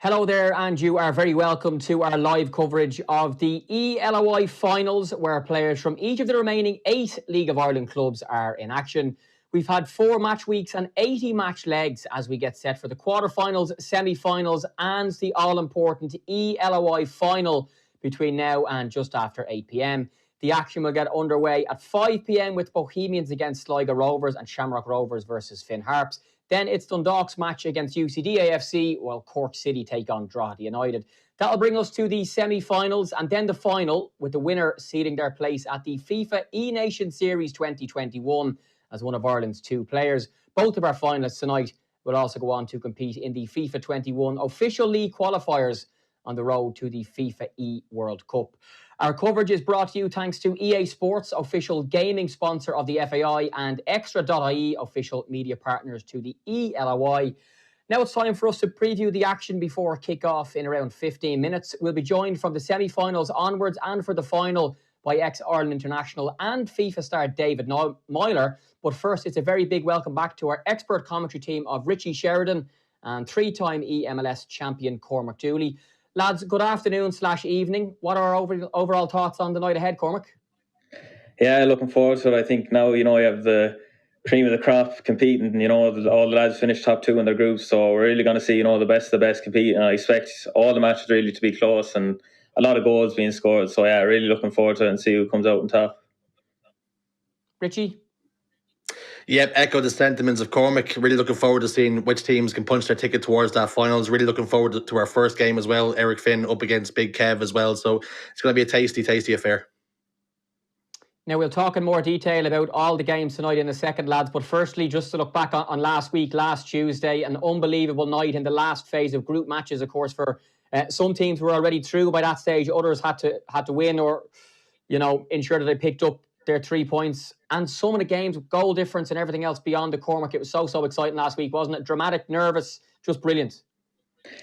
Hello there, and you are very welcome to our live coverage of the eLOI finals, where players from each of the remaining 8 League of Ireland clubs are in action. We've had 4 match weeks and 80 match legs as we get set for the quarterfinals, semi-finals, and the all-important eLOI final between now and just after 8 p.m. The action will get underway at 5 p.m. with Bohemians against Sligo Rovers and Shamrock Rovers versus Finn Harps. Then it's Dundalk's match against UCD AFC, while Cork City take on Drogheda United. That'll bring us to the semi-finals and then the final, with the winner sealing their place at the FIFA E-Nation Series 2021 as one of Ireland's 2 players. Both of our finalists tonight will also go on to compete in the FIFA 21 official league qualifiers on the road to the FIFA E-World Cup. Our coverage is brought to you thanks to EA Sports, official gaming sponsor of the FAI, and Extra.ie, official media partners to the eLOI. Now it's time for us to preview the action before kick-off in around 15 minutes. We'll be joined from the semi-finals onwards and for the final by ex-Ireland international and FIFA star David Moyler. But first, it's a very big welcome back to our expert commentary team of Richie Sheridan and 3-time EMLS champion Cormac Dooley. Lads, good afternoon/evening. What are our overall thoughts on the night ahead, Cormac? Yeah, looking forward to it. I think now, you have the cream of the crop competing. All the lads finished top 2 in their groups, so we're really going to see, the best of the best compete. And I expect all the matches really to be close and a lot of goals being scored. So yeah, really looking forward to it and see who comes out on top. Richie? Yep, echo the sentiments of Cormac. Really looking forward to seeing which teams can punch their ticket towards that finals. Really looking forward to our first game as well. Eric Finn up against Big Kev as well. So it's going to be a tasty affair. Now, we'll talk in more detail about all the games tonight in a second, lads. But firstly, just to look back on last Tuesday, an unbelievable night in the last phase of group matches, of course, for some teams were already through by that stage. Others had to win or, ensure that they picked up their 3 points. And some of the games, goal difference and everything else beyond the Cormac. It was so exciting last week, wasn't it? Dramatic, nervous, just brilliant.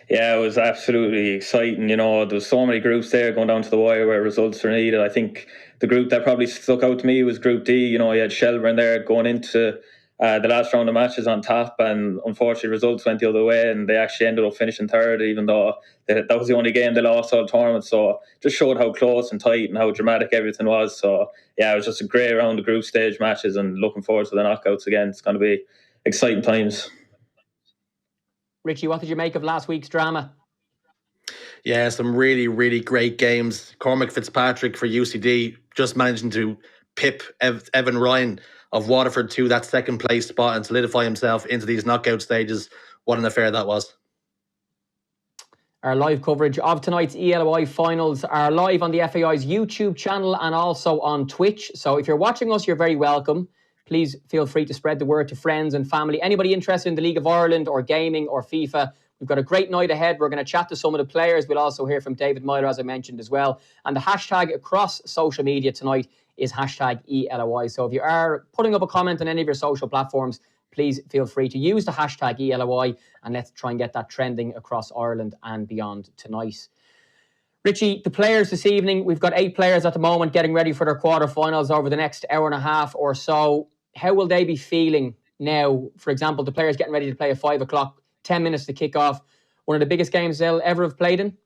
Yeah, it was absolutely exciting. There was so many groups there going down to the wire where results were needed. I think the group that probably stuck out to me was Group D. You had Shelburne there going into the last round of matches on top, and unfortunately results went the other way and they actually ended up finishing third, even though that was the only game they lost all tournament. So just showed how close and tight and how dramatic everything was. So yeah, it was just a great round of group stage matches and looking forward to the knockouts again. It's going to be exciting times. Richie, what did you make of last week's drama? Yeah, some really great games. Cormac Fitzpatrick for UCD just managing to pip Evan Ryan of Waterford to that second place spot and solidify himself into these knockout stages. What an affair that was. Our live coverage of tonight's eLOI finals are live on the FAI's YouTube channel and also on Twitch. So if you're watching us, you're very welcome. Please feel free to spread the word to friends and family. Anybody interested in the League of Ireland or gaming or FIFA, we've got a great night ahead. We're going to chat to some of the players. We'll also hear from David Moyler, as I mentioned as well. And the hashtag across social media tonight is hashtag eLOI. So if you are putting up a comment on any of your social platforms, please feel free to use the hashtag eLOI and let's try and get that trending across Ireland and beyond tonight. Richie, the players this evening, we've got 8 players at the moment getting ready for their quarterfinals over the next hour and a half or so. How will they be feeling now? For example, the players getting ready to play at 5 o'clock, 10 minutes to kick off. One of the biggest games they'll ever have played in?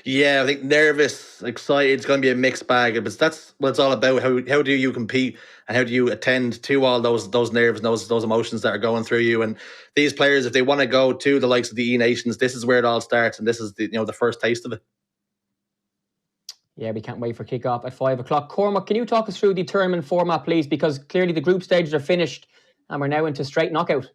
Yeah, I think nervous, excited. It's going to be a mixed bag. But that's what it's all about. How do you compete and how do you attend to all those nerves and those emotions that are going through you? And these players, if they want to go to the likes of the E-Nations, this is where it all starts, and this is the first taste of it. Yeah, we can't wait for kick-off at 5 o'clock. Cormac, can you talk us through the tournament format, please? Because clearly the group stages are finished and we're now into straight knockout.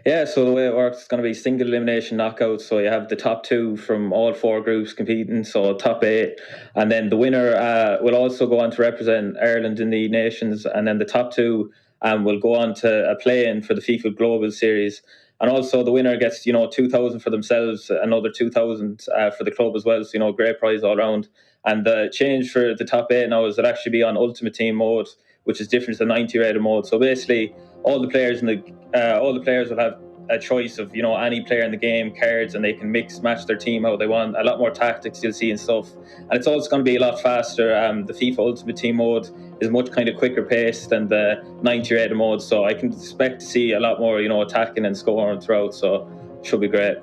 Yeah, so the way it works is going to be single elimination knockouts. So you have the top 2 from all 4 groups competing, so top 8. And then the winner will also go on to represent Ireland in the nations. And then the top 2 will go on to a play-in for the FIFA Global Series. And also the winner gets, 2,000 for themselves, another 2,000 for the club as well. So, great prize all around. And the change for the top 8 now is it'll actually be on Ultimate Team mode, which is different to the 90 rated mode. So basically, all the players will have a choice of any player in the game, cards, and they can mix match their team how they want. A lot more tactics you'll see and stuff, and it's also going to be a lot faster. The FIFA Ultimate Team mode is much kind of quicker paced than the 90 rated mode, so I can expect to see a lot more attacking and scoring throughout. So it should be great.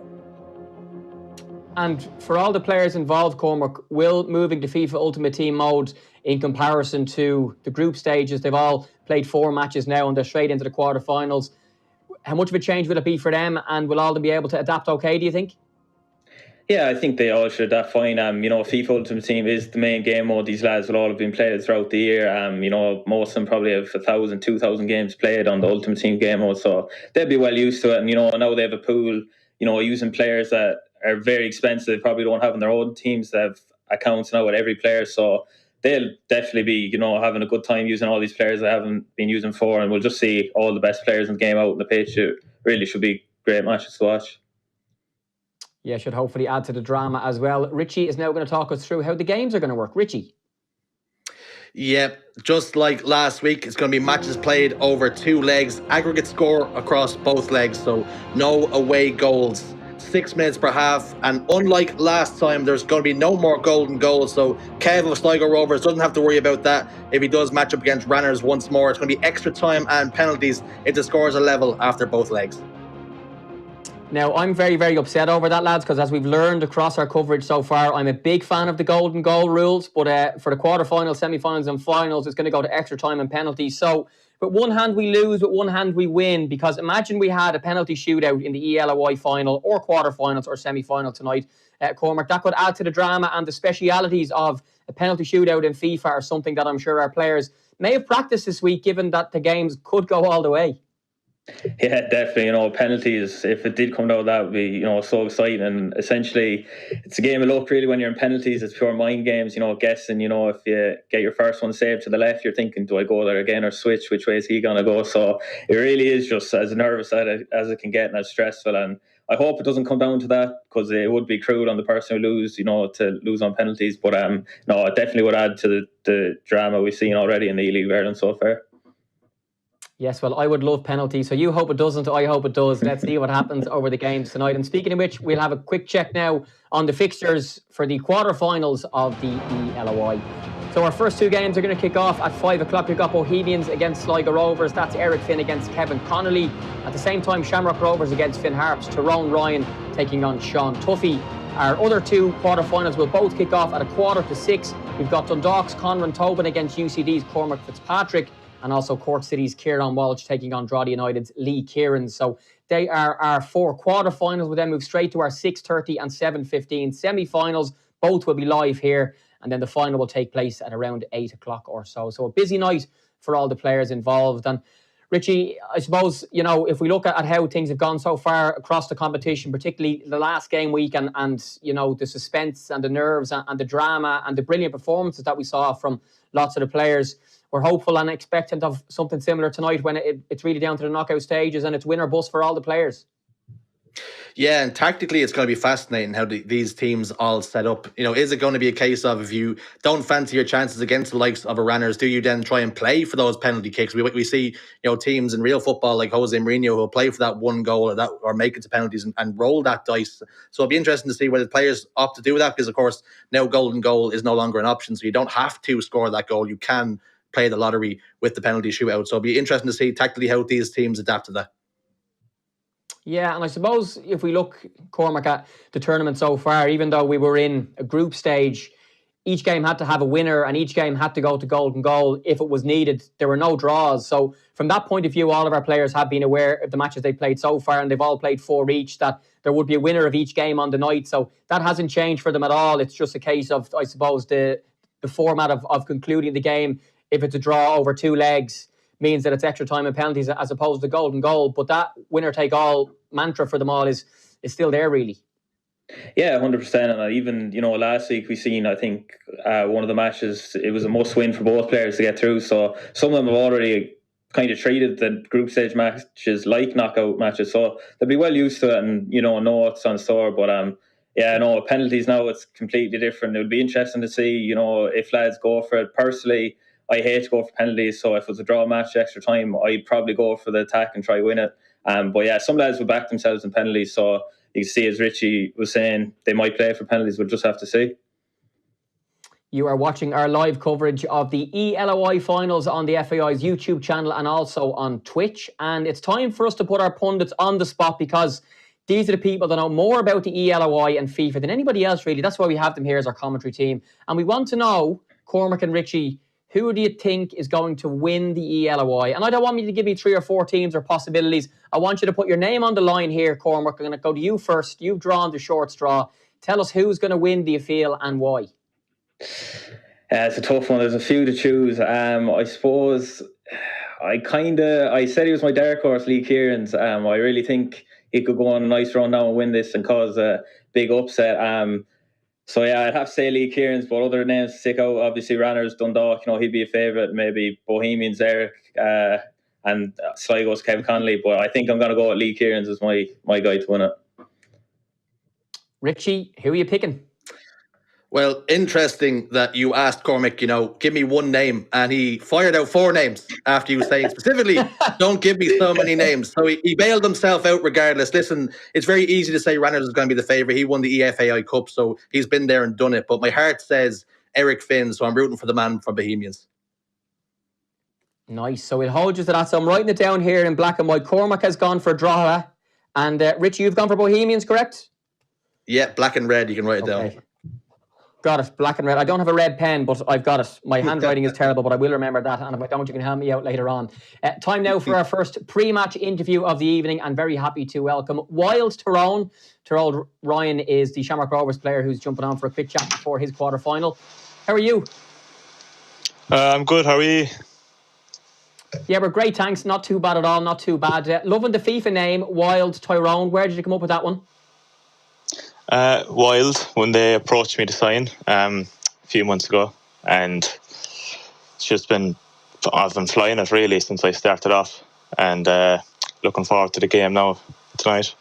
And for all the players involved, Cormac, will moving to FIFA Ultimate Team mode in comparison to the group stages, they've all played 4 matches now and they're straight into the quarterfinals. How much of a change will it be for them, and will all of them be able to adapt okay, do you think? Yeah, I think they all should adapt fine. FIFA Ultimate Team is the main game mode. These lads will all have been played throughout the year. Most of them probably have 1,000, 2,000 games played on the Ultimate Team game mode, so they'll be well used to it. And now they have a pool, using players that are very expensive, they probably don't have in their own teams. They have accounts now with every player, so they'll definitely be, having a good time using all these players they haven't been using before, and we'll just see all the best players in the game out on the pitch. It really should be great matches to watch. Yeah, should hopefully add to the drama as well. Richie is now going to talk us through how the games are going to work. Richie. Yeah, just like last week, it's going to be matches played over 2 legs, aggregate score across both legs, so no away goals. 6 minutes per half, and unlike last time, there's going to be no more golden goals, so Kev of Sligo Rovers doesn't have to worry about that. If he does match up against Ranners once more, it's going to be extra time and penalties if the scores are level after both legs. Now, I'm very, very upset over that, lads, because as we've learned across our coverage so far, I'm a big fan of the golden goal rules, but for the quarterfinals, semi-finals and finals, it's going to go to extra time and penalties. So, with one hand we lose, with one hand we win, because imagine we had a penalty shootout in the eLOI final or quarterfinals or semi-final tonight, Cormac. That could add to the drama, and the specialities of a penalty shootout in FIFA are something that I'm sure our players may have practiced this week, given that the games could go all the way. Yeah, definitely. Penalties, if it did come down, that would be, so exciting. And essentially, it's a game of luck, really, when you're in penalties. It's pure mind games, guessing, if you get your first one saved to the left, you're thinking, do I go there again or switch? Which way is he going to go? So it really is just as nervous as it can get and as stressful. And I hope it doesn't come down to that, because it would be cruel on the person who lose, to lose on penalties. But no, it definitely would add to the drama we've seen already in the E-League of Ireland so far. Yes, well, I would love penalties, so you hope it doesn't, I hope it does. Let's see what happens over the games tonight. And speaking of which, we'll have a quick check now on the fixtures for the quarterfinals of the eLOI. So our first 2 games are going to kick off at 5 o'clock. We've got Bohemians against Sligo Rovers. That's Eric Finn against Kevin Connolly. At the same time, Shamrock Rovers against Finn Harps. Tyrone Ryan taking on Sean Tuffy. Our other 2 quarterfinals will both kick off at 5:45. We've got Dundalk's Conran Tobin against UCD's Cormac Fitzpatrick, and also Cork City's Kieran Walsh taking on Drogheda United's Lee Kieran. So they are our 4 quarterfinals. We'll then move straight to our 6:30 and 7:15 semi-finals. Both will be live here, and then the final will take place at around 8 o'clock or so. So a busy night for all the players involved. And Richie, I suppose, if we look at how things have gone so far across the competition, particularly the last game week, and the suspense and the nerves and the drama and the brilliant performances that we saw from lots of the players, we're hopeful and expectant of something similar tonight when it's really down to the knockout stages and it's win or bust for all the players. Yeah, and tactically it's going to be fascinating how these teams all set up. Is it going to be a case of, if you don't fancy your chances against the likes of a Ranners, do you then try and play for those penalty kicks? We see teams in real football like Jose Mourinho who will play for that one goal or make it to penalties and roll that dice. So it'll be interesting to see whether the players opt to do that, because of course now golden goal is no longer an option, so you don't have to score that goal. You can play the lottery with the penalty shootout. So it'll be interesting to see tactically how these teams adapt to that. Yeah, and I suppose if we look, Cormac, at the tournament so far, even though we were in a group stage, each game had to have a winner and each game had to go to golden goal if it was needed. There were no draws. So from that point of view, all of our players have been aware of the matches they played so far, and they've all played 4 each, that there would be a winner of each game on the night. So that hasn't changed for them at all. It's just a case of, I suppose, the format of concluding the game. If it's a draw over 2 legs, means that it's extra time and penalties as opposed to golden goal. But that winner-take-all mantra for them all is still there, really. Yeah, 100%. And even, last week we seen, I think, one of the matches, it was a must-win for both players to get through. So some of them have already kind of treated the group stage matches like knockout matches. So they'll be well used to it and, know what's on store. But, penalties now, it's completely different. It would be interesting to see, if lads go for it. Personally, I hate to go for penalties, so if it was a draw match extra time, I'd probably go for the attack and try win it. But yeah, some lads will back themselves in penalties, so you can see, as Richie was saying, they might play for penalties. We'll just have to see. You are watching our live coverage of the eLOI finals on the FAI's YouTube channel and also on Twitch. And it's time for us to put our pundits on the spot, because These are the people that know more about the eLOI and FIFA than anybody else, really. That's why we have them here as our commentary team. And we want to know, Cormac and Richie, who do you think is going to win the eLOI? And I don't want you to give me 3 or 4 teams or possibilities. I want you to put your name on the line here, Cormac. I'm going to go to you first. You've drawn the short straw. Tell us who's going to win, do you feel, and why? It's a tough one. There's a few to choose. I suppose I said he was my dark horse, Lee Kieran's. I really think he could go on a nice run now and win this and cause a big upset. So yeah, I'd have to say Lee Kieran's, but other names to stick out, obviously Ranners, Dundalk, he'd be a favourite. Maybe Bohemians, Eric, and Sligo's Kevin Connolly. But I think I'm going to go with Lee Kieran's as my guy to win it. Richie, who are you picking? Well, interesting that you asked Cormac, give me one name, and he fired out 4 names after you saying specifically, don't give me so many names. So he bailed himself out regardless. Listen, it's very easy to say Ranners is going to be the favourite. He won the EFAI Cup, so he's been there and done it. But my heart says Eric Finn, so I'm rooting for the man from Bohemians. Nice. So we'll hold you to that. So I'm writing it down here in black and white. Cormac has gone for Drogheda, and Richie, you've gone for Bohemians, correct? Yeah, black and red. You can write it down. Got it, black and red. I don't have a red pen, but I've got it. My handwriting is terrible, but I will remember that. And if I don't, you can help me out later on. Time now for our first pre-match interview of the evening. I'm very happy to welcome Wild Tyrone. Tyrone Ryan is the Shamrock Rovers player who's jumping on for a quick chat before his quarter-final. How are you? I'm good. How are you? Yeah, we're great, thanks. Not too bad at all, not too bad. Loving the FIFA name, Wild Tyrone. Where did you come up with that one? Wild, when they approached me to sign a few months ago, and it's just I've been flying it really since I started off, and looking forward to the game now tonight.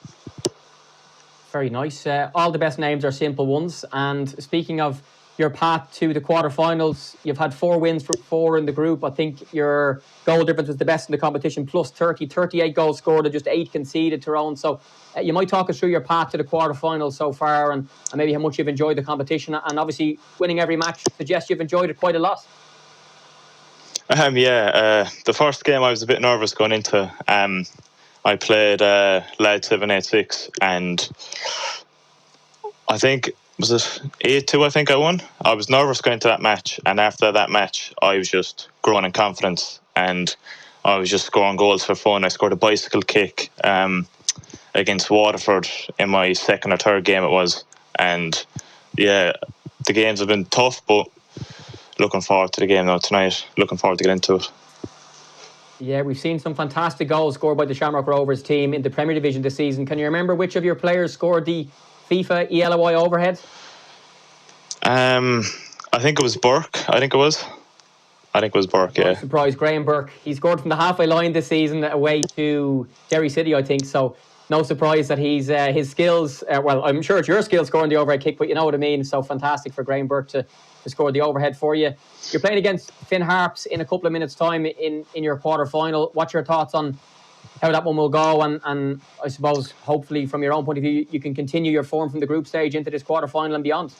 Very nice. All the best names are simple ones. And speaking of your path to the quarterfinals, you've had 4 wins from 4 in the group. I think your goal difference was the best in the competition, plus 38 goals scored and just 8 conceded, Tyrone. So you might talk us through your path to the quarterfinals so far, and maybe how much you've enjoyed the competition. And obviously winning every match suggests you've enjoyed it quite a lot. The first game I was a bit nervous going into. I played Lad 786, and I think, was it 8-2 I think I won? I was nervous going into that match, and after that match I was just growing in confidence, and I was just scoring goals for fun. I scored a bicycle kick against Waterford in my second or third game it was, and yeah, the games have been tough, but looking forward to the game now tonight. Looking forward to get into it. Yeah, we've seen some fantastic goals scored by the Shamrock Rovers team in the Premier Division this season. Can you remember which of your players scored the FIFA eLOI overhead? I think it was Burke. I think it was Burke, yeah. Surprise, Graham Burke. He scored from the halfway line this season away to Derry City, I think. So no surprise that he's his skills, well, I'm sure it's your skill scoring the overhead kick, but you know what I mean. So fantastic for Graham Burke to score the overhead for you. You're playing against Finn Harps in a couple of minutes' time in your quarter-final. What's your thoughts on how that one will go? And I suppose, hopefully, from your own point of view, you can continue your form from the group stage into this quarter-final and beyond.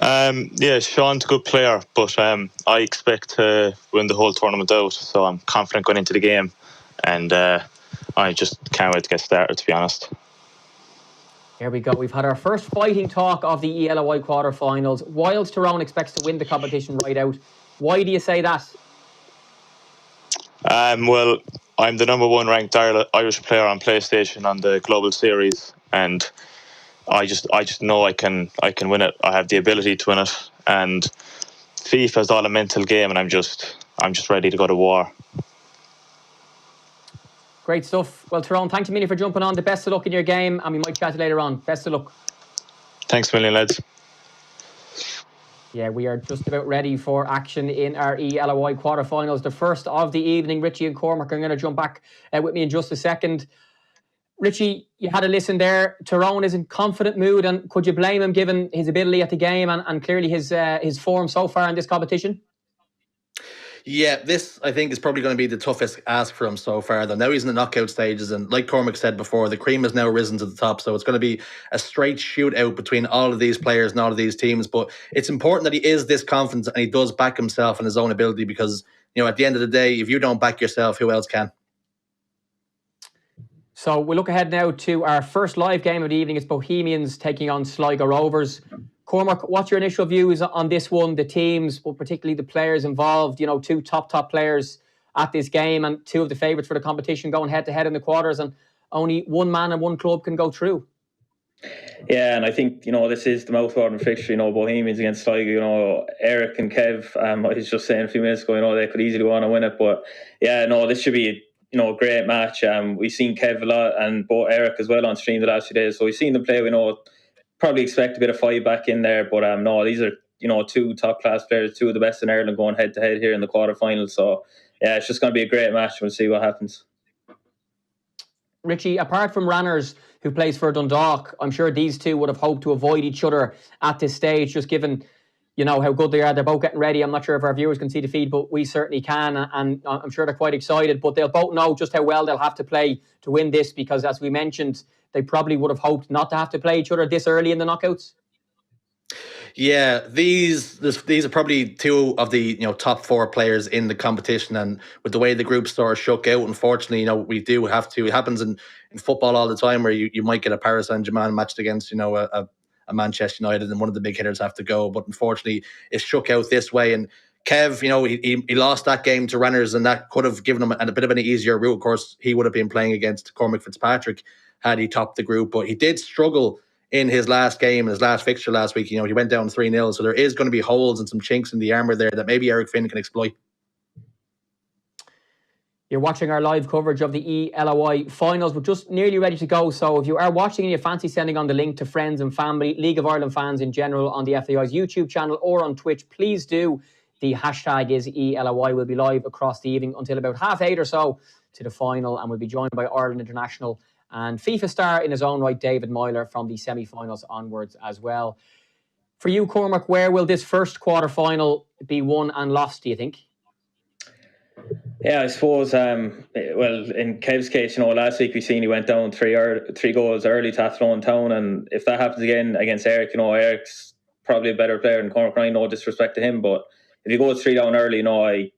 Sean's a good player, but I expect to win the whole tournament out, so I'm confident going into the game, and I just can't wait to get started, to be honest. Here we go. We've had our first fighting talk of the eLOI quarter-finals. Wild Tyrone expects to win the competition right out. Why do you say that? Well, I'm the number 1 ranked Irish player on PlayStation on the Global Series, and I just know I can win it. I have the ability to win it, and FIFA is all a mental game, and I'm just ready to go to war. Great stuff. Well, Tyrone, thanks a million for jumping on. The best of luck in your game, and we might chat later on. Best of luck. Thanks a million, lads. Yeah, we are just about ready for action in our eLOI quarterfinals. The first of the evening. Richie and Cormac are going to jump back with me in just a second. Richie, you had a listen there. Tyrone is in confident mood, and could you blame him given his ability at the game and clearly his form so far in this competition? Yeah, this, I think, is probably going to be the toughest ask for him so far, though. Now he's in the knockout stages, and like Cormac said before, the cream has now risen to the top, so it's going to be a straight shootout between all of these players and all of these teams. But it's important that he is this confident and he does back himself and his own ability, because, at the end of the day, if you don't back yourself, who else can? So we'll look ahead now to our first live game of the evening. It's Bohemians taking on Sligo Rovers. Cormac, what's your initial views on this one? The teams, but particularly the players involved. You know, two top players at this game, and two of the favourites for the competition going head to head in the quarters, and only one man and one club can go through. Yeah, and I think, this is the mouth-watering fixture, Bohemians against Sligo, Eric and Kev, I was just saying a few minutes ago, they could easily want to win it, but yeah, no, this should be, a great match. We've seen Kev a lot and both Eric as well on stream the last few days, so we've seen them play, probably expect a bit of fight back in there, but no, these are, two top-class players, two of the best in Ireland going head-to-head here in the quarterfinals, so yeah, it's just going to be a great match. We'll see what happens. Richie, apart from Ranners, who plays for Dundalk, I'm sure these two would have hoped to avoid each other at this stage, just given, how good they are. They're both getting ready. I'm not sure if our viewers can see the feed, but we certainly can, and I'm sure they're quite excited. But they'll both know just how well they'll have to play to win this, because, as we mentioned, they probably would have hoped not to have to play each other this early in the knockouts. Yeah, these are probably two of the top four players in the competition, and with the way the group sort of shook out, unfortunately, we do have to. It happens in football all the time, where you might get a Paris Saint-Germain matched against a Manchester United, and one of the big hitters have to go. But unfortunately, it shook out this way. And Kev, he lost that game to Ranners, and that could have given him a bit of an easier route. Of course, he would have been playing against Cormac Fitzpatrick had he topped the group, but he did struggle in his last game, his last fixture last week. He went down 3-0. So there is going to be holes and some chinks in the armour there that maybe Eric Finn can exploit. You're watching our live coverage of the eLOI finals. We're just nearly ready to go. So if you are watching and you fancy sending on the link to friends and family, League of Ireland fans in general, on the FAI's YouTube channel or on Twitch, please do. The hashtag is eLOI. Will be live across the evening until about 8:30 or so to the final, and we'll be joined by Ireland international and FIFA star in his own right, David Meyler, from the semi-finals onwards as well. For you, Cormac, where will this first quarter-final be won and lost, do you think? Yeah, I suppose, well, in Kev's case, last week we seen he went down three goals early to Athlone Town, and if that happens again against Eric, Eric's probably a better player than Cormac Ryan, no disrespect to him, but if he goes 3 down early, I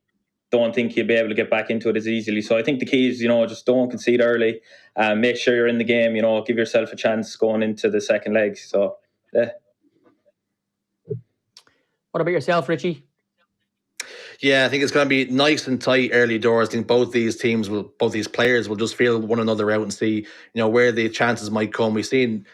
don't think he'll be able to get back into it as easily. So I think the key is, just don't concede early. Make sure you're in the game, give yourself a chance going into the second leg. So, yeah. What about yourself, Richie? Yeah, I think it's going to be nice and tight early doors. I think both these players will just feel one another out and see, where the chances might come. We've seen,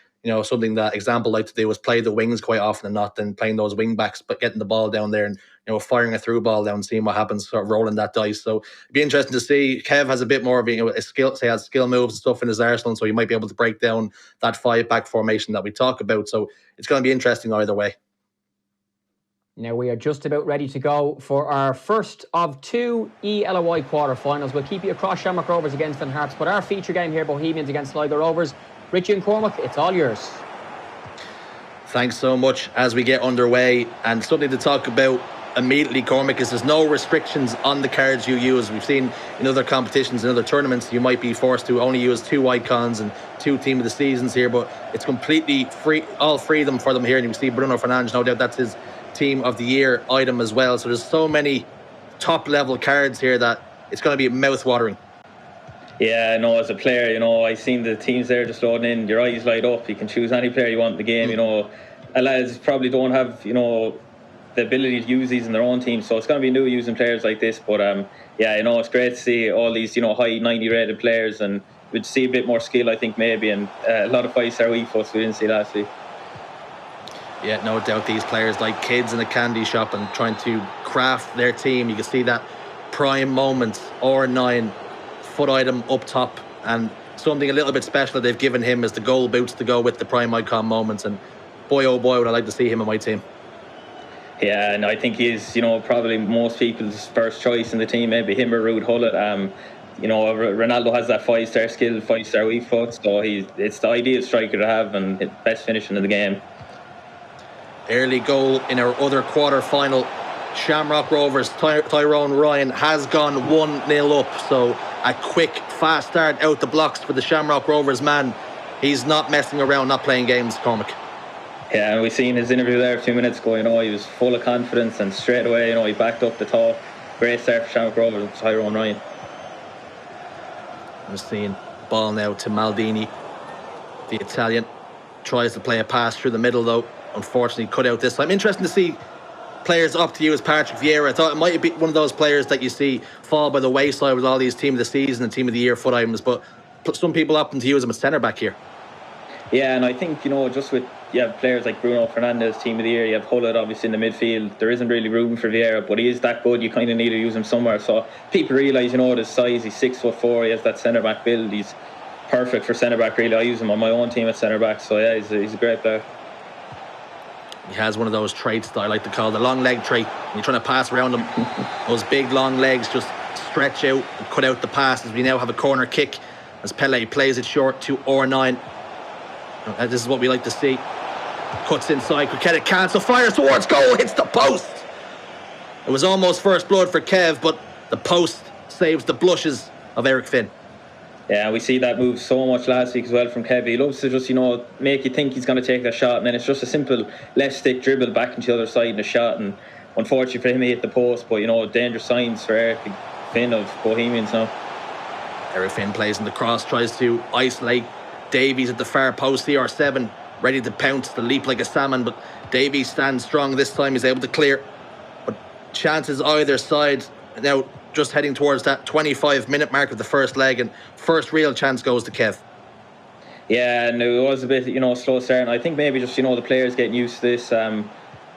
something that example like to do was play the wings quite often and not then playing those wing backs, but getting the ball down there and, firing a through ball down, seeing what happens, sort of rolling that dice. So it'd be interesting to see. Kev has a bit more of a skill, has skill moves and stuff in his arsenal, so he might be able to break down that 5-back formation that we talk about. So it's going to be interesting either way. Now we are just about ready to go for our first of 2 eLOI quarterfinals. We'll keep you across Shamrock Rovers against Finn Harps, but our feature game here, Bohemians against Sligo Rovers. Richie and Cormac, it's all yours. Thanks so much. As we get underway, and something to talk about immediately, Cormac, is there's no restrictions on the cards you use. We've seen in other competitions, in other tournaments, you might be forced to only use 2 icons and 2 team of the seasons here, but it's completely free, all freedom for them here. And you can see Bruno Fernandes, no doubt that's his team of the year item as well. So there's so many top level cards here that it's going to be mouth watering. Yeah, no, as a player, I've seen the teams there just loading in, your eyes light up. You can choose any player you want in the game. Lads probably don't have, the ability to use these in their own team, so it's going to be new using players like this. But yeah, it's great to see all these, high 90 rated players, and we'd see a bit more skill, I think, maybe, and a lot of 5-star weakfoots we didn't see last week. Yeah, no doubt these players like kids in a candy shop and trying to craft their team. You can see that prime moment, R9 foot item up top, and something a little bit special that they've given him is the goal boots to go with the prime icon moments. And boy, oh boy, would I like to see him in my team. Yeah, and I think he's, probably most people's first choice in the team, maybe him or Ruud Hullet. Ronaldo has that 5-star skill, 5-star weak foot, so it's the ideal striker to have and best finishing in the game. Early goal in our other quarter-final. Shamrock Rovers, Tyrone Ryan has gone 1-0 up, so a quick, fast start out the blocks for the Shamrock Rovers man. He's not messing around, not playing games, Cormac. Yeah, and we seen his interview there a few minutes ago, he was full of confidence, and straight away, he backed up the talk. Great start for Shamrock Rovers and Tyrone Ryan. We're seeing ball now to Maldini. The Italian tries to play a pass through the middle, though. Unfortunately, cut out this time. Interesting to see players up to you as Patrick Vieira. I thought it might be one of those players that you see fall by the wayside with all these Team of the Season and Team of the Year foot items, but some people opting to use him as centre back here. Yeah, and I think, just with players like Bruno Fernandes, Team of the Year, you have Hullet obviously in the midfield. There isn't really room for Vieira, but he is that good. You kind of need to use him somewhere. So people realise, his size. He's 6'4". He has that centre back build. He's perfect for centre back. Really, I use him on my own team at centre back. So yeah, he's a great player. He has one of those traits that I like to call the long leg trait. When you're trying to pass around him, those big long legs just stretch out and cut out the passes. We now have a corner kick as Pele plays it short to R9. This is what we like to see. Cuts inside, could get it cancelled, fires towards goal, hits the post. It was almost first blood for Kev, but the post saves the blushes of Eric Finn. Yeah, we see that move so much last week as well from Kev. He loves to just, make you think he's going to take that shot, and then it's just a simple left stick dribble back into the other side and a shot. And unfortunately for him, he hit the post, but, dangerous signs for Eric Finn of Bohemians now. Eric Finn plays in the cross, tries to isolate Davies at the far post, CR7 ready to pounce, to leap like a salmon, but Davies stands strong this time. He's able to clear, but chances either side. Now just heading towards that 25-minute mark of the first leg, and first real chance goes to Kev. Yeah, and it was a bit, slow start. And I think maybe just, the players getting used to this, and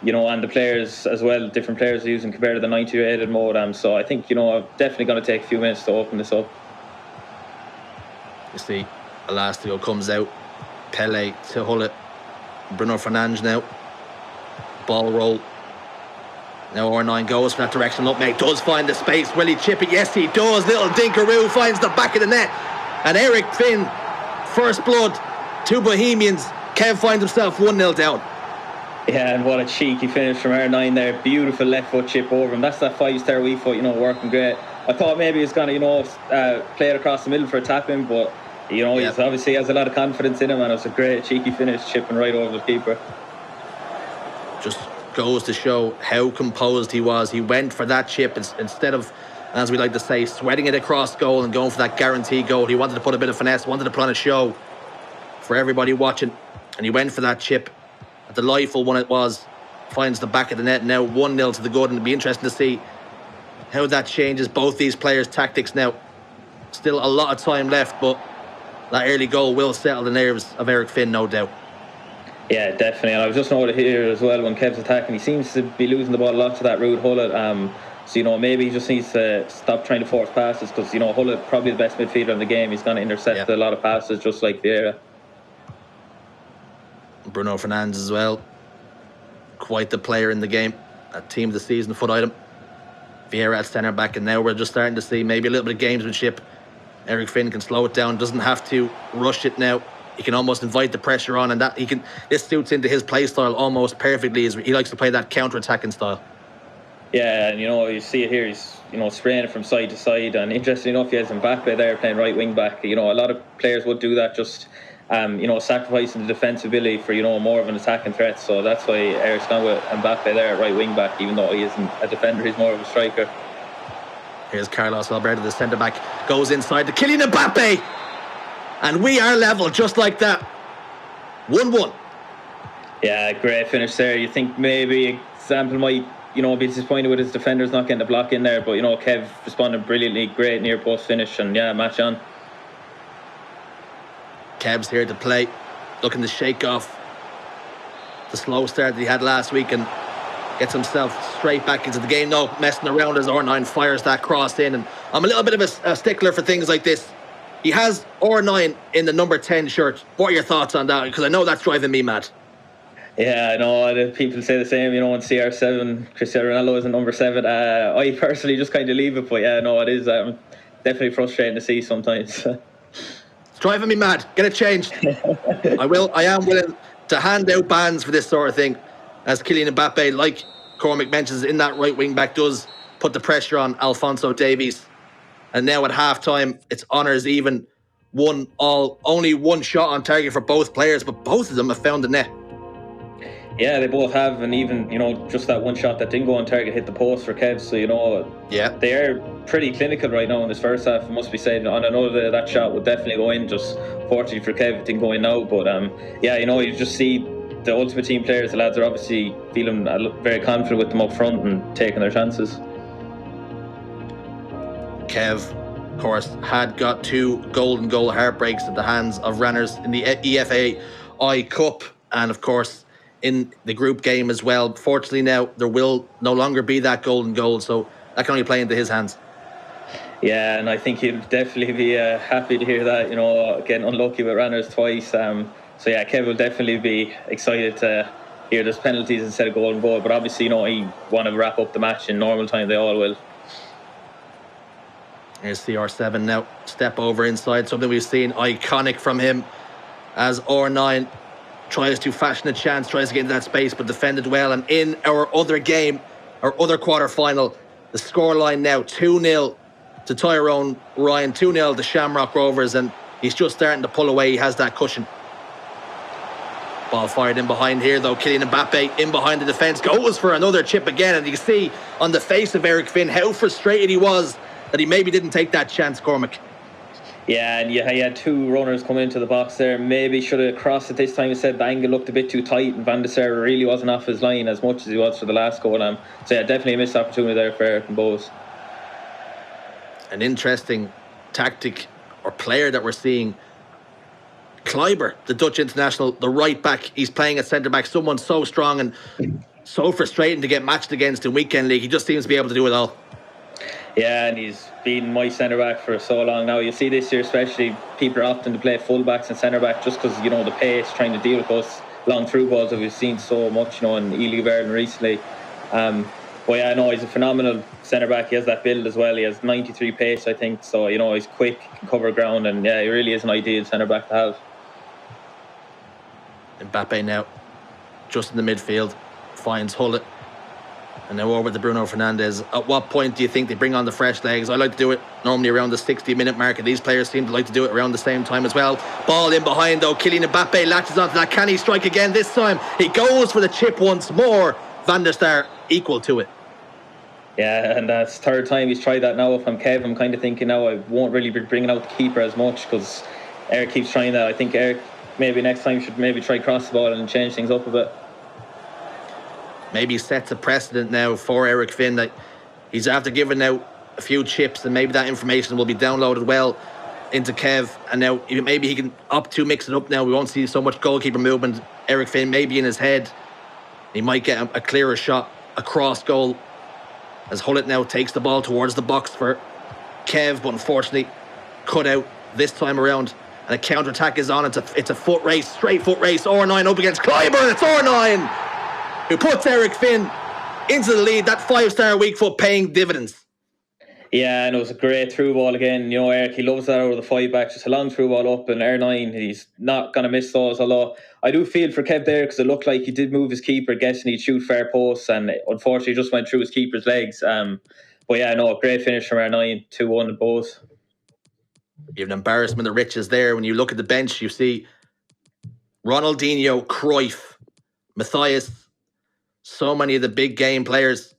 the players as well, different players are using compared to the 90-rated mode. So I think, definitely going to take a few minutes to open this up. You see, Elastico comes out, Pele to Hullet, Bruno Fernandes now, ball roll. Now R9 goes for that direction. Nutmeg does find the space. Will he chip it? Yes, he does. Little Dinkaroo finds the back of the net. And Eric Finn, first blood, 2 Bohemians. Kev finds himself 1-0 down. Yeah, and what a cheeky finish from R9 there. Beautiful left foot chip over him. That's that 5-star wee foot, working great. I thought maybe he was going to, play it across the middle for a tap in, but, he obviously has a lot of confidence in him, and it was a great cheeky finish, chipping right over the keeper. Just goes to show how composed he was. He went for that chip instead of, as we like to say, sweating it across goal and going for that guaranteed goal. He wanted to put a bit of finesse, wanted to put on a show for everybody watching, and he went for that chip. A delightful one it was. Finds the back of the net, now 1-0 to the good, and it'll be interesting to see how that changes both these players' tactics now. Still a lot of time left, but that early goal will settle the nerves of Eric Finn, no doubt. Yeah, definitely. And I was just noted here as well, when Kev's attacking, he seems to be losing the ball a lot to that Ruud Hullet. So, maybe he just needs to stop trying to force passes, because, Hullet probably the best midfielder in the game. He's going to intercept a lot of passes, just like Vieira. Bruno Fernandes as well. Quite the player in the game. A Team of the Season foot item. Vieira at centre back, and now we're just starting to see maybe a little bit of gamesmanship. Eric Finn can slow it down, doesn't have to rush it now. He can almost invite the pressure on, and this suits into his play style almost perfectly. He likes to play that counter-attacking style. Yeah, and you see it here, he's spraying it from side to side, and interestingly enough, he has Mbappe there playing right wing back. A lot of players would do that, just sacrificing the defensibility for more of an attacking threat. So that's why Eric's gone with Mbappe there at right wing back, even though he isn't a defender, he's more of a striker. Here's Carlos Alberto, the centre back, goes inside to Kylian Mbappe, and we are level just like that. 1-1. Yeah, great finish there. You think maybe Example might be disappointed with his defenders not getting the block in there, but Kev responded brilliantly. Great near post finish, and match on. Kev's here to play, looking to shake off the slow start that he had last week and gets himself straight back into the game. No messing around as R9 fires that cross in, and I'm a little bit of a stickler for things like this. He has R9 in the number 10 shirt. What are your thoughts on that? Because I know that's driving me mad. Yeah, I know. People say the same, in CR7, Cristiano Ronaldo is at number 7. I personally just kind of leave it, but it is definitely frustrating to see sometimes. It's driving me mad. Get it changed. I am willing to hand out bans for this sort of thing, as Kylian Mbappe, like Cormac mentions, in that right wing back, does put the pressure on Alphonso Davies. And now at half time, it's honours even. Only one shot on target for both players, but both of them have found the net. Yeah, they both have, and even, just that one shot that didn't go on target hit the post for Kev, so, Yeah. they are pretty clinical right now in this first half, it must be said. On another day, that shot would definitely go in, just fortunately for Kev, it didn't go in now, but you just see the Ultimate Team players, the lads are obviously feeling very confident with them up front and taking their chances. Kev, of course, had got 2 golden goal heartbreaks at the hands of Ranners in the EFAI Cup, and of course in the group game as well. Fortunately now there will no longer be that golden goal, so that can only play into his hands. Yeah, and I think he'll definitely be happy to hear that, getting unlucky with Ranners twice. So yeah, Kev will definitely be excited to hear there's penalties instead of golden goal, but obviously, he want to wrap up the match in normal time, they all will. Here's CR7 now, step over inside, something we've seen iconic from him as R9 tries to fashion a chance, tries to get into that space, but defended well. And in our other game, our other quarter-final, the scoreline now 2-0 to Tyrone Ryan, 2-0 to Shamrock Rovers, and he's just starting to pull away. He has that cushion. Ball fired in behind here, though. Kylian Mbappe in behind the defence, goes for another chip again, and you can see on the face of Eric Finn how frustrated he was that he maybe didn't take that chance, Cormac. Yeah, and he had 2 runners coming into the box there. Maybe should have crossed it this time. He said the angle looked a bit too tight, and Van der Sar really wasn't off his line as much as he was for the last goal. So yeah, definitely a missed opportunity there for Eric and Bowes. An interesting tactic or player that we're seeing. Kleiber, the Dutch international, the right back, he's playing at centre back. Someone so strong and so frustrating to get matched against in weekend league. He just seems to be able to do it all. Yeah, and he's been my centre back for so long now. You see this year especially, people are opting to play full backs and centre back just because the pace, trying to deal with those long through balls that we've seen so much in E-League of Ireland recently. But yeah, no, he's a phenomenal centre back. He has that build as well. He has 93 pace, I think. So he's quick, can cover ground, and yeah, he really is an ideal centre back to have. Mbappe now just in the midfield finds Hullet, and now over to Bruno Fernandes. At what point do you think they bring on the fresh legs? I like to do it normally around the 60-minute mark, and these players seem to like to do it around the same time as well. Ball in behind, though. Kylian Mbappe latches onto that. Can he strike again this time? He goes for the chip once more. Van der Sar equal to it. Yeah, and that's third time he's tried that now. If I'm Kev, I'm kind of thinking now I won't really be bringing out the keeper as much because Eric keeps trying that. I think Eric maybe next time should maybe try cross the ball and change things up a bit. Maybe sets a precedent now for Eric Finn that he's after giving out a few chips, and maybe that information will be downloaded well into Kev, and now maybe he can opt to mix it up now. We won't see so much goalkeeper movement. Eric Finn maybe in his head, he might get a clearer shot, a cross goal, as Hullet now takes the ball towards the box for Kev, but unfortunately cut out this time around. And a counter-attack is on. It's a foot race, straight foot race. R9 up against Kleiber. It's R9 who puts Eric Finn into the lead. That 5-star weak foot paying dividends. Yeah, and it was a great through ball again. Eric, he loves that over the 5 back. Just a long through ball up, and R9, he's not going to miss those. Although I do feel for Kev there because it looked like he did move his keeper, guessing he'd shoot fair posts, and unfortunately just went through his keeper's legs. But yeah, no, great finish from R9, 2-1 at both. You have an embarrassment of riches there. When you look at the bench, you see Ronaldinho, Cruyff, Matthias, so many of the big game players.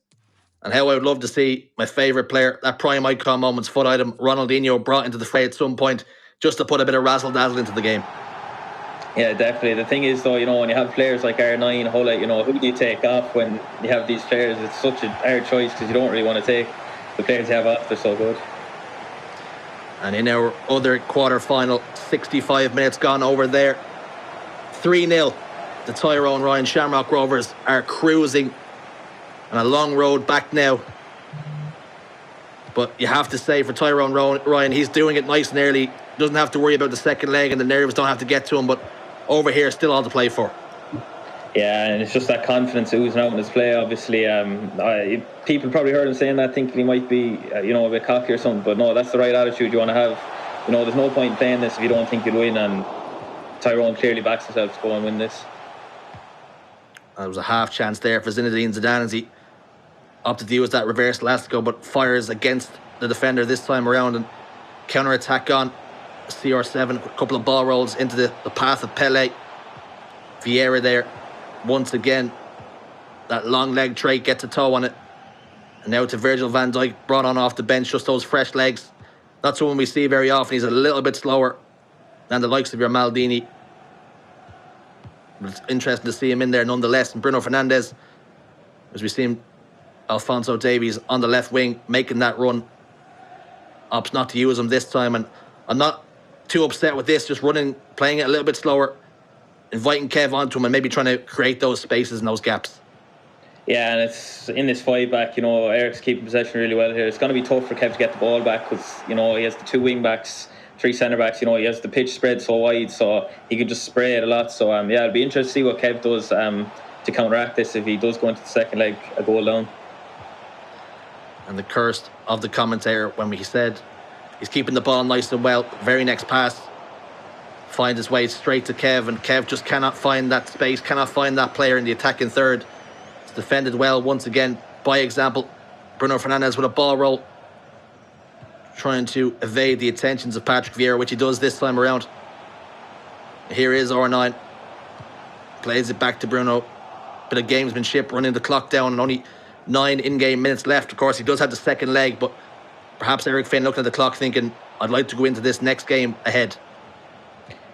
And how I would love to see my favourite player, that prime icon moments foot item, Ronaldinho, brought into the fray at some point just to put a bit of razzle-dazzle into the game. Yeah, definitely. The thing is, though, when you have players like R9, Hullet, who do you take off when you have these players? It's such a hard choice because you don't really want to take the players you have off. They're so good. And in our other quarter-final, 65 minutes gone over there. 3-0 to Tyrone Ryan. Shamrock Rovers are cruising on a long road back now. But you have to say for Tyrone Ryan, he's doing it nice and early. Doesn't have to worry about the second leg, and the nerves don't have to get to him. But over here, still all to play for. Yeah, and it's just that confidence oozing out in his play, obviously. People probably heard him saying that, thinking he might be, a bit cocky or something. But no, that's the right attitude you want to have. There's no point in playing this if you don't think you'll win. And Tyrone clearly backs himself to go and win this. There was a half chance there for Zinedine Zidane as he opted to use that reverse elastico, but fires against the defender this time around. And counter-attack on CR7, a couple of ball rolls into the path of Pele. Vieira there Once again, that long leg trait gets a toe on it. And now to Virgil van Dijk, brought on off the bench, just those fresh legs. Not someone we see very often. He's a little bit slower than the likes of your Maldini. But it's interesting to see him in there nonetheless. And Bruno Fernandes, as we see him, Alphonso Davies on the left wing, making that run. Opts not to use him this time. And I'm not too upset with this, just running, playing it a little bit slower, inviting Kev onto him and maybe trying to create those spaces and those gaps. Yeah, and it's in this 5-back, Eric's keeping possession really well here. It's going to be tough for Kev to get the ball back because, he has the 2 wing-backs, 3 centre-backs, he has the pitch spread so wide, so he can just spray it a lot. So, it'll be interesting to see what Kev does to counteract this if he does go into the second leg a goal down. And the curse of the commentator when he said he's keeping the ball nice and well. Very next pass finds his way straight to Kev, and Kev just cannot find that space, cannot find that player in the attacking third. It's defended well once again by example. Bruno Fernandes with a ball roll, trying to evade the attentions of Patrick Vieira, which he does this time around. Here is R9. Plays it back to Bruno. Bit of gamesmanship, running the clock down, and only 9 in-game minutes left. Of course, he does have the second leg, but perhaps Eric Finn looking at the clock thinking, I'd like to go into this next game ahead.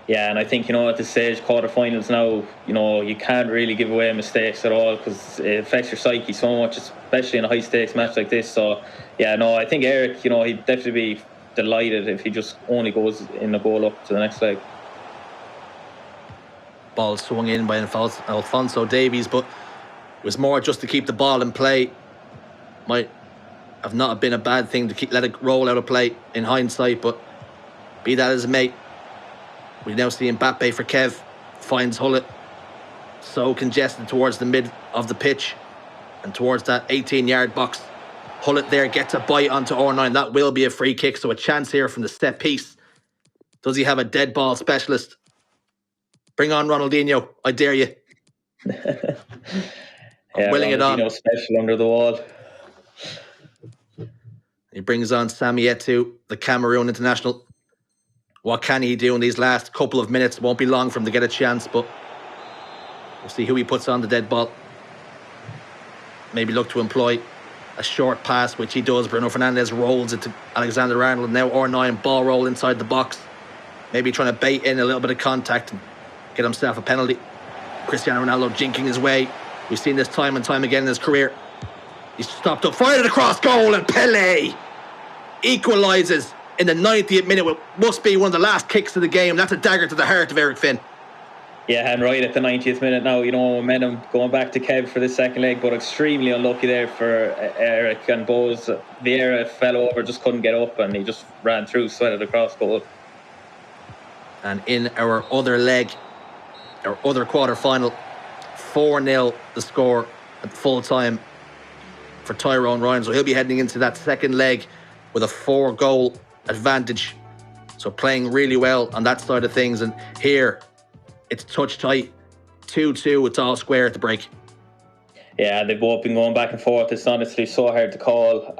Yeah, and I think, at this stage, quarterfinals now, you can't really give away mistakes at all because it affects your psyche so much, especially in a high-stakes match like this. So, yeah, no, I think Eric, he'd definitely be delighted if he just only goes in the goal up to the next leg. Ball swung in by Alphonso Davies, but it was more just to keep the ball in play. Might have not been a bad thing to let it roll out of play in hindsight, but be that as it may, we now see Mbappe for Kev. Finds Hullet so congested towards the mid of the pitch and towards that 18-yard box. Hullet there gets a bite onto R9. That will be a free kick, so a chance here from the set piece. Does he have a dead ball specialist? Bring on Ronaldinho, I dare you. Yeah, willing it on. Special under the wall. He brings on Sami Eto'o, the Cameroon international. What can he do in these last couple of minutes? Won't be long for him to get a chance, but we'll see who he puts on the dead ball. Maybe look to employ a short pass, which he does. Bruno Fernandes rolls it to Alexander-Arnold. Now R9 ball roll inside the box. Maybe trying to bait in a little bit of contact and get himself a penalty. Cristiano Ronaldo jinking his way. We've seen this time and time again in his career. He's stopped up, fired it across goal, and Pele equalises in the 90th minute. It must be one of the last kicks of the game. That's a dagger to the heart of Eric Finn. Yeah, and right at the 90th minute now, momentum going back to Kev for the second leg, but extremely unlucky there for Eric and Bose. Vieira fell over, just couldn't get up, and he just ran through, sweated across goal. And in our other leg, our other quarter-final, 4-0 the score at full time for Tyrone Ryan. So he'll be heading into that second leg with a 4-goal advantage. So playing really well on that side of things. And here, it's touch tight, 2-2. It's all square at the break. Yeah, they've both been going back and forth. It's honestly so hard to call.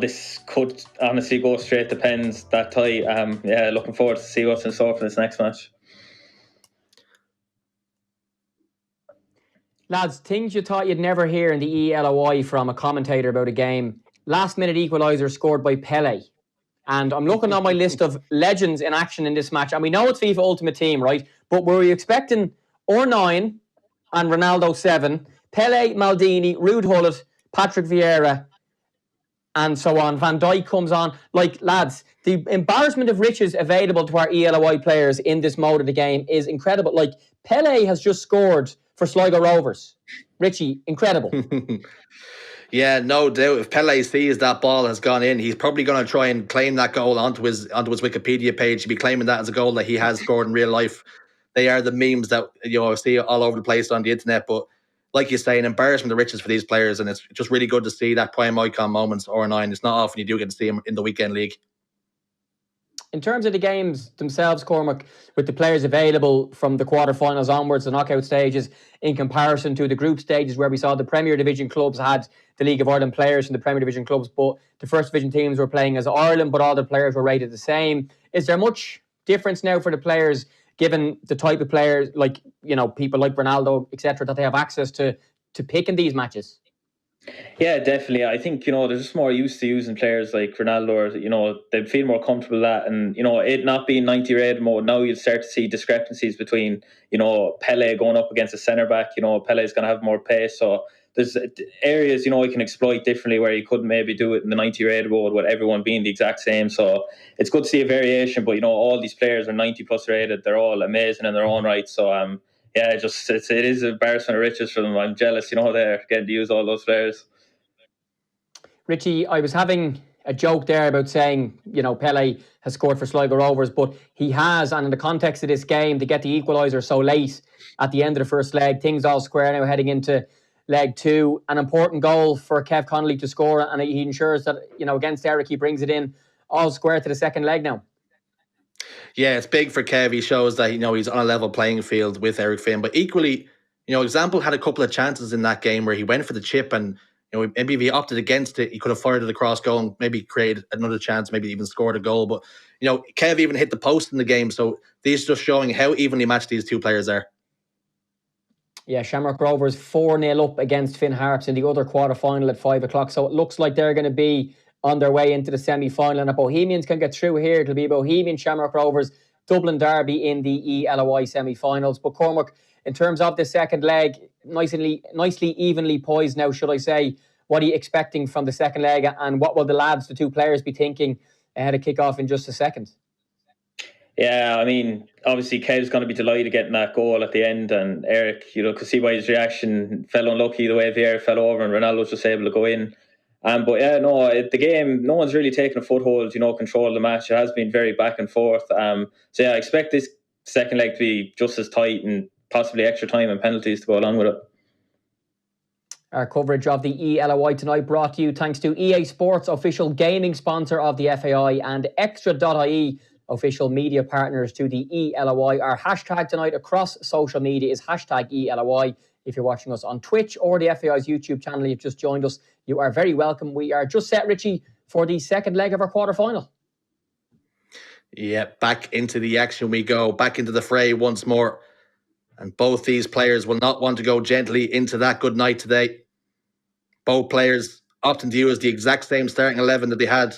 This could honestly go straight to pens that tight. Looking forward to see what's in store for this next match. Lads, things you thought you'd never hear in the eLOI from a commentator about a game. Last-minute equaliser scored by Pele. And I'm looking on my list of legends in action in this match. And we know it's FIFA Ultimate Team, right? But were we expecting R9 and Ronaldo 7, Pele, Maldini, Ruud Gullit, Patrick Vieira, and so on? Van Dijk comes on. Lads, the embarrassment of riches available to our eLOI players in this mode of the game is incredible. Pele has just scored for Sligo Rovers. Richie, incredible. Yeah, no doubt. If Pele sees that ball has gone in, he's probably going to try and claim that goal onto his Wikipedia page. He'll be claiming that as a goal that he has scored in real life. They are the memes that see all over the place on the internet. But like you say, an embarrassment of riches for these players, and it's just really good to see that prime icon moments. R9. It's not often you do get to see him in the weekend league. In terms of the games themselves, Cormac, with the players available from the quarterfinals onwards, the knockout stages, in comparison to the group stages where we saw the Premier Division clubs had the League of Ireland players from the Premier Division clubs, but the First Division teams were playing as Ireland, but all the players were rated the same. Is there much difference now for the players given the type of players, like, people like Ronaldo, etc., that they have access to pick in these matches? Yeah, definitely. I think, they're just more used to using players like Ronaldo, or, they feel more comfortable with that. And, it not being 90 rated mode, now you'll start to see discrepancies between, Pele going up against a centre back. Pele's going to have more pace. So there's areas, he can exploit differently where he couldn't maybe do it in the 90 rated mode with everyone being the exact same. So it's good to see a variation. But, all these players are 90 plus rated. They're all amazing in their own right. So, yeah, it is an embarrassment of riches for them. I'm jealous, they're getting to use all those players. Richie, I was having a joke there about saying, Pele has scored for Sligo Rovers, but he has, and in the context of this game, to get the equaliser so late at the end of the first leg, things all square now heading into leg 2. An important goal for Kev Connolly to score, and he ensures that, against Eric, he brings it in all square to the second leg now. Yeah, it's big for Kev. He shows that, he's on a level playing field with Eric Finn. But equally, Example had a couple of chances in that game where he went for the chip, and maybe if he opted against it, he could have fired it across goal and maybe created another chance, maybe even scored a goal. But, Kev even hit the post in the game. So these just showing how evenly matched these two players are. Yeah, Shamrock Rovers 4-0 up against Finn Harps in the other quarter-final at 5 o'clock. So it looks like they're going to be on their way into the semi-final. And if Bohemians can get through here, it'll be Bohemian Shamrock Rovers Dublin Derby in the eLOI semi-finals. But Cormac, in terms of the second leg, nicely evenly poised now, should I say. What are you expecting from the second leg, and what will the two players, be thinking ahead of kick-off in just a second? Yeah, I mean, obviously Kev's going to be delighted getting that goal at the end, and Eric, could see by his reaction, fell unlucky the way Vieira fell over and Ronaldo was just able to go in. But yeah, no, the game, no one's really taken a foothold, control of the match. It has been very back and forth. So yeah, I expect this second leg to be just as tight and possibly extra time and penalties to go along with it. Our coverage of the eLOI tonight brought to you thanks to EA Sports, official gaming sponsor of the FAI, and Extra.ie, official media partners to the eLOI. Our hashtag tonight across social media is hashtag eLOI. If you're watching us on Twitch or the FAI's YouTube channel, you've just joined us, you are very welcome. We are just set, Richie, for the second leg of our quarter-final. Yeah, back into the action we go, back into the fray once more. And both these players will not want to go gently into that good night today. Both players often to use the exact same starting 11 that they had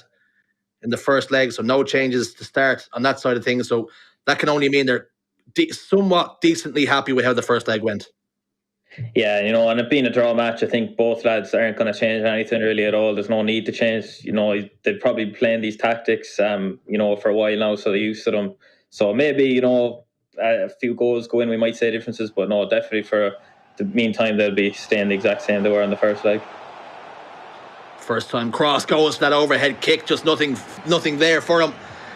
in the first leg, so no changes to start on that side of things. So that can only mean they're somewhat decently happy with how the first leg went. Yeah, and it being a draw match, I think both lads aren't going to change anything really at all. There's no need to change. They've probably been playing these tactics, for a while now, so they're used to them. So maybe, a few goals go in, we might say differences, but no, definitely for the meantime, they'll be staying the exact same they were in the first leg. First time cross goes to that overhead kick, just nothing there for him.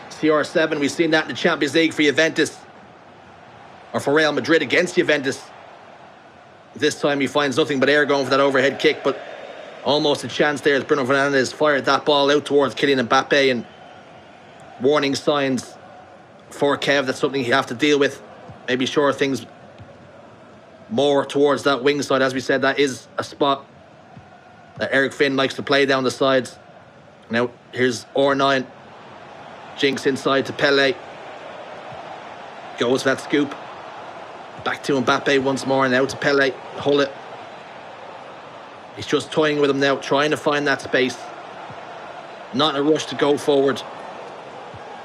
CR7, we've seen that in the Champions League for Juventus, or for Real Madrid against Juventus. This time he finds nothing but air going for that overhead kick, but almost a chance there as Bruno Fernandes fired that ball out towards Kylian Mbappe, and warning signs for Kev. That's something he'll have to deal with. Maybe shore things more towards that wing side. As we said, that is a spot that Eric Finn likes to play down the sides. Now here's R9. Jinx inside to Pele. Goes for that scoop. Back to Mbappe once more, now to Pele. Hull it. He's just toying with him now, trying to find that space. Not in a rush to go forward.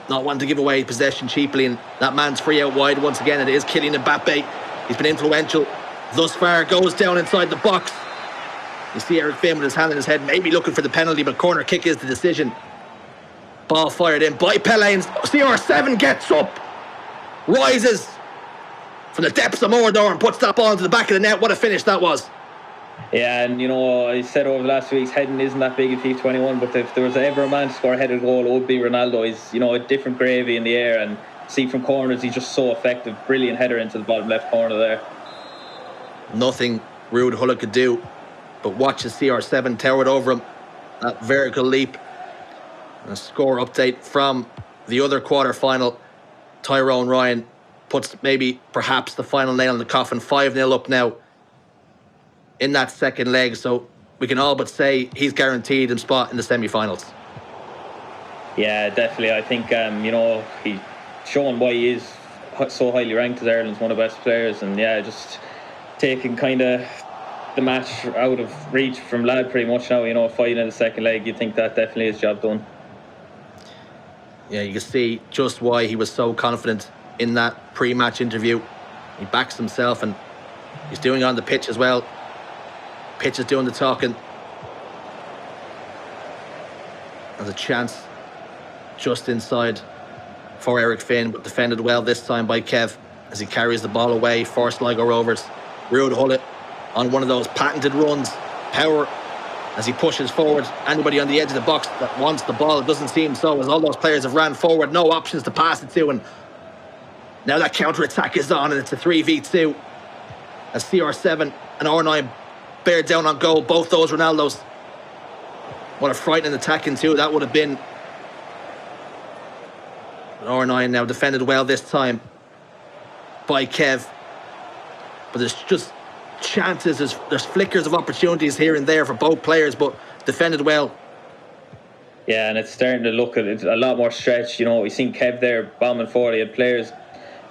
Not wanting to give away possession cheaply, and that man's free out wide once again. It is Kylian Mbappe. He's been influential thus far. Goes down inside the box. You see Eric Finn with his hand in his head, maybe looking for the penalty, but corner kick is the decision. Ball fired in by Pele, and CR7 gets up, rises from the depths of Mordor and puts that ball into the back of the net. What a finish that was. Yeah, and I said over the last 2 weeks, heading isn't that big in FIFA 21, but if there was ever a man to score a headed goal, it would be Ronaldo. He's, a different gravy in the air, and see from corners, he's just so effective. Brilliant header into the bottom left corner there. Nothing Ruud Gullit could do but watch the CR7 towered over him. That vertical leap. And a score update from the other quarter-final. Tyrone Ryan puts perhaps the final nail in the coffin. 5-0 up now in that second leg. So we can all but say he's guaranteed a spot in the semi-finals. Yeah, definitely. I think, he's shown why he is so highly ranked as Ireland's one of the best players, and yeah, just taking kind of the match out of reach from Ladd pretty much now. You know, fighting in the second leg, you think that definitely is job done. Yeah, you can see just why he was so confident in that pre-match interview. He backs himself, and he's doing it on the pitch as well. Pitch is doing the talking. There's a chance just inside for Eric Finn, but defended well this time by Kev as he carries the ball away for Sligo Rovers. Rude Hullet on one of those patented runs. Power as he pushes forward. Anybody on the edge of the box that wants the ball, it doesn't seem so, as all those players have ran forward. No options to pass it to, and now that counter-attack is on, and it's a 3v2 as CR7 and R9 bear down on goal. Both those Ronaldos. What a frightening attacking too that would have been. R9 now defended well this time by Kev, but there's just chances, there's flickers of opportunities here and there for both players, but defended well. Yeah, and it's starting to look at it a lot more stretch. You know, we've seen Kev there bombing forward. He had players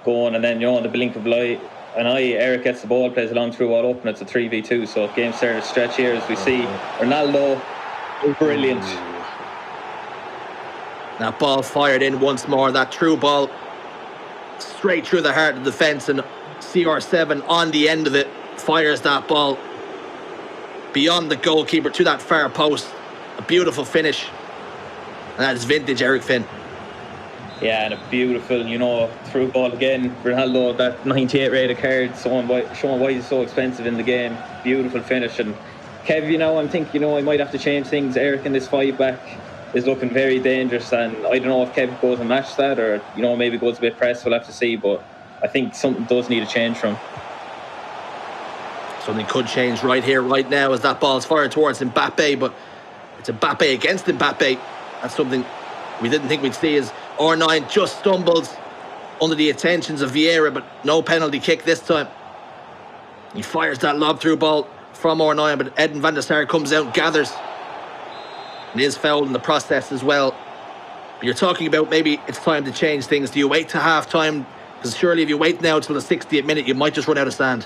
going, and then, you know, in the blink of an eye, Eric gets the ball, plays a long through wide open. It's a 3v2, so game's starting to stretch here as we see Ronaldo. Brilliant. That ball fired in once more. That through ball straight through the heart of the defence, and CR7 on the end of it fires that ball beyond the goalkeeper to that far post. A beautiful finish, and that is vintage Eric Finn. Yeah, and a beautiful, you know, through ball again. Ronaldo, that 98 rated card, showing why he's so expensive in the game. Beautiful finish. And Kev, you know, I'm thinking, you know, I might have to change things. Eric in this 5-back is looking very dangerous, and I don't know if Kev goes and match that, or, you know, maybe goes a bit press. We'll have to see, but I think something does need a change from. Something could change right here, right now, as that ball is fired towards Mbappe, but it's Mbappe against Mbappe. That's something we didn't think we'd see, as R9 just stumbles under the attentions of Vieira, but no penalty kick this time. He fires that lob through ball from R9, but Eden van der Sar comes out, gathers, and is fouled in the process as well. But you're talking about maybe it's time to change things. Do you wait to half time? Because surely if you wait now till the 60th minute, you might just run out of sand.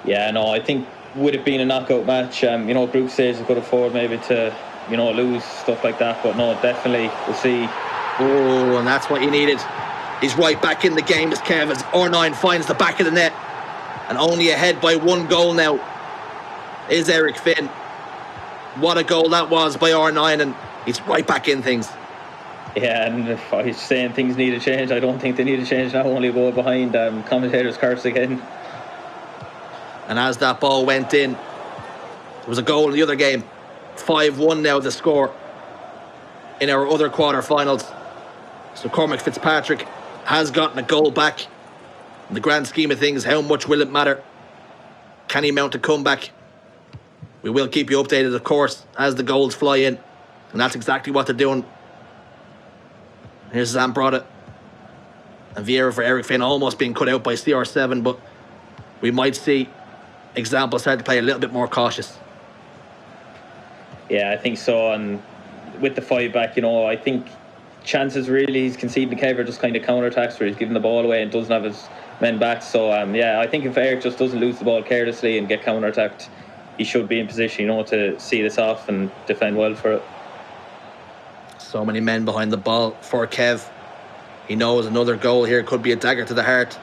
Yeah, no, I think with it being a knockout match, you know, group stage they could afford maybe to, you know, lose, stuff like that. But no, definitely we'll see. Oh, and that's what you needed. He's right back in the game as Kev, as R9 finds the back of the net, and only ahead by 1 goal now is Eric Finn. What a goal that was by R9, and he's right back in things. Yeah, and if I was saying things need to change, I don't think they need to change now. Only a goal behind. Commentators curse again. And as that ball went in, there was a goal in the other game. 5-1 now the score in our other quarter-finals. So Cormac Fitzpatrick has gotten a goal back. In the grand scheme of things, how much will it matter? Can he mount a comeback? We will keep you updated, of course, as the goals fly in. And that's exactly what they're doing. Here's Zambrota. And Vieira for Eric Finn, almost being cut out by CR7, but we might see examples start to play a little bit more cautious. Yeah, I think so. And with the 5-back, you know, I think chances really he's conceding to Kev just kind of counter-attacks where he's giving the ball away and doesn't have his men back. So, yeah, I think if Eric just doesn't lose the ball carelessly and get counter-attacked, he should be in position, you know, to see this off and defend well for it. So many men behind the ball for Kev. He knows another goal here could be a dagger to the heart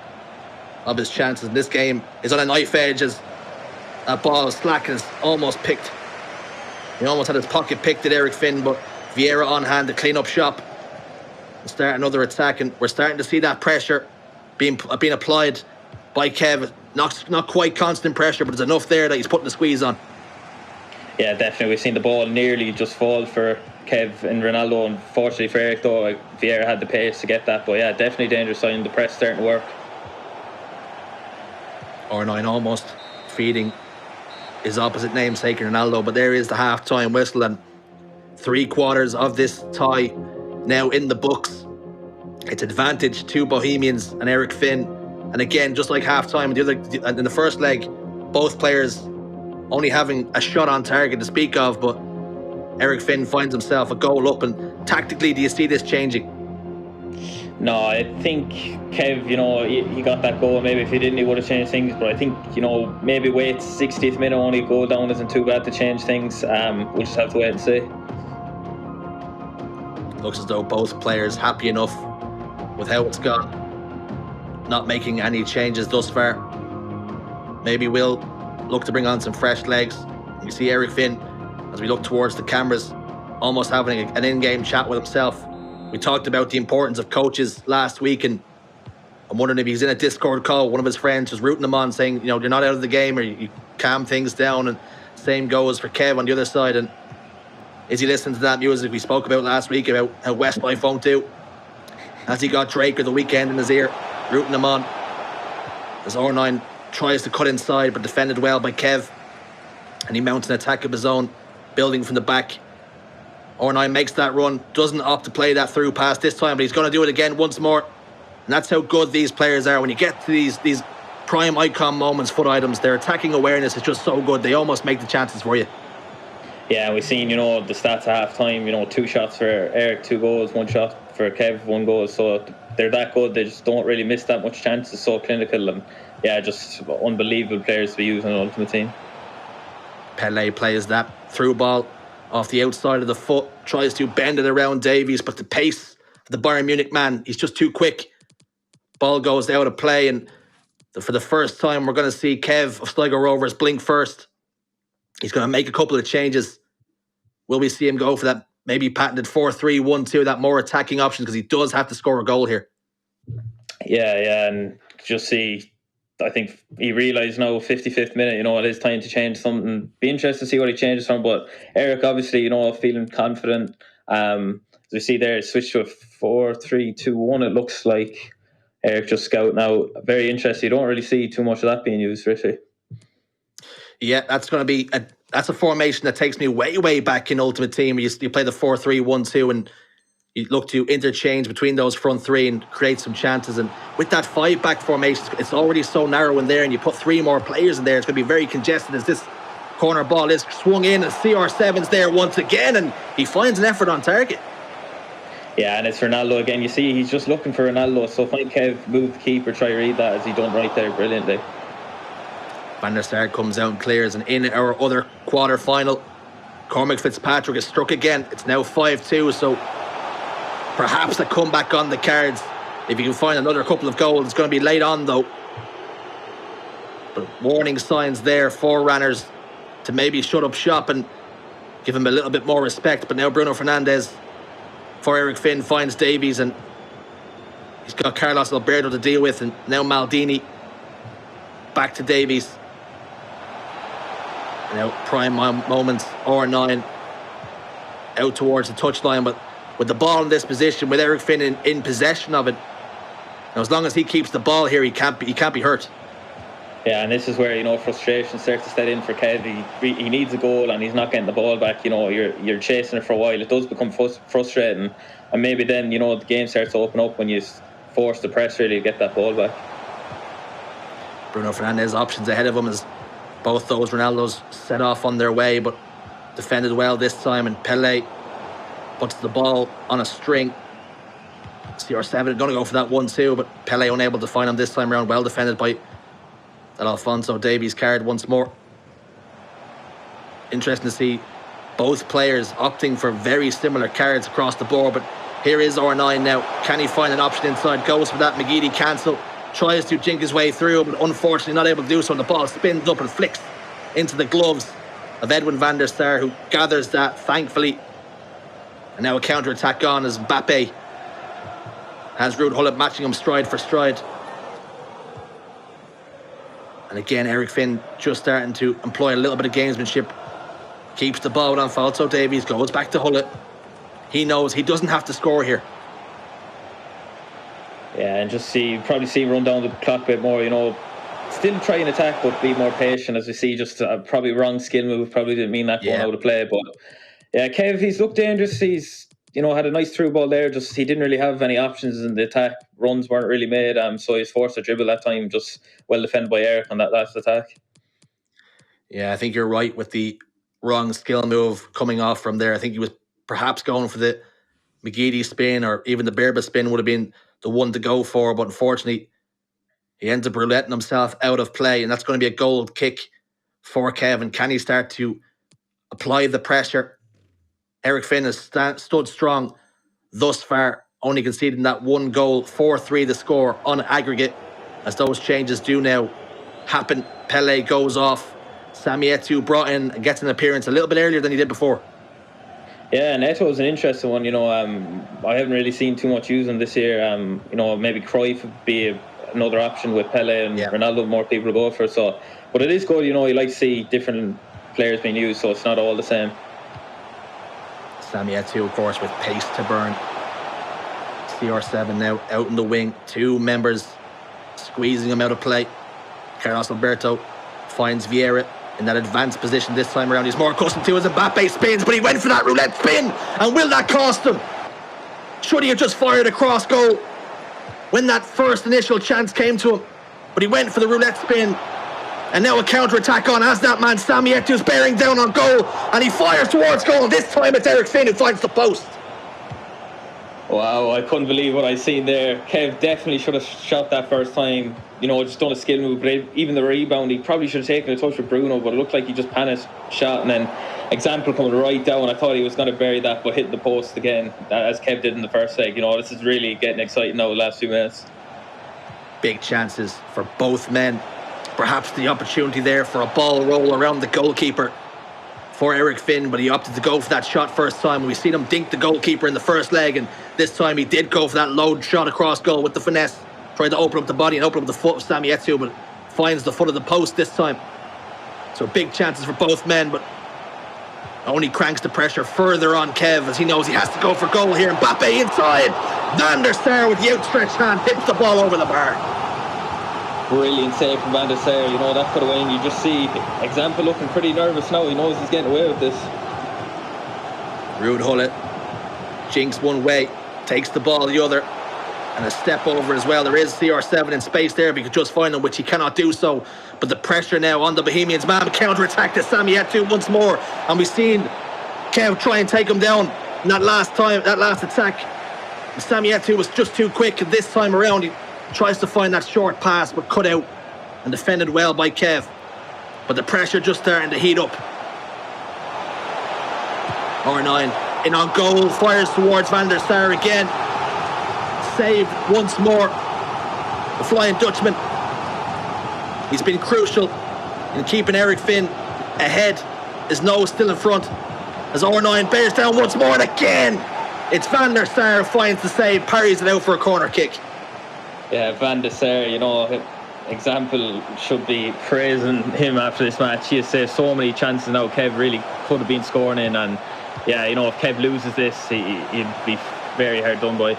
of his chances. This game is on a knife edge as that ball is slack and is almost picked. He almost had his pocket picked at Eric Finn, but Vieira on hand to clean up shop and start another attack. And we're starting to see that pressure being applied by Kev. Not quite constant pressure, but there's enough there that he's putting the squeeze on. Yeah, definitely. We've seen the ball nearly just fall for Kev and Ronaldo. Unfortunately for Eric, though, Vieira had the pace to get that. But yeah, definitely dangerous sign. The press starting to work. R9 almost feeding his opposite namesake Ronaldo, but there is the half-time whistle, and 3/4 of this tie now in the books. It's advantage to Bohemians and Eric Finn. And again, just like half-time in the first leg, both players only having a shot on target to speak of, but Eric Finn finds himself a goal up. And tactically, do you see this changing? No, I think Kev, he got that goal. Maybe if he didn't, he would have changed things. But I think, maybe wait 60th minute, only goal down isn't too bad to change things. We'll just have to wait and see. Looks as though both players happy enough with how it's gone. Not making any changes thus far. Maybe we'll look to bring on some fresh legs. You see Eric Finn, as we look towards the cameras, almost having an in-game chat with himself. We talked about the importance of coaches last week, and I'm wondering if he's in a Discord call. One of his friends was rooting him on, saying, you're not out of the game, or you calm things down. And same goes for Kev on the other side. And is he listening to that music we spoke about last week about how Westlife won't do? As he got Drake or the Weekend in his ear, rooting him on. As R9 tries to cut inside, but defended well by Kev. And he mounts an attack of his own, building from the back. R9 makes that run, doesn't opt to play that through pass this time, but he's going to do it again once more. And that's how good these players are. When you get to these prime icon moments, foot items, their attacking awareness is just so good. They almost make the chances for you. Yeah, we've seen, the stats at half time, 2 shots for Eric, 2 goals, 1 shot for Kev, 1 goal. So they're that good. They just don't really miss that much chances. So clinical and, just unbelievable players to be using an Ultimate Team. Pele plays that through ball off the outside of the foot, tries to bend it around Davies, but the pace of the Bayern Munich man, he's just too quick. Ball goes out of play, and for the first time, we're going to see Kev of Sligo Rovers blink first. He's going to make a couple of changes. Will we see him go for that maybe patented 4-3-1-2, that more attacking option, because he does have to score a goal here? Yeah, and just see, I think he realised now, 55th minute, it is time to change something. Be interested to see what he changes from. But Eric, obviously, feeling confident. As we see there, switch to a 4-3-2-1. It looks like Eric just scouting out. Very interesting. You don't really see too much of that being used, really. Yeah, that's going to be that's a formation that takes me way, way back in Ultimate Team. You play the 4-3-1-2 and you look to interchange between those front three and create some chances. And with that 5-back formation, it's already so narrow in there, and you put 3 more players in there, it's going to be very congested as this corner ball is swung in, and CR7's there once again, and he finds an effort on target. Yeah, and it's Ronaldo again. You see, he's just looking for Ronaldo. So find Kev, move the keeper, try to read that as he done right there brilliantly. Van der Sar comes out and clears, and in our other quarter-final, Cormac Fitzpatrick is struck again. It's now 5-2, so perhaps a comeback on the cards. If you can find another couple of goals, it's going to be late on, though. But warning signs there for Ranners to maybe shut up shop and give him a little bit more respect. But now Bruno Fernandes for Eric Finn finds Davies, and he's got Carlos Alberto to deal with, and now Maldini back to Davies. Now prime moments, R9 out towards the touchline, but with the ball in this position, with Eric Finn in possession of it, now as long as he keeps the ball here, he can't be hurt. Yeah, and this is where frustration starts to set in for Kev. He needs a goal and he's not getting the ball back. You're chasing it for a while. It does become frustrating, and maybe then the game starts to open up when you force the press really to get that ball back. Bruno Fernandes options ahead of him as both those Ronaldos set off on their way, but defended well this time, and Pele puts the ball on a string. CR7 going to go for that 1-2, but Pele unable to find him this time around. Well defended by that Alphonso Davies card once more. Interesting to see both players opting for very similar cards across the board, but here is R9 now. Can he find an option inside? Goes for that. McGeady cancel. Tries to jink his way through, but unfortunately not able to do so. And the ball spins up and flicks into the gloves of Edwin van der Sar, who gathers that, thankfully. And now a counter-attack on as Mbappe has Ruud Gullit matching him stride for stride. And again, Eric Finn just starting to employ a little bit of gamesmanship. Keeps the ball with Alphonso Davies, goes back to Gullit. He knows he doesn't have to score here. Yeah, and probably see him run down the clock a bit more, still try and attack, but be more patient, as we see. Just probably wrong skill move, probably didn't mean that going out of play. But yeah, Kev, he's looked dangerous. He's, had a nice through ball there. Just he didn't really have any options in the attack. Runs weren't really made, so he's forced to dribble that time. Just well defended by Eric on that last attack. Yeah, I think you're right with the wrong skill move coming off from there. I think he was perhaps going for the McGeady spin, or even the Berba spin would have been the one to go for, but unfortunately, he ends up rouletting himself out of play, and that's going to be a goal kick for Kevin. Can he start to apply the pressure? Eric Finn has stood strong thus far, only conceding that one goal, 4-3 the score on aggregate, as those changes do now happen. Pele goes off. Sami Eto'o brought in and gets an appearance a little bit earlier than he did before. Yeah, and Eto'o is an interesting one. I haven't really seen too much using this year. Maybe Cruyff would be another option with Pele and Ronaldo, more people to go for. So, but it is good. You like to see different players being used, so it's not all the same. Sami Eto'o, of course, with pace to burn. CR7 now out in the wing. Two members squeezing him out of play. Carlos Alberto finds Vieira in that advanced position this time around. He's more accustomed to as Mbappe spins, but he went for that roulette spin. And will that cost him? Should he have just fired a cross goal when that first initial chance came to him? But he went for the roulette spin. And now a counter-attack on as that man Sami Eto'o's bearing down on goal, and he fires towards goal. This time it's Eric Finn who finds the post. Wow, I couldn't believe what I seen there. Kev definitely should have shot that first time. Just done a skill move, but even the rebound, he probably should have taken a touch with Bruno, but it looked like he just panicked, shot, and then Example coming right down. I thought he was going to bury that, but hit the post again, as Kev did in the first leg. This is really getting exciting now the last few minutes. Big chances for both men. Perhaps the opportunity there for a ball roll around the goalkeeper for Eric Finn, but he opted to go for that shot first time. We've seen him dink the goalkeeper in the first leg, and this time he did go for that low shot across goal with the finesse, trying to open up the body and open up the foot of Sami Eto'o, but finds the foot of the post this time. So big chances for both men, but only cranks the pressure further on Kev, as he knows he has to go for goal here. Mbappe inside. Van der Sar with the outstretched hand hits the ball over the bar. Brilliant save from Van der Sar. That could have won. You just see Example looking pretty nervous now. He knows he's getting away with this. Ruud Gullit jinks one way, takes the ball the other, and a step over as well. There is CR7 in space there, if he could just find him, which he cannot do so. But the pressure now on the Bohemians. Man, counter-attack to Sami Eto'o once more, and we've seen Kev try and take him down in that last attack. Sami Eto'o was just too quick, and this time around he tries to find that short pass, but cut out and defended well by Kev. But the pressure just starting to heat up. R9 in on goal, fires towards Van der Sar again. Saved once more. The Flying Dutchman. He's been crucial in keeping Eric Finn ahead. His nose still in front. As R9 bears down once more, and again it's Van der Sar who finds the save, parries it out for a corner kick. Yeah, Van der Sar, Example should be praising him after this match. He has saved so many chances now. Kev really could have been scoring in, and if Kev loses this, he'd be very hard done by.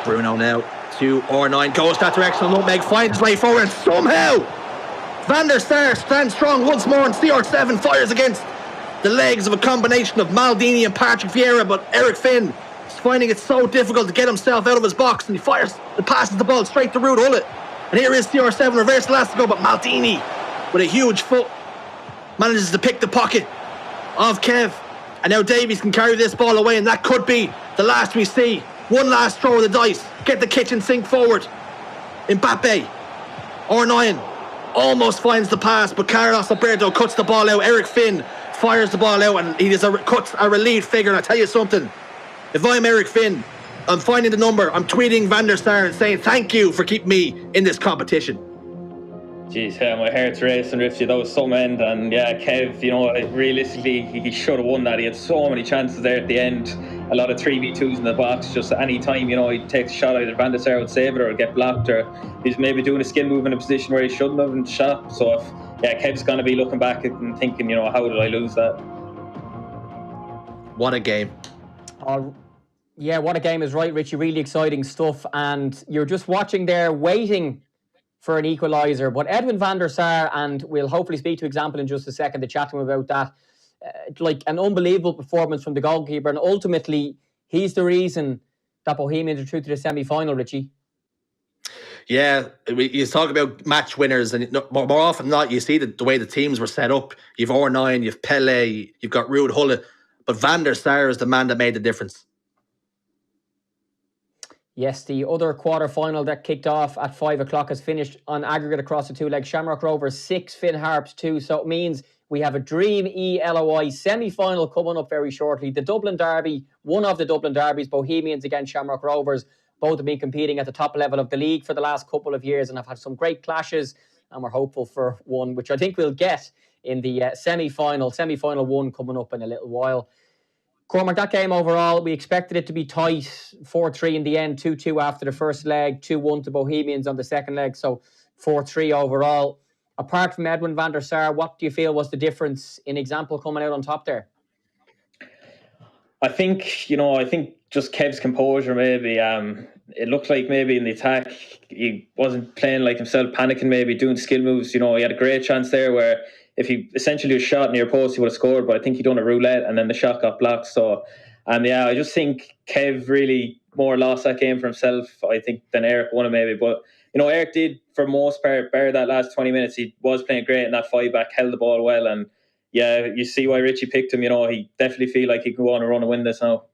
Bruno now to R9, goes that direction. Nutmeg finds his way forward, and somehow Van der Sar stands strong once more, and CR7 fires against the legs of a combination of Maldini and Patrick Vieira, but Eric Finn is finding it so difficult to get himself out of his box, and he passes the ball straight to Ruud Gullit. And here is CR7, reverse Elastico, but Maldini with a huge foot manages to pick the pocket of Kev, and now Davies can carry this ball away, and that could be the last we see. One last throw of the dice, get the kitchen sink forward. Mbappe, R9 almost finds the pass, but Carlos Alberto cuts the ball out. Eric Finn fires the ball out, and he cuts a relieved figure. And I tell you something, if I'm Eric Finn, I'm finding the number, I'm tweeting Van der Sar and saying thank you for keeping me in this competition. Jeez, my heart's racing, Rifty. That was some end, and Kev, realistically, he should have won that. He had so many chances there at the end. A lot of 3v2s in the box. Just any time, he'd take a shot, either Van der Sar would save it or get blocked, or he's maybe doing a skill move in a position where he shouldn't have and shot. So Kev's going to be looking back and thinking, how did I lose that? What a game. Yeah, what a game is right, Richie. Really exciting stuff. And you're just watching there, waiting for an equaliser. But Edwin van der Sar, and we'll hopefully speak to Example in just a second to chat to him about that, an unbelievable performance from the goalkeeper. And ultimately, he's the reason that Bohemians are through to the semi-final, Richie. Yeah, you talk about match winners, and more often than not, you see the way the teams were set up. You've R9, you've Pele, you've got Ruud Gullit, but Van der Sar is the man that made the difference. Yes, the other quarter-final that kicked off at 5 o'clock has finished on aggregate across the two legs. Shamrock Rovers 6, Finn Harps 2. So it means we have a dream eLOI semi-final coming up very shortly. The Dublin Derby, one of the Dublin Derbies, Bohemians against Shamrock Rovers. Both have been competing at the top level of the league for the last couple of years and have had some great clashes. And we're hopeful for one, which I think we'll get in the semi-final one coming up in a little while. Cormac, that game overall, we expected it to be tight, 4-3 in the end, 2-2 after the first leg, 2-1 to Bohemians on the second leg, so 4-3 overall. Apart from Edwin van der Sar, what do you feel was the difference in example coming out on top there? I think just Kev's composure maybe. It looked like maybe in the attack he wasn't playing like himself, panicking, maybe doing skill moves. He had a great chance there where if he essentially was shot near post, he would have scored. But I think he done a roulette and then the shot got blocked. So, I just think Kev really more lost that game for himself, I think, than Eric won it maybe. But Eric did for most part, bar that last 20 minutes. He was playing great in that 5-back, held the ball well, and yeah, you see why Richie picked him. He definitely feel like he can go on a run and win this now.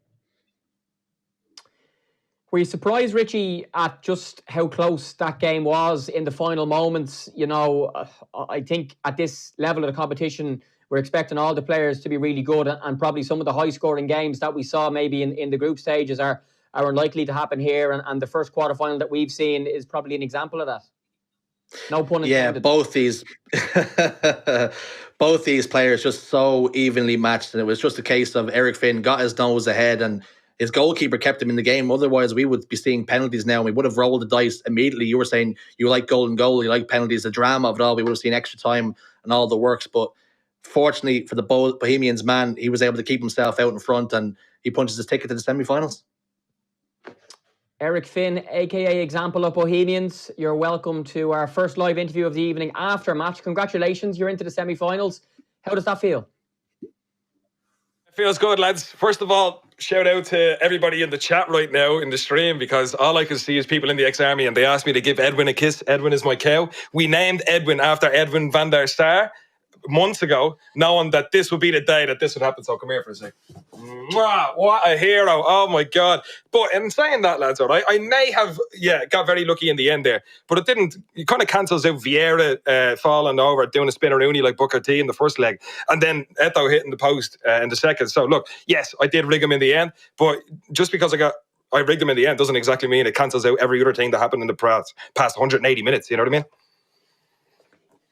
Were you surprised, Richie, at just how close that game was in the final moments? I think at this level of the competition, we're expecting all the players to be really good, and probably some of the high-scoring games that we saw maybe in the group stages are unlikely to happen here, and the first quarter-final that we've seen is probably an example of that. No pun intended. Yeah, both these players just so evenly matched, and it was just a case of Eric Finn got his nose ahead and his goalkeeper kept him in the game. Otherwise, we would be seeing penalties now, and we would have rolled the dice immediately. You were saying you like golden goal, you like penalties, the drama of it all. We would have seen extra time and all the works. But fortunately for the Bohemians, man, he was able to keep himself out in front, and he punches his ticket to the semi-finals. Eric Finn, a.k.a. Example of Bohemians, you're welcome to our first live interview of the evening after match. Congratulations, you're into the semi-finals. How does that feel? It feels good, lads. First of all, shout out to everybody in the chat right now in the stream, because all I can see is people in the ex-army, and they asked me to give Edwin a kiss. Edwin is my cow. We named Edwin after Edwin van der Sar months ago, knowing that this would be the day that this would happen. So come here for a sec. What a hero. Oh my God. But in saying that, lads, all right, I may have got very lucky in the end there, but it kind of cancels out Vieira falling over, doing a spinneroonie like Booker T in the first leg, and then Eto'o hitting the post in the second. So look, yes, I did rig him in the end, but just because I rigged him in the end doesn't exactly mean it cancels out every other thing that happened in the past 180 minutes. You know what I mean?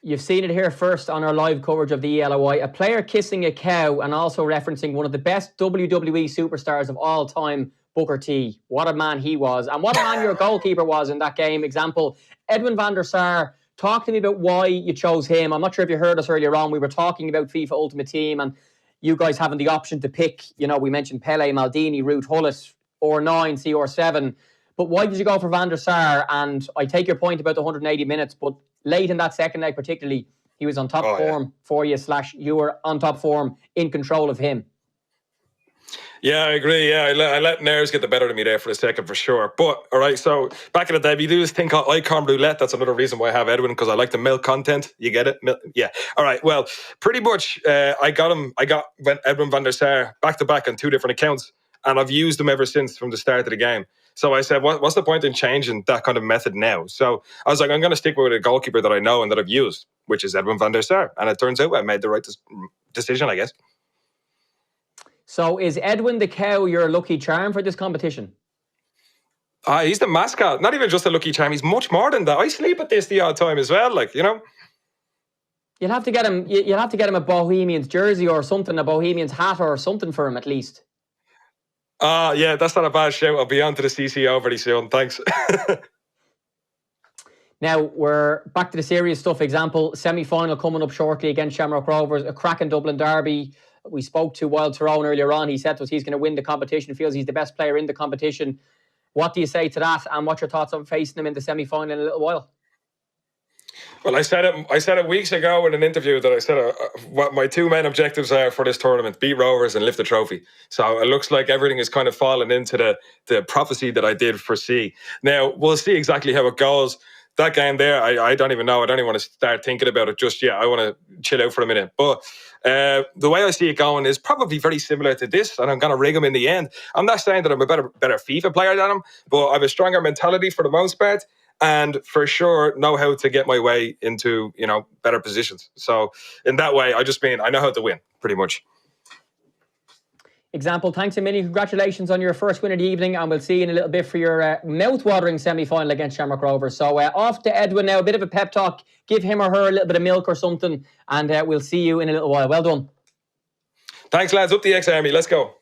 You've seen it here first on our live coverage of the eLOI. A player kissing a cow and also referencing one of the best WWE superstars of all time, Booker T. What a man he was. And what a man your goalkeeper was in that game. Example, Edwin van der Sar. Talk to me about why you chose him. I'm not sure if you heard us earlier on. We were talking about FIFA Ultimate Team and you guys having the option to pick. We mentioned Pele, Maldini, Ruud Gullit, or9, CR7. But why did you go for van der Sar? And I take your point about the 180 minutes, but late in that second leg particularly, he was on top form for you, / you were on top form, in control of him. Yeah, I agree. Yeah, I let nerves get the better of me there for a second, for sure. But, all right, so back in the day, we do this thing called icon roulette. That's another reason why I have Edwin, because I like the milk content. You get it? Yeah. All right, well, pretty much I got Edwin van der Sar back-to-back on 2 different accounts, and I've used him ever since from the start of the game. So I said, what's the point in changing that kind of method now? So I was like, I'm going to stick with a goalkeeper that I know and that I've used, which is Edwin van der Sar. And it turns out I made the right decision, I guess. So is Edwin the cow your lucky charm for this competition? He's the mascot. Not even just a lucky charm. He's much more than that. I sleep at this the odd time as well, You'll have to get him. You'll have to get him a Bohemians jersey or something, a Bohemians hat or something for him at least. Yeah, that's not a bad shout. I'll be on to the CCO very soon. Thanks. Now, we're back to the serious stuff. Example, semi-final coming up shortly against Shamrock Rovers, a cracking Dublin derby. We spoke to Wild Tyrone earlier on. He said to us he's going to win the competition, feels he's the best player in the competition. What do you say to that? And what's your thoughts on facing him in the semi-final in a little while? Well, I said it weeks ago in an interview that I said what my 2 main objectives are for this tournament: beat Rovers and lift the trophy. So it looks like everything is kind of falling into the prophecy that I did foresee. Now, we'll see exactly how it goes. that game there, I don't even know. I don't even want to start thinking about it just yet. I want to chill out for a minute. But the way I see it going is probably very similar to this, and I'm going to rig him in the end. I'm not saying that I'm a better FIFA player than him, but I have a stronger mentality for the most part, and for sure know how to get my way into, better positions. So in that way, I just mean I know how to win, pretty much. Example, thanks a million. Congratulations on your first win of the evening, and we'll see you in a little bit for your mouth-watering semi-final against Shamrock Rovers. So off to Edwin now, a bit of a pep talk. Give him or her a little bit of milk or something, and we'll see you in a little while. Well done. Thanks, lads. Up the ex-army. Let's go.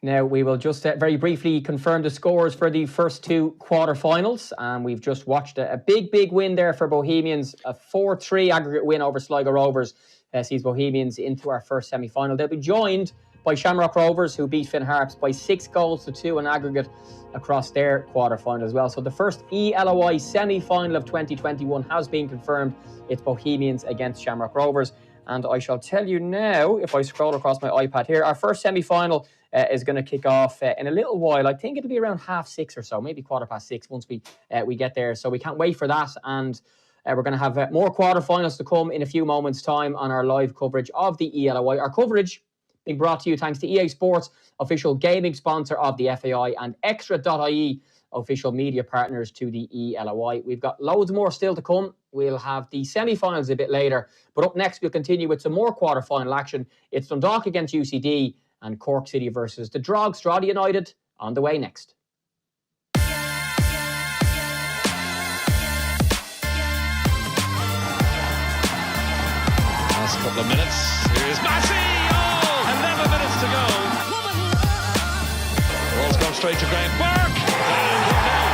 Now, we will just very briefly confirm the scores for the first two quarterfinals. And we've just watched a big win there for Bohemians. A 4-3 aggregate win over Sligo Rovers sees Bohemians into our first semi-final. They'll be joined by Shamrock Rovers, who beat Finn Harps by 6-2 in aggregate across their quarterfinal as well. So the first eLOI semi-final of 2021 has been confirmed. It's Bohemians against Shamrock Rovers. And I shall tell you now, if I scroll across my iPad here, our first semi-final is going to kick off in a little while. I think it'll be around 6:30 or so, maybe 6:15 once we get there. So we can't wait for that. And we're going to have more quarterfinals to come in a few moments' time on our live coverage of the eLOI. Our coverage being brought to you thanks to EA Sports, official gaming sponsor of the FAI, and Extra.ie, official media partners to the eLOI. We've got loads more still to come. We'll have the semi-finals a bit later. But up next, we'll continue with some more quarter-final action. It's Dundalk against UCD and Cork City versus the Drogs, Drogheda United, on the way next. Last couple of minutes. Here's Massey! 11 minutes to go. Ball's gone straight to Graham Burke. And 1-0.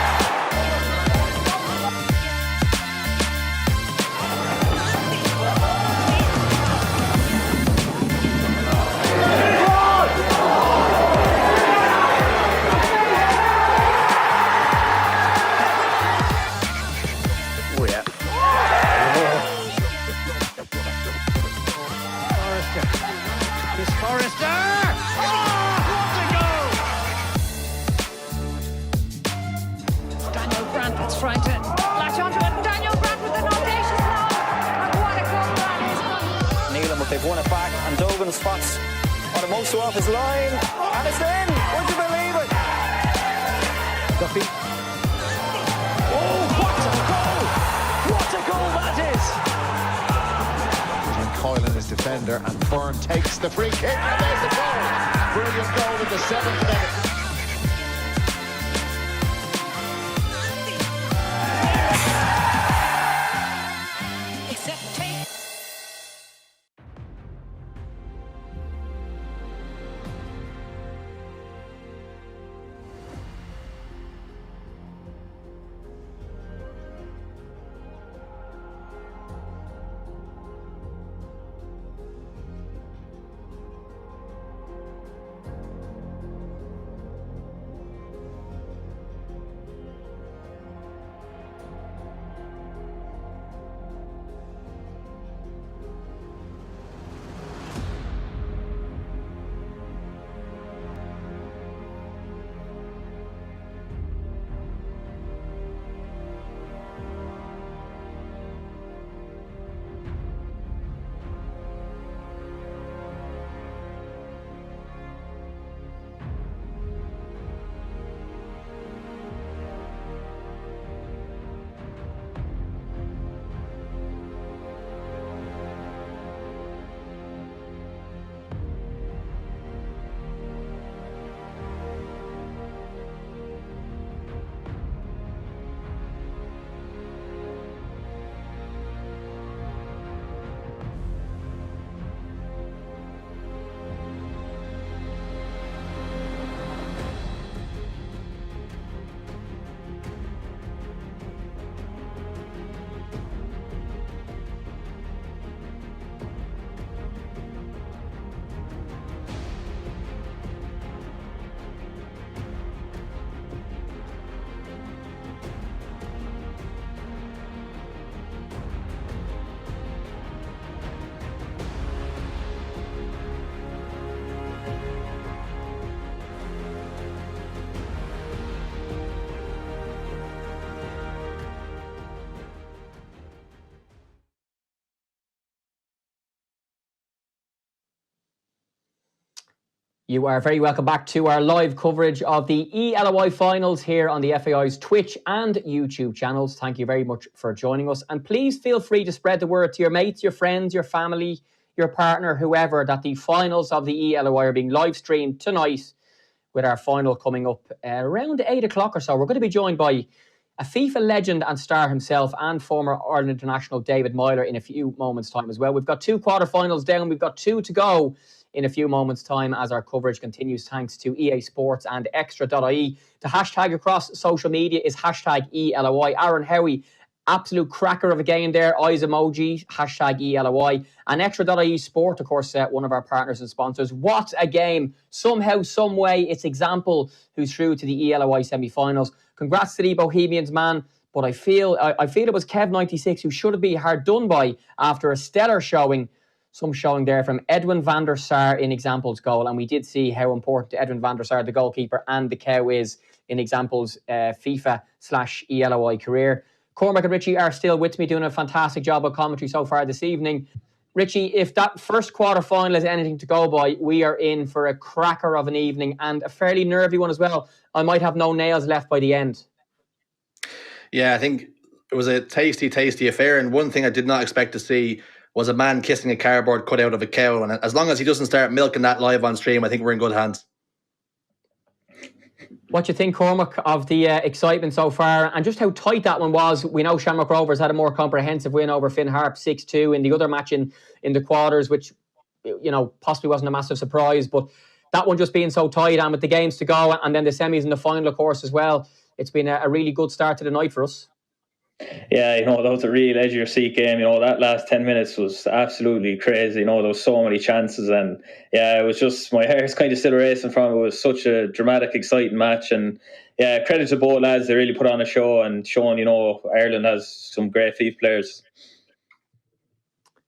Oh yeah. Forrester! Oh, what a goal! Daniel Brandt gets frightened. Latch onto it, and Daniel Brandt with an audacious lob. And what a goal that is! Neelan, but they've won it back, and Duggan spots Adamosu off his line, and it's in! Would you believe it? Duffy. Oh, what a goal! What a goal that is! Coyle and his defender, and Byrne takes the free kick, and there's the goal. Brilliant goal in the 7th minute. You are very welcome back to our live coverage of the eLOI finals here on the FAI's Twitch and YouTube channels. Thank you very much for joining us. And please feel free to spread the word to your mates, your friends, your family, your partner, whoever, that the finals of the eLOI are being live streamed tonight, with our final coming up around 8 o'clock or so. We're going to be joined by a FIFA legend and star himself and former Ireland international David Myler in a few moments' time as well. We've got 2 quarterfinals down. We've got 2 to go in a few moments' time as our coverage continues, thanks to EA Sports and Extra.ie. The hashtag across social media is hashtag eLOI. Aaron Howie, absolute cracker of a game there. Eyes emoji, hashtag eLOI. And Extra.ie Sport, of course, one of our partners and sponsors. What a game. Somehow, some way, it's Example who's through to the eLOI semi-finals. Congrats to the Bohemians, man. But I feel it was Kev96 who should have been hard done by after a stellar showing. Some showing there from Edwin van der Sar in Example's goal. And we did see how important Edwin van der Sar, the goalkeeper, and the cow is in Example's FIFA/eLOI career. Cormac and Richie are still with me, doing a fantastic job of commentary so far this evening. Richie, if that first quarter-final is anything to go by, we are in for a cracker of an evening and a fairly nervy one as well. I might have no nails left by the end. Yeah, I think it was a tasty, tasty affair. And one thing I did not expect to see was a man kissing a cardboard cutout of a cow. And as long as he doesn't start milking that live on stream, I think we're in good hands. What do you think, Cormac, of the excitement so far and just how tight that one was? We know Shamrock Rovers had a more comprehensive win over Finn Harp 6-2 in the other match in the quarters, which, you know, possibly wasn't a massive surprise. But that one just being so tight and with the games to go and then the semis and the final, of course, as well, it's been a really good start to the night for us. Yeah, you know, that was a real edge of your seat game. You know, that last 10 minutes was absolutely crazy. You know, there was so many chances, and yeah, it was just, my hair's kind of still racing from it. It was such a dramatic, exciting match, and yeah, credit to both lads. They really put on a show and shown, you know, Ireland has some great FIFA players.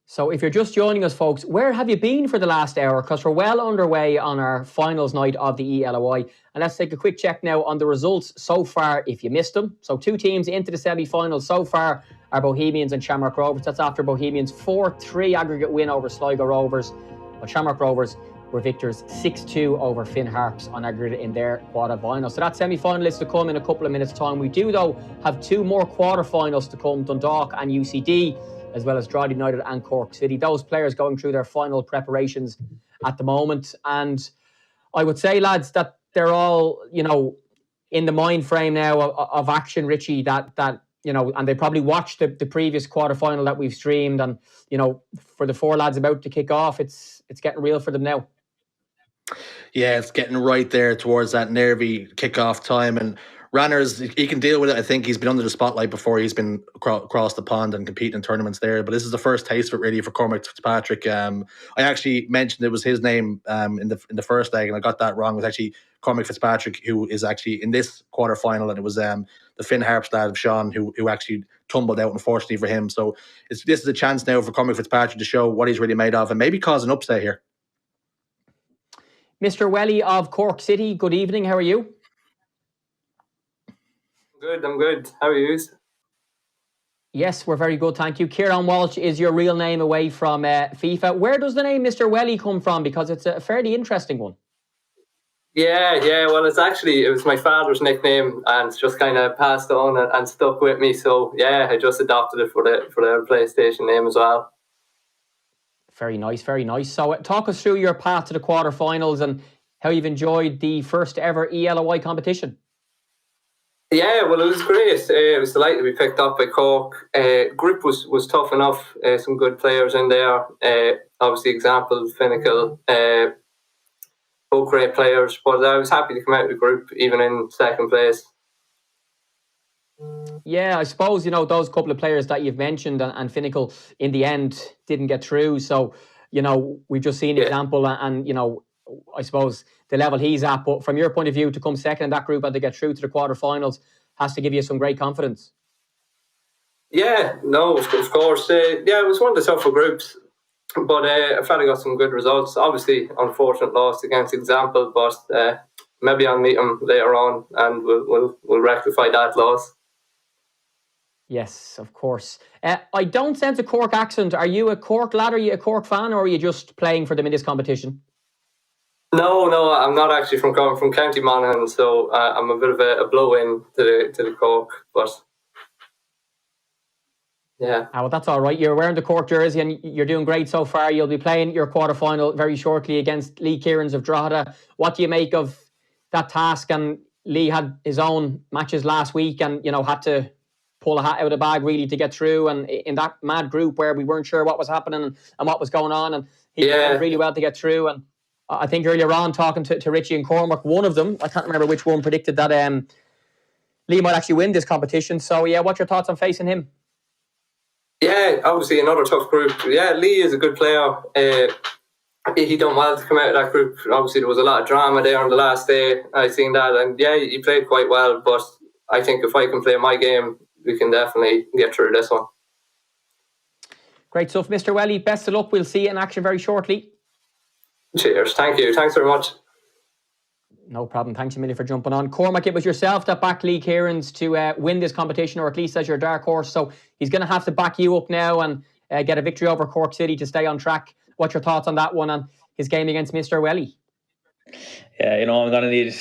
So if you're just joining us, folks, where have you been for the last hour? Because we're well underway on our finals night of the eLOI. And let's take a quick check now on the results so far, if you missed them. So 2 teams into the semi-finals so far are Bohemians and Shamrock Rovers. That's after Bohemians' 4-3 aggregate win over Sligo Rovers. But Shamrock Rovers were victors 6-2 over Finn Harps on aggregate in their quarter-final. So that semi-final is to come in a couple of minutes' time. We do, though, have 2 more quarter-finals to come, Dundalk and UCD, as well as Drogheda United and Cork City. Those players going through their final preparations at the moment. And I would say, lads, that they're all, you know, in the mind frame now of action, Richie, that you know, and they probably watched the previous quarterfinal that we've streamed. And, you know, for the 4 lads about to kick off, it's getting real for them now. Yeah, it's getting right there towards that nervy kickoff time. And Ranners, he can deal with it. I think he's been under the spotlight before. He's been across the pond and competing in tournaments there. But this is the first taste of it really for Cormac Fitzpatrick. I actually mentioned it was his name in the first leg, and I got that wrong. It was actually Cormac Fitzpatrick, who is actually in this quarterfinal, and it was the Finn Harps lad of Sean who actually tumbled out, unfortunately for him. So this is a chance now for Cormac Fitzpatrick to show what he's really made of and maybe cause an upset here. Mr. Welly of Cork City, good evening. How are you? Good, I'm good. How are you? Yes, we're very good, thank you. Kieran Walsh is your real name away from FIFA. Where does the name Mr. Welly come from? Because it's a fairly interesting one. Yeah. Well, it was my father's nickname, and it's just kind of passed on and stuck with me. So yeah, I just adopted it for the PlayStation name as well. Very nice, very nice. So talk us through your path to the quarterfinals and how you've enjoyed the first ever eLOI competition. Yeah, well, it was great. It was delighted to be picked up by Cork. Group was tough enough. Some good players in there. Obviously, Example, Finical, both great players. But I was happy to come out of the group, even in second place. Yeah, I suppose, you know, those couple of players that you've mentioned and Finical in the end didn't get through. So, you know, we've just seen Example and, you know, I suppose the level he's at. But from your point of view, to come second in that group and to get through to the quarterfinals has to give you some great confidence. Yeah, no, of course. It was one of the tougher groups. But I felt I got some good results. Obviously, unfortunate loss against Example, but maybe I'll meet him later on and we'll rectify that loss. Yes, of course. I don't sense a Cork accent. Are you a Cork lad? Are you a Cork fan, or are you just playing for them in this competition? No, I'm not actually from County Monaghan, so I'm a bit of a blow-in to the Cork, but yeah. Well, that's all right. You're wearing the Cork jersey and you're doing great so far. You'll be playing your quarterfinal very shortly against Lee Kieran's of Drogheda. What do you make of that task? And Lee had his own matches last week and, had to pull a hat out of the bag really to get through. And in that mad group where we weren't sure what was happening and what was going on. And he did really well to get through. And I think earlier on, talking to Richie and Cormac, one of them, I can't remember which one, predicted that Lee might actually win this competition. So, yeah, what's your thoughts on facing him? Yeah, obviously another tough group. Yeah, Lee is a good player. He done well to come out of that group. Obviously, there was a lot of drama there on the last day. I seen that, and yeah, he played quite well. But I think if I can play my game, we can definitely get through this one. Great stuff, Mr. Welly. Best of luck. We'll see you in action very shortly. Cheers. Thank you. Thanks very much. No problem. Thanks a million for jumping on. Cormac, it was yourself that backed Lee Kieran's to win this competition, or at least as your dark horse. So he's going to have to back you up now and get a victory over Cork City to stay on track. What's your thoughts on that one and his game against Mr. Welly? Yeah, I'm going to need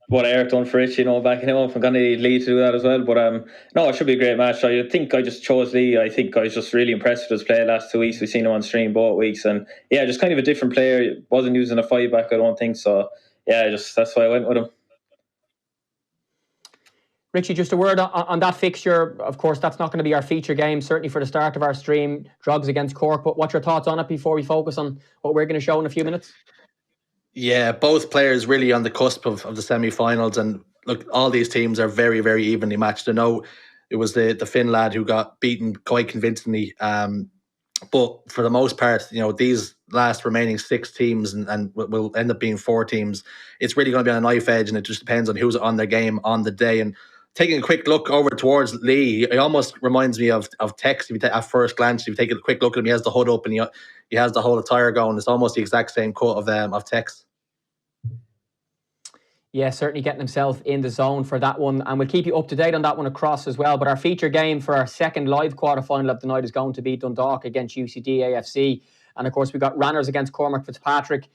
what Eric done for Rich, backing him up. I'm going to need Lee to do that as well. But no, it should be a great match. I think I just chose Lee. I think I was just really impressed with his play last 2 weeks. We've seen him on stream both weeks. And yeah, just kind of a different player. Wasn't using a 5-back, I don't think. So yeah, that's why I went with him. Richie, just a word on that fixture. Of course, that's not going to be our feature game, certainly for the start of our stream, Drugs against Cork. But what's your thoughts on it before we focus on what we're going to show in a few minutes? Yeah, both players really on the cusp of the semi-finals. And look, all these teams are very, very evenly matched. I know it was the Finn lad who got beaten quite convincingly. But for the most part, these last remaining 6 teams and will end up being 4 teams, it's really going to be on a knife edge, and it just depends on who's on their game on the day. And taking a quick look over towards Lee, it almost reminds me of Tex. At first glance, if you take a quick look at him, he has the hood up and he has the whole attire going. It's almost the exact same cut of Tex. Yeah, certainly getting himself in the zone for that one. And we'll keep you up to date on that one across as well. But our feature game for our second live quarterfinal of the night is going to be Dundalk against UCD AFC. And of course, we've got Ranners against Cormac Fitzpatrick.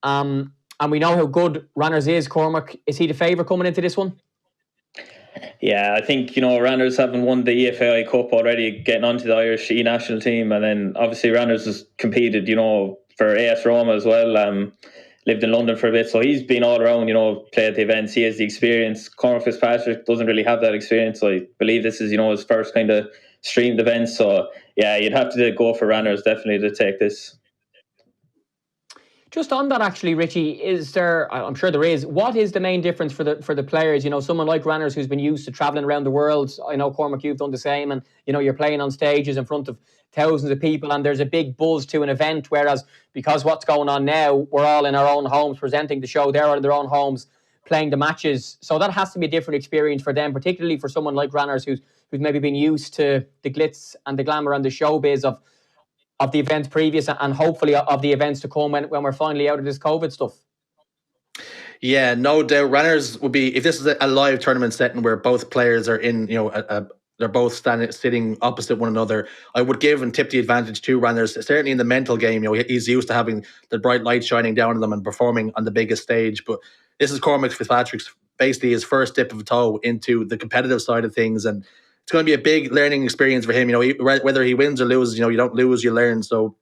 And we know how good Ranners is. Cormac, is he the favourite coming into this one? Yeah, I think, Ranners having won the EFAI Cup already, getting onto the Irish E-national team. And then obviously Ranners has competed, for AS Roma as well. Lived in London for a bit, so he's been all around, play at the events. He has the experience. Cormac Fitzpatrick doesn't really have that experience, so I believe this is, his first kind of streamed event. So yeah, you'd have to go for Ranners definitely to take this. Just on that, actually, Richie, is there? I'm sure there is. What is the main difference for the players? Someone like Ranners who's been used to travelling around the world. I know Cormac, you've done the same, and you're playing on stages in front of thousands of people, and there's a big buzz to an event. Whereas because what's going on now, we're all in our own homes presenting the show. They're all in their own homes playing the matches. So that has to be a different experience for them, particularly for someone like Ranners who's maybe been used to the glitz and the glamour and the showbiz of the events previous and hopefully of the events to come when we're finally out of this COVID stuff. Yeah, no doubt. Ranners would be, if this is a live tournament setting where both players are in, they're both sitting opposite one another, I would give and tip the advantage to Ranners. Certainly in the mental game, he's used to having the bright light shining down on them and performing on the biggest stage. But this is Cormac Fitzpatrick's basically his first dip of a toe into the competitive side of things, and it's going to be a big learning experience for him. Whether he wins or loses, you don't lose, you learn. So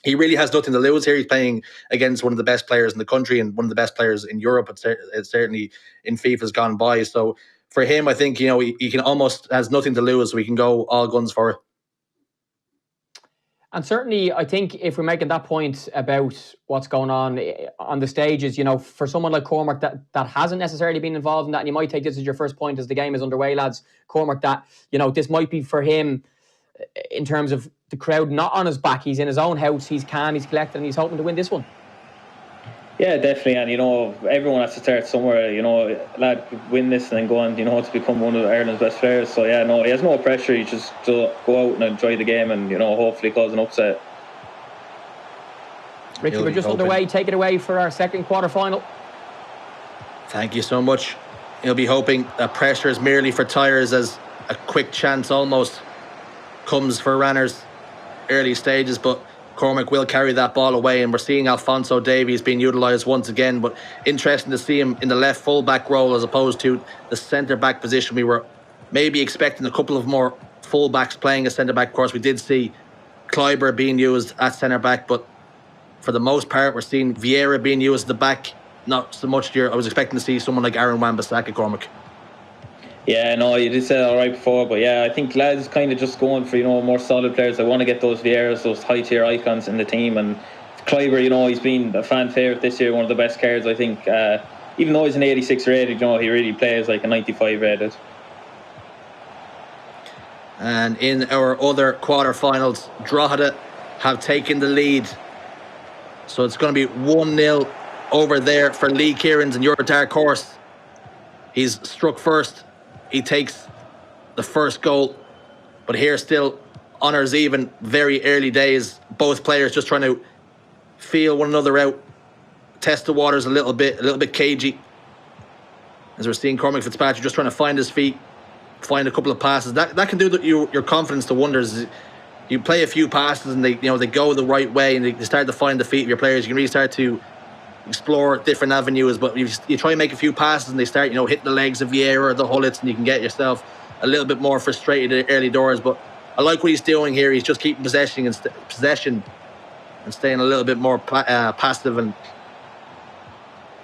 he really has nothing to lose here. He's playing against one of the best players in the country and one of the best players in Europe. It's certainly in FIFA's gone by. So for him, I think, he can almost has nothing to lose. So he can go all guns for it. And certainly, I think if we're making that point about what's going on the stages, for someone like Cormac that hasn't necessarily been involved in that, and you might take this as your first point as the game is underway, lads, Cormac, that, this might be for him in terms of the crowd not on his back. He's in his own house, he's calm, he's collected, and he's hoping to win this one. Yeah, definitely. And, everyone has to start somewhere. A lad could win this and then go on, to become one of Ireland's best players. So, yeah, no, he has no pressure. He just go out and enjoy the game and, hopefully cause an upset. Richie, we're just underway. Take it away for our second quarter-final. Thank you so much. He'll be hoping that pressure is merely for tyres as a quick chance almost comes for Ranners early stages. But Cormac will carry that ball away, and we're seeing Alphonso Davies being utilised once again. But interesting to see him in the left full-back role as opposed to the centre-back position. We were maybe expecting a couple of more full-backs playing as centre-back. Of course, we did see Kleiber being used at centre-back, but for the most part, we're seeing Vieira being used at the back. Not so much here. I was expecting to see someone like Aaron Wan-Bissaka, Cormac. Yeah, no, you did say that all right before, but yeah, I think lads kind of just going for, more solid players. I want to get those Vieiras, those high-tier icons in the team, and Kleiber, he's been a fan favourite this year, one of the best cards, I think. Even though he's an 86 rated, he really plays like a 95 rated. And in our other quarter-finals, Drogheda have taken the lead. So it's going to be 1-0 over there for Lee Kieran's and your dark horse. He's struck first. He takes the first goal, but here still honours even, very early days. Both players just trying to feel one another out, test the waters a little bit cagey. As we're seeing Cormac Fitzpatrick just trying to find his feet, find a couple of passes. That can do your confidence to wonders. You play a few passes and they go the right way and they start to find the feet of your players. You can really start to explore different avenues, but you try and make a few passes and they start hitting the legs of Vieira or the Hullets, and you can get yourself a little bit more frustrated at early doors. But I like what he's doing here. He's just keeping possession and staying a little bit more passive, and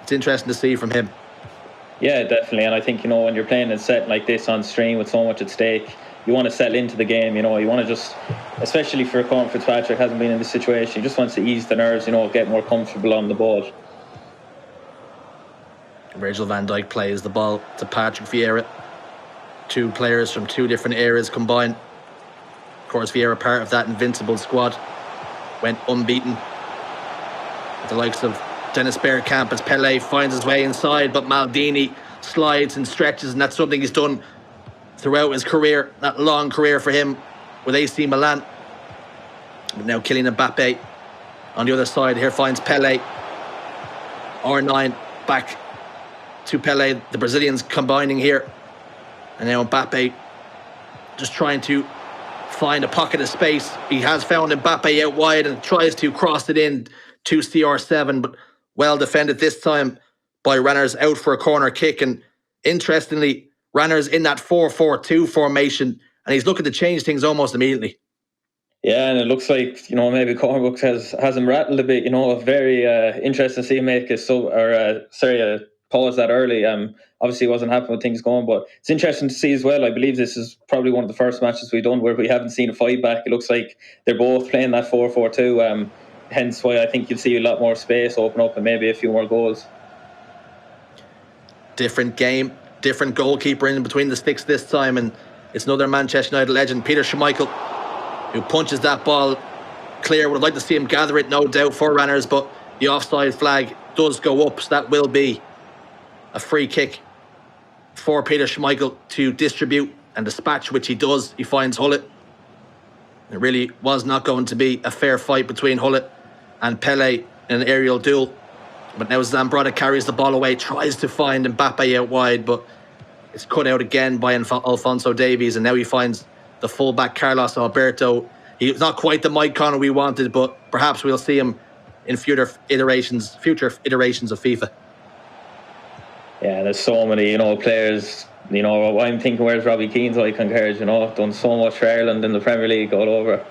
it's interesting to see from him. Yeah, definitely. And I think when you're playing a set like this on stream with so much at stake, you want to settle into the game. You want to just, especially for Cormac Fitzpatrick, hasn't been in this situation, he just wants to ease the nerves, get more comfortable on the ball. Virgil van Dijk plays the ball to Patrick Vieira. Two players from two different eras combined. Of course, Vieira part of that invincible squad. Went unbeaten. With the likes of Dennis Bergkamp as Pele finds his way inside, but Maldini slides and stretches, and that's something he's done throughout his career, that long career for him with AC Milan. But now Kylian Mbappe on the other side here finds Pele. R9 back to Pele, the Brazilians combining here. And now Mbappe just trying to find a pocket of space. He has found Mbappe out wide and tries to cross it in to CR7, but well defended this time by Ranners, out for a corner kick. And interestingly, Ranners in that 4-4-2 formation, and he's looking to change things almost immediately. Yeah, and it looks like, maybe Cormac has him rattled a bit. Very interesting to see him make a pause that early. Obviously, it wasn't happy with things going, but it's interesting to see as well. I believe this is probably one of the first matches we've done where we haven't seen a fight back. It looks like they're both playing that 4-4-2. Hence why I think you'll see a lot more space open up and maybe a few more goals. Different game, different goalkeeper in between the sticks this time, and it's another Manchester United legend, Peter Schmeichel, who punches that ball clear. Would have liked to see him gather it, no doubt, for Ranners, but the offside flag does go up, so that will be a free kick for Peter Schmeichel to distribute and dispatch, which he does. He finds Hullet. It really was not going to be a fair fight between Hullet and Pele in an aerial duel. But now Zambrotta carries the ball away, tries to find Mbappe out wide, but it's cut out again by Alphonso Davies, and now he finds the fullback Carlos Alberto. He's not quite the Mike Connor we wanted, but perhaps we'll see him in future iterations of FIFA. Yeah, there's so many, players. I'm thinking, where's Robbie Keane's icon cards? Done so much for Ireland in the Premier League all over.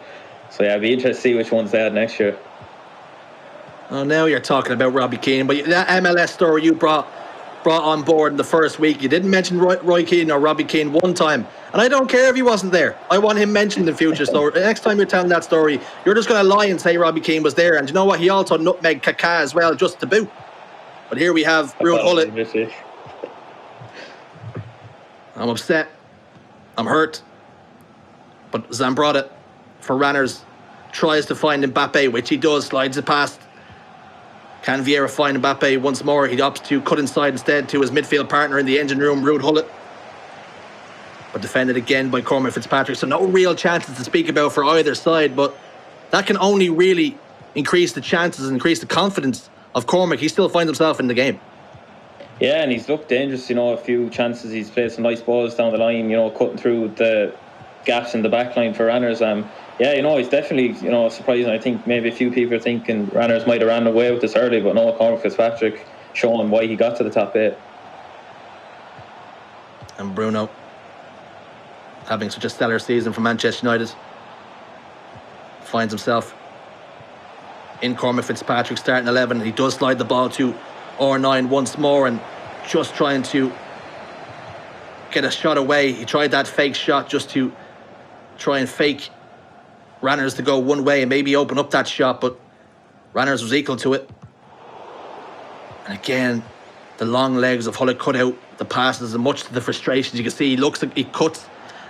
So yeah, it'd be interesting to see which ones they had next year. Oh, now you're talking about Robbie Keane, but that MLS story you brought on board in the first week, you didn't mention Roy Keane or Robbie Keane one time, and I don't care if he wasn't there. I want him mentioned in future. So next time you're telling that story, you're just going to lie and say Robbie Keane was there. And you know what? He also nutmegged Kaká as well, just to boot. But here we have Ruud Hullet. I'm upset. I'm hurt. But Zambrotta, for Ranners, tries to find Mbappe, which he does, slides it past. Can Vieira find Mbappe once more? He opts to cut inside instead to his midfield partner in the engine room, Ruud Hullet. But defended again by Cormac Fitzpatrick. So no real chances to speak about for either side, but that can only really increase the chances and increase the confidence of Cormac. He still finds himself in the game. Yeah, and he's looked dangerous, a few chances. He's played some nice balls down the line, cutting through the gaps in the back line for Ranners. Yeah, he's definitely, surprising. I think maybe a few people are thinking Ranners might have ran away with this early, but no, Cormac Fitzpatrick showing why he got to the top 8. And Bruno having such a stellar season for Manchester United finds himself in Cormac Fitzpatrick's starting 11. He does slide the ball to R9 once more and just trying to get a shot away. He tried that fake shot just to try and fake Ranners to go one way and maybe open up that shot, but Ranners was equal to it. And again, the long legs of Hullet cut out the passes, and much to the frustrations you can see, he looks like he cuts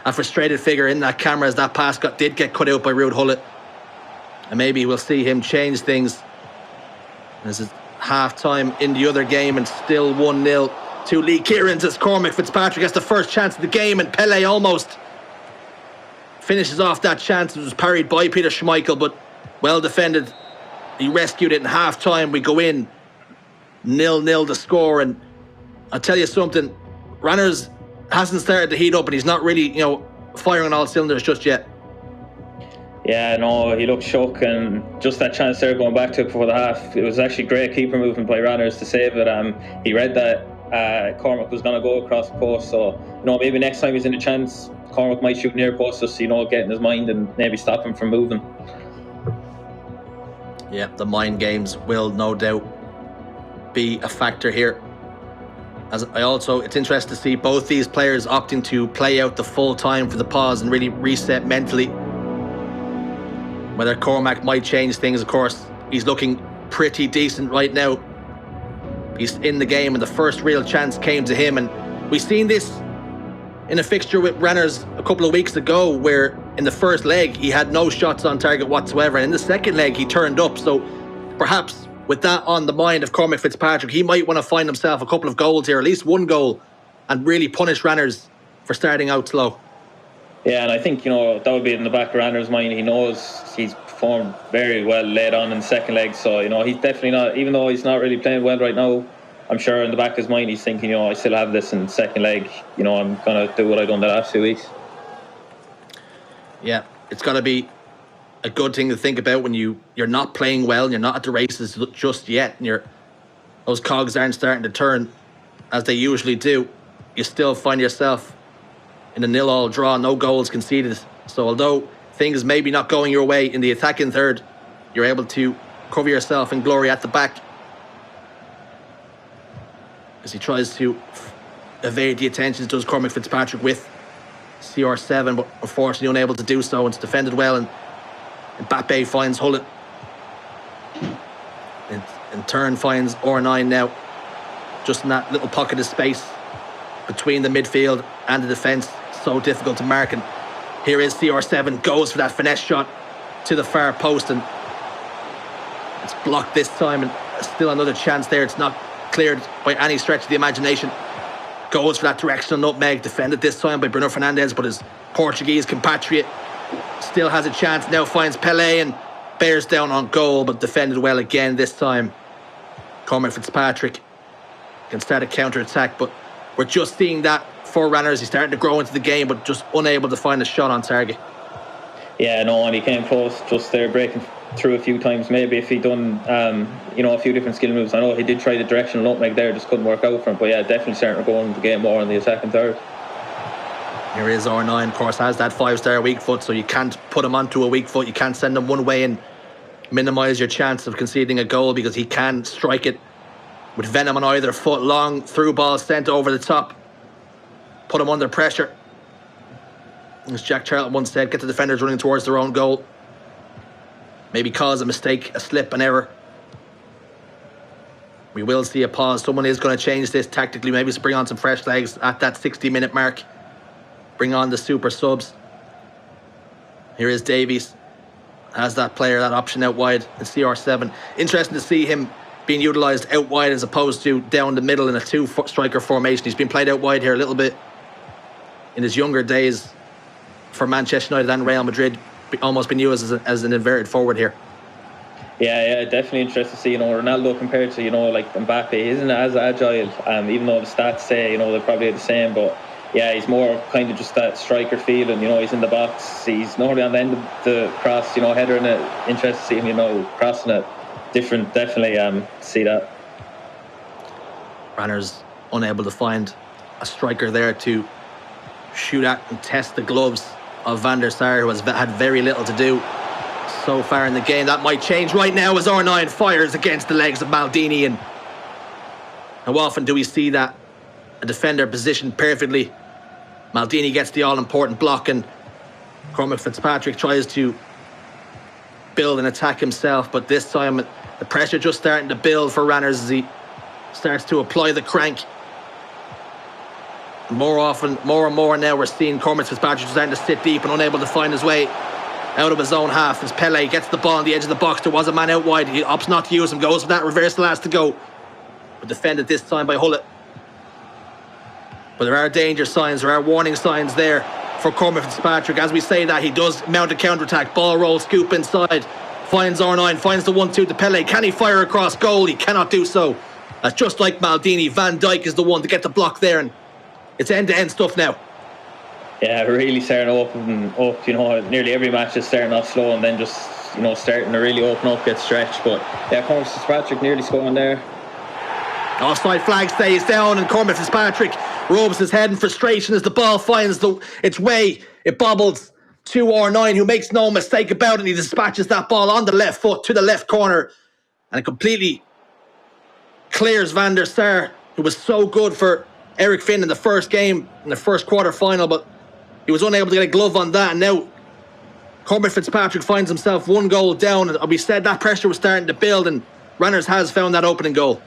a frustrated figure in that camera as that pass did get cut out by Ruud Hullet. And maybe we'll see him change things. This is half time in the other game and still 1-0 to Lee Kieran's as Cormac Fitzpatrick has the first chance of the game, and Pele almost finishes off that chance. It was parried by Peter Schmeichel, but well defended. He rescued it in half time. We go in 0-0 to score, and I'll tell you something, Ranners hasn't started to heat up, and he's not really, firing on all cylinders just yet. Yeah, no, he looked shook, and just that chance there going back to it before the half, it was actually great keeper movement by Ranners to save it. He read that Cormac was going to go across the post, so maybe next time he's in a chance, Cormac might shoot near post just get in his mind and maybe stop him from moving. Yeah, the mind games will no doubt be a factor here. It's interesting to see both these players opting to play out the full time for the pause and really reset mentally. Whether Cormac might change things, of course, he's looking pretty decent right now. He's in the game, and the first real chance came to him. And we've seen this in a fixture with Ranners a couple of weeks ago, where in the first leg he had no shots on target whatsoever, and in the second leg he turned up. So perhaps with that on the mind of Cormac Fitzpatrick, he might want to find himself a couple of goals here, at least one goal, and really punish Ranners for starting out slow. Yeah, and I think, that would be in the back of Ranners' mind. He knows he's performed very well late on in the second leg. So, he's definitely not, even though he's not really playing well right now, I'm sure in the back of his mind he's thinking, I still have this in the second leg. I'm going to do what I've done the last 2 weeks. Yeah, it's got to be a good thing to think about when you're not playing well and you're not at the races just yet, and those cogs aren't starting to turn as they usually do. You still find yourself in a 0-0 draw, no goals conceded. So although things maybe not going your way in the attacking third, you're able to cover yourself in glory at the back. As he tries to evade the attentions, does Cormac Fitzpatrick with CR7, but unfortunately unable to do so. It's defended well, and Mbappe finds Hullet. In turn finds R9 now, just in that little pocket of space between the midfield and the defence. So difficult to mark, and here is CR7, goes for that finesse shot to the far post, and it's blocked this time, and still another chance there. It's not cleared by any stretch of the imagination. Goes for that directional nutmeg, defended this time by Bruno Fernandes, but his Portuguese compatriot still has a chance. Now finds Pele and bears down on goal, but defended well again this time. Cormac Fitzpatrick can start a counter-attack, but we're just seeing that for Ranners. He's starting to grow into the game, but just unable to find a shot on target. Yeah, no, and he came close just there, breaking through a few times. Maybe if he'd done, a few different skill moves. I know he did try the directional nutmeg there, just couldn't work out for him. But yeah, definitely starting to go into the game more on the attacking third. Here is R9, of course, has that 5-star weak foot, so you can't put him onto a weak foot. You can't send him one way and minimise your chance of conceding a goal, because he can strike it with venom on either foot. Long through ball sent over the top. Put him under pressure. As Jack Charlton once said, get the defenders running towards their own goal. Maybe cause a mistake, a slip, an error. We will see a pause. Someone is going to change this tactically. Maybe bring on some fresh legs at that 60-minute mark. Bring on the super subs. Here is Davies. Has that player, that option out wide in CR7. Interesting to see him being utilised out wide as opposed to down the middle in a two-striker formation. He's been played out wide here a little bit in his younger days for Manchester United and Real Madrid. Almost been used as an inverted forward here. Yeah, definitely interesting to see, Ronaldo compared to, like Mbappe, isn't as agile, even though the stats say, they're probably the same, but yeah, he's more kind of just that striker feeling. He's in the box. He's normally on the end of the cross. Headering it. Interested to see him. Crossing it. Different. Definitely. See that. Ranners unable to find a striker there to shoot at and test the gloves of Van der Sar, who has had very little to do so far in the game. That might change right now as R9 fires against the legs of Maldini. And how often do we see that? A defender positioned perfectly. Maldini gets the all-important block, and Cormac Fitzpatrick tries to build and attack himself, but this time the pressure just starting to build for Ranners as he starts to apply the crank. More and more now we're seeing Cormac Fitzpatrick starting to sit deep and unable to find his way out of his own half as Pele gets the ball on the edge of the box. There was a man out wide. He opts not to use him, goes for that reversal, has to go. But defended this time by Hullett. But there are danger signs, there are warning signs there for Cormac Fitzpatrick. As we say that, he does mount a counter-attack. Ball roll, scoop inside. Finds R9, finds the 1-2 to Pele. Can he fire across goal? He cannot do so. That's just like Maldini. Van Dijk is the one to get the block there, and it's end-to-end stuff now. Yeah, really starting to open up. Nearly every match is starting off slow and then just, starting to really open up, get stretched. But yeah, Cormac Fitzpatrick nearly scoring there. Offside flag stays down, and Cormac Fitzpatrick rubs his head in frustration as the ball finds its way. It bobbles to R9, who makes no mistake about it. He dispatches that ball on the left foot to the left corner, and it completely clears Van der Sar, who was so good for Eric Finn in the first game, in the first quarter final, but he was unable to get a glove on that. And now Cormac Fitzpatrick finds himself one goal down, and we said that pressure was starting to build, and Ranners has found that opening goal.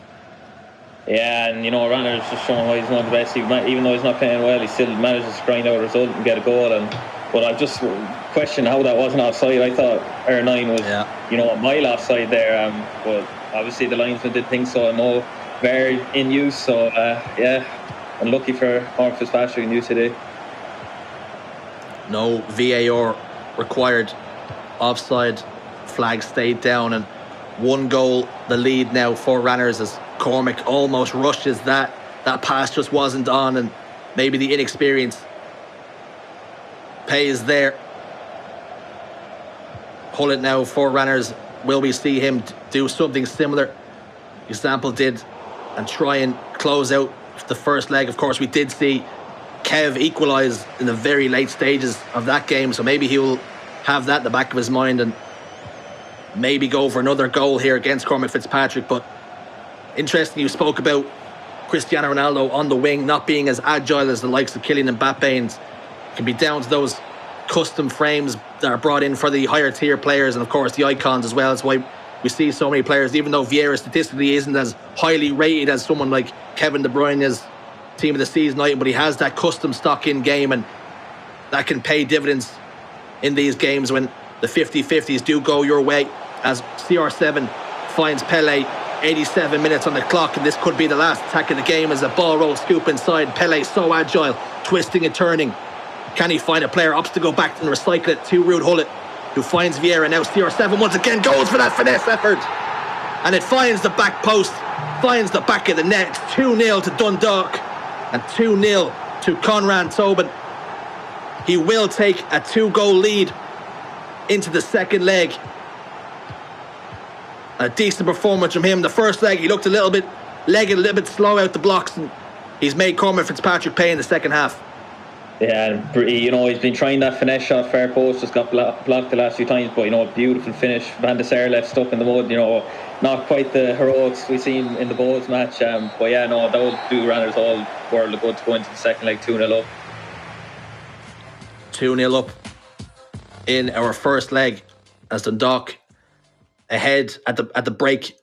Yeah, and Ranners just showing why he's not the best. Even though he's not playing well, he still manages to grind out a result and get a goal. But I just questioned how that wasn't offside. I thought R9 was, a mile offside there. But obviously the linesman did think so. No VAR in use. So unlucky for Cormac Fitzpatrick in use today. No VAR required. Offside flag stayed down, and one goal the lead now for Ranners as Cormac almost rushes that pass just wasn't on, and maybe the inexperience pays there. Hullett now for Ranners. Will we see him do something similar? Example did and try and close out the first leg. Of course, we did see Kev equalise in the very late stages of that game, so maybe he'll have that in the back of his mind and maybe go for another goal here against Cormac Fitzpatrick. But interesting, you spoke about Cristiano Ronaldo on the wing not being as agile as the likes of Kylian Mbappe, and it can be down to those custom frames that are brought in for the higher tier players, and of course the icons as well. That's why we see so many players, even though Vieira statistically isn't as highly rated as someone like Kevin De Bruyne is team of the season item, but he has that custom stock in game, and that can pay dividends in these games when the 50-50s do go your way, as CR7 finds Pele. 87 minutes on the clock, and this could be the last attack of the game as a ball roll scoop inside. Pele so agile, twisting and turning. Can he find a player? Opts to go back and recycle it to Ruud Gullit, who finds Vieira. Now CR7 once again goes for that finesse effort, and it finds the back post, finds the back of the net. 2-0 to Dundalk and 2-0 to Conran Tobin. He will take a 2-goal lead into the second leg. A decent performance from him. The first leg, he looked a little bit legged, a little bit slow out the blocks, and he's made Cormac Fitzpatrick pay in the second half. Yeah, and he's been trying that finesse shot, fair post, just got blocked the last few times, but beautiful finish. Van der Sar left stuck in the mud, not quite the heroics we've seen in the Bows match, but that will do Ranners all world of good to go into the second leg 2-0 up. 2-0 up in our first leg as Dundalk ahead at the break,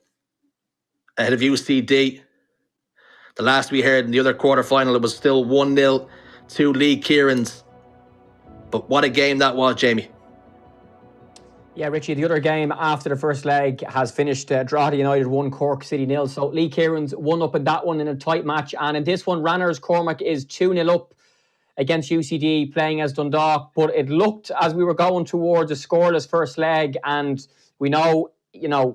ahead of UCD. The last we heard in the other quarter final, it was still 1-0 to Lee Kieran's. But what a game that was, Jamie. Yeah, Richie, the other game after the first leg has finished Drogheda United 1, Cork City 0. So Lee Kieran's won up in that one in a tight match. And in this one, Ranners Cormac is 2-0 up against UCD, playing as Dundalk. But it looked as we were going towards a scoreless first leg, and we know,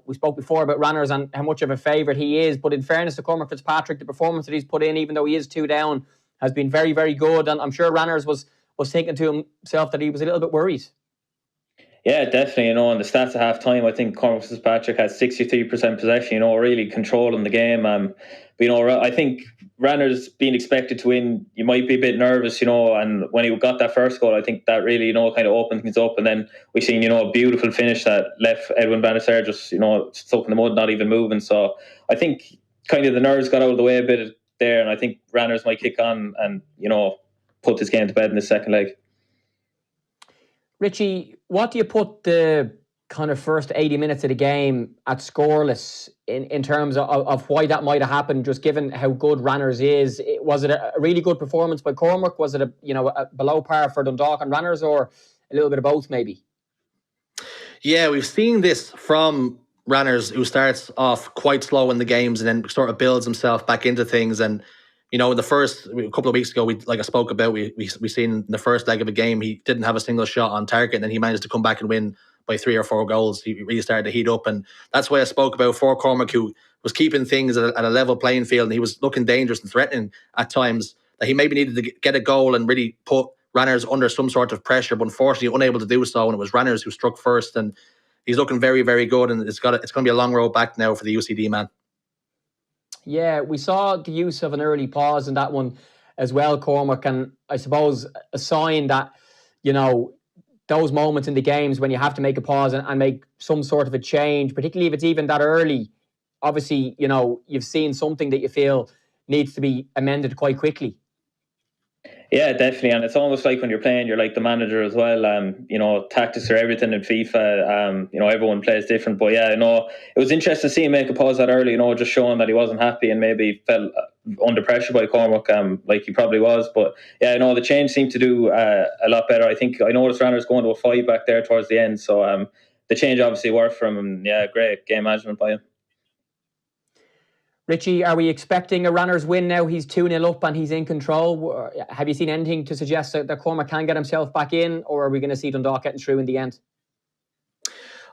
we spoke before about Ranners and how much of a favourite he is. But in fairness to Cormac Fitzpatrick, the performance that he's put in, even though he is 2 down, has been very, very good. And I'm sure Ranners was thinking to himself that he was a little bit worried. Yeah, definitely. On the stats at half time, I think Cormac Fitzpatrick had 63% possession, really controlling the game. But, I think Ranners being expected to win, you might be a bit nervous, and when he got that first goal, I think that really, kind of opened things up. And then we seen, a beautiful finish that left Edwin van der Sar just, stuck in the mud, not even moving. So I think kind of the nerves got out of the way a bit there. And I think Ranners might kick on and, put this game to bed in the second leg. Richie, what do you put the kind of first 80 minutes of the game at scoreless in terms of why that might have happened, just given how good Ranners is? Was it a really good performance by Cormac? Was it a below par for Dundalk and Ranners, or a little bit of both maybe? Yeah, we've seen this from Ranners, who starts off quite slow in the games and then sort of builds himself back into things. And in the first a couple of weeks ago, like I spoke about, we seen in the first leg of a game, he didn't have a single shot on target, and then he managed to come back and win by 3 or 4 goals. He really started to heat up, and that's why I spoke about for Cormac, who was keeping things at a level playing field, and he was looking dangerous and threatening at times, that he maybe needed to get a goal and really put Ranners under some sort of pressure, but unfortunately unable to do so, and it was Ranners who struck first, and he's looking very, very good, and it's going to be a long road back now for the UCD man. Yeah, we saw the use of an early pause in that one as well, Cormac, and I suppose a sign that, those moments in the games when you have to make a pause and make some sort of a change, particularly if it's even that early, obviously, you've seen something that you feel needs to be amended quite quickly. Yeah, definitely. And it's almost like when you're playing, you're like the manager as well. Tactics are everything in FIFA. Everyone plays different. But yeah, it was interesting to see him make a pause that early, just showing that he wasn't happy and maybe felt under pressure by Cormac, like he probably was. But yeah, the change seemed to do a lot better. I think I noticed Ranners going to a 5 back there towards the end. So the change obviously worked for him. And yeah, great game management by him. Richie, are we expecting a Ranners win now? He's 2-0 up and he's in control. Have you seen anything to suggest that Cormac can get himself back in, or are we going to see Dundalk getting through in the end?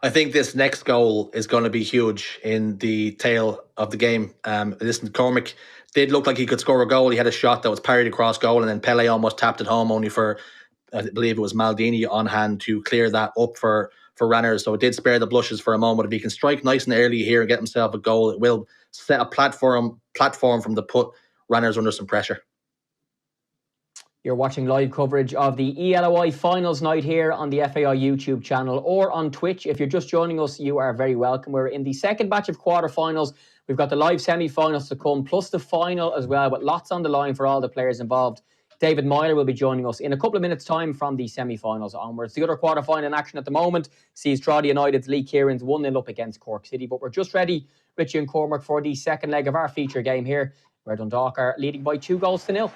I think this next goal is going to be huge in the tail of the game. Listen, Cormac did look like he could score a goal. He had a shot that was parried across goal, and then Pele almost tapped it home, only for, I believe it was Maldini on hand to clear that up for Ranners. So it did spare the blushes for a moment. If he can strike nice and early here and get himself a goal, it will set a platform from the put Ranners under some pressure. You're watching live coverage of the eLOI finals night here on the FAI YouTube channel or on Twitch. If you're just joining us, you are very welcome. We're in the second batch of quarterfinals. We've got the live semi-finals to come, plus the final as well, with lots on the line for all the players involved. David Myler will be joining us in a couple of minutes' time from the semi-finals onwards. The other quarter-final in action at the moment sees Drogheda United's Lee Kieran's 1-0 up against Cork City. But we're just ready, Richie and Cormac, for the second leg of our feature game here, where Dundalk are leading by 2-0.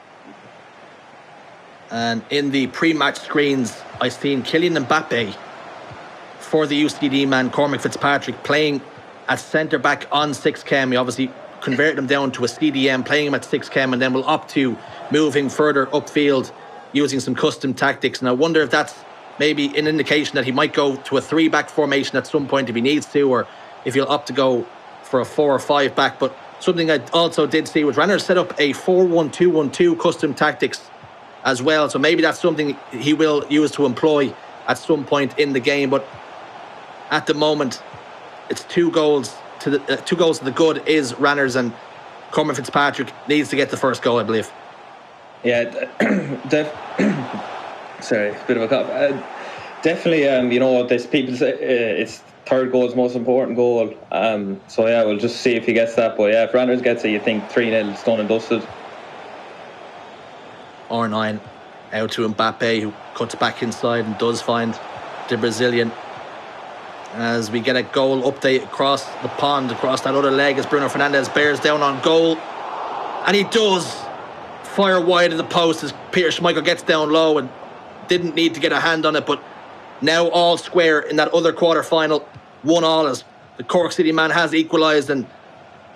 And in the pre-match screens, I've seen Kylian Mbappe for the UCD man, Cormac Fitzpatrick, playing at centre-back on 6-chem. He obviously converted him down to a CDM, playing him at 6-chem, and then will opt to move him further upfield using some custom tactics. And I wonder if that's maybe an indication that he might go to a 3-back formation at some point if he needs to, or if he'll opt to go for a 4 or 5 back. But something I also did see was Ranners set up a 4-1-2-1-2 custom tactics as well. So maybe that's something he will use to employ at some point in the game. But at the moment, it's 2 goals to the good is Ranners, and Cormac Fitzpatrick needs to get the first goal, I believe. Yeah, sorry, a bit of a cough. Definitely, there's people say it's third goal is the most important goal. So yeah, we'll just see if he gets that. But yeah, if Ranners gets it, you think 3-0, it's done and dusted. R9 out to Mbappe, who cuts back inside and does find the Brazilian. As we get a goal update across the pond, across that other leg, as Bruno Fernandes bears down on goal. And he does fire wide of the post as Peter Schmeichel gets down low and didn't need to get a hand on it. But now all square in that other quarter-final, 1-1, as the Cork City man has equalised, and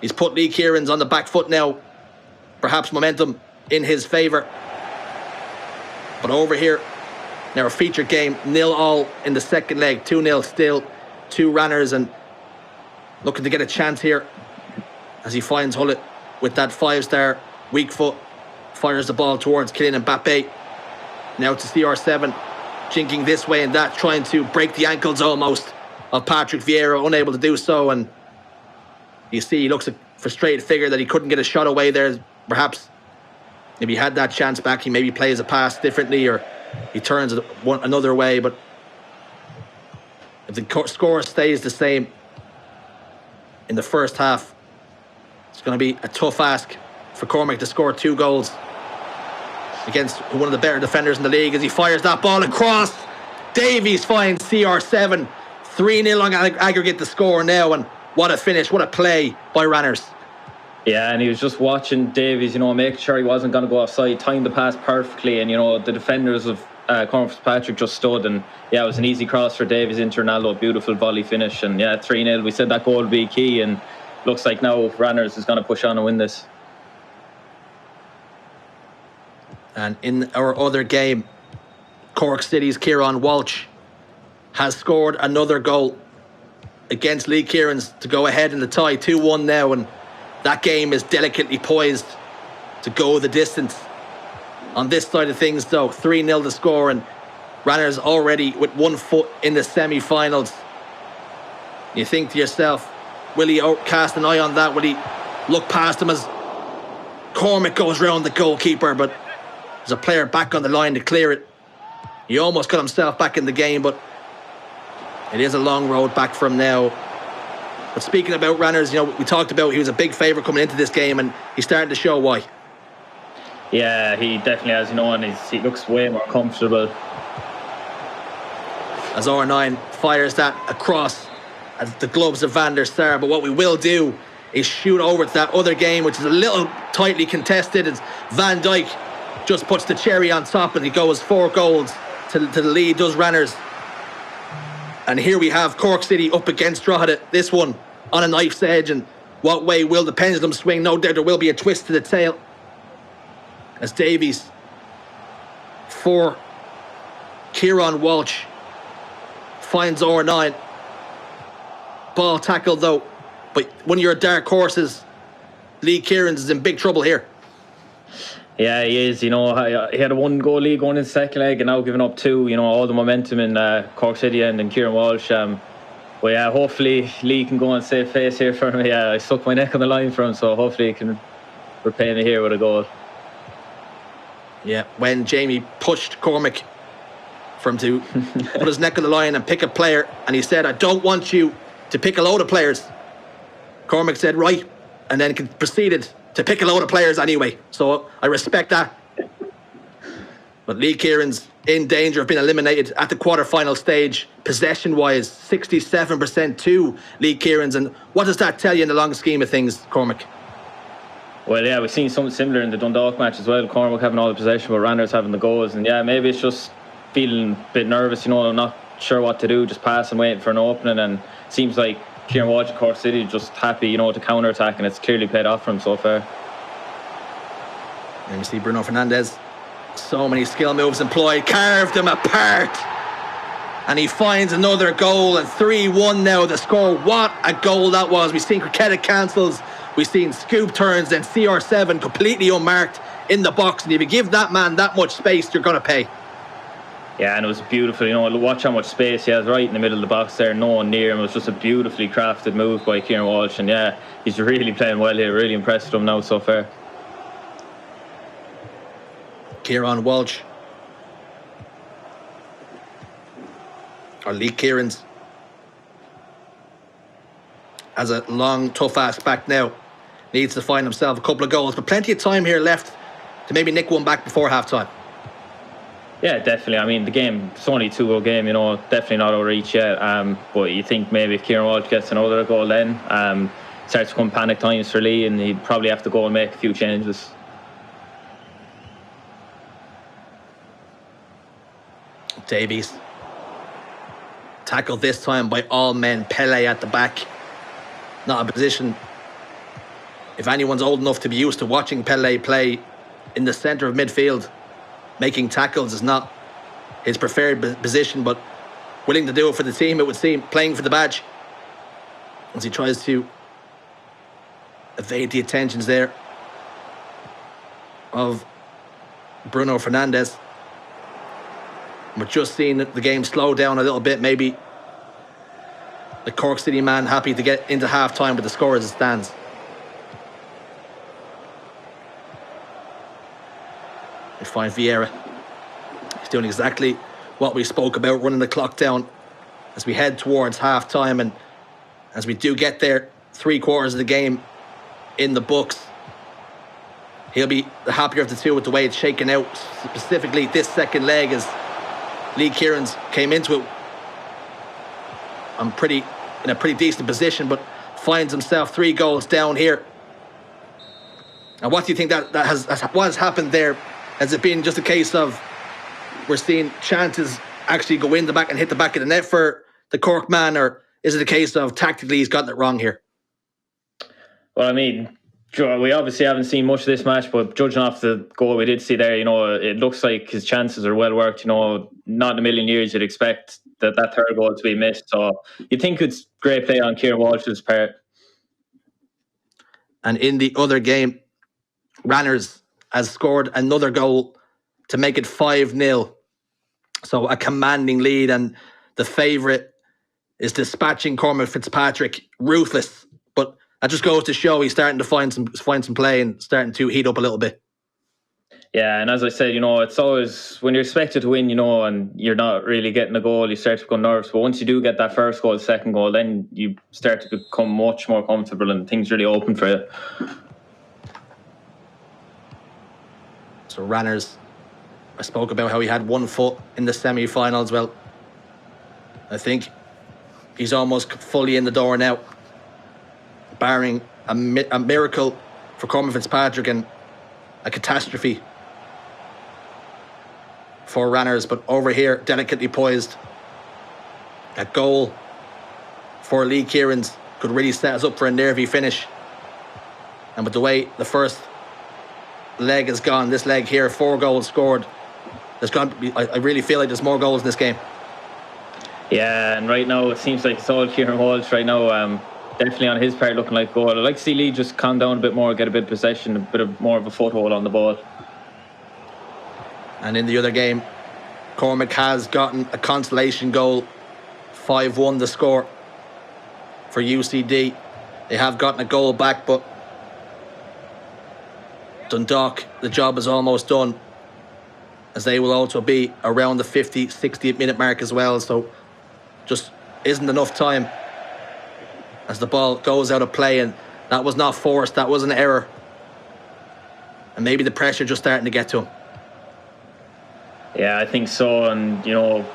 he's put Lee Kieran's on the back foot now. Perhaps momentum in his favour. But over here, now a feature game, 0-0 in the second leg, 2-0 still to Ranners, and looking to get a chance here as he finds Hullet with that 5-star weak foot Fires the ball towards Kylian Mbappe. Now to CR7. Jinking this way and that, trying to break the ankles almost of Patrick Vieira, unable to do so. And you see he looks a frustrated figure that he couldn't get a shot away there. Perhaps if he had that chance back, he maybe plays a pass differently or he turns it another way. But if the score stays the same in the first half, it's going to be a tough ask for Cormac to score 2 goals against one of the better defenders in the league as he fires that ball across. Davies finds CR7. 3-0 on aggregate the score now, and what a finish, what a play by Ranners. Yeah, and he was just watching Davies, making sure he wasn't going to go offside, timed the pass perfectly, and the defenders of Cormac Fitzpatrick just stood, and yeah, it was an easy cross for Davies into Ronaldo, beautiful volley finish, and yeah, 3-0. We said that goal would be key, and looks like now Ranners is going to push on and win this. And in our other game, Cork City's Kieran Walsh has scored another goal against Lee Kieran's to go ahead in the tie, 2-1 now, and that game is delicately poised to go the distance. On this side of things, though, 3-0 to score, and Ranners already with 1 foot in the semi-finals. You think to yourself, will he cast an eye on that? Will he look past him as Cormac goes round the goalkeeper, but there's a player back on the line to clear it. He almost got himself back in the game, but it is a long road back from now. But speaking about Ranners, we talked about he was a big favourite coming into this game, and he's starting to show why. Yeah, he definitely has, and he looks way more comfortable. As R9 fires that across at the gloves of Van der Sar, but what we will do is shoot over to that other game, which is a little tightly contested, as Van Dijk just puts the cherry on top, and he goes 4 goals to the lead, does Ranners. And here we have Cork City up against Drogheda, this one on a knife's edge, and what way will the pendulum swing? No doubt there will be a twist to the tail as Davies for Kieran Walsh finds R9. Ball tackled though, but one of your dark horses, Lee Kieran's, is in big trouble here. Yeah, he is. He had a 1-goal lead going in the second leg and now giving up 2. All the momentum in Cork City and Kieran Walsh. But yeah, hopefully Lee can go and save face here for me. Yeah, I stuck my neck on the line for him, so hopefully he can repay me here with a goal. Yeah, when Jamie pushed Cormac for him to put his neck on the line and pick a player, and he said, "I don't want you to pick a load of players." Cormac said, "Right," and then proceeded to pick a load of players anyway. So I respect that. But Lee Kieran's in danger of being eliminated at the quarter-final stage. Possession-wise, 67% to Lee Kieran's. And what does that tell you in the long scheme of things, Cormac? Well, yeah, we've seen something similar in the Dundalk match as well. Cormac having all the possession, but Ranners having the goals. And yeah, maybe it's just feeling a bit nervous, I'm not sure what to do, just pass and waiting for an opening. And it seems like Kieran Walsh at Cork City just happy, to counter-attack, and it's clearly paid off for him so far. And you see Bruno Fernandes, so many skill moves employed, carved him apart, and he finds another goal, and 3-1 now the score. What a goal that was. We've seen cricketed cancels, we've seen scoop turns, and CR7 completely unmarked in the box, and if you give that man that much space, you're going to pay. Yeah, and it was beautiful. Watch how much space he has right in the middle of the box there. No one near him. It was just a beautifully crafted move by Kieran Walsh. And yeah, he's really playing well here. Really impressed with him now so far. Kieran Walsh, or Lee Kieran's, has a long, tough ass back now. Needs to find himself a couple of goals, but plenty of time here left to maybe nick one back before half time. Yeah, definitely. I mean, the game, it's only a 2-goal game, definitely not over reach yet. But you think maybe if Kieran Walsh gets another goal then, starts to come panic times for Lee, and he'd probably have to go and make a few changes. Davies. Tackled this time by all men. Pele at the back. Not a position, if anyone's old enough to be used to watching Pele play in the centre of midfield, making tackles is not his preferred position, but willing to do it for the team, it would seem, playing for the badge, as he tries to evade the attentions there of Bruno Fernandes. We're just seeing the game slow down a little bit. Maybe the Cork City man happy to get into half-time with the score as it stands. We find Vieira. He's doing exactly what we spoke about, running the clock down as we head towards half-time. And as we do get there, 3/4 of the game in the books, he'll be the happier of the two with the way it's shaken out, specifically this second leg as Lee Kieran's came into it in a pretty decent position, but finds himself 3 goals down here. And what do you think what has happened there? Has it been just a case of we're seeing chances actually go in the back and hit the back of the net for the Cork man, or is it a case of tactically he's gotten it wrong here? Well, I mean, we obviously haven't seen much of this match, but judging off the goal we did see there, it looks like his chances are well worked. Not in a million years you'd expect that third goal to be missed. So you think it's great play on Kieran Walsh's part. And in the other game, Ranners has scored another goal to make it 5-0. So a commanding lead, and the favourite is dispatching Cormac Fitzpatrick ruthless. But that just goes to show he's starting to find some play and starting to heat up a little bit. Yeah, and as I said, it's always when you're expected to win, and you're not really getting a goal, you start to become nervous. But once you do get that first goal, second goal, then you start to become much more comfortable and things really open for you. So Ranners, I spoke about how he had 1 foot in the semi-finals. Well, I think he's almost fully in the door now, barring a miracle for Cormac Fitzpatrick and a catastrophe for Ranners. But over here, delicately poised, a goal for Lee Kieran's could really set us up for a nervy finish. And with the way the first leg has gone, this leg here, 4 goals scored. I really feel like there's more goals in this game. Yeah, and right now it seems like it's all Kieran Walsh right now. Definitely on his part looking like goal. I'd like to see Lee just calm down a bit more, get a bit of possession, a bit of more of a foothold on the ball. And in the other game, Cormac has gotten a consolation goal, 5-1 the score for UCD. They have gotten a goal back, but Dundalk, the job is almost done, as they will also be around the 50, 60th minute mark as well. So just isn't enough time as the ball goes out of play, and that was not forced, that was an error. And maybe the pressure just starting to get to him. Yeah, I think so. And, getting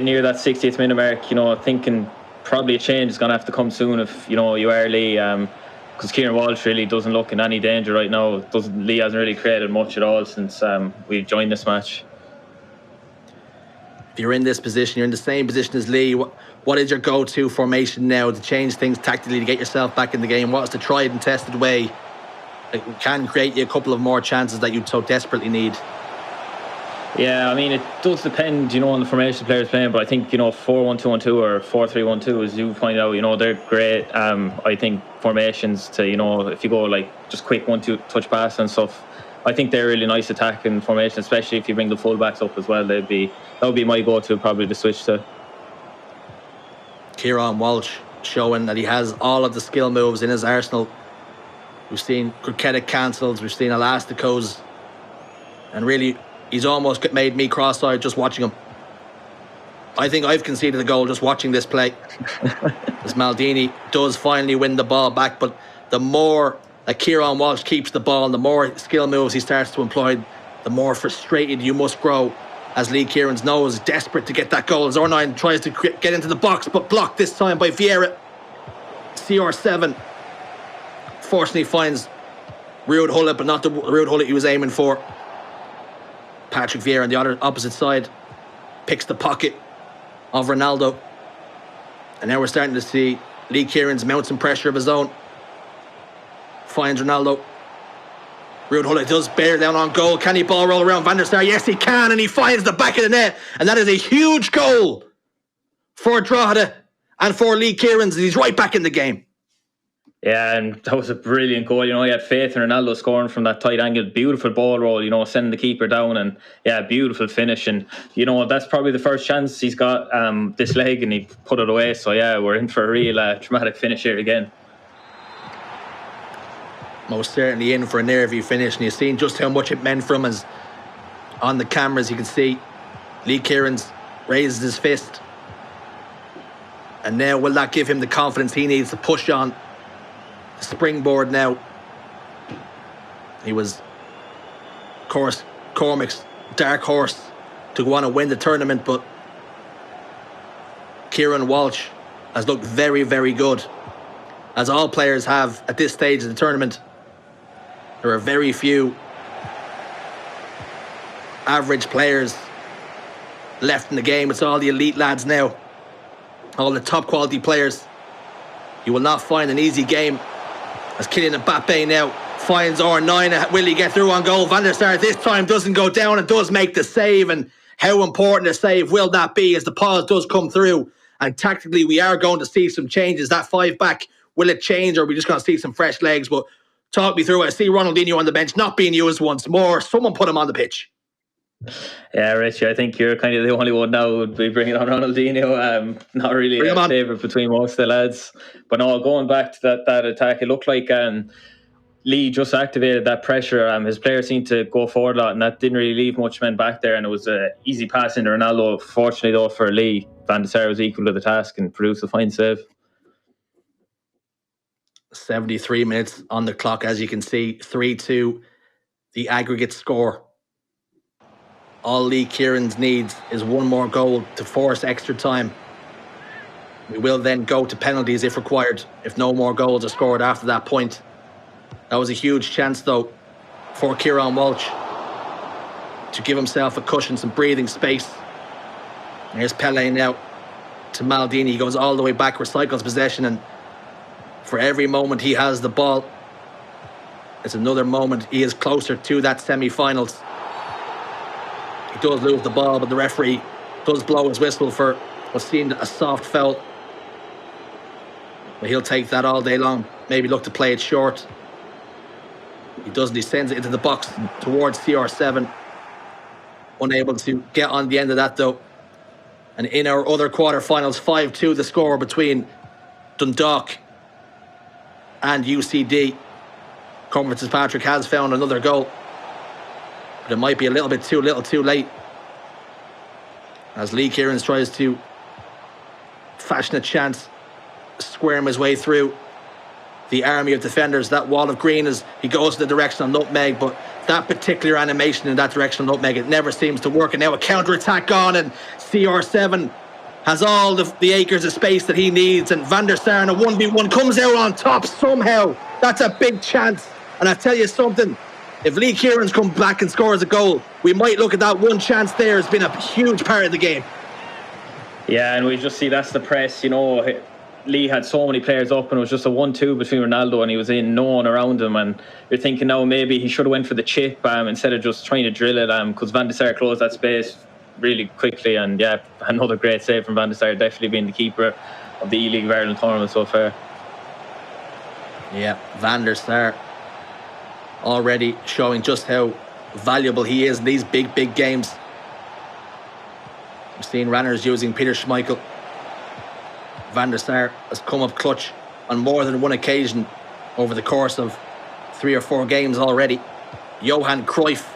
near that 60th minute mark, thinking probably a change is going to have to come soon if, you are Lee. Because Kieran Walsh really doesn't look in any danger right now. Lee hasn't really created much at all since we joined this match. If you're in this position, you're in the same position as Lee, what is your go-to formation now to change things tactically to get yourself back in the game? What's the tried and tested way that can create you a couple of more chances that you so desperately need? Yeah, I mean, it does depend, on the formation the players playing, but I think, 4-1-2-1-2 or 4-3-1-2, as you point out, they're great. I think formations to, if you go just quick 1-2 touch pass and stuff, I think they're really nice attacking formation, especially if you bring the fullbacks up as well. That would be my go-to, probably to switch to. Kieran Walsh showing that he has all of the skill moves in his arsenal. We've seen croquetic cancels, we've seen elasticos, and really, he's almost made me cross-eyed just watching him. I think I've conceded a goal just watching this play. As Maldini does finally win the ball back, but the more that Kieran Walsh keeps the ball and the more skill moves he starts to employ, the more frustrated you must grow. As Lee Kieran's nose desperate to get that goal as R9 tries to get into the box, but blocked this time by Vieira. CR7 fortunately finds Ruud Hullet, but not the Ruud Hullet he was aiming for. Patrick Vieira on the other opposite side picks the pocket of Ronaldo. And now we're starting to see Lee Kieran's mount some pressure of his own. Finds Ronaldo. Ruud Hullet does bear down on goal. Can he ball roll around Van der Sar? Yes, he can, and he finds the back of the net. And that is a huge goal for Drogheda and for Lee Kieran's. He's right back in the game. Yeah, and that was a brilliant goal. You know, he had faith in Ronaldo scoring from that tight angle. Beautiful ball roll, you know, sending the keeper down, and yeah, beautiful finish. And, you know, that's probably the first chance he's got this leg, and he put it away. So yeah, we're in for a real dramatic finish here again. Most certainly in for a nervy finish, and you've seen just how much it meant from us on the cameras. You can see Lee Kieran's raises his fist, and now will that give him the confidence he needs to push on the springboard now? He was, of course, Cormac's dark horse to go on and win the tournament, but Kieran Walsh has looked very, very good, as all players have at this stage of the tournament. There are very few average players left in the game. It's all the elite lads now, all the top quality players. You will not find an easy game, as Kylian Mbappe now finds R9. Will he get through on goal? Van der Sar this time doesn't go down and does make the save. And how important a save will that be as the pause does come through? And tactically, we are going to see some changes. That 5-back, will it change, or are we just going to see some fresh legs? But talk me through it. I see Ronaldinho on the bench not being used once more. Someone put him on the pitch. Yeah, Richie, I think you're kind of the only one now who would be bringing on Ronaldinho. Not really a favourite between most of the lads. But no, going back to that attack, it looked like Lee just activated that pressure. His players seemed to go forward a lot, and that didn't really leave much men back there. And it was an easy pass into Ronaldo. Fortunately, though, for Lee, Van der Sar was equal to the task and produced a fine save. 73 minutes on the clock, as you can see. 3-2, the aggregate score. All Lee Kieran's needs is one more goal to force extra time. We will then go to penalties if required, if no more goals are scored after that point. That was a huge chance, though, for Kieran Walsh to give himself a cushion, some breathing space. Here's Pele now to Maldini. He goes all the way back, recycles possession, and for every moment he has the ball, it's another moment he is closer to that semi-finals. He does lose the ball, but the referee does blow his whistle for what seemed a soft foul. But he'll take that all day long. Maybe look to play it short. He doesn't. He sends it into the box towards CR7. Unable to get on the end of that, though. And in our other quarterfinals, 5-2 the score between Dundalk and UCD. Cormac Fitzpatrick has found another goal, but it might be a little bit too little too late, as Lee Kieran tries to fashion a chance, squirm his way through the army of defenders, that wall of green, as he goes to the direction of nutmeg. But that particular animation in that direction of nutmeg, it never seems to work. And now a counter-attack on, and CR7 has all the acres of space that he needs, and Van der Sar in a 1v1 comes out on top somehow. That's a big chance. And I tell you something, if Lee Kieran's come back and scores a goal, we might look at that one chance there as being a huge part of the game. Yeah, and we just see that's the press, you know. Lee had so many players up, and it was just a 1-2 between Ronaldo, and he was in no one around him. And you're thinking now maybe he should have went for the chip instead of just trying to drill it, because Van der Sar closed that space really quickly. And yeah, another great save from Van der Sar, definitely being the keeper of the E-League of Ireland tournament so far. Yeah, Van der Sar already showing just how valuable he is in these big games. We've seen Ranners using Peter Schmeichel. Van der Sar has come up clutch on more than one occasion over the course of 3 or 4 games already. Johan Cruyff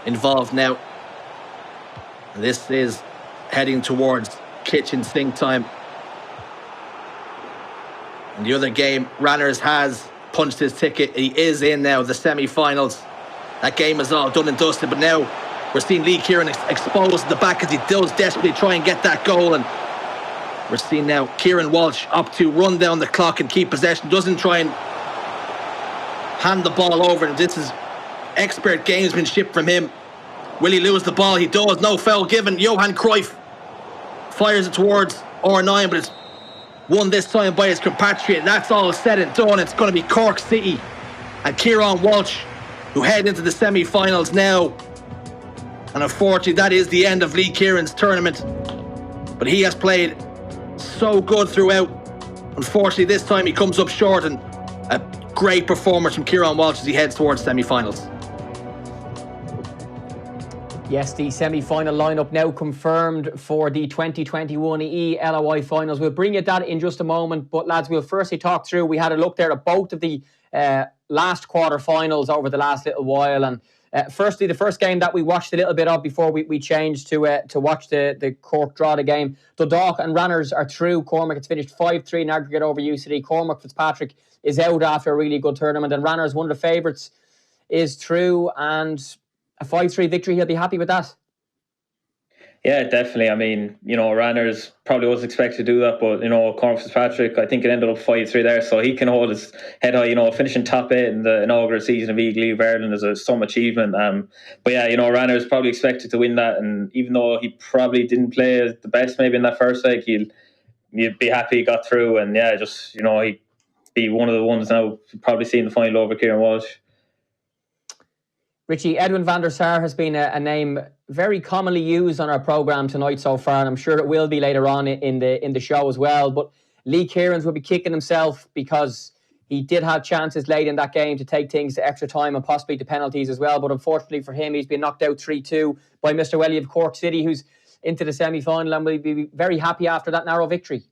involved now. And this is heading towards kitchen sink time. In the other game, Ranners has punched his ticket. He is in now, the semi-finals. That game is all done and dusted, but now we're seeing Lee Kieran exposed at the back as he does desperately try and get that goal. And we're seeing now Kieran Walsh up to run down the clock and keep possession. Doesn't try and hand the ball over. And this is expert gamesmanship from him. Will he lose the ball? He does. No foul given. Johan Cruyff fires it towards R9, but it's won this time by his compatriot. That's all said and done. It's going to be Cork City and Kieran Walsh who head into the semi-finals now. And unfortunately, that is the end of Lee Kieran's tournament. But he has played so good throughout. Unfortunately, this time he comes up short, and a great performance from Kieran Walsh as he heads towards semi-finals. Yes, the semi-final lineup now confirmed for the 2021 eLOI finals. We'll bring you that in just a moment, but lads, we'll firstly talk through. We had a look there at both of the last quarter-finals over the last little while, and firstly, the first game that we watched a little bit of before we changed to watch the Cork Drogheda game. Dundalk and Ranners are through. Cormac, it's finished 5-3 in aggregate over UCD. Cormac Fitzpatrick is out after a really good tournament, and Ranners, one of the favourites, is through, and a 5-3 victory, he'll be happy with that. Yeah, definitely. I mean, Ranners probably was expected to do that, but, Cormac Fitzpatrick, I think it ended up 5-3 there, so he can hold his head high, finishing top 8 in the inaugural season of eLOI of Ireland is some achievement. But yeah, Ranners probably expected to win that, and even though he probably didn't play the best maybe in that first leg, you'd be happy he got through, and yeah, just, he'd be one of the ones now probably seeing the final over Kieran Walsh. Richie, Edwin van der Sar has been a name very commonly used on our programme tonight so far, and I'm sure it will be later on in the show as well. But Lee Kieran's will be kicking himself because he did have chances late in that game to take things to extra time and possibly to penalties as well. But unfortunately for him, he's been knocked out 3-2 by Mr. Welly of Cork City, who's into the semi-final and will be very happy after that narrow victory.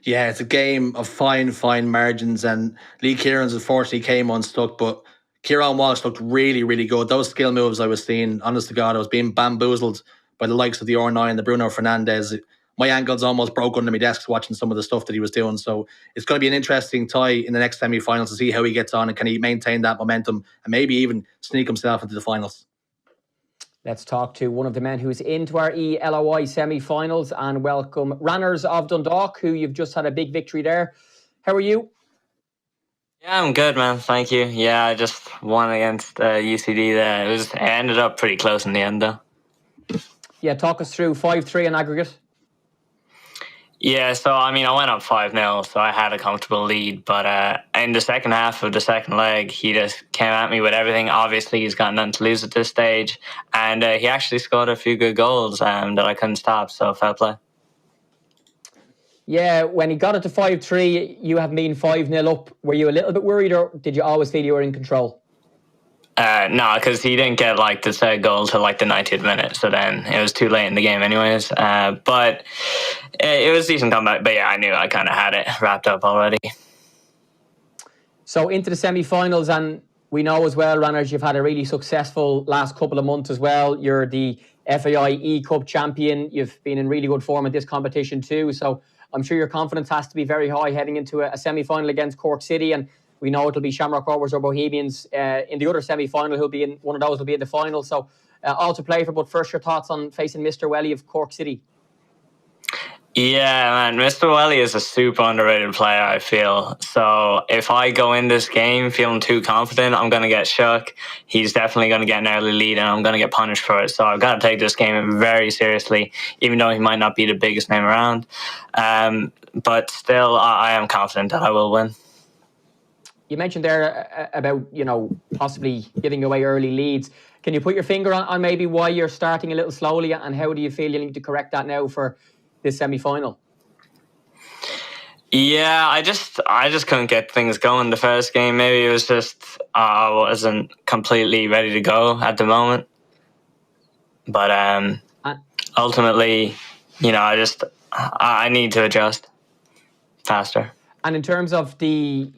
Yeah, it's a game of fine margins, and Lee Kieran's unfortunately came unstuck, but Kieran Walsh looked really, really good. Those skill moves I was seeing, honest to God, I was being bamboozled by the likes of the R9 and the Bruno Fernandes. My ankles almost broke under my desk watching some of the stuff that he was doing. So it's going to be an interesting tie in the next semi-finals to see how he gets on and can he maintain that momentum and maybe even sneak himself into the finals. Let's talk to one of the men who's into our eLOI semi-finals and welcome Ranners of Dundalk, who you've just had a big victory there. How are you? Yeah, I'm good, man. Thank you. Yeah, I just won against UCD there. It ended up pretty close in the end, though. Yeah, talk us through 5-3 in aggregate. Yeah, so, I went up 5-0, so I had a comfortable lead. But in the second half of the second leg, he just came at me with everything. Obviously, he's got nothing to lose at this stage. And he actually scored a few good goals that I couldn't stop, so fair play. Yeah, when he got it to 5-3, you have been 5-0 up. Were you a little bit worried, or did you always feel you were in control? No, because he didn't get the third goal till the 90th minute, so then it was too late in the game anyways. But it was a decent comeback. But yeah, I knew I kind of had it wrapped up already. So into the semi-finals, and we know as well, Ranners, you've had a really successful last couple of months as well. You're the FAI E-Cup champion. You've been in really good form at this competition too, so I'm sure your confidence has to be very high heading into a semi-final against Cork City, and we know it'll be Shamrock Rovers or Bohemians in the other semi-final. Who'll be in one of those will be in the final. So all to play for. But first, your thoughts on facing Mr. Welly of Cork City? Yeah, man, Mr. Welly is a super underrated player, I feel. So if I go in this game feeling too confident, I'm going to get shook. He's definitely going to get an early lead and I'm going to get punished for it. So I've got to take this game very seriously, even though he might not be the biggest name around. But still, I am confident that I will win. You mentioned there about, possibly giving away early leads. Can you put your finger on maybe why you're starting a little slowly, and how do you feel you need to correct that now for this semi-final? Yeah, I just couldn't get things going the first game. Maybe it was just I wasn't completely ready to go at the moment. But ultimately, I need to adjust faster. And in terms of the,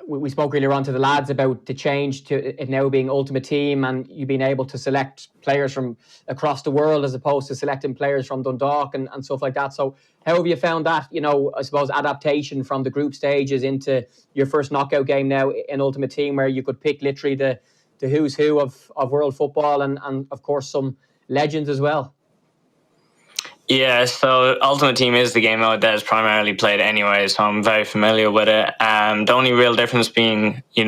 we spoke earlier on to the lads about the change to it now being Ultimate Team and you being able to select players from across the world as opposed to selecting players from Dundalk and stuff like that. So how have you found that, I suppose, adaptation from the group stages into your first knockout game now in Ultimate Team, where you could pick literally the who's who of world football and of course some legends as well? Yeah, so Ultimate Team is the game mode that is primarily played anyway, so I'm very familiar with it. The only real difference being, here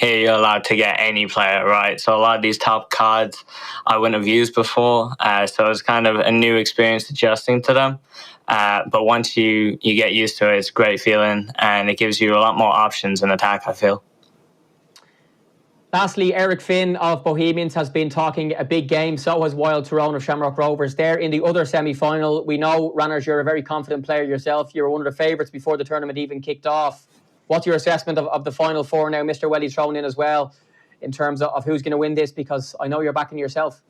you're allowed to get any player, right? So a lot of these top cards I wouldn't have used before, so it's kind of a new experience adjusting to them. But once you get used to it, it's a great feeling, and it gives you a lot more options in attack, I feel. Lastly, Eric Finn of Bohemians has been talking a big game. So has Wild Tyrone of Shamrock Rovers. They're in the other semi-final. We know, Ranners, you're a very confident player yourself. You were one of the favourites before the tournament even kicked off. What's your assessment of the final four now? Mr. Welly's thrown in as well in terms of who's going to win this, because I know you're backing yourself.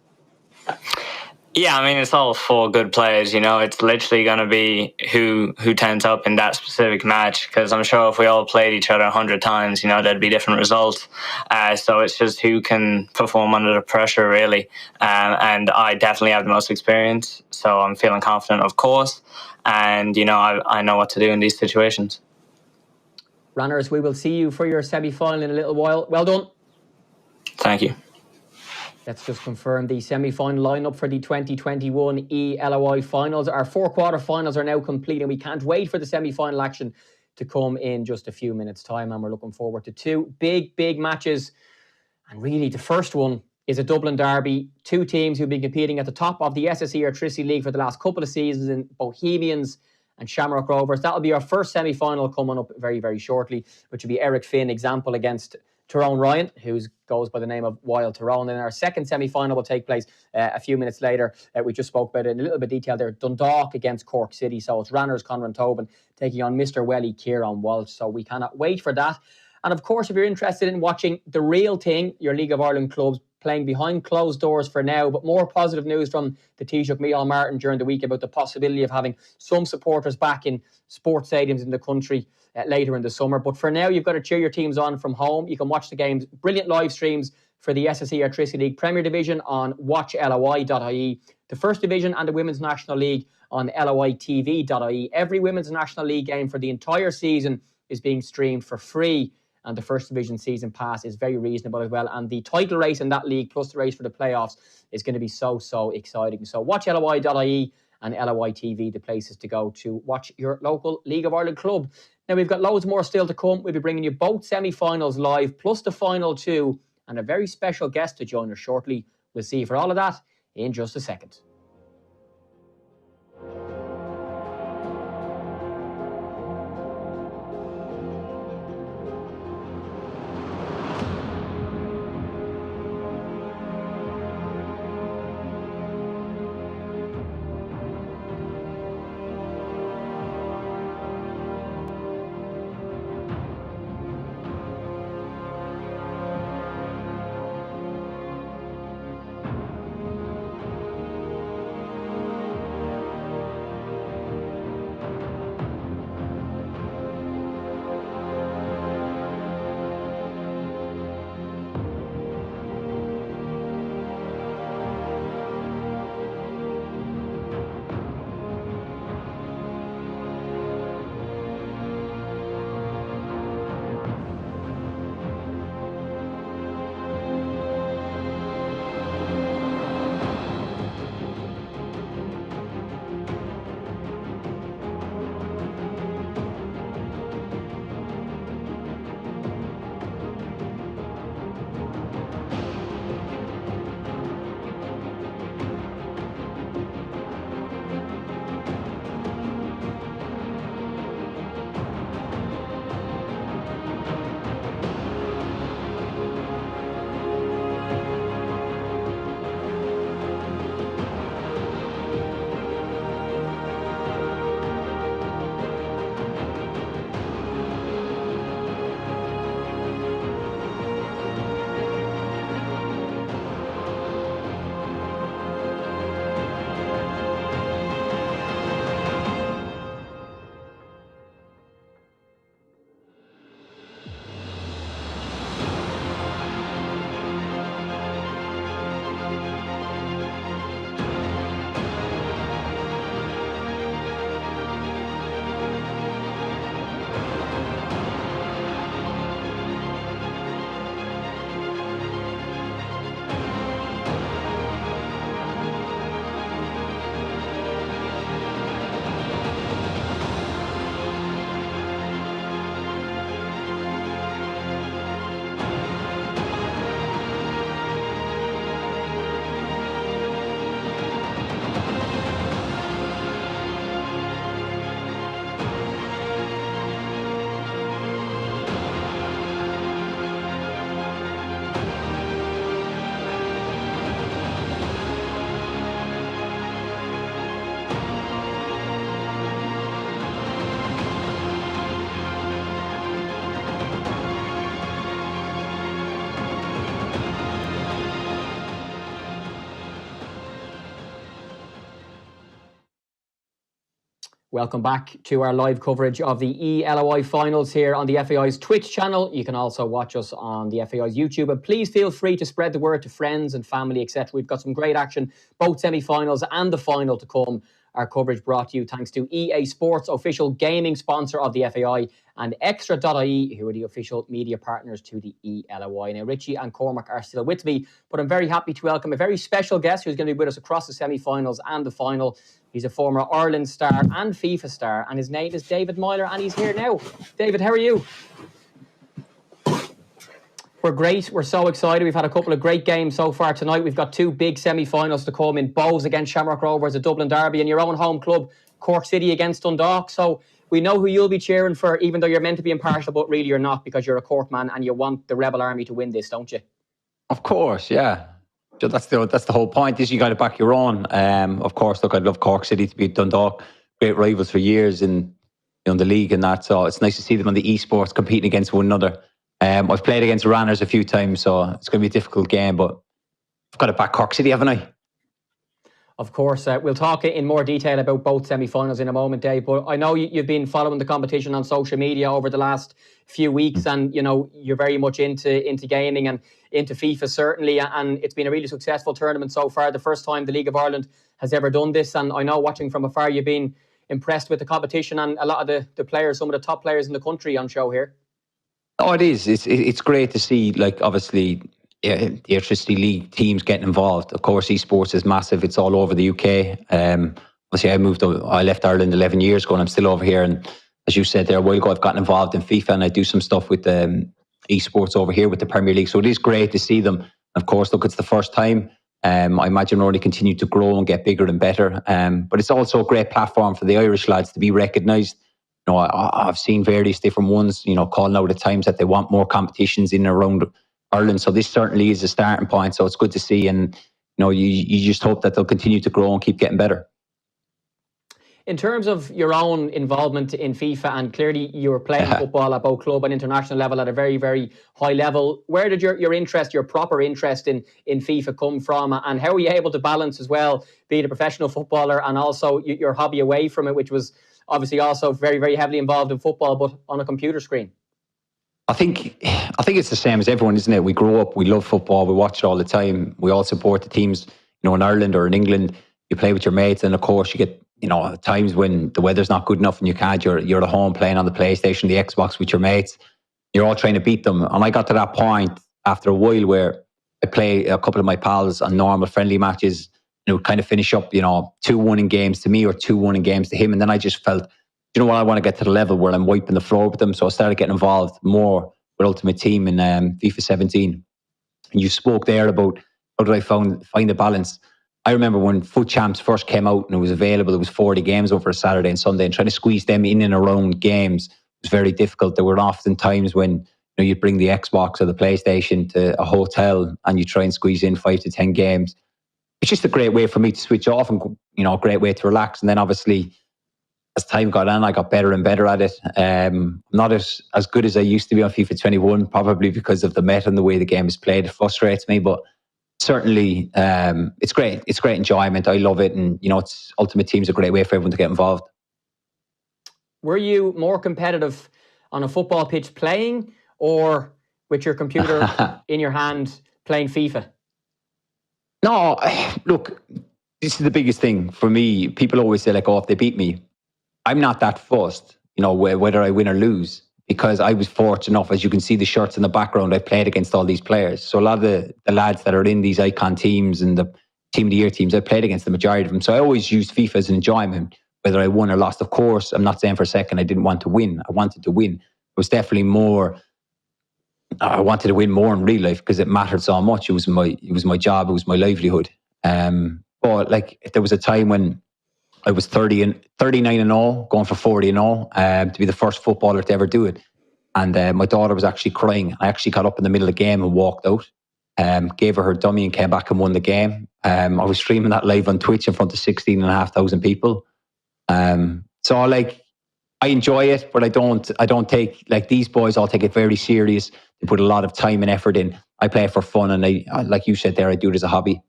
Yeah, I mean, it's all four good players, you know. It's literally going to be who turns up in that specific match, because I'm sure if we all played each other 100 times, you know, there'd be different results. So it's just who can perform under the pressure, really. And I definitely have the most experience, so I'm feeling confident, of course. And, you know, I know what to do in these situations. Ranners, we will see you for your semi-final in a little while. Well done. Thank you. Let's just confirm the semi-final lineup for the 2021 eLOI finals. Our 4 quarter-finals are now complete, and we can't wait for the semi-final action to come in just a few minutes' time. And we're looking forward to 2 big matches. And really, the first one is a Dublin derby. 2 teams who've been competing at the top of the SSE Electricity League for the last couple of seasons, in Bohemians and Shamrock Rovers. That'll be our first semi-final coming up very, very shortly, which will be Eric Finn example against Tyrone Ryan, who goes by the name of Wild Tyrone. And our second semi-final will take place a few minutes later. We just spoke about it in a little bit of detail there. Dundalk against Cork City. So it's Ranners Conran Tobin taking on Mr. Welly Kieran Walsh. So we cannot wait for that. And of course, if you're interested in watching the real thing, your League of Ireland clubs playing behind closed doors for now, but more positive news from the Taoiseach Micheál Martin during the week about the possibility of having some supporters back in sports stadiums in the country later in the summer. But for now, you've got to cheer your teams on from home. You can watch the games, brilliant live streams for the SSE Electricity League Premier Division on watchloi.ie, the First Division and the Women's National League on loitv.ie. Every Women's National League game for the entire season is being streamed for free, and the First Division season pass is very reasonable as well. And the title race in that league, plus the race for the playoffs, is going to be so exciting. So watch LOI.ie and LOI TV, the places to go to watch your local League of Ireland club. Now, we've got loads more still to come. We'll be bringing you both semi-finals live, plus the final 2, and a very special guest to join us shortly. We'll see you for all of that in just a second. Welcome back to our live coverage of the eLOI finals here on the FAI's Twitch channel. You can also watch us on the FAI's YouTube. And please feel free to spread the word to friends and family, etc. We've got some great action, both semi-finals and the final to come. Our coverage brought to you thanks to EA Sports, official gaming sponsor of the FAI, and Extra.ie, who are the official media partners to the eLOI. Now, Richie and Cormac are still with me, but I'm very happy to welcome a very special guest who's going to be with us across the semi-finals and the final. He's a former Ireland star and FIFA star, and his name is David Myler, and he's here now. David, how are you? We're great. We're so excited. We've had a couple of great games so far tonight. We've got two big semi-finals to come in Bows against Shamrock Rovers, a Dublin derby, and your own home club, Cork City against Dundalk. So we know who you'll be cheering for, even though you're meant to be impartial, but really you're not, because you're a Cork man and you want the Rebel Army to win this, don't you? Of course, yeah. So that's the whole point, is you got to back your own. Of course, look, I'd love Cork City to beat Dundalk. Great rivals for years in the league and that. So it's nice to see them on the esports competing against one another. I've played against Ranners a few times, so it's going to be a difficult game, but I've got to back Cork City, haven't I? Of course. We'll talk in more detail about both semi-finals in a moment, Dave, but I know you've been following the competition on social media over the last few weeks, and you're very much into gaming and into FIFA, certainly, and it's been a really successful tournament so far. The first time the League of Ireland has ever done this, and I know, watching from afar, you've been impressed with the competition and a lot of the players, some of the top players in the country on show here. Oh, it is. It's great to see, like, obviously, the Electricity League teams getting involved. Of course, esports is massive. It's all over the UK. Obviously, I left Ireland 11 years ago, and I'm still over here. And as you said there a while ago, I've gotten involved in FIFA, and I do some stuff with esports over here with the Premier League. So it is great to see them. Of course, look, it's the first time. I imagine we'll only continue to grow and get bigger and better. But it's also a great platform for the Irish lads to be recognised. I've seen various different ones, calling out at times that they want more competitions in and around Ireland. So this certainly is a starting point. So it's good to see. And, you just hope that they'll continue to grow and keep getting better. In terms of your own involvement in FIFA, and clearly you were playing football at both club and international level at a very, very high level, where did your interest, your proper interest in FIFA come from? And how were you able to balance as well, being a professional footballer and also your hobby away from it, which was obviously also very, very heavily involved in football, but on a computer screen? I think it's the same as everyone, isn't it? We grow up, we love football, we watch it all the time. We all support the teams, in Ireland or in England. You play with your mates, and of course you get, times when the weather's not good enough and you can't. You're at home playing on the PlayStation, the Xbox with your mates. You're all trying to beat them. And I got to that point after a while where I play a couple of my pals on normal friendly matches, and it would kind of finish up, 2-1 in games to me or 2-1 in games to him. And then I just felt, I want to get to the level where I'm wiping the floor with them. So I started getting involved more with Ultimate Team in FIFA 17. And you spoke there about how did I find the balance. I remember when Foot Champs first came out and it was available, it was 40 games over a Saturday and Sunday, and trying to squeeze them in and around games was very difficult. There were often times when you'd bring the Xbox or the PlayStation to a hotel and you try and squeeze in 5 to 10 games. It's just a great way for me to switch off and, a great way to relax. And then obviously, as time got on, I got better and better at it. Not as good as I used to be on FIFA 21, probably because of the meta and the way the game is played. It frustrates me, but certainly it's great. It's great enjoyment. I love it. And, it's Ultimate Team's a great way for everyone to get involved. Were you more competitive on a football pitch playing, or with your computer in your hand playing FIFA? No, look, this is the biggest thing for me. People always say, like, if they beat me, I'm not that fussed, whether I win or lose, because I was fortunate enough, as you can see the shirts in the background, I played against all these players. So a lot of the lads that are in these icon teams and the Team of the Year teams, I played against the majority of them. So I always used FIFA as an enjoyment, whether I won or lost. Of course, I'm not saying for a second I didn't want to win. I wanted to win. It was definitely more, I wanted to win more in real life because it mattered so much. It was my job. It was my livelihood. But like, there was a time when I was 39-0, going for 40-0, to be the first footballer to ever do it. And my daughter was actually crying. I actually got up in the middle of the game and walked out, gave her dummy and came back and won the game. I was streaming that live on Twitch in front of 16,500 people. So I enjoy it, but I don't take, like, these boys all take it very serious. They put a lot of time and effort in. I play it for fun, and I, like you said there, I do it as a hobby.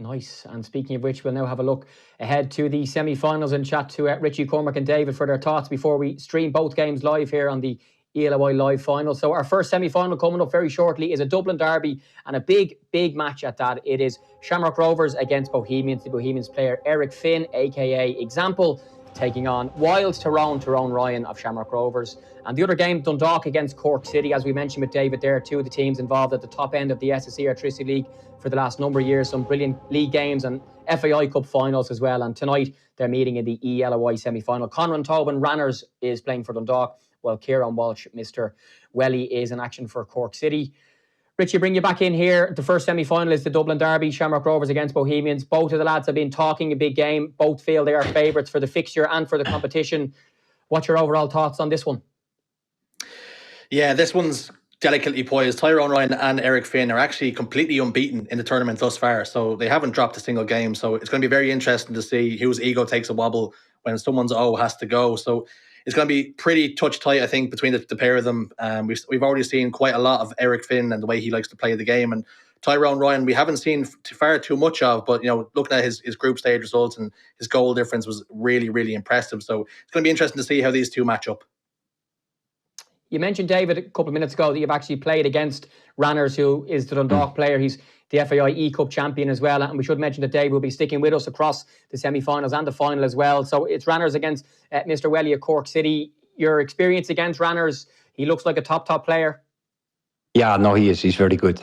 Nice. And speaking of which, we'll now have a look ahead to the semi-finals and chat to Richie, Cormac and David for their thoughts before we stream both games live here on the eLOI Live Final. So our first semi-final coming up very shortly is a Dublin derby, and a big match at that. It is Shamrock Rovers against Bohemians. The Bohemians player Eric Finn, aka Example, taking on Wild Tyrone Ryan of Shamrock Rovers. And the other game, Dundalk against Cork City, as we mentioned with David there, two of the teams involved at the top end of the SSE Electricity League for the last number of years. Some brilliant league games and FAI Cup finals as well. And tonight they're meeting in the eLOI semi-final. Conran Tobin Ranners is playing for Dundalk, while Kieran Walsh, Mr. Welly, is in action for Cork City. Richie, bring you back in here. The first semi-final is the Dublin derby, Shamrock Rovers against Bohemians. Both of the lads have been talking a big game. Both feel they are favourites for the fixture and for the competition. What's your overall thoughts on this one? Yeah, this one's delicately poised. Tyrone Ryan and Eric Finn are actually completely unbeaten in the tournament thus far, so they haven't dropped a single game. So it's going to be very interesting to see whose ego takes a wobble when someone's has to go. So it's going to be pretty touch tight, I think, between the pair of them. We've already seen quite a lot of Eric Finn and the way he likes to play the game, and Tyrone Ryan we haven't seen far too much of, but looking at his group stage results and his goal difference was really, really impressive. So it's going to be interesting to see how these two match up. You mentioned, David, a couple of minutes ago that you've actually played against Ranners, who is the Dundalk player. He's the FAI E-Cup champion as well. And we should mention that Dave will be sticking with us across the semi-finals and the final as well. So it's Ranners against Mr. Welly of Cork City. Your experience against Ranners, he looks like a top player. Yeah, no, he is. He's very good.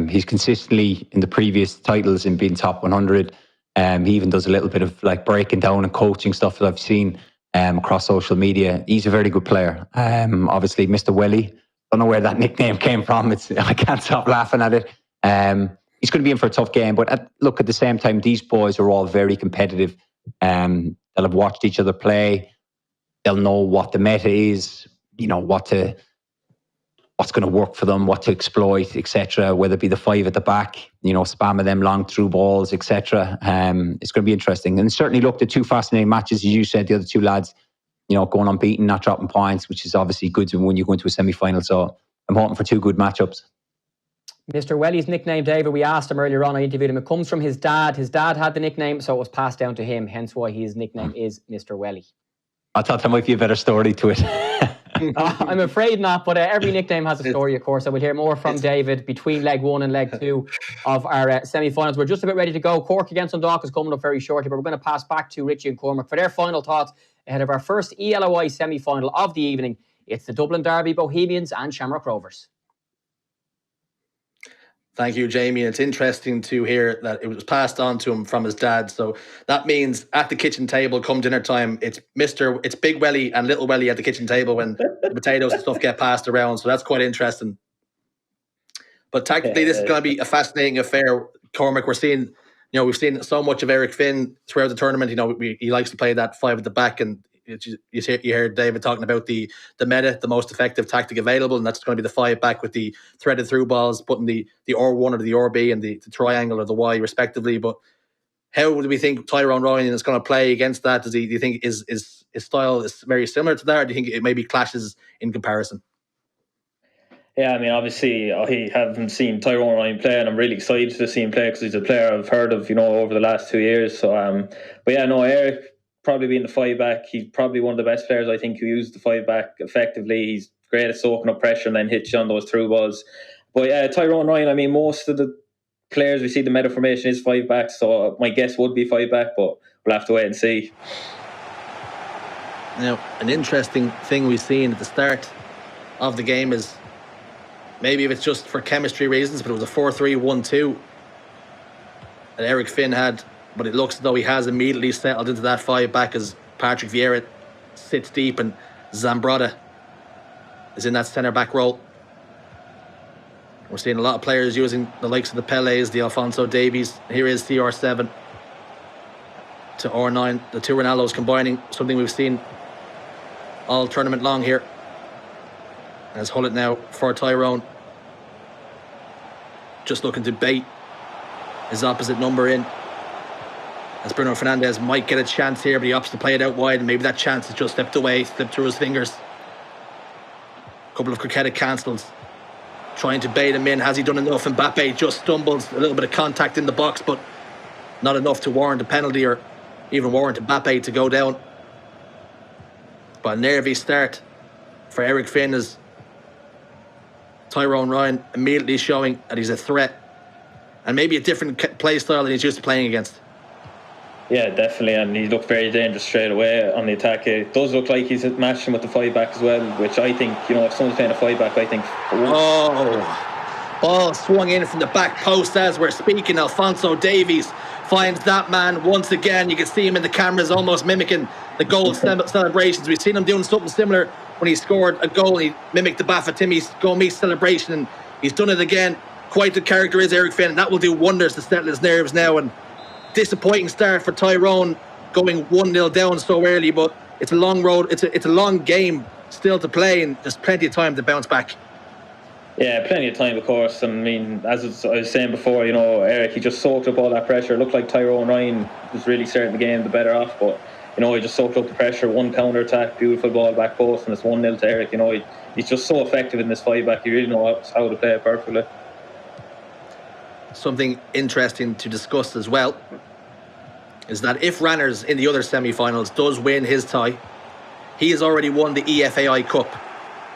He's consistently in the previous titles in being top 100. He even does a little bit of breaking down and coaching stuff that I've seen across social media. He's a very good player. Obviously, Mr. Welly, don't know where that nickname came from. I can't stop laughing at it. He's going to be in for a tough game. But at the same time, these boys are all very competitive. They'll have watched each other play. They'll know what the meta is, what's going to work for them, what to exploit, etc. Whether it be the five at the back, spamming them long through balls, etc. It's going to be interesting. And certainly, the two fascinating matches, as you said, the other two lads, going unbeaten, not dropping points, which is obviously good when you go into a semi-final. So I'm hoping for two good matchups. Mr. Welly's nickname, David, we asked him earlier on, I interviewed him. It comes from his dad. His dad had the nickname, so it was passed down to him, hence why his nickname is Mr. Welly. I thought there might be a better story to it. I'm afraid not, but every nickname has a story, of course. And we'll hear more from David between leg one and leg two of our semi-finals. We're just about ready to go. Cork against Dundalk is coming up very shortly, but we're going to pass back to Richie and Cormac for their final thoughts ahead of our first eLOI semi-final of the evening. It's the Dublin derby, Bohemians and Shamrock Rovers. Thank you, Jamie. It's interesting to hear that it was passed on to him from his dad. So that means at the kitchen table come dinner time, it's Big Welly and Little Welly at the kitchen table when the potatoes and stuff get passed around. So that's quite interesting. But tactically, this is going to be a fascinating affair. Cormac, we've seen so much of Eric Finn throughout the tournament. He likes to play that five at the back, and you heard David talking about the meta, the most effective tactic available, and that's going to be the five back with the threaded through balls, putting the R1 or the RB and the triangle or the Y respectively. But how do we think Tyrone Ryan is going to play against that? Do you think his style is very similar to that, or do you think it maybe clashes in comparison? Yeah, I mean, obviously, I haven't seen Tyrone Ryan play, and I'm really excited to see him play because he's a player I've heard of, over the last 2 years. So, but yeah, no, Eric probably being the five back, he's probably one of the best players I think who used the five back effectively. He's great at soaking up pressure and then hits you on those through balls. But yeah, Tyrone Ryan, I mean, most of the players we see the meta formation is five back, so my guess would be five back, but we'll have to wait and see. Now, an interesting thing we've seen at the start of the game is, maybe if it's just for chemistry reasons, but it was a 4-3-1-2 that Eric Finn had. But it looks as though he has immediately settled into that five back as Patrick Vieira sits deep and Zambrotta is in that centre back role. We're seeing a lot of players using the likes of the Pelés, the Alphonso Davies. Here is CR7 to R9. The two Ronaldos combining, something we've seen all tournament long here. As Hullet now for Tyrone. Just looking to bait his opposite number in. As Bruno Fernandes might get a chance here, but he opts to play it out wide, and maybe that chance has just slipped through his fingers. A couple of croqueted cancels. Trying to bait him in. Has he done enough? Mbappe just stumbles. A little bit of contact in the box, but not enough to warrant a penalty or even warrant Mbappe to go down. But a nervy start for Eric Finn as Tyrone Ryan immediately showing that he's a threat and maybe a different play style than he's used to playing against. Yeah, definitely, and he looked very dangerous straight away on the attack. It does look like he's matched him with the 5-back as well, which I think, if someone's playing a 5-back, I think... Ball swung in from the back post as we're speaking. Alphonso Davies finds that man once again. You can see him in the cameras almost mimicking the goal celebrations. We've seen him doing something similar when he scored a goal. He mimicked the Baffatimi's goal meet celebration, and he's done it again. Quite the character is Eric Finn, and that will do wonders to settle his nerves now. And disappointing start for Tyrone, going 1-0 down so early, but it's a long road. It's a long game still to play, and there's plenty of time to bounce back. Yeah, plenty of time, of course. I mean, as I was saying before, Eric, he just soaked up all that pressure. It looked like Tyrone Ryan was really starting the game the better off, but he just soaked up the pressure. One counter attack, beautiful ball back post, and it's 1-0 to Eric. He's just so effective in this 5-back. He really knows how to play it perfectly. Something interesting to discuss as well is that if Ranners in the other semi-finals does win his tie, he has already won the EFAI Cup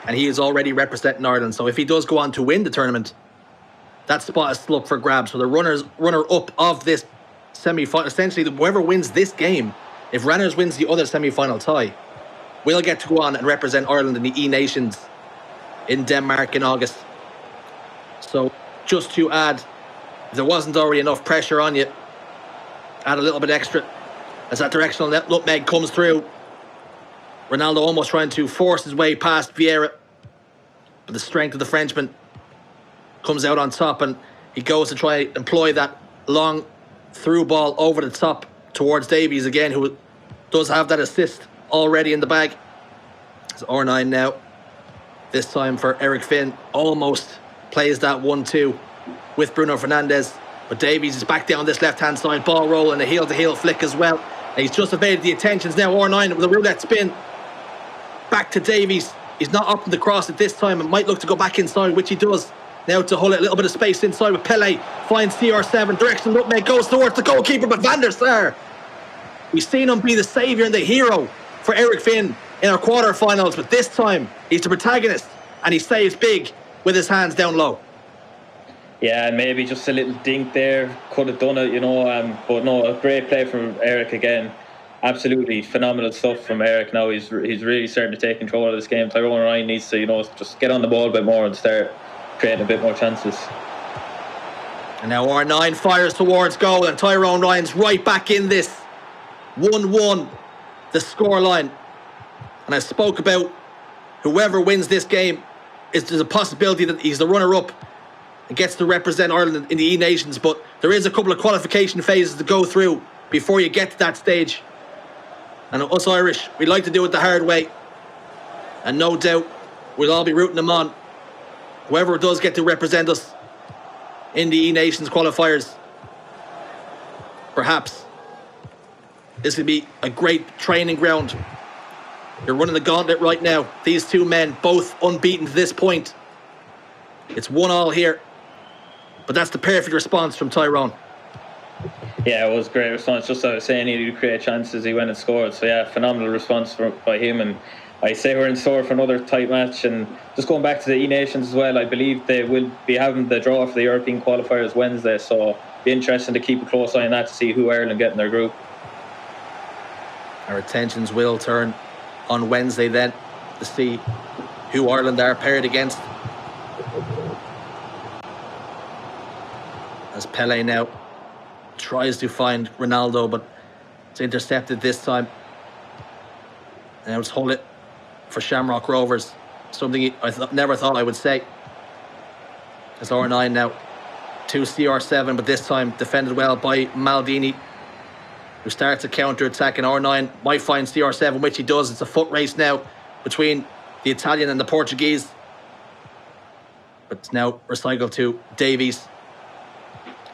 and he is already representing Ireland. So if he does go on to win the tournament, that spot is still up for grabs. So the runner-up of this semi-final, essentially whoever wins this game, if Ranners wins the other semi-final tie, will get to go on and represent Ireland in the E-Nations in Denmark in August. So just to add, if there wasn't already enough pressure on you, add a little bit extra as that directional nutmeg comes through. Ronaldo almost trying to force his way past Vieira, but the strength of the Frenchman comes out on top, and he goes to try to employ that long through ball over the top towards Davies again, who does have that assist already in the bag. It's R9 now. This time for Eric Finn, almost plays that 1-2 with Bruno Fernandes, but Davies is back down this left-hand side, ball roll and a heel-to-heel flick as well. And he's just evaded the attentions now. R9 with a roulette spin. Back to Davies. He's not up in the cross at this time and might look to go back inside, which he does. Now to Hull, a little bit of space inside with Pele. Finds CR7. Direction nutmeg goes towards the goalkeeper, but Van der Sar. We've seen him be the saviour and the hero for Eric Finn in our quarter-finals, but this time he's the protagonist and he saves big with his hands down low. Yeah, and maybe just a little dink there could have done it, but no, a great play from Eric again. Absolutely phenomenal stuff from Eric now. He's really starting to take control of this game. Tyrone Ryan needs to, just get on the ball a bit more and start creating a bit more chances. And now R9 fires towards goal, and Tyrone Ryan's right back in this. 1-1, the scoreline. And I spoke about whoever wins this game, there's a possibility that he's the runner-up and gets to represent Ireland in the E-Nations, but there is a couple of qualification phases to go through before you get to that stage. And us Irish, we like to do it the hard way. And no doubt, we'll all be rooting them on. Whoever does get to represent us in the E-Nations qualifiers, perhaps this would be a great training ground. You're running the gauntlet right now. These two men, both unbeaten to this point. It's 1-1 here. But that's the perfect response from Tyrone. Yeah, it was a great response. Just as I was saying, he did create chances, he went and scored. So yeah, phenomenal response by him. And I say we're in store for another tight match. And just going back to the E-Nations as well, I believe they will be having the draw for the European qualifiers Wednesday. So it'll be interesting to keep a close eye on that to see who Ireland get in their group. Our attentions will turn on Wednesday then to see who Ireland are paired against. As Pele now tries to find Ronaldo, but it's intercepted this time. And now it's Hullet for Shamrock Rovers. Something I never thought I would say. It's R9 now to CR7, but this time defended well by Maldini, who starts a counter-attack, and R9 might find CR7, which he does. It's a foot race now between the Italian and the Portuguese. But it's now recycled to Davies.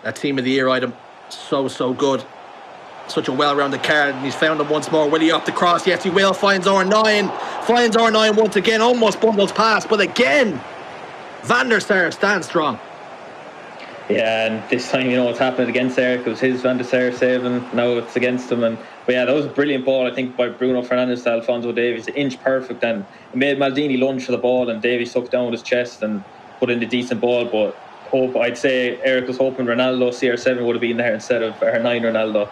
That Team of the Year item, so good. Such a well-rounded card, and he's found him once more. Will he up the cross? Yes, he will. Finds R9 once again. Almost bundles past, but again, Van der Sar stands strong. Yeah, and this time, it's happened against Eric. It was his Van der Sar saving. Now it's against him. But yeah, that was a brilliant ball, I think, by Bruno Fernandes to Alphonso Davies. Inch perfect, and it made Maldini lunge for the ball, and Davies took down with his chest and put in the decent ball. But I'd say Eric was hoping Ronaldo CR7 would have been there instead of R9 Ronaldo.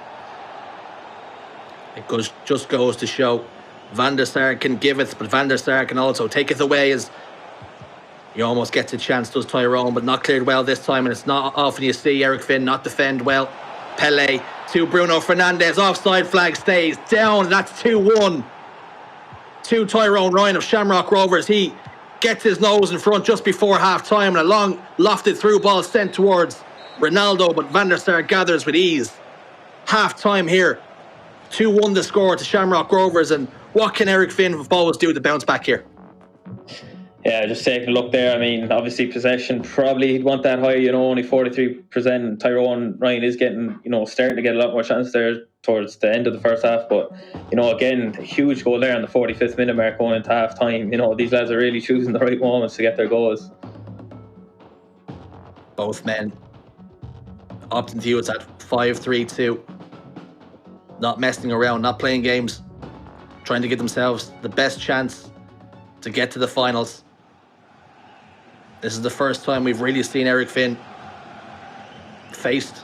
It just goes to show Van der Sar can give it, but Van der Sar can also take it away. As he almost gets a chance, does Tyrone, but not cleared well this time. And it's not often you see Eric Finn not defend well. Pele to Bruno Fernandes. Offside flag stays down. That's 2-1 to Tyrone Ryan of Shamrock Rovers. He gets his nose in front just before half time, and a long lofted through ball sent towards Ronaldo, but Van der Sar gathers with ease. Half time here. 2-1 the score to Shamrock Rovers. And what can Eric Finn always do to bounce back here? Yeah, just taking a look there. I mean, obviously possession, probably he'd want that high, only 43%. Tyrone Ryan is getting, starting to get a lot more chance there towards the end of the first half. But, again, a huge goal there on the 45th minute mark going into half time. These lads are really choosing the right moments to get their goals. Both men opting to use that 5-3-2. Not messing around, not playing games, trying to give themselves the best chance to get to the finals. This is the first time we've really seen Eric Finn faced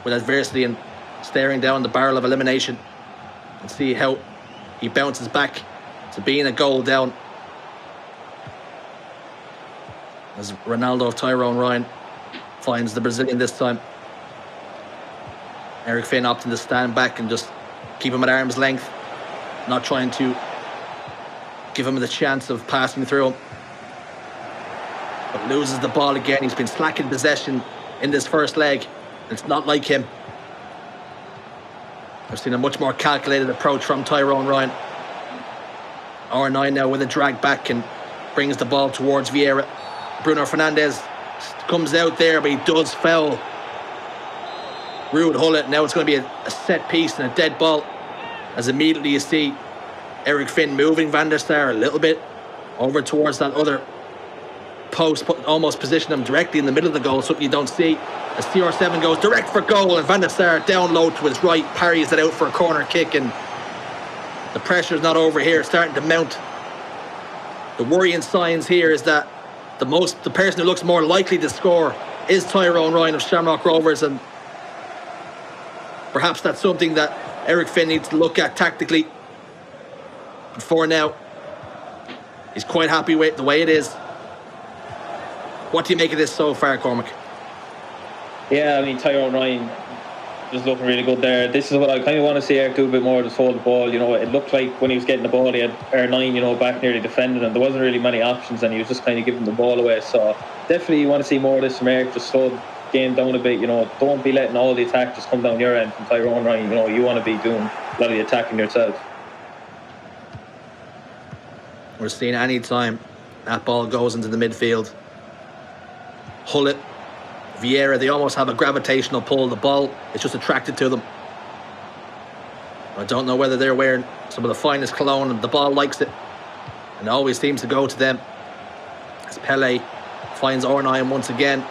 with adversity and staring down the barrel of elimination, and see how he bounces back to being a goal down. As Ronaldo of Tyrone Ryan finds the Brazilian this time. Eric Finn opting to stand back and just keep him at arm's length, not trying to give him the chance of passing through him. But loses the ball again. He's been slacking possession in this first leg. It's not like him. I've seen a much more calculated approach from Tyrone Ryan. R9 now with a drag back and brings the ball towards Vieira. Bruno Fernandes comes out there, but he does foul Ruud Gullit. Now it's going to be a set piece and a dead ball, as immediately you see Eric Finn moving Van der Sar a little bit over towards that other post, almost position him directly in the middle of the goal, something you don't see. As CR7 goes direct for goal, and Van der Sar down low to his right, parries it out for a corner kick, and the pressure's not over here, it's starting to mount. The worrying signs here is that the person who looks more likely to score is Tyrone Ryan of Shamrock Rovers, and perhaps that's something that Eric Finn needs to look at tactically. But for now, he's quite happy with the way it is. What do you make of this so far, Cormac? Yeah, I mean, Tyrone Ryan was looking really good there. This is what I kind of want to see Eric do a bit more, just hold the ball. It looked like when he was getting the ball, he had R9, back nearly defending, and there wasn't really many options, and he was just kind of giving the ball away. So definitely you want to see more of this from Eric, just slow the game down a bit. Don't be letting all the attack just come down your end from Tyrone Ryan. You want to be doing a lot of the attacking yourself. We're seeing any time that ball goes into the midfield, Gullit, Vieira, they almost have a gravitational pull. The ball is just attracted to them. I don't know whether they're wearing some of the finest cologne and the ball likes it, and it always seems to go to them. As Pele finds R9 once again.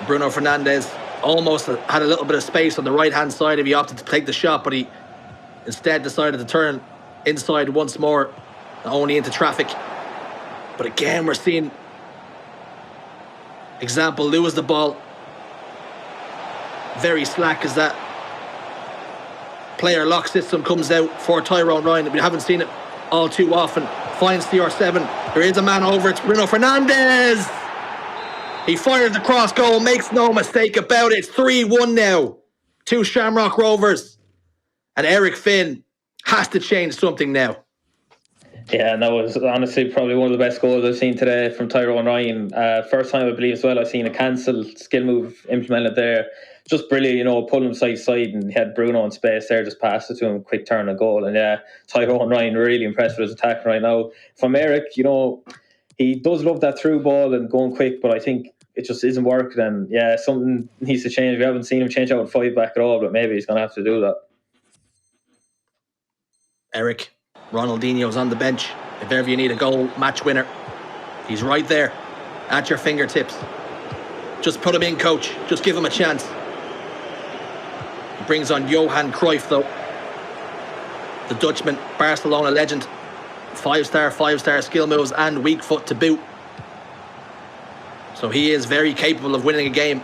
Bruno Fernandes almost had a little bit of space on the right hand side if he opted to take the shot, but he instead decided to turn inside once more, only into traffic. But again, we're seeing example lose the ball. Very slack as that player lock system comes out for Tyrone Ryan. We haven't seen it all too often. Finds CR7. There is a man over. It's Bruno Fernandes. He fires the cross goal, makes no mistake about it. It's 3-1 now to Shamrock Rovers. And Eric Finn has to change something now. Yeah, and that was honestly probably one of the best goals I've seen today from Tyrone Ryan. First time, I believe, as well, I've seen a cancel skill move implemented there. Just brilliant, pulling him side to side, and he had Bruno in space there, just passed it to him, quick turn and goal. And yeah, Tyrone Ryan really impressed with his attack right now. From Eric, he does love that through ball and going quick, but I think it just isn't working. And yeah, something needs to change. We haven't seen him change out with 5 back at all, but maybe he's going to have to do that. Eric, Ronaldinho's on the bench. If ever you need a goal match winner, he's right there at your fingertips. Just put him in, coach. Just give him a chance. He brings on Johan Cruyff, though. The Dutchman, Barcelona legend. Five-star skill moves and weak foot to boot. So he is very capable of winning a game.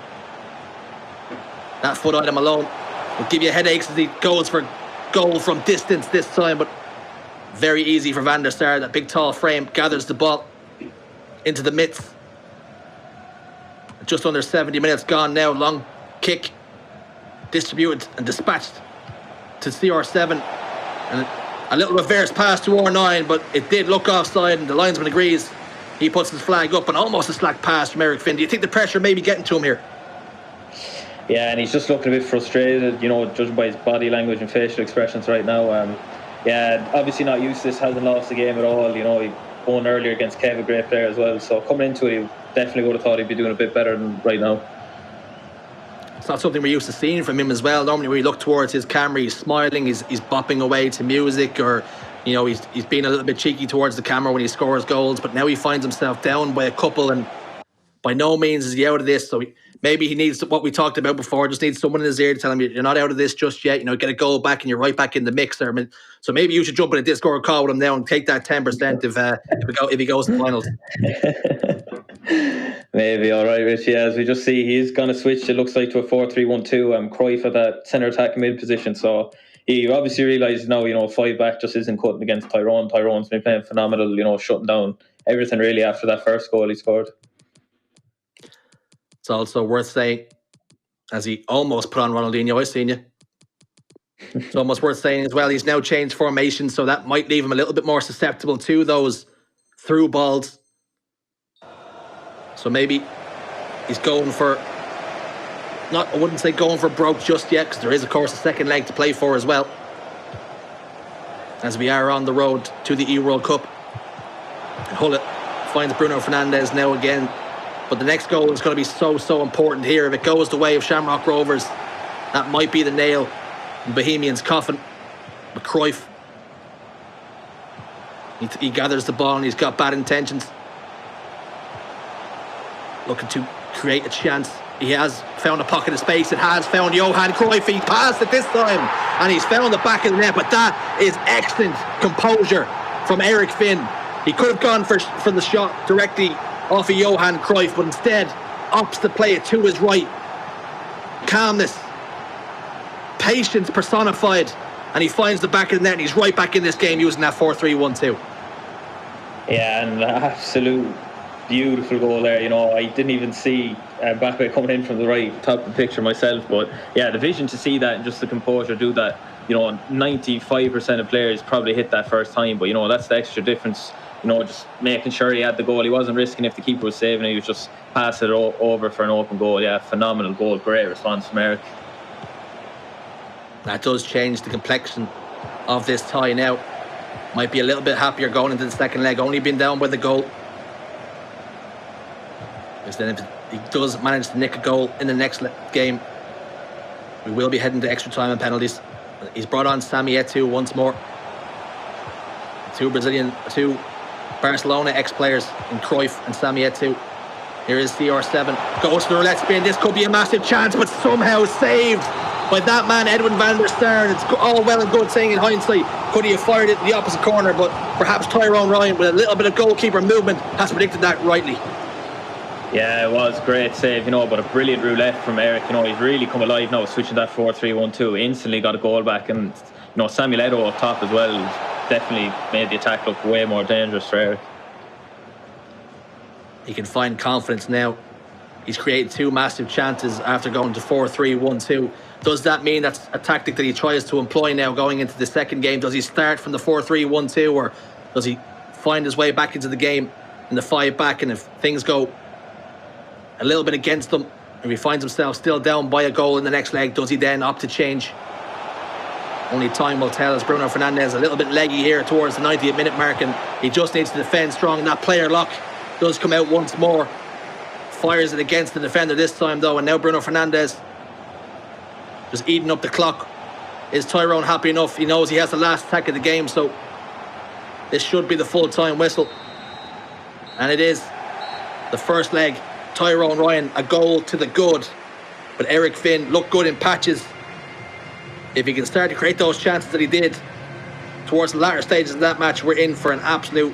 That foot item alone will give you headaches as he goes for goal from distance this time, but very easy for Van der Sar. That big tall frame gathers the ball into the midst. Just under 70 minutes gone now. Long kick distributed and dispatched to CR7, and a little reverse pass to R9, but it did look offside, and the linesman agrees. He puts his flag up, and almost a slack pass from Eric Finn. Do you think the pressure may be getting to him here? Yeah, and he's just looking a bit frustrated, judging by his body language and facial expressions right now. Yeah, obviously not used to this, hasn't lost the game at all. He won earlier against Kev, a great player as well. So coming into it, he definitely would have thought he'd be doing a bit better than right now. It's not something we're used to seeing from him as well. Normally when we look towards his camera, he's smiling, he's bopping away to music, or he's being a little bit cheeky towards the camera when he scores goals, but now he finds himself down by a couple, and by no means is he out of this. So maybe he needs what we talked about before, just needs someone in his ear to tell him you're not out of this just yet. Get a goal back and you're right back in the mix there. So maybe you should jump in a Discord call with him now and take that 10% if he goes to the finals. Maybe, all right, Rich. Yeah, as we just see, he's going to switch, it looks like, to a 4-3-1-2. Cruyff at that centre attacking mid position. So he obviously realised now, 5 back just isn't cutting against Tyrone. Tyrone's been playing phenomenal, shutting down everything really after that first goal he scored. It's also worth saying, as he almost put on Ronaldinho, I seen you. It's almost worth saying as well, he's now changed formation, so that might leave him a little bit more susceptible to those through balls. So maybe he's going for, I wouldn't say going for broke just yet, because there is, of course, a second leg to play for as well, as we are on the road to the E-World Cup. And Hullet finds Bruno Fernandes now again. But the next goal is going to be so important here. If it goes the way of Shamrock Rovers, that might be the nail in Bohemian's coffin. But Cruyff, he gathers the ball and he's got bad intentions. Looking to create a chance. He has found a pocket of space. It has found Johan Cruyff. He passed it this time and he's found the back of the net. But that is excellent composure from Eric Finn. He could have gone for the shot directly off of Johan Cruyff, but instead opts to play it to his right. Calmness, patience personified, and he finds the back of the net and he's right back in this game using that 4-3-1-2. Yeah, and absolute beautiful goal there. I didn't even see Mbappe coming in from the right top of the picture myself, but yeah, the vision to see that and just the composure do that. 95% of players probably hit that first time, but that's the extra difference. Just making sure he had the goal. He wasn't risking if the keeper was saving it. He was just passing it over for an open goal. Yeah, phenomenal goal. Great response from Eric. That does change the complexion of this tie now. Might be a little bit happier going into the second leg, only being down by the goal. Because then if he does manage to nick a goal in the next game, we will be heading to extra time and penalties. He's brought on Sami Eto'o once more. Two Barcelona ex-players in Cruyff and Sami Eto'o. Here is CR7. Goes to the roulette spin. This could be a massive chance, but somehow saved by that man, Edwin van der Sar. It's all well and good saying in hindsight, could he have fired it in the opposite corner, but perhaps Tyrone Ryan, with a little bit of goalkeeper movement, has predicted that rightly. Yeah, it was a great save, but a brilliant roulette from Eric. He's really come alive now, switching that 4-3-1-2. Instantly got a goal back, and Samuel Eto'o up top as well definitely made the attack look way more dangerous for Eric. He can find confidence now. He's created 2 massive chances after going to 4-3-1-2. Does that mean that's a tactic that he tries to employ now going into the second game? Does he start from the 4-3-1-2, or does he find his way back into the game in the 5 back, and if things go a little bit against them, and he finds himself still down by a goal in the next leg, does he then opt to change? Only time will tell, as Bruno Fernandes a little bit leggy here towards the 90th minute mark, and he just needs to defend strong. And that player lock does come out once more. Fires it against the defender this time though, and now Bruno Fernandes just eating up the clock. Is Tyrone happy enough? He knows he has the last attack of the game, so this should be the full-time whistle. And it is. The first leg Tyrone Ryan, a goal to the good. But Eric Finn looked good in patches. If he can start to create those chances that he did towards the latter stages of that match, we're in for an absolute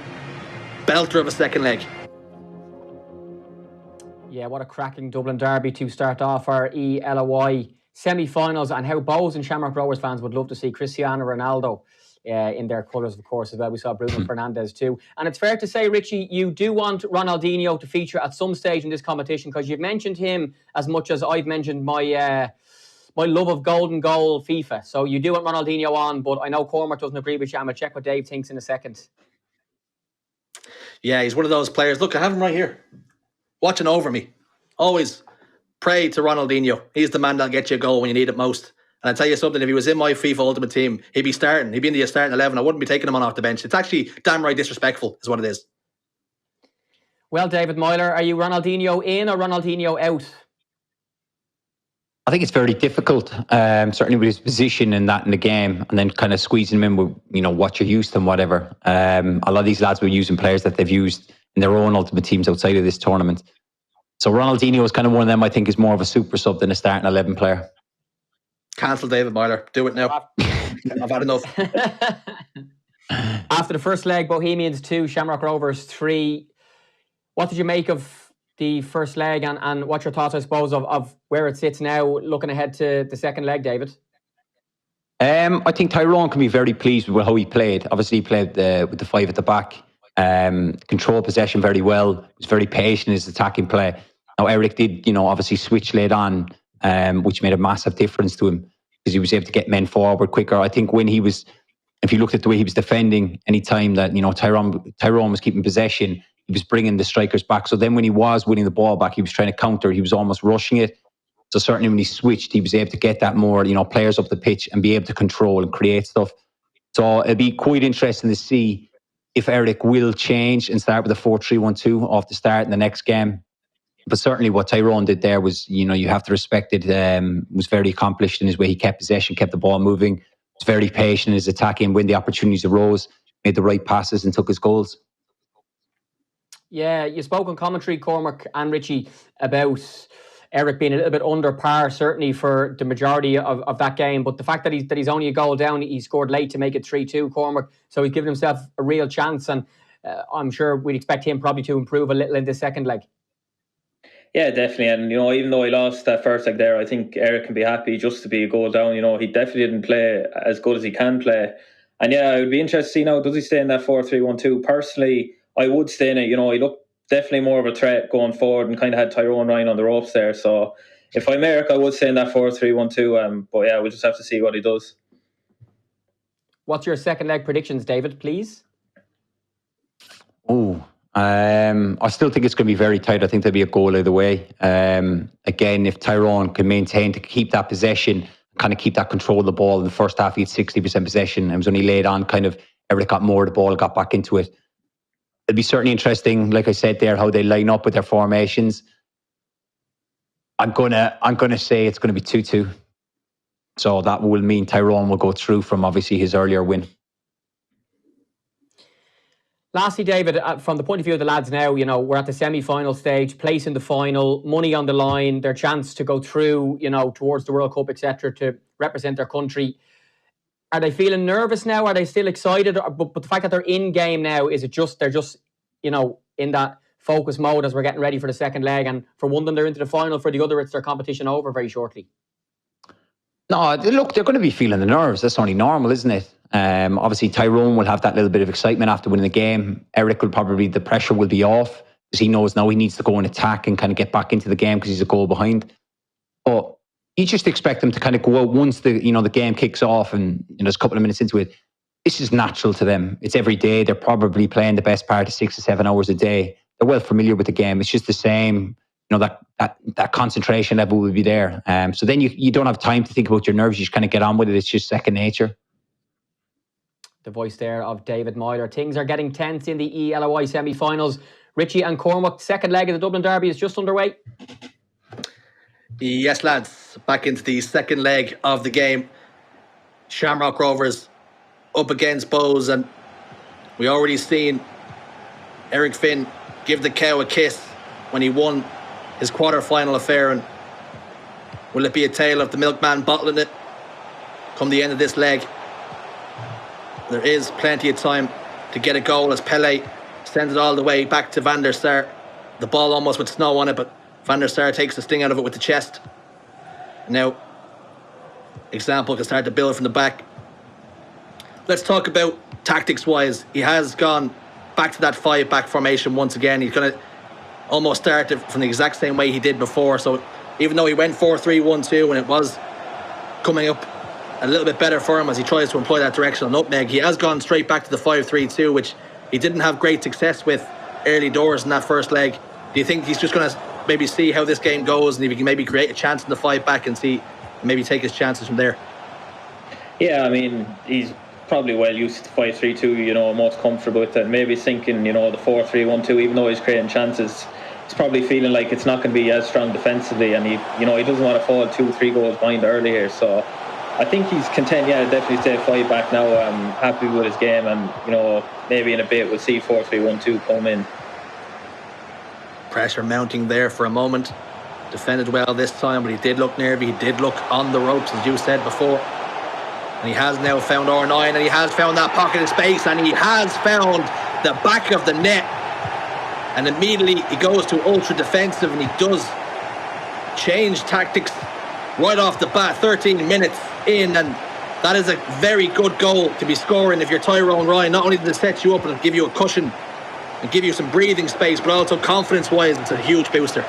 belter of a second leg. Yeah, what a cracking Dublin derby to start off our eLOI semi-finals, and how Bows and Shamrock Rovers fans would love to see Cristiano Ronaldo in their colours, of course, as well. We saw Bruno Fernandes too. And it's fair to say, Richie, you do want Ronaldinho to feature at some stage in this competition, because you've mentioned him as much as I've mentioned my love of golden goal FIFA. So you do want Ronaldinho on, but I know Cormac doesn't agree with you. I'm going to check what Dave thinks in a second. Yeah, he's one of those players. Look, I have him right here, watching over me. Always pray to Ronaldinho. He's the man that'll get you a goal when you need it most. And I'll tell you something, if he was in my FIFA Ultimate Team, he'd be starting. He'd be in the starting 11. I wouldn't be taking him on off the bench. It's actually damn right disrespectful, is what it is. Well, David Myler, are you Ronaldinho in or Ronaldinho out? I think it's very difficult, certainly with his position in the game, and then kind of squeezing him in with, what you're used to and whatever. A lot of these lads were using players that they've used in their own Ultimate Teams outside of this tournament. So Ronaldinho is kind of one of them, I think, is more of a super sub than a starting 11 player. Cancel David Myler. Do it now. I've had enough. After the first leg, Bohemians 2, Shamrock Rovers 3. What did you make of the first leg, and what's your thoughts, I suppose, of where it sits now, looking ahead to the second leg, David? I think Tyrone can be very pleased with how he played. Obviously, he played with the 5 at the back. Controlled possession very well. Was very patient in his attacking play. Now, Eric did, obviously switch late on, which made a massive difference to him, because he was able to get men forward quicker. I think if you looked at the way he was defending, any time that, Tyrone was keeping possession, he was bringing the strikers back. So then when he was winning the ball back, he was trying to counter. He was almost rushing it. So certainly when he switched, he was able to get that more, players up the pitch and be able to control and create stuff. So it'd be quite interesting to see if Eric will change and start with a 4-3-1-2 off the start in the next game. But certainly what Tyrone did there was, you have to respect it, was very accomplished in his way. He kept possession, kept the ball moving, was very patient in his attacking. When the opportunities arose, made the right passes and took his goals. Yeah, you spoke on commentary, Cormac and Richie, about Eric being a little bit under par, certainly for the majority of that game. But the fact that he's only a goal down, he scored late to make it 3-2, Cormac. So he's given himself a real chance, and I'm sure we'd expect him probably to improve a little in the second leg. Yeah, definitely. And, even though he lost that first leg there, I think Eric can be happy just to be a goal down. He definitely didn't play as good as he can play. And yeah, I would be interested to see now, does he stay in that 4-3-1-2? Personally, I would stay in it. He looked definitely more of a threat going forward and kind of had Tyrone Ryan on the ropes there. So if I'm Eric, I would stay in that 4-3-1-2. But yeah, we'll just have to see what he does. What's your second leg predictions, David, please? I still think it's going to be very tight. I think there'll be a goal either way. Again, if Tyrone can maintain to keep that possession, kind of keep that control of the ball in the first half, he had 60% possession. It was only late on, kind of Eric got more of the ball, got back into it. It'll be certainly interesting, like I said there, how they line up with their formations. I'm gonna say it's going to be 2-2. So that will mean Tyrone will go through from obviously his earlier win. Lastly, David, from the point of view of the lads now, we're at the semi-final stage, place in the final, money on the line, their chance to go through, towards the World Cup, etc., to represent their country. Are they feeling nervous now? Are they still excited? But the fact that they're in game now, is it just they're just, in that focus mode as we're getting ready for the second leg? And for one of them, they're into the final. For the other, it's their competition over very shortly. No, look, they're going to be feeling the nerves. That's only normal, isn't it? Obviously, Tyrone will have that little bit of excitement after winning the game. Eric will probably, the pressure will be off, because he knows now he needs to go and attack and kind of get back into the game because he's a goal behind. But you just expect them to kind of go out once the game kicks off and there's a couple of minutes into it. This is natural to them. It's every day. They're probably playing the best part of 6 to 7 hours a day. They're well familiar with the game. It's just the same. That concentration level will be there. So then you don't have time to think about your nerves. You just kind of get on with it. It's just second nature. The voice there of David Myler. Things are getting tense in the eLOI semi-finals. Richie and Cormac, second leg of the Dublin Derby is just underway. Yes, lads. Back into the second leg of the game. Shamrock Rovers up against Bows, and we already seen Eric Finn give the cow a kiss when he won his quarter-final affair. And will it be a tale of the milkman bottling it come the end of this leg? There is plenty of time to get a goal as Pele sends it all the way back to Van der Sar. The ball almost with snow on it, but Van der Sar takes the sting out of it with the chest. Now, example can start to build from the back. Let's talk about tactics-wise. He has gone back to that 5-back formation once again. He's going to almost start it from the exact same way he did before. So even though he went 4-3-1-2 and it was coming up a little bit better for him as he tries to employ that directional nutmeg, he has gone straight back to the 5-3-2, which he didn't have great success with early doors in that first leg. Do you think he's just going to maybe see how this game goes and if he can maybe create a chance in the 5-back and see, maybe take his chances from there? Yeah, I mean, he's probably well used to 5-3-2, most comfortable with it. Maybe thinking, the 4-3-1-2, even though he's creating chances, he's probably feeling like it's not going to be as strong defensively, and he doesn't want to fall 2-3 goals behind early here. So I think he's content, definitely stay 5-back now. I'm happy with his game, and maybe in a bit we'll see 4-3-1-2 come in. Pressure mounting there for a moment. Defended well this time, but he did look nervy. He did look on the ropes, as you said before. And he has now found R9, and he has found that pocket of space, and he has found the back of the net. And immediately he goes to ultra defensive, and he does change tactics right off the bat. 13 minutes in, and that is a very good goal to be scoring if you're Tyrone Ryan. Not only does it set you up and give you a cushion and give you some breathing space, but also confidence-wise, it's a huge booster.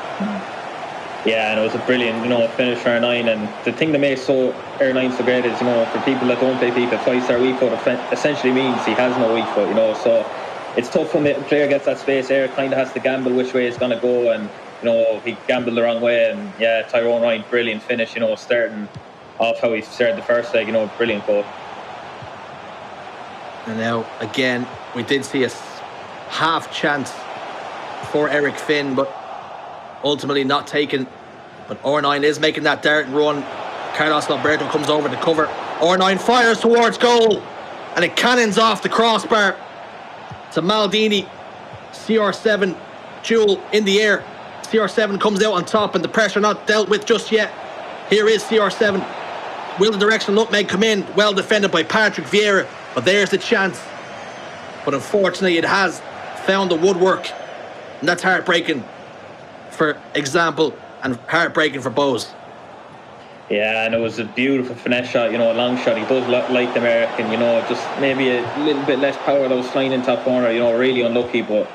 Yeah, and it was a brilliant, finish for R9. And the thing that makes R9 so great is, for people that don't play FIFA, 5-star weak foot essentially means he has no weak foot, So it's tough when the player gets that space there. It kind of has to gamble which way it's going to go, and he gambled the wrong way. And yeah, Tyrone Ryan, brilliant finish. Starting off how he started the first leg. Brilliant goal. And now again, we did see a half chance for Eric Finn, but ultimately not taken. But R9 is making that dart and run. Carlos Alberto comes over to cover. R9 fires towards goal, and it cannons off the crossbar to Maldini. CR7 duel in the air. CR7 comes out on top, and the pressure not dealt with just yet. Here is CR7. Will the directional nutmeg come in? Well defended by Patrick Vieira, but there's the chance. But unfortunately, it has found the woodwork, and that's heartbreaking for example, and heartbreaking for Bose. Yeah, and it was a beautiful finesse shot, a long shot. He does look like the American, just maybe a little bit less power that was flying in top corner, really unlucky. But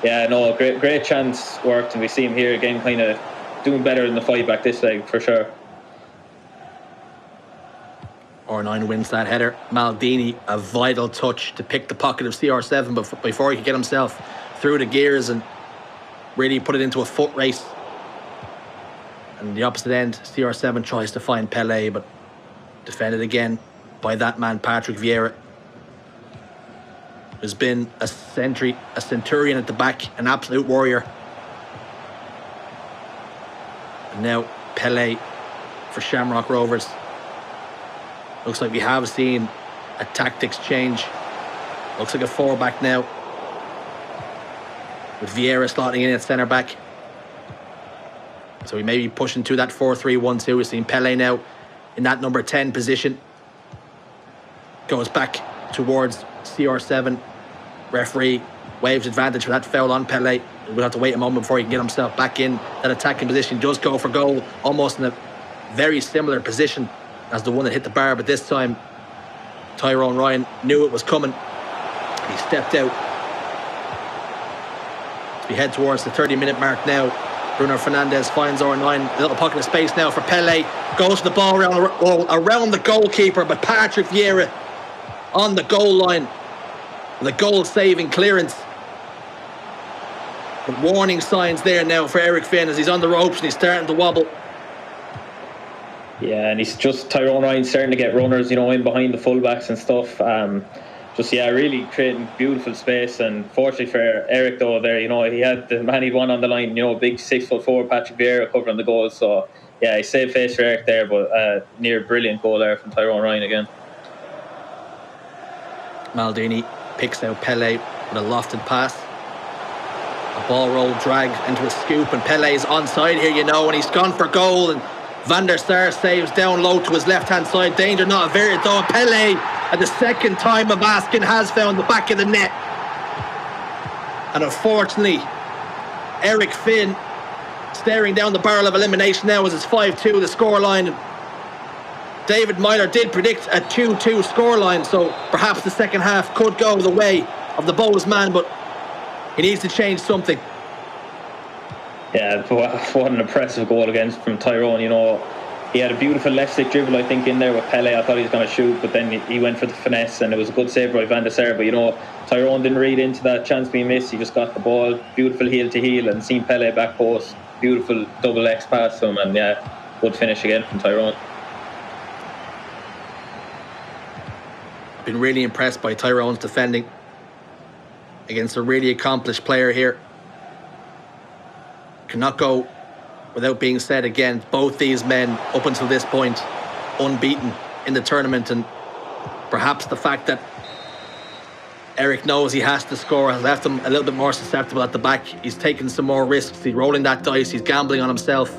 yeah, no, great chance worked, and we see him here again kind of doing better in the 5-back this leg for sure. R9 wins that header. Maldini, a vital touch to pick the pocket of CR7 before he could get himself through the gears and really put it into a foot race. And the opposite end, CR7 tries to find Pele, but defended again by that man, Patrick Vieira, who's been a centurion at the back, an absolute warrior. And now Pele for Shamrock Rovers. Looks like we have seen a tactics change. Looks like a 4-back now, with Vieira slotting in at centre back. So we may be pushing to that 4-3-1-2. We've seen Pele now in that number 10 position. Goes back towards CR7. Referee waves advantage for that foul on Pele. We'll have to wait a moment before he can get himself back in that attacking position. Does go for goal, almost in a very similar position as the one that hit the bar, but this time Tyrone Ryan knew it was coming. He stepped out. As we head towards the 30-minute mark now, Bruno Fernandes finds R9. A little pocket of space now for Pele. Goes to the ball around the goalkeeper, but Patrick Vieira on the goal line. The goal-saving clearance. But warning signs there now for Eric Finn as he's on the ropes and he's starting to wobble. Yeah, and he's just Tyrone Ryan starting to get runners, in behind the fullbacks and stuff. Really creating beautiful space. And fortunately for Eric, though, there, he had the man he'd won on the line, big 6'4" Patrick Vieira covering the goal. So, yeah, he saved face for Eric there, but near brilliant goal there from Tyrone Ryan again. Maldini picks out Pele with a lofted pass. Ball roll dragged into a scoop, and Pele's onside here, and he's gone for goal, and Van der Sar saves down low to his left-hand side. Danger not averted though. Pele, at the second time of asking, has found the back of the net. And unfortunately, Eric Finn staring down the barrel of elimination now as it's 5-2 the scoreline. David Myler did predict a 2-2 scoreline, so perhaps the second half could go the way of the Bows man, but he needs to change something. Yeah, what an impressive goal from Tyrone. He had a beautiful left stick dribble, I think, in there with Pele. I thought he was going to shoot, but then he went for the finesse, and it was a good save by Van der Sar. But Tyrone didn't read into that chance being missed. He just got the ball, beautiful heel to heel, and seen Pele back post, beautiful double X pass to him, and good finish again from Tyrone. Been really impressed by Tyrone's defending against a really accomplished player here. Cannot go without being said again, both these men up until this point unbeaten in the tournament, and perhaps the fact that Eric knows he has to score has left him a little bit more susceptible at the back. He's taking some more risks, he's rolling that dice, he's gambling on himself.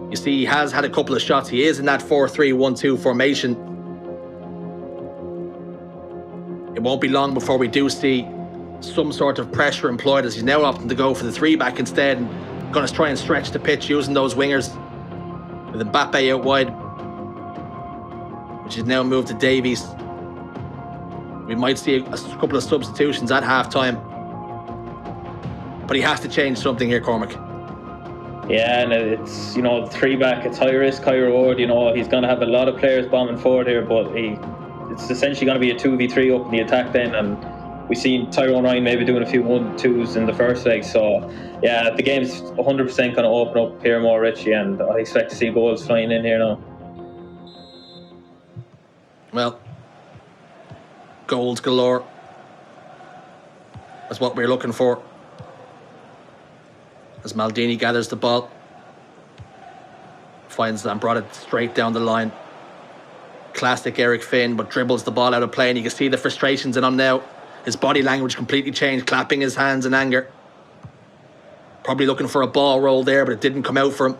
You see, he has had a couple of shots. He is in that 4-3-1-2 formation. It won't be long before we do see some sort of pressure employed, as he's now opting to go for the 3-back instead, and going to try and stretch the pitch using those wingers with Mbappe out wide, which is now moved to Davies. We might see a couple of substitutions at half-time, but he has to change something here, Cormac. Yeah, and it's 3-back, it's high risk, high reward. He's going to have a lot of players bombing forward here, but it's essentially going to be a 2v3 up in the attack then, and we've seen Tyrone Ryan maybe doing a few 1-2s in the first leg. So yeah, the game's 100% going to open up here more, Richie, and I expect to see goals flying in here now. Well, goals galore. That's what we're looking for. As Maldini gathers the ball, finds and brought it straight down the line. Classic Eric Finn, but dribbles the ball out of play, and you can see the frustrations in him now. His body language completely changed, clapping his hands in anger. Probably looking for a ball roll there, but it didn't come out for him.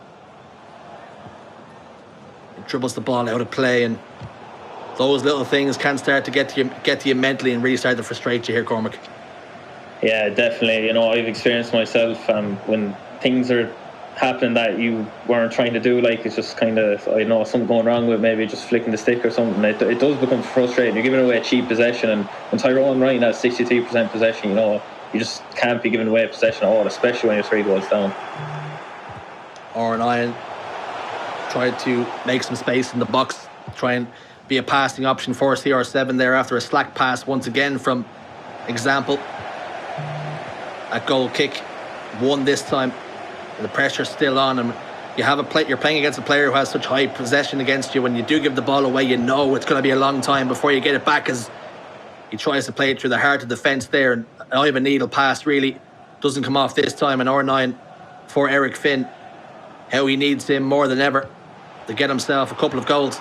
He dribbles the ball out of play, and those little things can start to get to you mentally and really start to frustrate you here, Cormac. Yeah, definitely. I've experienced myself when things are happening that you weren't trying to do, like it's just kind of, something going wrong with maybe just flicking the stick or something. It does become frustrating. You're giving away a cheap possession, and when Tyrone Ryan has 63% possession, you just can't be giving away possession at all, especially when you're 3 goals down. Ryan tried to make some space in the box, try and be a passing option for CR7 there after a slack pass once again from Example. That goal kick won this time. The pressure's still on, and you're playing against a player who has such high possession against you. When you do give the ball away, it's going to be a long time before you get it back, as he tries to play it through the heart of defence there, and an eye of a needle pass really doesn't come off this time. And R9 for Eric Finn, how he needs him more than ever to get himself a couple of goals.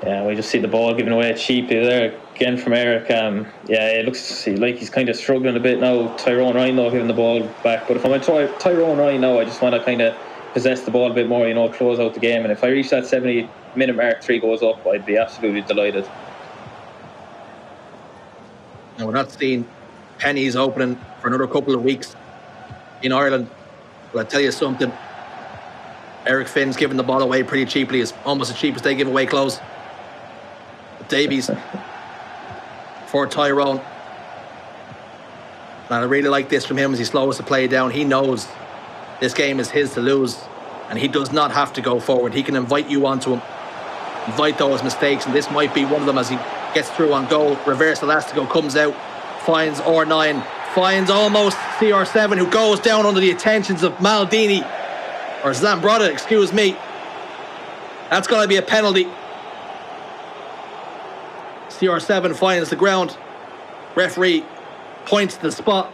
Yeah, we just see the ball given away cheaply there again from Eric. It looks like he's kind of struggling a bit now. Tyrone Ryan though giving the ball back, but if I'm a Tyrone Ryan now, I just want to kind of possess the ball a bit more, close out the game. And if I reach that 70-minute mark, 3 goals up, I'd be absolutely delighted. Now, we're not seeing pennies opening for another couple of weeks in Ireland, but I'll tell you something, Eric Finn's giving the ball away pretty cheaply. It's almost as cheap as they give away clothes. Davies for Tyrone. And I really like this from him as he slows the play down. He knows this game is his to lose, and he does not have to go forward. He can invite you onto him, invite those mistakes, and this might be one of them as he gets through on goal. Reverse Elastico comes out, finds R9, finds almost CR7, who goes down under the attentions of Maldini, or Zambrota, excuse me. That's going to be a penalty. CR7 finds the ground. Referee points to the spot.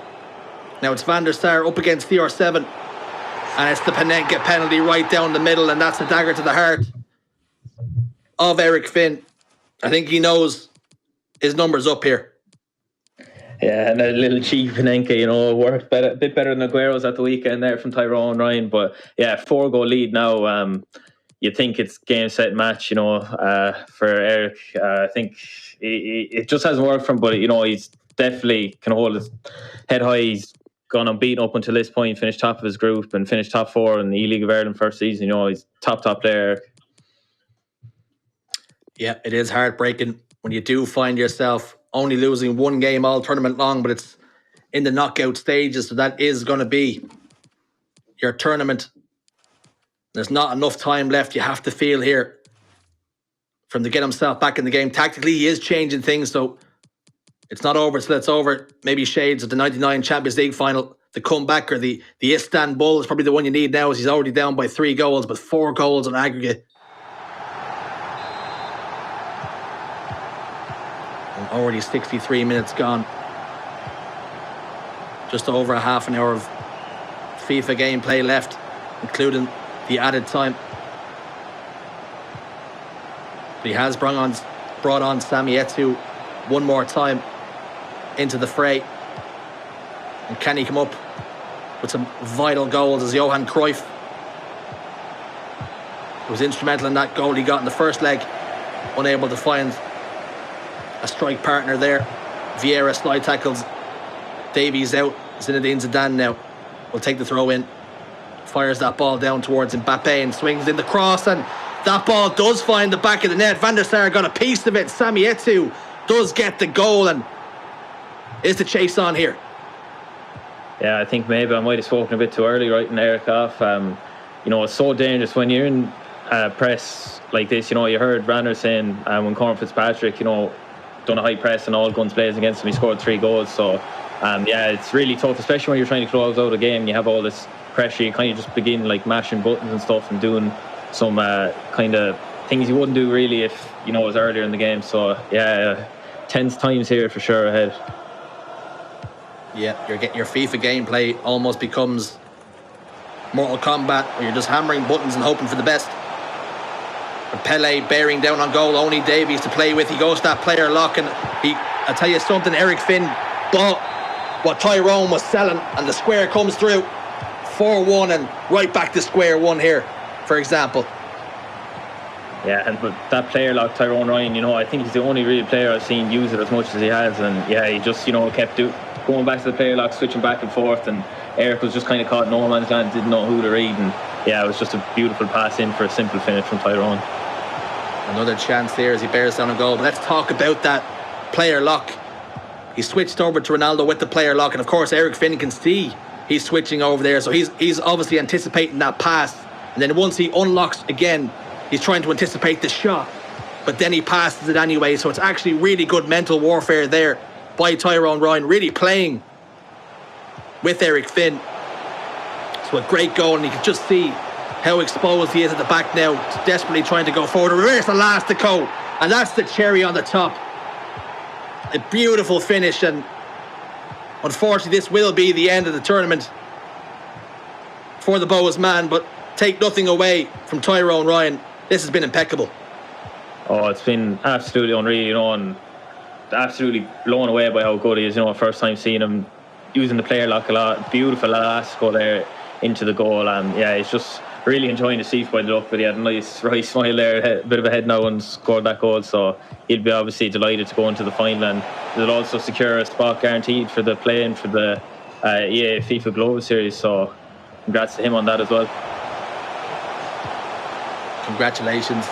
Now it's Van der Sar up against CR7. And it's the Panenka penalty right down the middle, and that's a dagger to the heart of Eric Finn. I think he knows his number's up here. Yeah, and a little cheap Panenka, worked a bit better than Aguero's at the weekend there from Tyrone Ryan. But yeah, 4-goal lead now. You think it's game, set, match, for Eric. I think it just hasn't worked for him, but, he's definitely can hold his head high. He's gone unbeaten up until this point, finished top of his group and finished top 4 in the E-League of Ireland first season. He's top player. Yeah, it is heartbreaking when you do find yourself only losing one game all tournament long, but it's in the knockout stages, so that is going to be your tournament. There's not enough time left, you have to feel here, for him to get himself back in the game. Tactically, he is changing things, so it's not over till it's over. Maybe shades of the 99 Champions League final, the comeback, or the Istanbul is probably the one you need now, as he's already down by 3 goals, but 4 goals on aggregate. And already 63 minutes gone. Just over a half an hour of FIFA gameplay left, including the added time. But he has brought on Sami Etu one more time into the fray. And can he come up with some vital goals as Johan Cruyff was instrumental in that goal he got in the first leg, unable to find a strike partner there. Vieira slide tackles Davies out. Zinedine Zidane now will take the throw in, fires that ball down towards Mbappe and swings in the cross, and that ball does find the back of the net. Van der Sar got a piece of it. Sami Etu does get the goal, and is the chase on here? Yeah, I think maybe I might have spoken a bit too early, writing Eric off. It's so dangerous when you're in press like this. You heard Ranner saying when Cormac Fitzpatrick, done a high press and all guns blazing against him, he scored 3 goals. So, it's really tough, especially when you're trying to close out a game. You have all this pressure. You kind of just begin like mashing buttons and stuff and doing some kind of things you wouldn't do really if it was earlier in the game. So, tense times here for sure ahead. Yeah, your FIFA gameplay almost becomes Mortal Kombat, where you're just hammering buttons and hoping for the best. But Pele bearing down on goal, only Davies to play with. He goes to that player lock, and I'll tell you something, Eric Finn bought what Tyrone was selling, and the square comes through. 4-1 and right back to square one here, for example. Yeah, but that player like Tyrone Ryan, I think he's the only real player I've seen use it as much as he has, and he just kept going back to the player lock, switching back and forth, and Eric was just kind of caught in no man's land, didn't know who to read, and it was just a beautiful pass in for a simple finish from Tyrone. Another chance there as he bears down a goal. But let's talk about that player lock. He switched over to Ronaldo with the player lock, and of course Eric Finn can see he's switching over there, so he's obviously anticipating that pass, and then once he unlocks again, he's trying to anticipate the shot, but then he passes it anyway. So it's actually really good mental warfare there by Tyrone Ryan, really playing with Eric Finn. So a great goal, and you can just see how exposed he is at the back now, desperately trying to go forward. Reverse Elastico, and that's the cherry on the top. A beautiful finish, and unfortunately this will be the end of the tournament for the Boas man, but take nothing away from Tyrone Ryan. This has been impeccable. Oh, it's been absolutely unreal, and absolutely blown away by how good he is. First time seeing him using the player lock a lot. Beautiful Elastico there into the goal, and it's just really enjoying to see by the look. But he had a nice right smile there, a bit of a head now, and scored that goal. So he'll be obviously delighted to go into the final, and it'll also secure a spot guaranteed for the play-in for the EA FIFA Global Series. So congrats to him on that as well. Congratulations.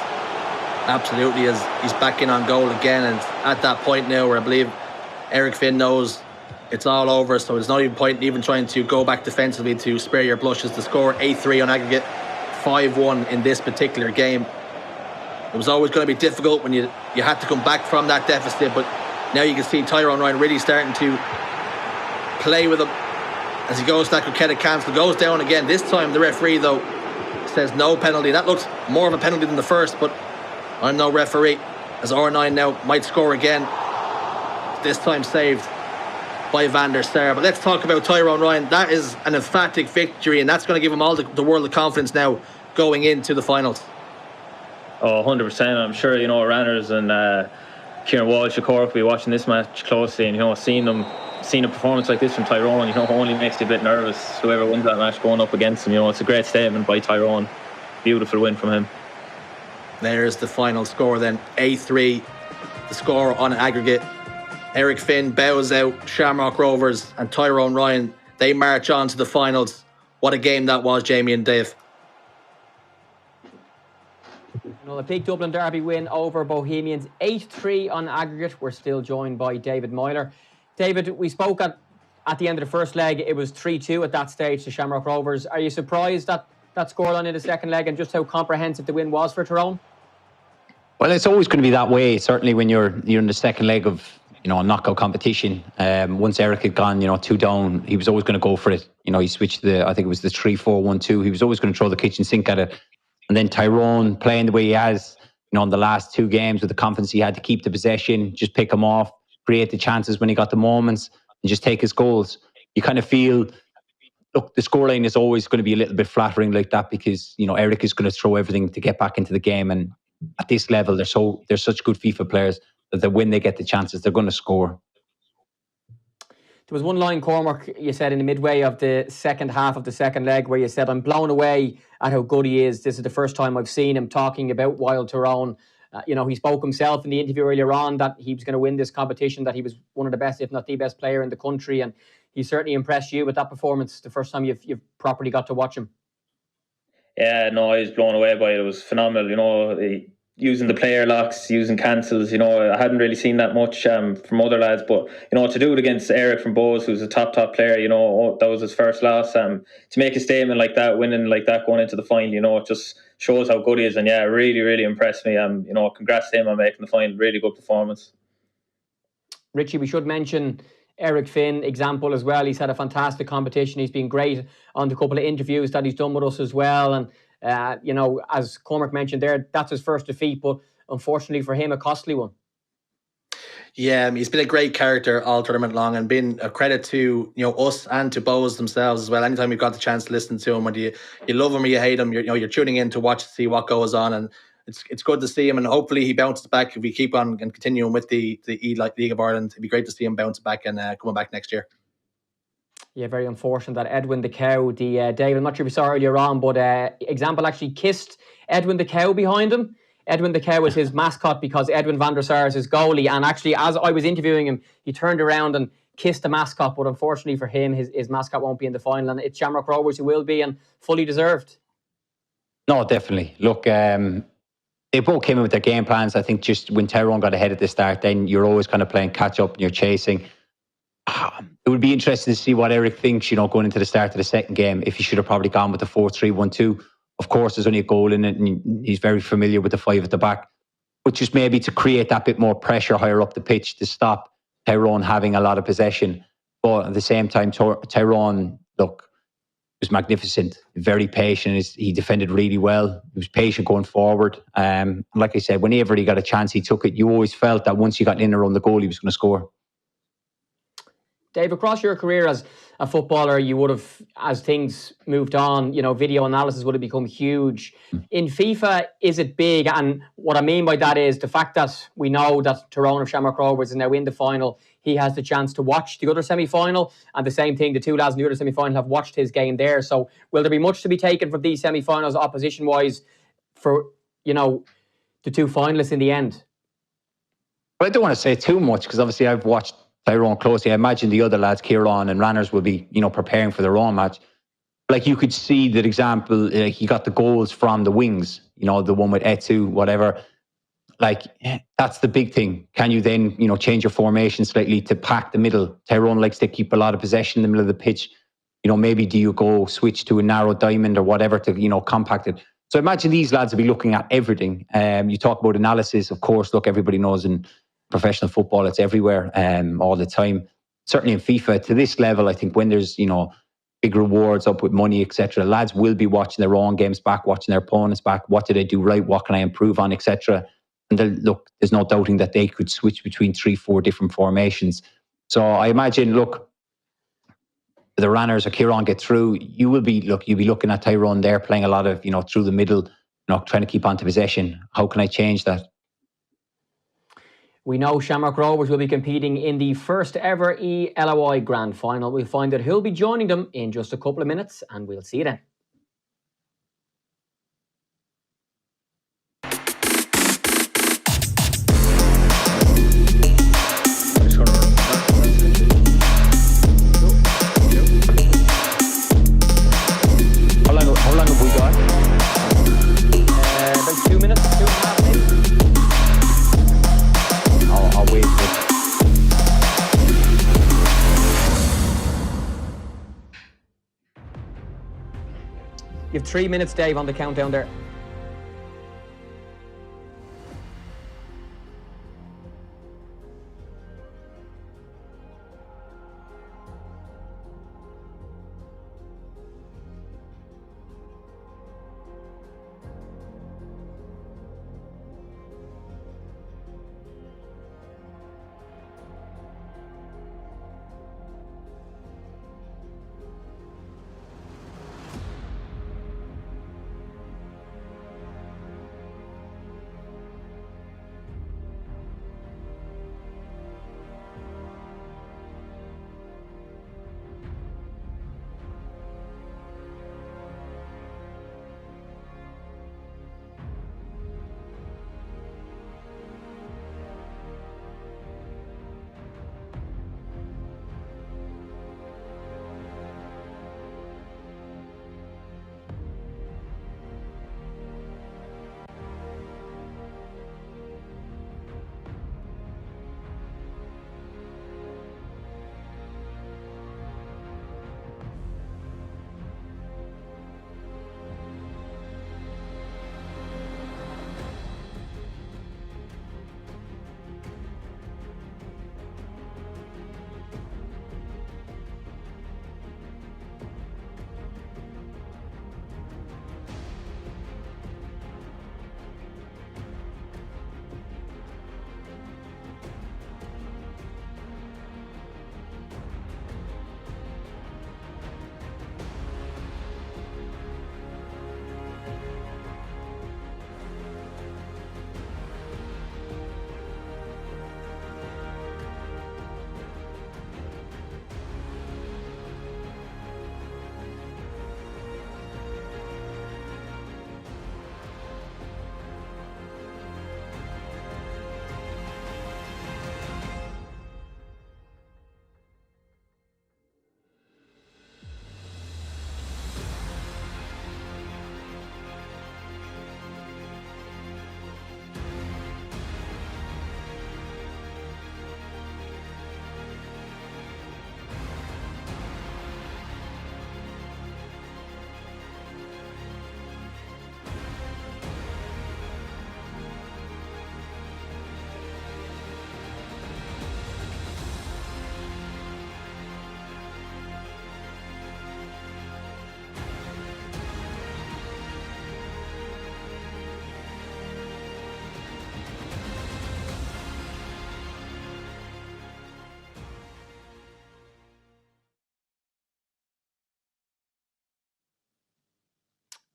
Absolutely, as he's back in on goal again, and at that point now where I believe Eric Finn knows it's all over, so there's not even point even trying to go back defensively to spare your blushes. The score 8-3 on aggregate, 5-1 in this particular game. It was always going to be difficult when you had to come back from that deficit, but now you can see Tyrone Ryan really starting to play with him as he goes to that Coquetta cancel, goes down again. This time the referee though says no penalty. That looked more of a penalty than the first, but I'm no referee, as R9 now might score again, this time saved by Van der Sar. But let's talk about Tyrone Ryan. That is an emphatic victory, and that's going to give him all the world of confidence now going into the finals. Oh, 100%. I'm sure, Ranners and Kieran Walsh of Cork will be watching this match closely, and, seeing seeing a performance like this from Tyrone, only makes you a bit nervous. Whoever wins that match going up against him, it's a great statement by Tyrone. Beautiful win from him. There's the final score then, 8-3. The score on aggregate. Eric Finn bows out Shamrock Rovers, and Tyrone Ryan, they march on to the finals. What a game that was, Jamie and Dave. A big Dublin Derby win over Bohemians, 8-3 on aggregate. We're still joined by David Myler. David, we spoke at the end of the first leg. It was 3-2 at that stage to Shamrock Rovers. Are you surprised that scoreline in the second leg and just how comprehensive the win was for Tyrone? Well, it's always going to be that way. Certainly when you're in the second leg of a knockout competition. Once Eric had gone 2 down, he was always going to go for it. He switched I think it was the 3-4-1-2. He was always going to throw the kitchen sink at it. And then Tyrone playing the way he has, in the last 2 games with the confidence he had to keep the possession, just pick him off, create the chances when he got the moments, and just take his goals. You kind of feel, look, the scoreline is always going to be a little bit flattering like that because, Eric is going to throw everything to get back into the game. And at this level, they're such good FIFA players that when they get the chances, they're going to score. There was one line, Cormac, you said in the midway of the second half of the second leg where you said, I'm blown away at how good he is. This is the first time I've seen him talking about Wild Tyrone. He spoke himself in the interview earlier on that he was going to win this competition, that he was one of the best, if not the best player in the country. And he certainly impressed you with that performance the first time you've properly got to watch him. Yeah, no, I was blown away by it. It was phenomenal. Using the player locks, using cancels, I hadn't really seen that much from other lads, but to do it against Eric from Bowes, who's a top player, that was his first loss. To make a statement like that, winning like that, going into the final, it just shows how good he is. And yeah, really, really impressed me. Congrats to him on making the final. Really good performance. Richie, we should mention Eric Finn example as well. He's had a fantastic competition. He's been great on the couple of interviews that he's done with us as well. And as Cormac mentioned there, that's his first defeat, but unfortunately for him, a costly one. Yeah, he's been a great character all tournament long and been a credit to us and to Bowes themselves as well. Anytime you've got the chance to listen to him, whether you love him or you hate him, you're tuning in to watch to see what goes on, and it's good to see him. And hopefully he bounces back if we keep on and continuing with the League of Ireland. It'd be great to see him bounce back and coming back next year. Yeah, very unfortunate that Edwin the Cow, David, I'm not sure if you saw earlier on, but example actually kissed Edwin the Cow behind him. Edwin the Cow was his mascot because Edwin van der Sar is his goalie. And actually, as I was interviewing him, he turned around and kissed the mascot. But unfortunately for him, his mascot won't be in the final. And it's Shamrock Rovers who will be, and fully deserved. No, definitely. Look, they both came in with their game plans. I think just when Tyrone got ahead at the start, then you're always kind of playing catch up and you're chasing. It would be interesting to see what Eric thinks, going into the start of the second game, if he should have probably gone with the 4-3-1-2. Of course, there's only a goal in it, and he's very familiar with the 5 at the back. But just maybe to create that bit more pressure higher up the pitch to stop Tyrone having a lot of possession. But at the same time, Tyrone, look, was magnificent, very patient. He defended really well. He was patient going forward. Like I said, whenever he got a chance, he took it. You always felt that once you got in around the goal, he was going to score. Dave, across your career as a footballer, you would have, as things moved on, video analysis would have become huge. In FIFA, is it big? And what I mean by that is the fact that we know that Tyrone of Shamrock Rovers is now in the final. He has the chance to watch the other semi-final, and the same thing, the 2 lads in the other semi-final have watched his game there. So will there be much to be taken from these semi-finals opposition-wise for, the 2 finalists in the end? Well, I don't want to say too much because obviously I've watched Tyrone closely. I imagine the other lads, Kieran and Ranners, will be, preparing for their own match. Like you could see that example, he got the goals from the wings, the one with Etu, whatever. Like, that's the big thing. Can you then, change your formation slightly to pack the middle? Tyrone likes to keep a lot of possession in the middle of the pitch. Maybe do you go switch to a narrow diamond or whatever to, compact it? So imagine these lads will be looking at everything. You talk about analysis, of course. Look, everybody knows in professional football, it's everywhere, all the time. Certainly in FIFA, to this level, I think when there's, big rewards up with money, etc., lads will be watching their own games back, watching their opponents back. What did I do right? What can I improve on, etc.? And look, there's no doubting that they could switch between 3-4 different formations. So I imagine, look, the Ranners or Kieran get through, you'll be looking at Tyrone there playing a lot of, through the middle, trying to keep on to possession. How can I change that? We know Shamrock Rovers will be competing in the first ever eLOI Grand Final. We'll find out who'll be joining them in just a couple of minutes, and we'll see you then. How long have we got? About 2 minutes, 2.5 maybe. I'll wait for it. You have 3 minutes, Dave, on the countdown there.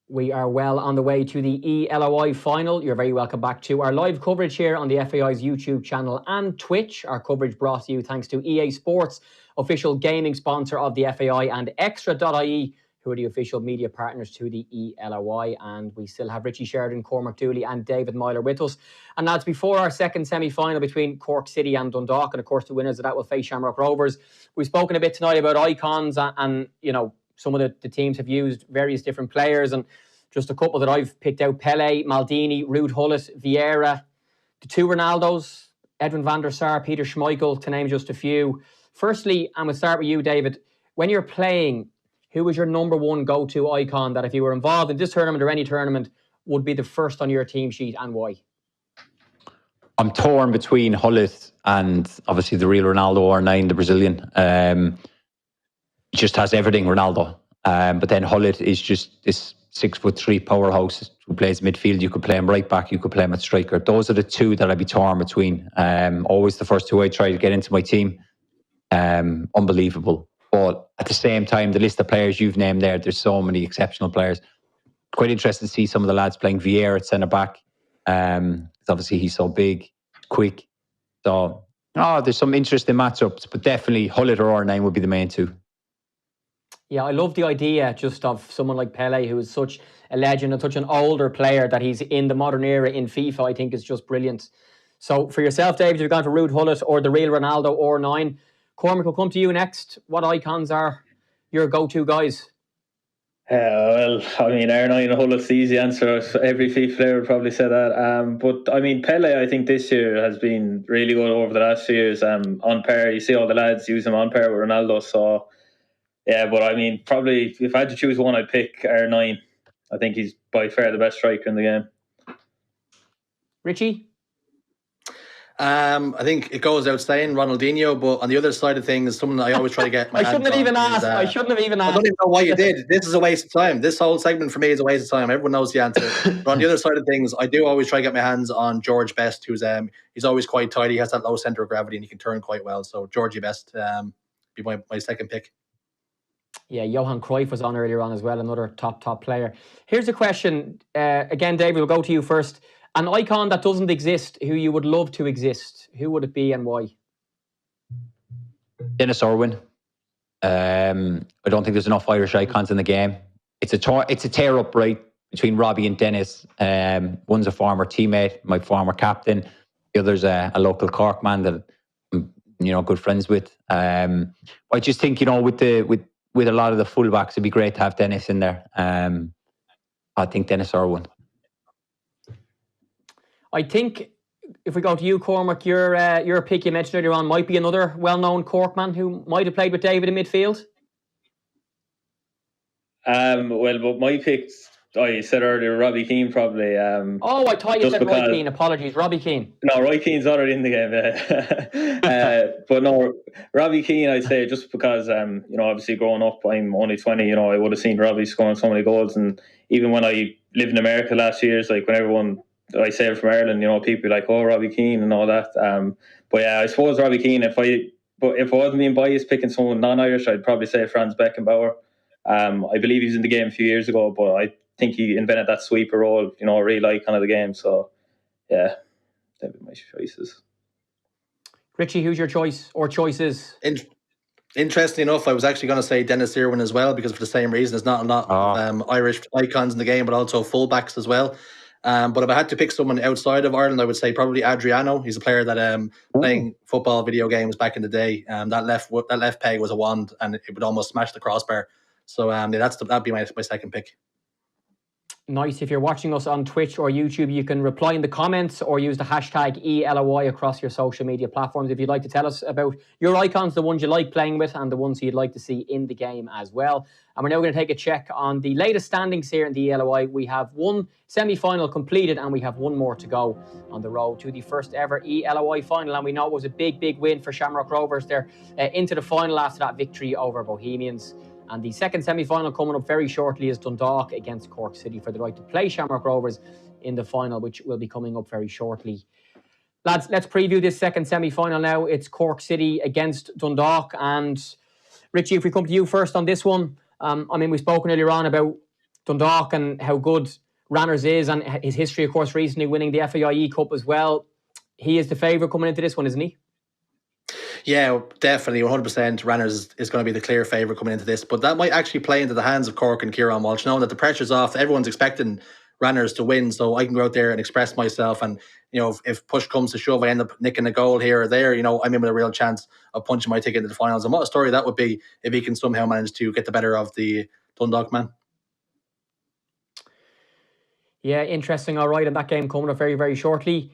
We are well on the way to the eLOI final. You're very welcome back to our live coverage here on the FAI's YouTube channel and Twitch. Our coverage brought to you thanks to EA Sports, official gaming sponsor of the FAI, and Extra.ie, who are the official media partners to the eLOI. And we still have Richie Sheridan, Cormac Dooley and David Myler with us. And lads, before our second semi-final between Cork City and Dundalk, and of course the winners of that will face Shamrock Rovers, we've spoken a bit tonight about icons and you know, some of the teams have used various different players, and just a couple that I've picked out: Pele, Maldini, Ruud Gullit, Vieira, the two Ronaldos, Edwin van der Sar, Peter Schmeichel, to name just a few. Firstly, and we'll start with you, David. When you're playing, who was your number one go-to icon that if you were involved in this tournament or any tournament would be the first on your team sheet, and why? I'm torn between Gullit and obviously the real Ronaldo, R9, the Brazilian. He just has everything, Ronaldo. But then Gullit is just this 6'3" powerhouse who plays midfield. You could play him right back, you could play him at striker. Those are the two that I'd be torn between. Always the first two I try to get into my team. Unbelievable. But at the same time, the list of players you've named there's so many exceptional players. Quite interested to see some of the lads playing Vieira at centre back. Obviously he's so big, quick. So, there's some interesting matchups, but definitely Hullet or R9 would be the main two. Yeah, I love the idea just of someone like Pele, who is such a legend and such an older player, that he's in the modern era in FIFA. I think is just brilliant. So for yourself, David, you've gone for Ruud Hullet or the real Ronaldo or 9. Cormac, will come to you next. What icons are your go-to guys? Well, I mean, R9 and Hullet's the easy answer. Every FIFA player would probably say that. But I mean, Pele, I think this year has been really good over the last few years. On par, you see all the lads use him on par with Ronaldo. So yeah, but I mean, probably if I had to choose one, I'd pick R9. I think he's by far the best striker in the game. Richie? I think it goes without saying Ronaldinho, but on the other side of things, someone that I always try to get my I shouldn't have even asked. I don't even know why you did. This is a waste of time. This whole segment for me is a waste of time. Everyone knows the answer. But on the other side of things, I do always try to get my hands on George Best, who's he's always quite tidy. He has that low centre of gravity and he can turn quite well. So Georgie Best be my second pick. Yeah, Johan Cruyff was on earlier on as well, another top player. Here's a question. Again, David, we'll go to you first. An icon that doesn't exist, who you would love to exist, who would it be and why? Dennis Irwin. I don't think there's enough Irish icons in the game. It's a tear up right between Robbie and Dennis. One's a former teammate, my former captain. The other's a local Cork man that I'm good friends with. I just think with a lot of the fullbacks, it'd be great to have Dennis in there. I think Dennis Irwin. I think if we go to you, Cormac, your pick you mentioned earlier on might be another well-known Cork man who might have played with David in midfield. Well, but my picks, I said earlier, Robbie Keane probably. I thought you said Roy Keane. Apologies, Robbie Keane. No, Roy Keane's already in the game. But no, Robbie Keane, I'd say, just because obviously growing up, I'm only 20. I would have seen Robbie scoring so many goals, and even when I lived in America last year, it's like when everyone I say from Ireland, people are like, oh, Robbie Keane and all that. But yeah, I suppose Robbie Keane. If I wasn't being biased picking someone non-Irish, I'd probably say Franz Beckenbauer. I believe he was in the game a few years ago, but I think he invented that sweeper role, a real icon of the game. So yeah, that'd be my choices. Richie, who's your choice or choices? Interestingly enough, I was actually going to say Dennis Irwin as well, because for the same reason, there's not a lot of Irish icons in the game, but also fullbacks as well. But if I had to pick someone outside of Ireland, I would say probably Adriano. He's a player that playing football video games back in the day. That left peg was a wand, and it would almost smash the crossbar. So that'd be my second pick. Nice. If you're watching us on Twitch or YouTube, you can reply in the comments or use the hashtag eLOI across your social media platforms if you'd like to tell us about your icons, the ones you like playing with and the ones you'd like to see in the game as well. And we're now going to take a check on the latest standings here in the eLOI. We have one semi-final completed and we have one more to go on the road to the first ever eLOI final. And we know it was a big win for Shamrock Rovers. They're into the final after that victory over Bohemians. And the second semi-final coming up very shortly is Dundalk against Cork City for the right to play Shamrock Rovers in the final, which will be coming up very shortly. Lads, let's preview this second semi-final now. It's Cork City against Dundalk. And Richie, if we come to you first on this one. We've spoken earlier on about Dundalk and how good Ranners is and his history, of course, recently winning the FAIE Cup as well. He is the favourite coming into this one, isn't he? Yeah, definitely, 100%. Ranners is going to be the clear favourite coming into this, but that might actually play into the hands of Cork and Kieran Walsh, knowing that the pressure's off. Everyone's expecting Ranners to win, so I can go out there and express myself. And if push comes to shove, I end up nicking a goal here or there. I'm in with a real chance of punching my ticket into the finals. And what a story that would be if he can somehow manage to get the better of the Dundalk man. Yeah, interesting. All right, and that game coming up very, very shortly.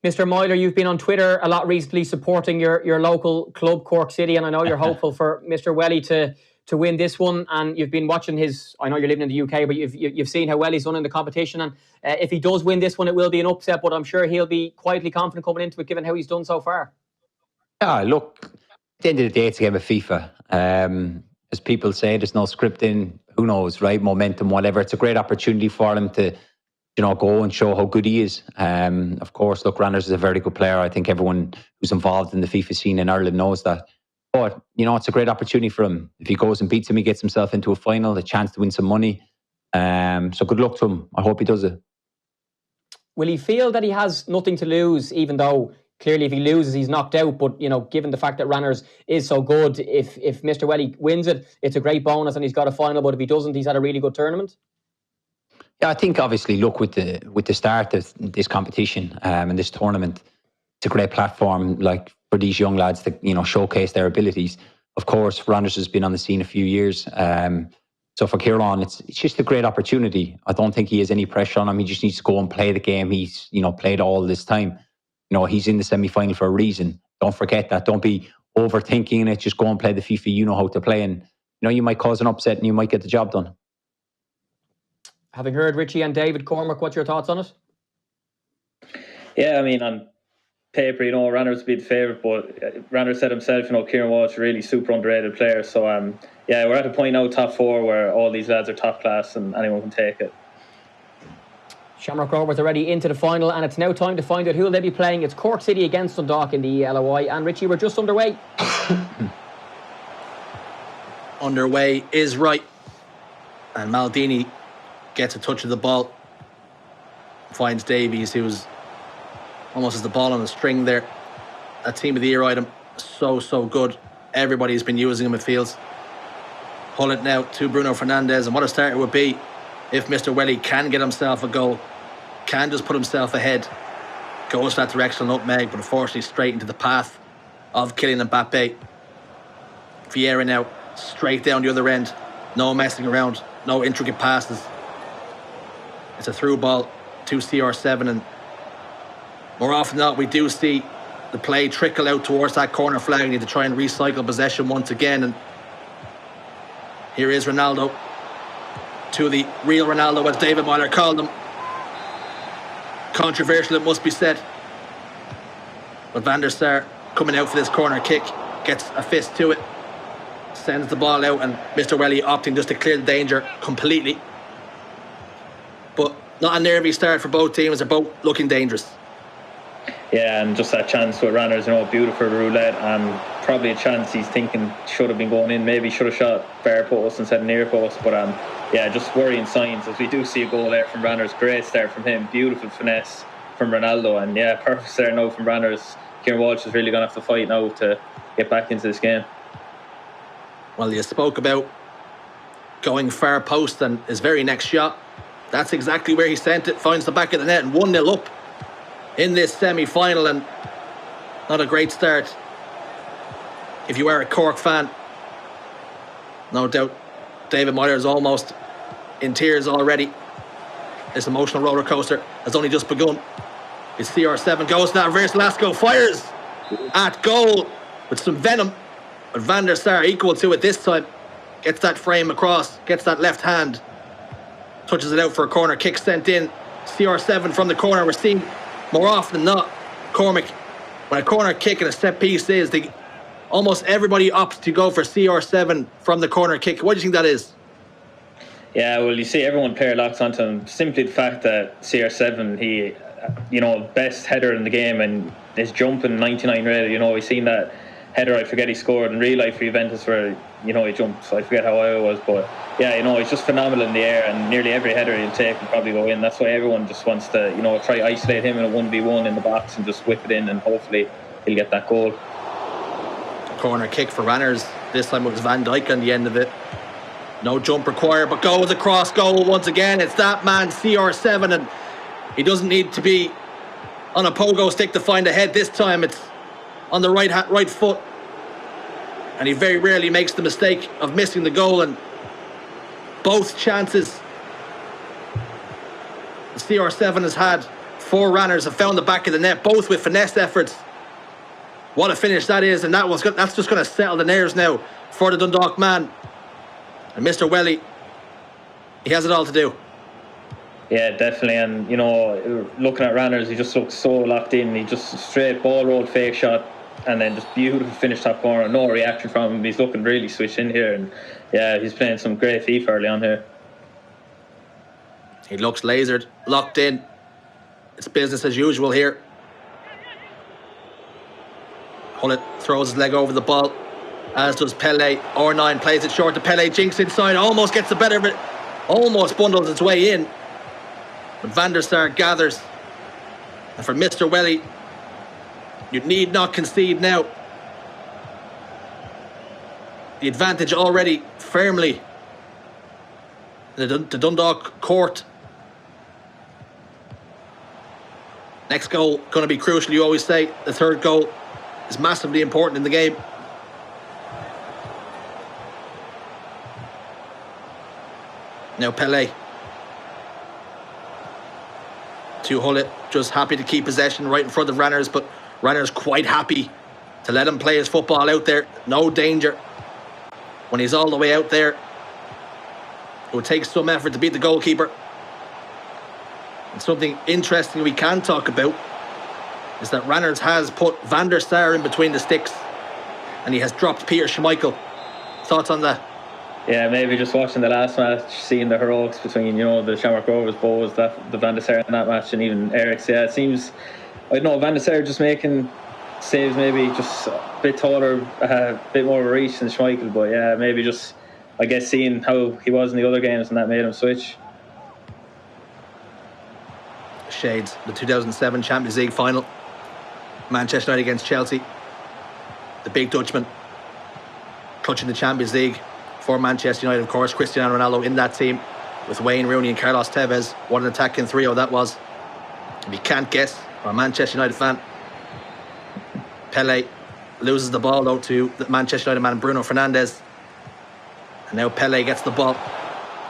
Mr. Myler, you've been on Twitter a lot recently supporting your local club, Cork City, and I know you're hopeful for Mr. Welly to win this one. And you've been watching I know you're living in the UK, but you've seen how well he's done in the competition. And if he does win this one, it will be an upset, but I'm sure he'll be quietly confident coming into it, given how he's done so far. Look, at the end of the day, it's a game of FIFA. As people say, there's no scripting. Who knows, right? Momentum, whatever. It's a great opportunity for him to go and show how good he is. Of course, look, Ranners is a very good player. I think everyone who's involved in the FIFA scene in Ireland knows that. But, it's a great opportunity for him. If he goes and beats him, he gets himself into a final, a chance to win some money. So good luck to him. I hope he does it. Will he feel that he has nothing to lose, even though clearly if he loses, he's knocked out. But, given the fact that Ranners is so good, if Mr. Welly wins it, it's a great bonus and he's got a final. But if he doesn't, he's had a really good tournament. Yeah, I think obviously, look, with the start of this competition and this tournament, it's a great platform for these young lads to showcase their abilities. Of course, Ranners has been on the scene a few years. So for Kieran, it's just a great opportunity. I don't think he has any pressure on him. He just needs to go and play the game he's played all this time. He's in the semi-final for a reason. Don't forget that. Don't be overthinking it. Just go and play the FIFA you know how to play, and you might cause an upset and you might get the job done. Having heard Richie and David, Cormac, what's your thoughts on it? Yeah, I mean, on paper, Ranners would be the favourite, but Ranners said himself, Kieran Walsh, a really super underrated player. So, we're at a point now, top four, where all these lads are top class and anyone can take it. Shamrock Rovers are already into the final, and it's now time to find out who they'll be playing. It's Cork City against Dundalk in the eLOI. And Richie, we're just underway. Underway is right. And Maldini gets a touch of the ball. Finds Davies, who's almost has the ball on a string there. A team of the year item. So good. Everybody's been using him, it feels. Pull it now to Bruno Fernandes. And what a start it would be if Mr. Welly can get himself a goal. Can just put himself ahead. Goes that directional nutmeg, but unfortunately straight into the path of Kylian Mbappe. Vieira now straight down the other end. No messing around. No intricate passes. It's a through ball to CR7, and more often than not we do see the play trickle out towards that corner flag. We need to try and recycle possession once again, and here is Ronaldo to the real Ronaldo, as David Myler called him. Controversial, it must be said, but Van der Sar coming out for this corner kick, gets a fist to it, sends the ball out, and Mr. Welly opting just to clear the danger completely. But not a nervy start for both teams. They're both looking dangerous. Yeah, and just that chance with Ranners, beautiful roulette, and probably a chance he's thinking should have been going in. Maybe should have shot far post instead of near post. But just worrying signs as we do see a goal there from Ranners. Great start from him. Beautiful finesse from Ronaldo, and perfect start now from Ranners. Kieran Walsh is really going to have to fight now to get back into this game. Well, you spoke about going far post, and his very next shot, that's exactly where he sent it. Finds the back of the net and 1-0 up in this semi-final, and not a great start if you are a Cork fan. No doubt David Myler is almost in tears already. This emotional roller coaster has only just begun. His CR7 goes to that reverse. Lasco fires at goal with some venom, but Van der Sar equal to it this time. Gets that frame across, gets that left hand, touches it out for a corner kick sent in. CR7 from the corner. We're seeing more often than not, Cormac, when a corner kick and a set piece is, almost everybody opts to go for CR7 from the corner kick. What do you think that is? Yeah, well, you see everyone player locks onto him. Simply the fact that CR7, he, best header in the game, and his jumping 99 rated. We've seen that header, I forget he scored in real life for Juventus where, he jumped, so I forget how high it was, but yeah, he's just phenomenal in the air, and nearly every header he'll take will probably go in. That's why everyone just wants to, try isolate him in a 1v1 in the box and just whip it in, and hopefully he'll get that goal. Corner kick for Ranners. This time it was Van Dijk on the end of it. No jump required, but goes across goal once again. It's that man, CR7, and he doesn't need to be on a pogo stick to find a head. This time it's on the right foot, and he very rarely makes the mistake of missing the goal. And both chances the CR7 has had, 4 Ranners have found the back of the net, both with finesse efforts. What a finish that is, and that's just going to settle the nerves now for the Dundalk man. And Mr. Welly, he has it all to do. Yeah, definitely. And, looking at Ranners, he just looks so locked in. He just straight ball rolled fake shot, and then just beautiful finish top corner. No reaction from him. He's looking really switched in here, and yeah, he's playing some great FIFA early on here. He looks lasered, locked in. It's business as usual here. Hullett throws his leg over the ball, as does Pele. R9 plays it short to Pele, jinks inside, almost gets the better of it, almost bundles its way in. But Van der Sar gathers. And for Mr. Welly, You need not concede now. The advantage already firmly in the Dundalk court. Next goal going to be crucial, you always say. The third goal is massively important in the game. Now Pele. To Hullet, just happy to keep possession right in front of Ranners, but Ranners quite happy to let him play his football out there. No danger when he's all the way out there. It would take some effort to beat the goalkeeper. And something interesting we can talk about is that Ranners has put Van der Sar in between the sticks and he has dropped Peter Schmeichel. Thoughts on that? Yeah, maybe just watching the last match, seeing the heroics between, the Shamrock Rovers, Bows, the Van der Sar in that match, and even Eric's. Yeah, it seems, I don't know, Van der Sar just making saves maybe just a bit taller, a bit more of a reach than Schmeichel, but yeah, maybe just, I guess, seeing how he was in the other games and that made him switch. Shades, the 2007 Champions League final. Manchester United against Chelsea. The big Dutchman clutching the Champions League for Manchester United, of course. Cristiano Ronaldo in that team with Wayne Rooney and Carlos Tevez. What an attacking trio that was. If you can't guess, for a Manchester United fan, Pele loses the ball though to the Manchester United man Bruno Fernandes. And now Pele gets the ball.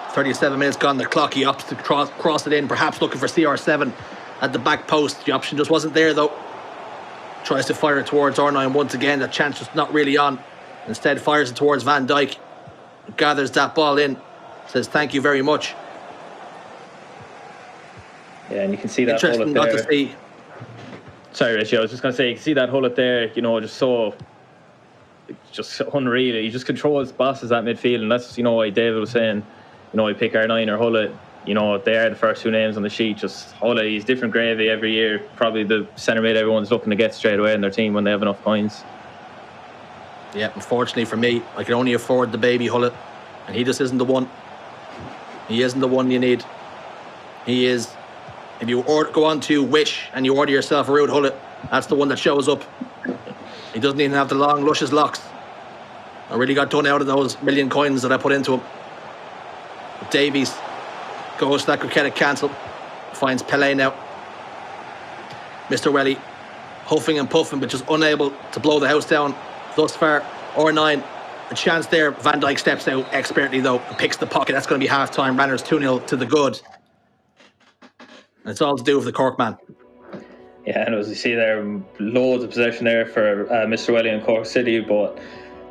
37 minutes gone the clock. He opts to cross it in, perhaps looking for CR7 at the back post. The option just wasn't there though. Tries to fire it towards R9 once again. That chance just not really on. Instead fires it towards Van Dijk. Gathers that ball in. Says thank you very much. Yeah, and you can see that interesting Hullet there. Not to see. Sorry, Richie, I was just going to say, you can see that Hullet there, just unreal. He just controls, bosses that midfield, and that's, why David was saying, I pick R9 or Hullet. They are the first two names on the sheet. Just Hullet, he's different gravy every year. Probably the centre mid everyone's looking to get straight away in their team when they have enough points. Yeah, unfortunately for me, I can only afford the baby Hullet, and he just isn't the one. He isn't the one you need. He is. If you go on to Wish and you order yourself a Ruud Hullet, that's the one that shows up. He doesn't even have the long, luscious locks. I really got done out of those million coins that I put into him. But Davies goes to that cricket cancel. Finds Pele now. Mr. Welly huffing and puffing, but just unable to blow the house down thus far. R9, a chance there. Van Dijk steps out expertly though and picks the pocket. That's going to be half time. Ranners 2-0 to the good. And it's all to do with the Cork man. Yeah, and as you see there, loads of possession there for Mr. Welly and Cork City, but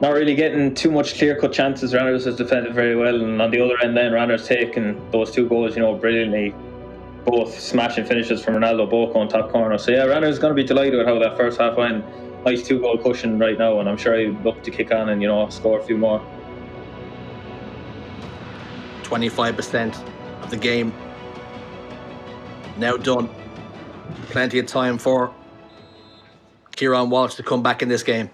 not really getting too much clear-cut chances. Ranners has defended very well, and on the other end then, Ranners taking those two goals, brilliantly. Both smashing finishes from Ronaldo, both on top corner. So yeah, Ranners is going to be delighted with how that first half went. Nice 2-goal cushion right now, and I'm sure he'll look to kick on and, score a few more. 25% of the game now done. Plenty of time for Kieran Walsh to come back in this game.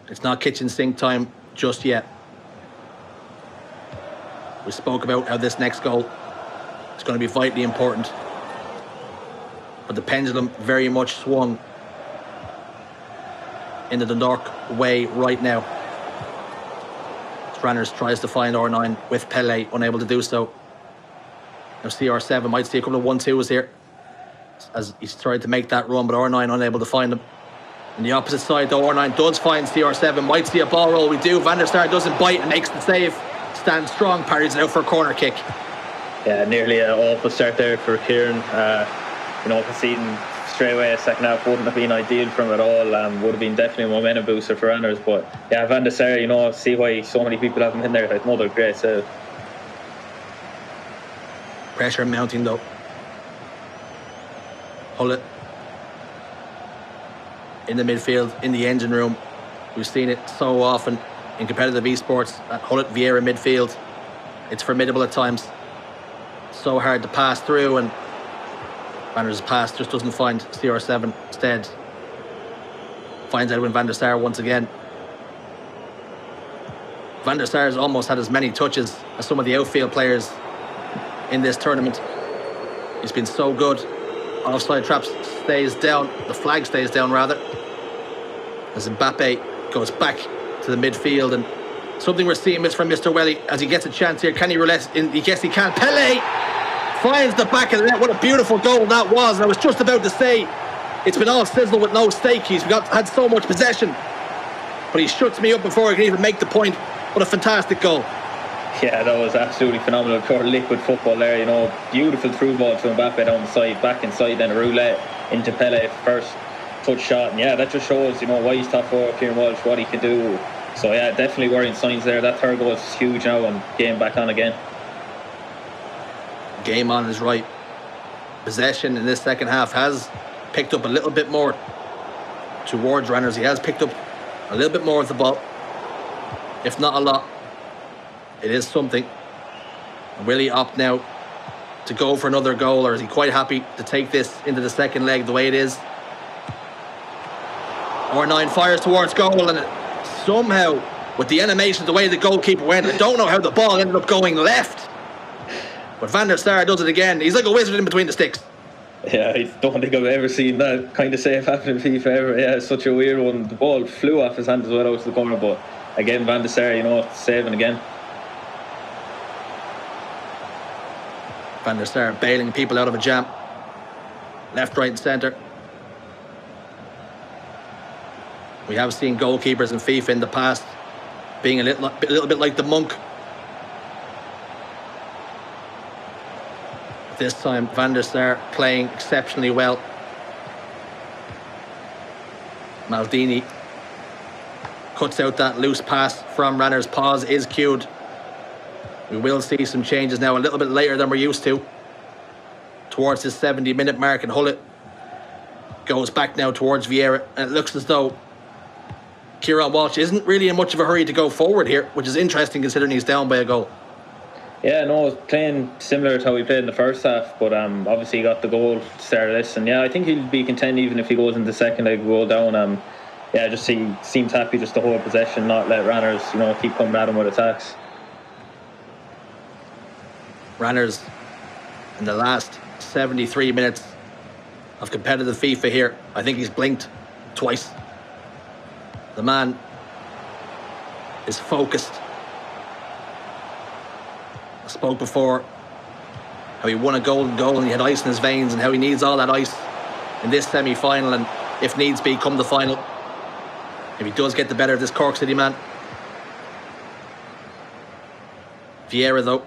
It's not kitchen sink time just yet. We spoke about how this next goal is going to be vitally important. But the pendulum very much swung in the Dundalk way right now. Ranners tries to find R9 with Pele, unable to do so. Now CR7 might see a couple of 1-2s here as he's tried to make that run, but R9 unable to find him. On the opposite side though, R9 does find CR7, might see a ball roll. We do. Van der Sar doesn't bite and makes the save. Stands strong, parries it out for a corner kick. Yeah, nearly an awful start there for Kieran. Conceding straight away second half wouldn't have been ideal for him at all. Would have been definitely a momentum booster for Ranners, but yeah, Van der Sar, see why so many people have him in there. Another great save. Pressure mounting though. Hullet in the midfield, in the engine room. We've seen it so often in competitive esports. That Hullet Vieira midfield, it's formidable at times. So hard to pass through, and Ranners' pass just doesn't find CR7. Instead finds Edwin van der Sar once again. Van der Sar has almost had as many touches as some of the outfield players in this tournament. He's been so good. Offside trap stays down. The flag stays down, rather. As Mbappe goes back to the midfield. And something we're seeing from Mr. Welly as he gets a chance here. Can he roulette? Yes, he can. Pele finds the back of the net. What a beautiful goal that was. And I was just about to say, it's been all sizzle with no steak. He's had so much possession. But he shuts me up before I can even make the point. What a fantastic goal. Yeah, that was absolutely phenomenal. Pure liquid football there, you know. Beautiful through ball to Mbappe down the side, back inside, then a roulette into Pele, first touch shot. And yeah, that just shows, you know, why he's top four, Kieran Walsh, what he can do. So yeah, definitely worrying signs there. That third goal is huge now, and game back on again. Game on is right. Possession in this second half has picked up a little bit more towards Ranners. He has picked up a little bit more of the ball, if not a lot. It is something. Will he opt now to go for another goal, or is he quite happy to take this into the second leg the way it is? R9 fires towards goal, and somehow, with the animation, the way the goalkeeper went, I don't know how the ball ended up going left. But Van der Sar does it again. He's like a wizard in between the sticks. Yeah, I don't think I've ever seen that kind of save happen in FIFA ever. Yeah, it's such a weird one. The ball flew off his hand as well out to the corner, but again, Van der Sar, you know, saving again. Van der Sar bailing people out of a jam. Left, right and centre. We have seen goalkeepers in FIFA in the past being a little bit like the monk. This time, Van der Sar playing exceptionally well. Maldini cuts out that loose pass from Ranners. Pause is cued. We will see some changes now a little bit later than we're used to. Towards this 70-minute mark, and Hullet goes back now towards Vieira. And it looks as though Kieran Walsh isn't really in much of a hurry to go forward here, which is interesting considering he's down by a goal. Yeah, no, playing similar to how he played in the first half, but obviously he got the goal to start this, and yeah, I think he'll be content even if he goes into the second leg, goal down. Yeah, just he seems happy just to hold possession, not let Ranners, you know, keep coming at him with attacks. Ranners in the last 73 minutes of competitive FIFA here, I think he's blinked twice. The man is focused. I spoke before how he won a golden goal and he had ice in his veins, and how he needs all that ice in this semi-final, and if needs be, come the final, if he does get the better of this Cork City man. Vieira, though,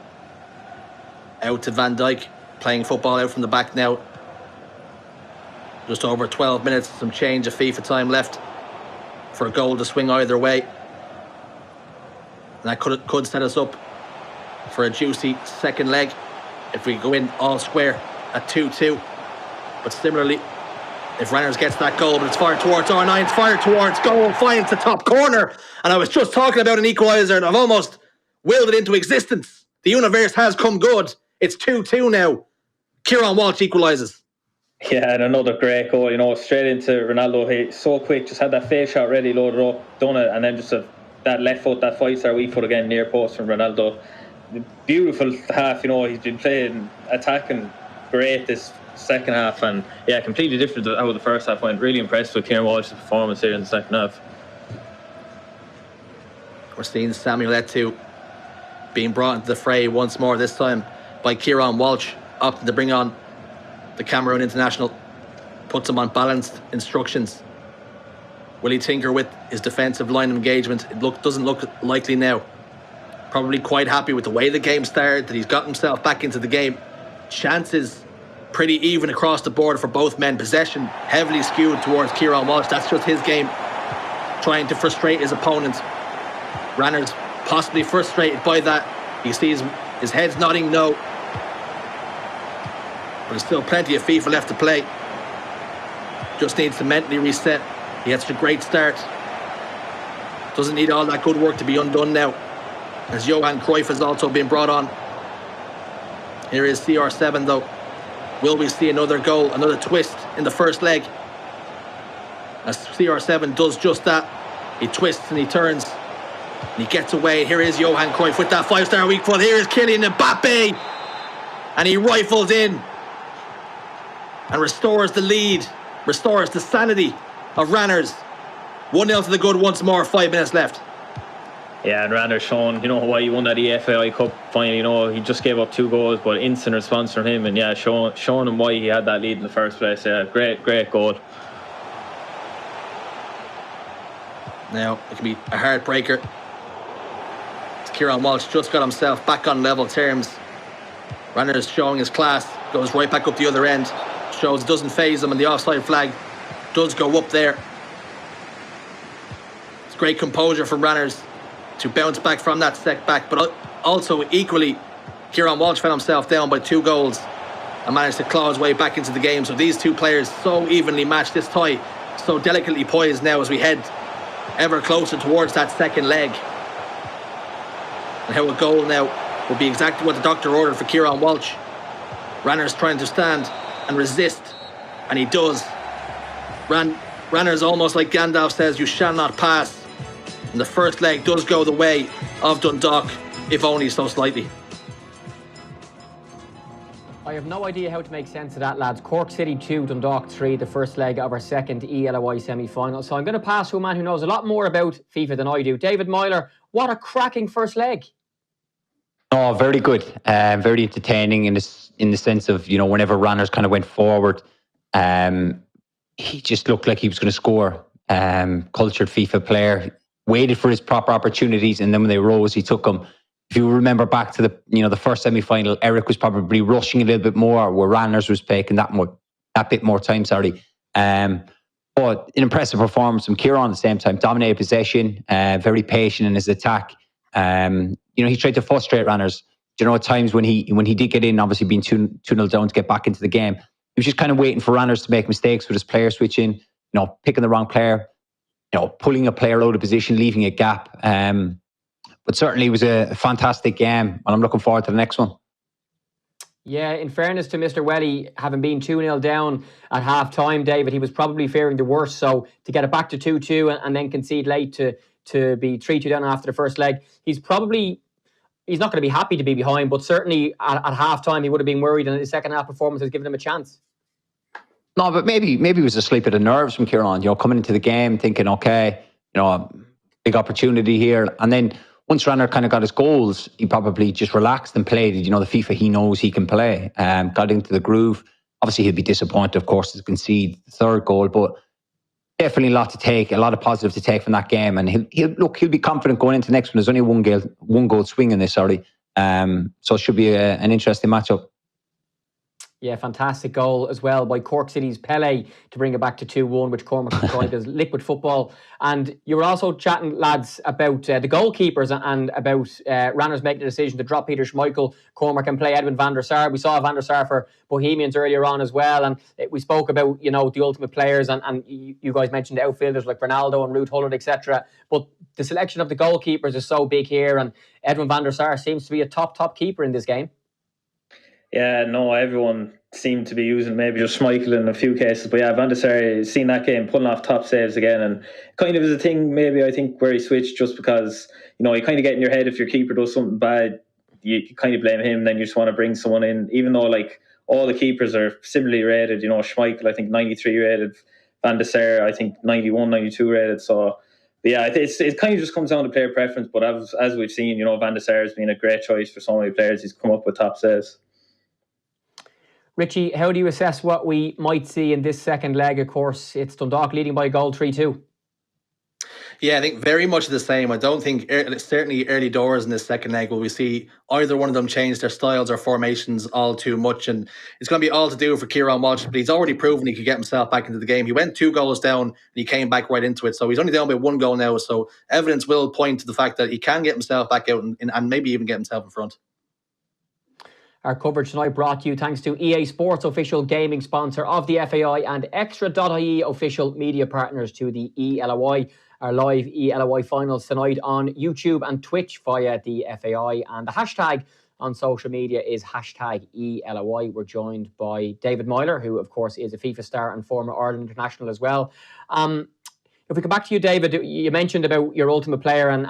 out to Van Dijk, playing football out from the back now. Just over 12 minutes, some change of FIFA time left for a goal to swing either way. And that could set us up for a juicy second leg if we go in all square at 2-2. But similarly, if Ranners gets that goal, but it's fired towards R9, it's fired towards goal, finds the top corner. And I was just talking about an equaliser, and I've almost willed it into existence. The universe has come good. It's 2-2 now. Kieran Walsh equalises. Yeah, and another great goal, you know, straight into Ronaldo. He so quick, just had that face shot ready, loaded up, done it, and then just that left foot, that 5-star weak foot again, near post from Ronaldo. Beautiful half, you know, he's been playing, attacking great this second half, and yeah, completely different to how the first half went. Really impressed with Kieran Walsh's performance here in the second half. We're seeing Samuel Eto'o being brought into the fray once more, this time by Kieran Walsh, opting to bring on the Cameroon international, puts him on balanced instructions. Will he tinker with his defensive line engagement? It doesn't look likely now. Probably quite happy with the way the game started, that he's got himself back into the game. Chances pretty even across the board for both men. Possession heavily skewed towards Kieran Walsh. That's just his game, trying to frustrate his opponents. Ranners possibly frustrated by that. He sees his head's nodding no. But there's still plenty of FIFA left to play. Just needs to mentally reset. He had such a great start. Doesn't need all that good work to be undone now, as Johan Cruyff has also been brought on. Here is CR7 though. Will we see another goal, another twist in the first leg? As CR7 does just that. He twists and he turns. And he gets away. Here is Johan Cruyff with that 5-star weak foot. Here is Kylian Mbappe. And he rifles in. and restores the lead, restores the sanity of Ranners. 1-0 to the good once more, 5 minutes left. Yeah, and Ranners shown, why he won that EFAI Cup final. He just gave up 2 goals, but instant response from him, and yeah, showing him why he had that lead in the first place. Yeah, great goal. Now, it can be a heartbreaker. Kieran Walsh just got himself back on level terms. Ranners showing his class, goes right back up the other end. Shows it doesn't faze him, and the offside flag does go up there. It's great composure from Ranners to bounce back from that setback, but also equally, Kieran Walsh found himself down by 2 goals and managed to claw his way back into the game. So these 2 players so evenly matched, this tie so delicately poised now as we head ever closer towards that second leg. And how a goal now will be exactly what the doctor ordered for Kieran Walsh. Ranners trying to stand and resist, and he does. Ranners, almost like Gandalf says, you shall not pass. And the first leg does go the way of Dundalk, if only so slightly. I have no idea how to make sense of that, lads. Cork City 2, Dundalk 3, the first leg of our second eLOI semi-final. So I'm going to pass to a man who knows a lot more about FIFA than I do. David Myler, what a cracking first leg. Oh, very good. Very entertaining in the sense of, whenever Ranners kind of went forward, he just looked like he was going to score. Cultured FIFA player, waited for his proper opportunities, and then when they rose, he took them. If you remember back to the first semi-final, Eric was probably rushing a little bit more, where Ranners was taking that bit more time. But an impressive performance from Kieran at the same time. Dominated possession, very patient in his attack. He tried to frustrate Ranners. At times when he did get in, obviously being 2-0 down to get back into the game, he was just kind of waiting for Ranners to make mistakes with his player switching, picking the wrong player, pulling a player out of position, leaving a gap. But certainly it was a fantastic game, and I'm looking forward to the next one. Yeah, in fairness to Mr. Welly, having been 2-0 down at half-time, David, he was probably fearing the worst. So to get it back to 2-2 and then concede late to be 3-2 down after the first leg, he's not going to be happy to be behind, but certainly at half-time he would have been worried, and his second half performance has given him a chance. No, but maybe it was a sleep of the nerves from Kieran, coming into the game thinking, okay, big opportunity here. And then once Ranner kind of got his goals, he probably just relaxed and played, the FIFA he knows he can play. Got into the groove. Obviously, he'll be disappointed, of course, to concede the 3rd goal, but definitely a lot of positive to take from that game. And he'll be confident going into the next one. There's only one goal swing in this, so it should be an interesting matchup. Yeah, fantastic goal as well by Cork City's Pele to bring it back to 2-1, which Cormac described as liquid football. And you were also chatting, lads, about the goalkeepers and about Ranners making the decision to drop Peter Schmeichel, Cormac, and play Edwin van der Sar. We saw van der Sar for Bohemians earlier on as well. And we spoke about, the ultimate players, and you guys mentioned outfielders like Ronaldo and Ruud Gullit, etc. But the selection of the goalkeepers is so big here, and Edwin van der Sar seems to be a top keeper in this game. Yeah, no, everyone seemed to be using maybe just Schmeichel in a few cases. But yeah, Van der Sar, seen that game pulling off top saves again. And kind of is a thing, maybe, I think, where he switched just because, you kind of get in your head if your keeper does something bad, you kind of blame him, then you just want to bring someone in. Even though, all the keepers are similarly rated. Schmeichel, I think, 93 rated. Van der Sar, I think, 91, 92 rated. So, yeah, it kind of just comes down to player preference. But as we've seen, Van der Sar has been a great choice for so many players. He's come up with top saves. Richie, how do you assess what we might see in this second leg? Of course, it's Dundalk leading by a goal 3-2. Yeah, I think very much the same. I don't think, certainly early doors in this second leg, will we see either one of them change their styles or formations all too much. And it's going to be all to do for Kieran Walsh, but he's already proven he could get himself back into the game. He went 2 goals down and he came back right into it. So he's only down by 1 goal now. So evidence will point to the fact that he can get himself back out and maybe even get himself in front. Our coverage tonight brought to you thanks to EA Sports, official gaming sponsor of the FAI, and Extra.ie, official media partners to the eLOI. Our live eLOI finals tonight on YouTube and Twitch via the FAI. And the hashtag on social media is hashtag eLOI. We're joined by David Myler, who, of course, is a FIFA star and former Ireland international as well. If we come back to you, David, you mentioned about your ultimate player and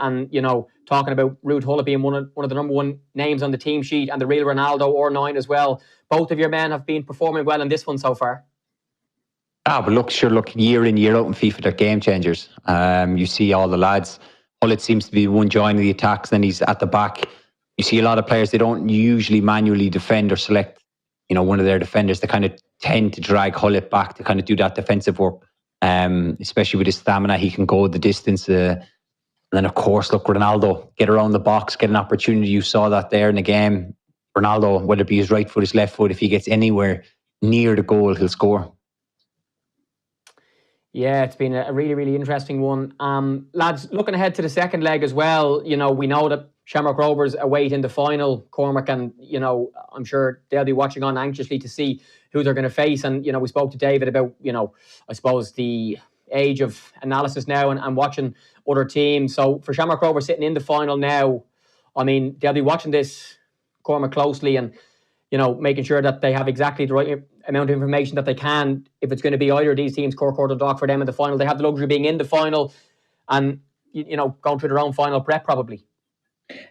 talking about Ruud Gullit being one of the number one names on the team sheet and the real Ronaldo or9 as well. Both of your men have been performing well in this one so far. But look, year in, year out in FIFA, they're game changers. You see all the lads. Gullit seems to be one joining the attacks, then he's at the back. You see a lot of players, they don't usually manually defend or select, one of their defenders. They kind of tend to drag Gullit back to kind of do that defensive work. Especially with his stamina, he can go the distance. And then, of course, look, Ronaldo, get around the box, get an opportunity. You saw that there in the game. Ronaldo, whether it be his right foot, his left foot, if he gets anywhere near the goal, he'll score. Yeah, it's been a really, really interesting one. Lads, looking ahead to the second leg as well, we know that Shamrock Rovers await in the final, Cormac, and, I'm sure they'll be watching on anxiously to see who they're going to face. And, we spoke to David about, I suppose the age of analysis now and watching other teams. So for Shamrock Rovers sitting in the final now, I mean, they'll be watching this, Cormac, closely and, making sure that they have exactly the right amount of information that they can. If it's going to be either of these teams, Cork or Dundalk, for them in the final, they have the luxury of being in the final and, going through their own final prep probably.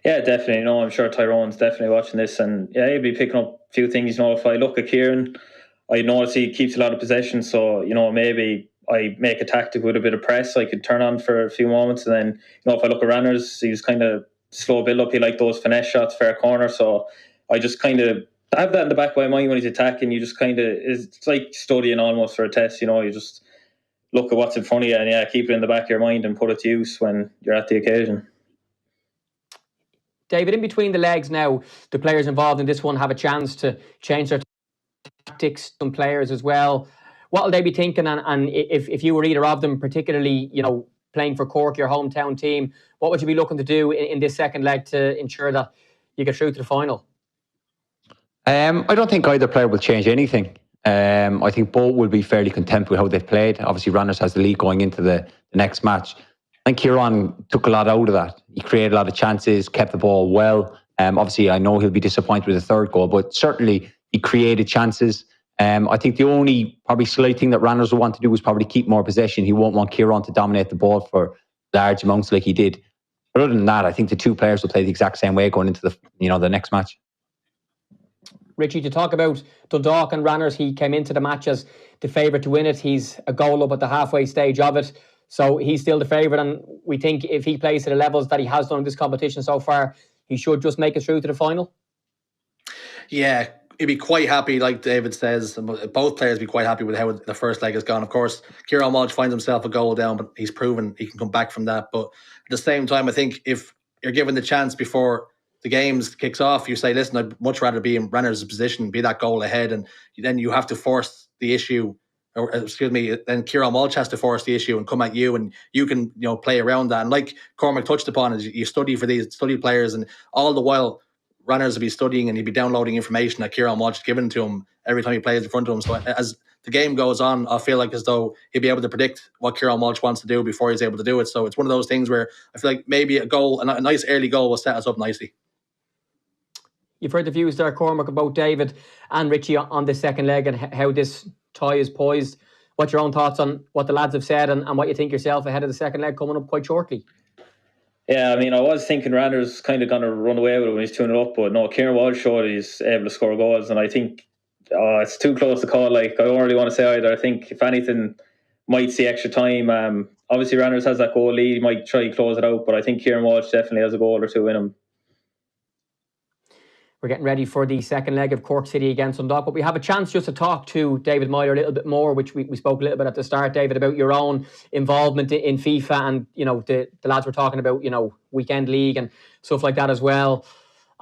Yeah, definitely. I'm sure Tyrone's definitely watching this, and yeah, he'll be picking up a few things. If I look at Kieran, I notice he keeps a lot of possession, so maybe I make a tactic with a bit of press I could turn on for a few moments, and then if I look at Ranners, he's kind of slow build up. He like those finesse shots, fair corner, so I just kind of have that in the back of my mind when he's attacking. You just kind of, it's like studying almost for a test. You just look at what's in front of you and keep it in the back of your mind and put it to use when you're at the occasion. David, in between the legs now, the players involved in this one have a chance to change their tactics, some players as well. What will they be thinking? And if you were either of them, particularly, playing for Cork, your hometown team, what would you be looking to do in this second leg to ensure that you get through to the final? I don't think either player will change anything. I think both will be fairly content with how they've played. Obviously, Ranners has the lead going into the next match. I think Kieran took a lot out of that. He created a lot of chances, kept the ball well. Obviously, I know he'll be disappointed with the third goal, but certainly he created chances. I think the only probably slight thing that Ranners will want to do is probably keep more possession. He won't want Kieran to dominate the ball for large amounts like he did. But other than that, I think the two players will play the exact same way going into the next match. Richie, to talk about Dundalk and Ranners, he came into the match as the favourite to win it. He's a goal up at the halfway stage of it. So he's still the favourite, and we think if he plays to the levels that he has done in this competition so far, he should just make it through to the final. Yeah, he'd be quite happy, like David says. Both players be quite happy with how the first leg has gone. Of course, Kieran Walsh finds himself a goal down, but he's proven he can come back from that. But at the same time, I think if you're given the chance before the games kicks off, you say, listen, I'd much rather be in Ranners' position, be that goal ahead, and then you have to force the issue. Or then Kieran Walsh has to force the issue and come at you, and you can play around that. And like Cormac touched upon, is you study players, and all the while Ranners will be studying and he'll be downloading information that Kieran Walsh is giving to him every time he plays in front of him. So as the game goes on, I feel like as though he'll be able to predict what Kieran Walsh wants to do before he's able to do it. So it's one of those things where I feel like maybe a nice early goal will set us up nicely. You've heard the views there, Cormac, about David and Richie on the second leg and how this tie is poised. What's your own thoughts on what the lads have said and what you think yourself ahead of the second leg coming up quite shortly? Yeah, I mean, I was thinking Ranners kind of going to run away with it when he's 2-0 up, but no, Kieran Walsh showed he's able to score goals, and I think it's too close to call. Like, I don't really want to say either. I think, if anything, might see extra time. Obviously, Ranners has that goal lead, he might try to close it out, but I think Kieran Walsh definitely has a goal or two in him. We're getting ready for the second leg of Cork City against Dundalk, but we have a chance just to talk to David Myler a little bit more, which we spoke a little bit at the start, David, about your own involvement in FIFA and, the lads were talking about, weekend league and stuff like that as well.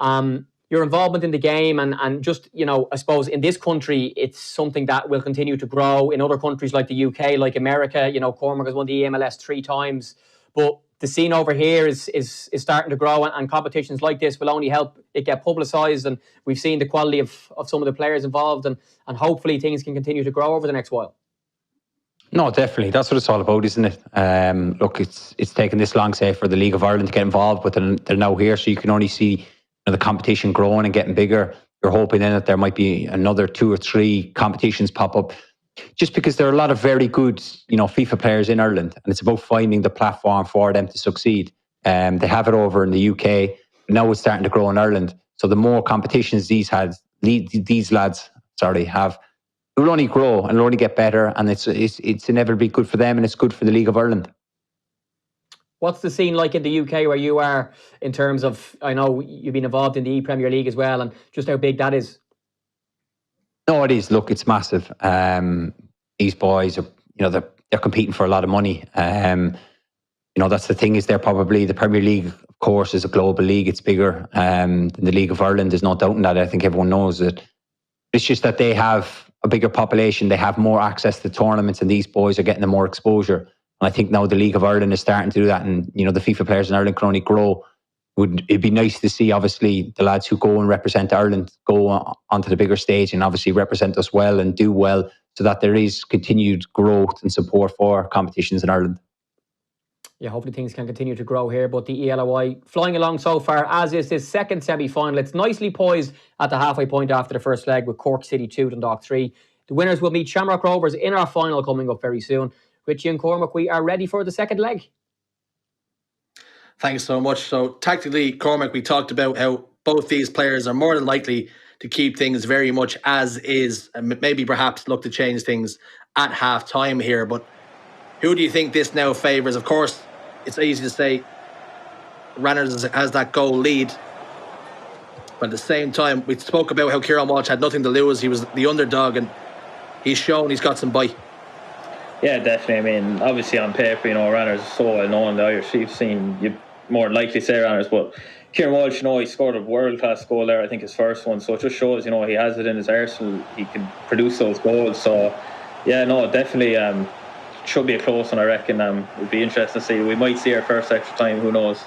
Your involvement in the game and just, I suppose in this country, it's something that will continue to grow. In other countries like the UK, like America, Cormac has won the MLS 3 times, but the scene over here is starting to grow, and competitions like this will only help it get publicised, and we've seen the quality of some of the players involved, and hopefully things can continue to grow over the next while. No, definitely. That's what it's all about, isn't it? Look, it's taken this long, say, for the League of Ireland to get involved, but they're now here, so you can only see the competition growing and getting bigger. You're hoping then that there might be another 2 or 3 competitions pop up. Just because there are a lot of very good, FIFA players in Ireland, and it's about finding the platform for them to succeed. They have it over in the UK, but now it's starting to grow in Ireland. So the more competitions these lads have, it will only grow and it'll only get better, and it's inevitably good for them, and it's good for the League of Ireland. What's the scene like in the UK where you are in terms of, I know you've been involved in the Premier League as well, and just how big that is? No, it is. Look, it's massive. These boys are, they're competing for a lot of money. That's the thing, is they're probably, the Premier League, of course, is a global league. It's bigger than the League of Ireland. There's no doubt in that. I think everyone knows it. It's just that they have a bigger population. They have more access to tournaments, and these boys are getting the more exposure. And I think now the League of Ireland is starting to do that, and the FIFA players in Ireland can only grow. It'd be nice to see, obviously, the lads who go and represent Ireland go onto the bigger stage and obviously represent us well and do well, so that there is continued growth and support for competitions in Ireland. Yeah, hopefully things can continue to grow here. But the eLOI flying along so far, as is this second semi-final. It's nicely poised at the halfway point after the first leg, with Cork City 2, Dundalk 3. The winners will meet Shamrock Rovers in our final coming up very soon. Richie and Cormac, we are ready for the second leg. Thanks so much. So tactically, Cormac, we talked about how both these players are more than likely to keep things very much as is, and maybe perhaps look to change things at half time here. But who do you think this now favours? Of course, it's easy to say Ranners has that goal lead, but at the same time, we spoke about how Kieran Walsh had nothing to lose. He was the underdog, and he's shown he's got some bite. Yeah, definitely. I mean, obviously on paper, Ranners is so well known. The Irish, you've seen, you more than likely say Ranners, but Kieran Walsh, he scored a world-class goal there, I think his first one, so it just shows, he has it in his arsenal, he can produce those goals. So yeah, no, definitely should be a close one, I reckon. It'd be interesting to see. We might see our first extra time, who knows.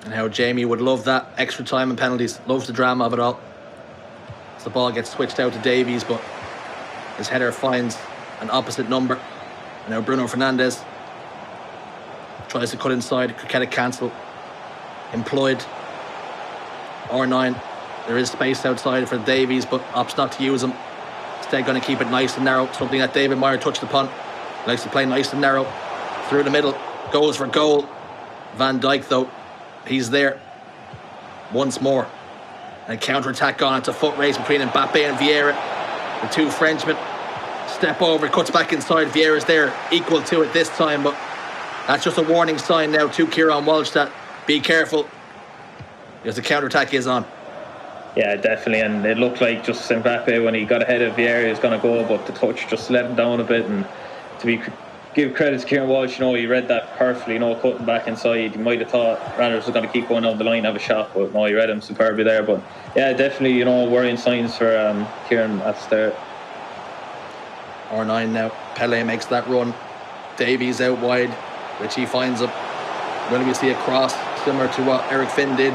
And how Jamie would love that extra time and penalties, loves the drama of it all. As the ball gets switched out to Davies, but his header finds an opposite number. And now Bruno Fernandes tries to cut inside, could get it cancelled. Employed. R9. There is space outside for Davies, but opts not to use him. Instead going to keep it nice and narrow, something that David Meyer touched upon. He likes to play nice and narrow. Through the middle, goes for goal. Van Dijk, though, he's there once more. And a counter-attack on. It's a foot race between Mbappe and Vieira. The two Frenchmen step over, cuts back inside. Vieira's there, equal to it this time, but that's just a warning sign now to Kieran Walsh that be careful, because the counter-attack is on. Yeah, definitely, and it looked like just Mbappe, when he got ahead of Vieira, he was going to go, but the touch just let him down a bit. And give credit to Kieran Walsh, he read that perfectly, cutting back inside. You might have thought Ranners was going to keep going down the line, have a shot, but no, he read him superbly there. But yeah, definitely, worrying signs for Kieran at the start. R9 now, Pele makes that run. Davies out wide, which he finds up. When we see a cross similar to what Eric Finn did,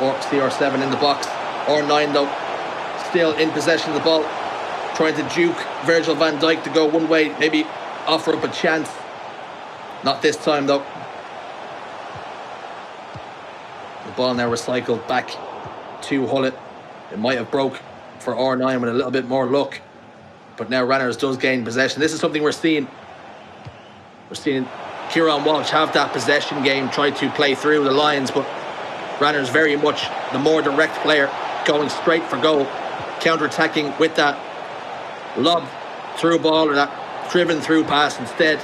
or CR7 in the box. R9 though, still in possession of the ball, trying to juke Virgil van Dijk to go one way, maybe offer up a chance. Not this time though. The ball now recycled back to Hullet. It might have broke for R9 with a little bit more luck, but now Ranners does gain possession. This is something we're seeing. We're seeing Kieran Walsh have that possession game, try to play through the lines, but Ranners very much the more direct player, going straight for goal, counter-attacking with that lob through ball or that driven through pass instead.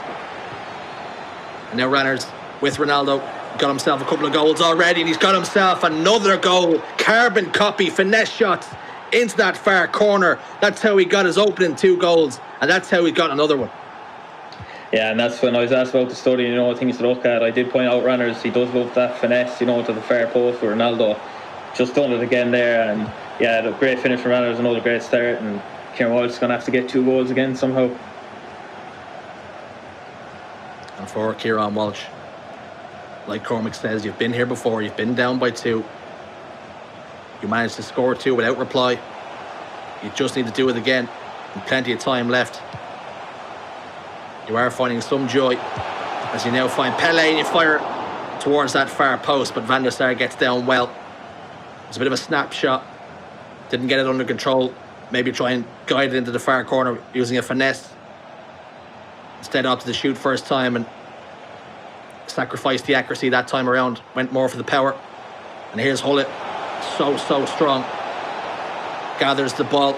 And now Ranners with Ronaldo got himself a couple of goals already, and he's got himself another goal. Carbon copy, finesse shots into that far corner. That's how he got his opening 2 goals, and that's how he got another one. Yeah, and that's when I was asked about the study, things to look at. I did point out Ranners, he does love that finesse, to the far post with Ronaldo. Just done it again there, and yeah, the great finish from Ranners, another great start, and Kieran Walsh is going to have to get 2 goals again somehow. And for Kieran Walsh, like Cormac says, you've been here before, you've been down by 2. You managed to score 2 without reply. You just need to do it again, and plenty of time left. You are finding some joy as you now find Pele, and you fire towards that far post, but Van der Sar gets down well. It's a bit of a snapshot, didn't get it under control. maybe try and guide it into the far corner using a finesse. Instead opted to shoot first time and sacrificed the accuracy that time around. Went more for the power. And here's Hullet. So strong. Gathers the ball.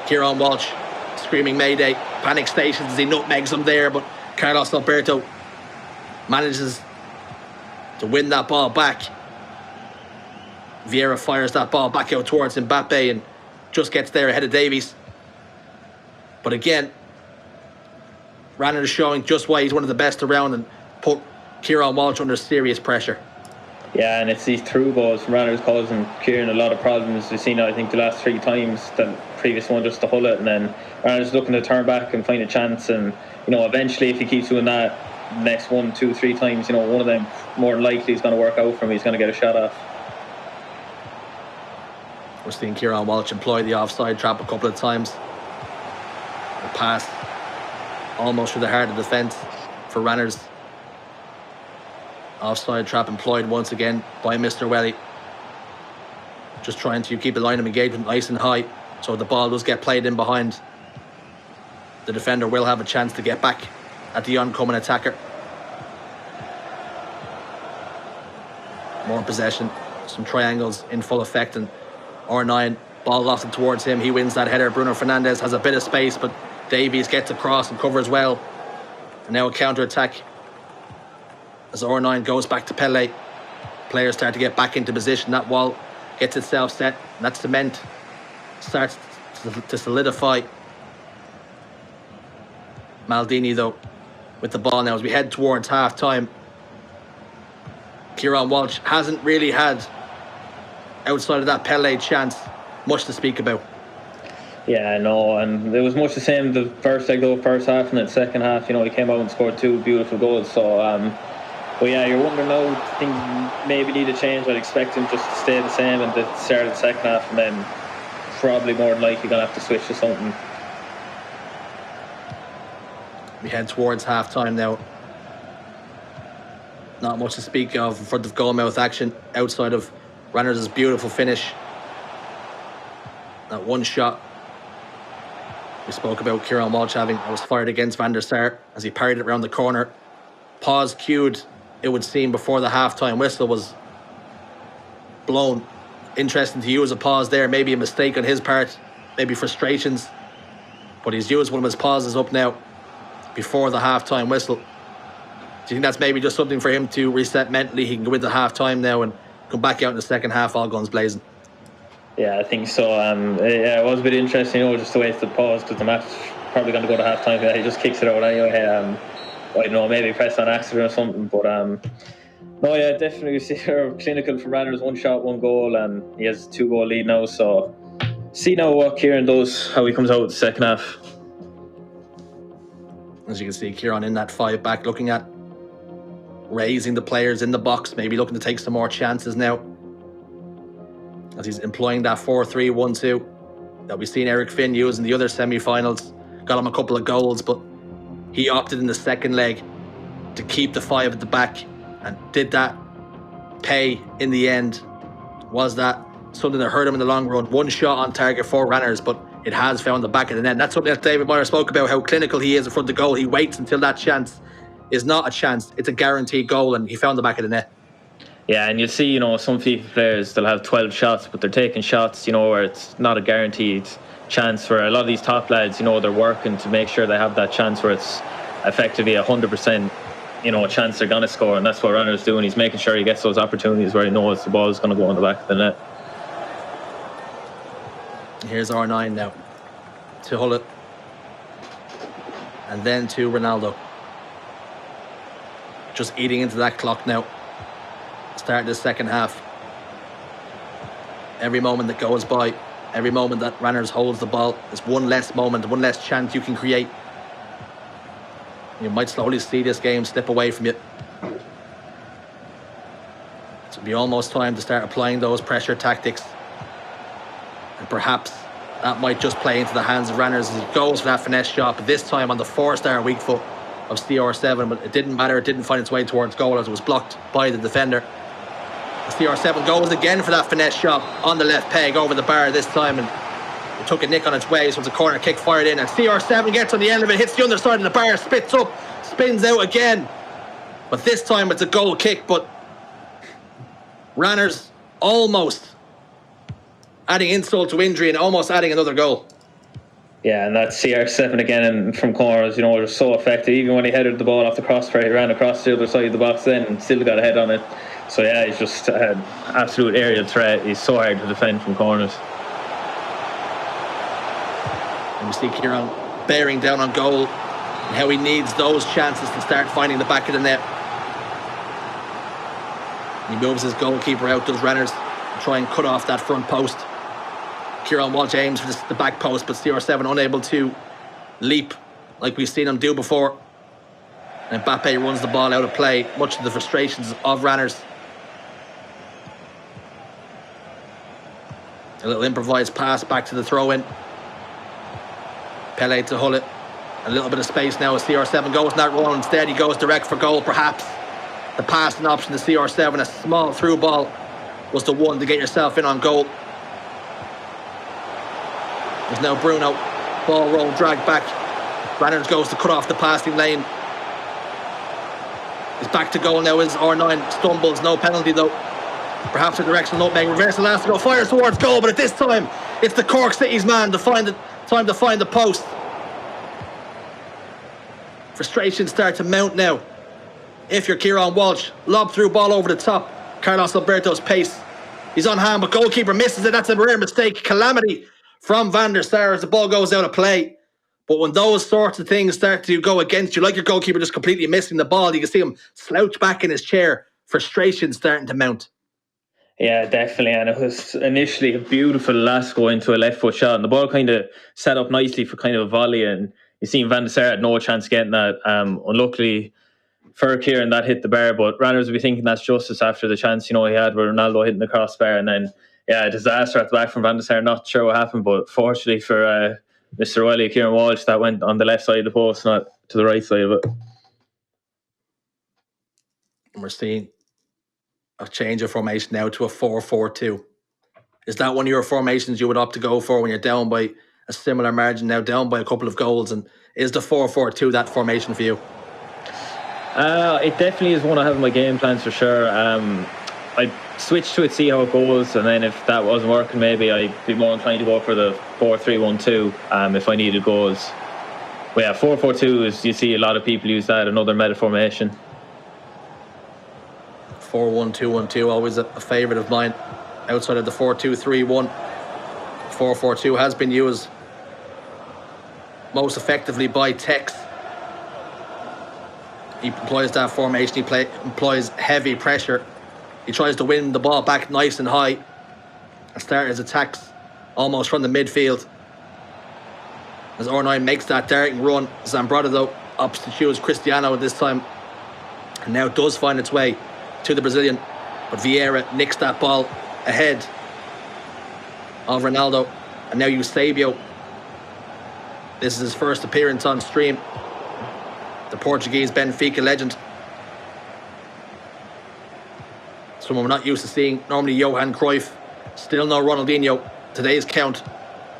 Kieran Walsh screaming Mayday. Panic stations as he nutmegs him there, but Carlos Alberto manages to win that ball back. Vieira fires that ball back out towards Mbappe and just gets there ahead of Davies. But again, Ranner is showing just why he's one of the best around and put Kieran Walsh under serious pressure. Yeah, and it's these through balls from Ranner's causing Kieran a lot of problems. We've seen, I think, the last 3 times, the previous one just to hull it, and then Ranner's looking to turn back and find a chance. And, eventually, if he keeps doing that next 1, 2, 3 times, one of them more than likely is going to work out for him. He's going to get a shot off. We're seeing Kieran Walsh employ the offside trap a couple of times. The pass almost through the heart of defence for Ranner's. Offside trap employed once again by Mr. Welly. Just trying to keep the line of engagement nice and high so the ball does get played in behind. The defender will have a chance to get back at the oncoming attacker. More possession, some triangles in full effect, and R9 ball lofted towards him. He wins that header. Bruno Fernandes has a bit of space, but Davies gets across and covers well. And now a counter attack as R9 goes back to Pele. Players start to get back into position. That wall gets itself set. And that cement starts to solidify. Maldini, though, with the ball now as we head towards half time. Kieran Walsh hasn't really had, outside of that Pele chance, much to speak about. Yeah, no, and it was much the same the first half and then second half. He came out and scored 2 beautiful goals. So, but yeah, you're wondering now, things maybe need to change. I'd expect him just to stay the same at the start of the second half, and then probably more than likely going to have to switch to something. We head towards half time now. Not much to speak of in front of goalmouth action outside of Ranner's beautiful finish. That one shot we spoke about Kieran Walsh having, that was fired against Van der Sar as he parried it around the corner. Pause cued, it would seem, before the half-time whistle was blown. Interesting to use a pause there, maybe a mistake on his part, maybe frustrations, but he's used one of his pauses up now before the half-time whistle. Do you think that's maybe just something for him to reset mentally? He can go into half-time now and come back out in the second half all guns blazing. Yeah, I think so. Yeah, it was a bit interesting, just to waste the pause because the match probably going to go to half-time. Yeah, he just kicks it out anyway. I don't know, maybe press on accident or something, but no, yeah, definitely clinical for Ranner's. 1 shot, 1 goal, and he has a 2-goal lead now. So see now what Kieran does, how he comes out with the second half. As you can see, Kieran in that 5 back, looking at raising the players in the box, maybe looking to take some more chances now, as he's employing that 4-3-1-2 that we've seen Eric Finn use in the other semi-finals. Got him a couple of goals, but he opted in the second leg to keep the 5 at the back. And did that pay in the end? Was that something that hurt him in the long run? 1 shot on target for Ranners, but it has found the back of the net. And that's something that David Moyer spoke about, how clinical he is in front of the goal. He waits until that chance is not a chance, it's a guaranteed goal, and he found the back of the net. Yeah, and you see, some FIFA players, they'll have 12 shots, but they're taking shots, where it's not a guaranteed chance. For a lot of these top lads, they're working to make sure they have that chance where it's effectively 100%, a chance they're going to score, and that's what Ranner's doing. He's making sure he gets those opportunities where he knows the ball is going to go on the back of the net. Here's R9 now to Hullet, and then to Ronaldo. Just eating into that clock now. Start the second half. Every moment that goes by, every moment that Ranners holds the ball, is one less moment, one less chance you can create. You might slowly see this game slip away from you. It'll be almost time to start applying those pressure tactics. And perhaps that might just play into the hands of Ranners as he goes for that finesse shot, but this time on the 4-star weak foot of CR7, but it didn't matter, it didn't find its way towards goal as it was blocked by the defender. CR7 goes again for that finesse shot on the left peg over the bar this time, and It took a nick on its way, so it's a corner kick fired in, and CR7 gets on the end of it, hits the underside of the bar, spits up, spins out again. But this time it's a goal kick, but Ranners almost adding insult to injury and almost adding another goal. Yeah, and that CR7 again and from corners, they're so effective. Even when he headed the ball off the crossbar, he ran across the other side of the box then and still got a head on it. So yeah, he's just an absolute aerial threat. He's so hard to defend from corners. And we see Kieran bearing down on goal and how he needs those chances to start finding the back of the net. He moves his goalkeeper out, does Ranners, try and cut off that front post. Kieran Walsh aims for the back post, but CR7 unable to leap like we've seen him do before. And Mbappe runs the ball out of play, much to the frustrations of Ranners. A little improvised pass back to the throw-in. Pele to Hullet. A little bit of space now as CR7 goes in that run. Instead, he goes direct for goal, perhaps. The passing option to CR7, a small through ball, was the one to get yourself in on goal. There's now Bruno. Ball roll, dragged back. Ranners goes to cut off the passing lane. He's back to goal now as R9 stumbles. No penalty though. Perhaps a directional nutmeg. Reversal last to go. Fires towards goal, but at this time, it's the Cork City's man to find the post. Frustrations start to mount now. If you're Kieran Walsh, lob through ball over the top. Carlos Alberto's pace. He's on hand, but goalkeeper misses it. That's a rare mistake. Calamity from Van der Sar as the ball goes out of play. But when those sorts of things start to go against you, like your goalkeeper just completely missing the ball, you can see him slouch back in his chair. Frustration starting to mount. Yeah, definitely. And it was initially a beautiful last go into a left foot shot. And the ball kind of set up nicely for kind of a volley. And you seen Van der Sar had no chance getting that. Unluckily for Kieran, that hit the bar. But Ranners will be thinking that's justice after the chance, he had with Ronaldo hitting the crossbar. And then, yeah, a disaster at the back from Van der Sar. Not sure what happened, but fortunately for Mr. Wiley, Kieran Walsh, that went on the left side of the post, not to the right side of it. And we're seeing a change of formation now to a 4-4-2. Is that one of your formations you would opt to go for when you're down by a similar margin, now down by a couple of goals? And is the 4-4-2 that formation for you? It definitely is one I have in my game plans for sure. I'd switch to it, see how it goes, and then if that wasn't working, maybe I'd be more inclined to go for the 4-3-1-2 if I needed goals. But yeah, 4-4-2 is, you see a lot of people use that, another meta formation. 4-1-2-1-2, always a favourite of mine. Outside of the 4-2-3-1, 4-4-2 has been used most effectively by Tex. He employs that formation, employs heavy pressure. He tries to win the ball back nice and high and start his attacks almost from the midfield. As R9 makes that darting run, Zambrota though opts to choose Cristiano this time, and now does find its way to the Brazilian, but Vieira nicks that ball ahead of Ronaldo, and now Eusebio. This is his first appearance on stream. The Portuguese Benfica legend. Someone we're not used to seeing. Normally Johan Cruyff. Still no Ronaldinho. Today's count.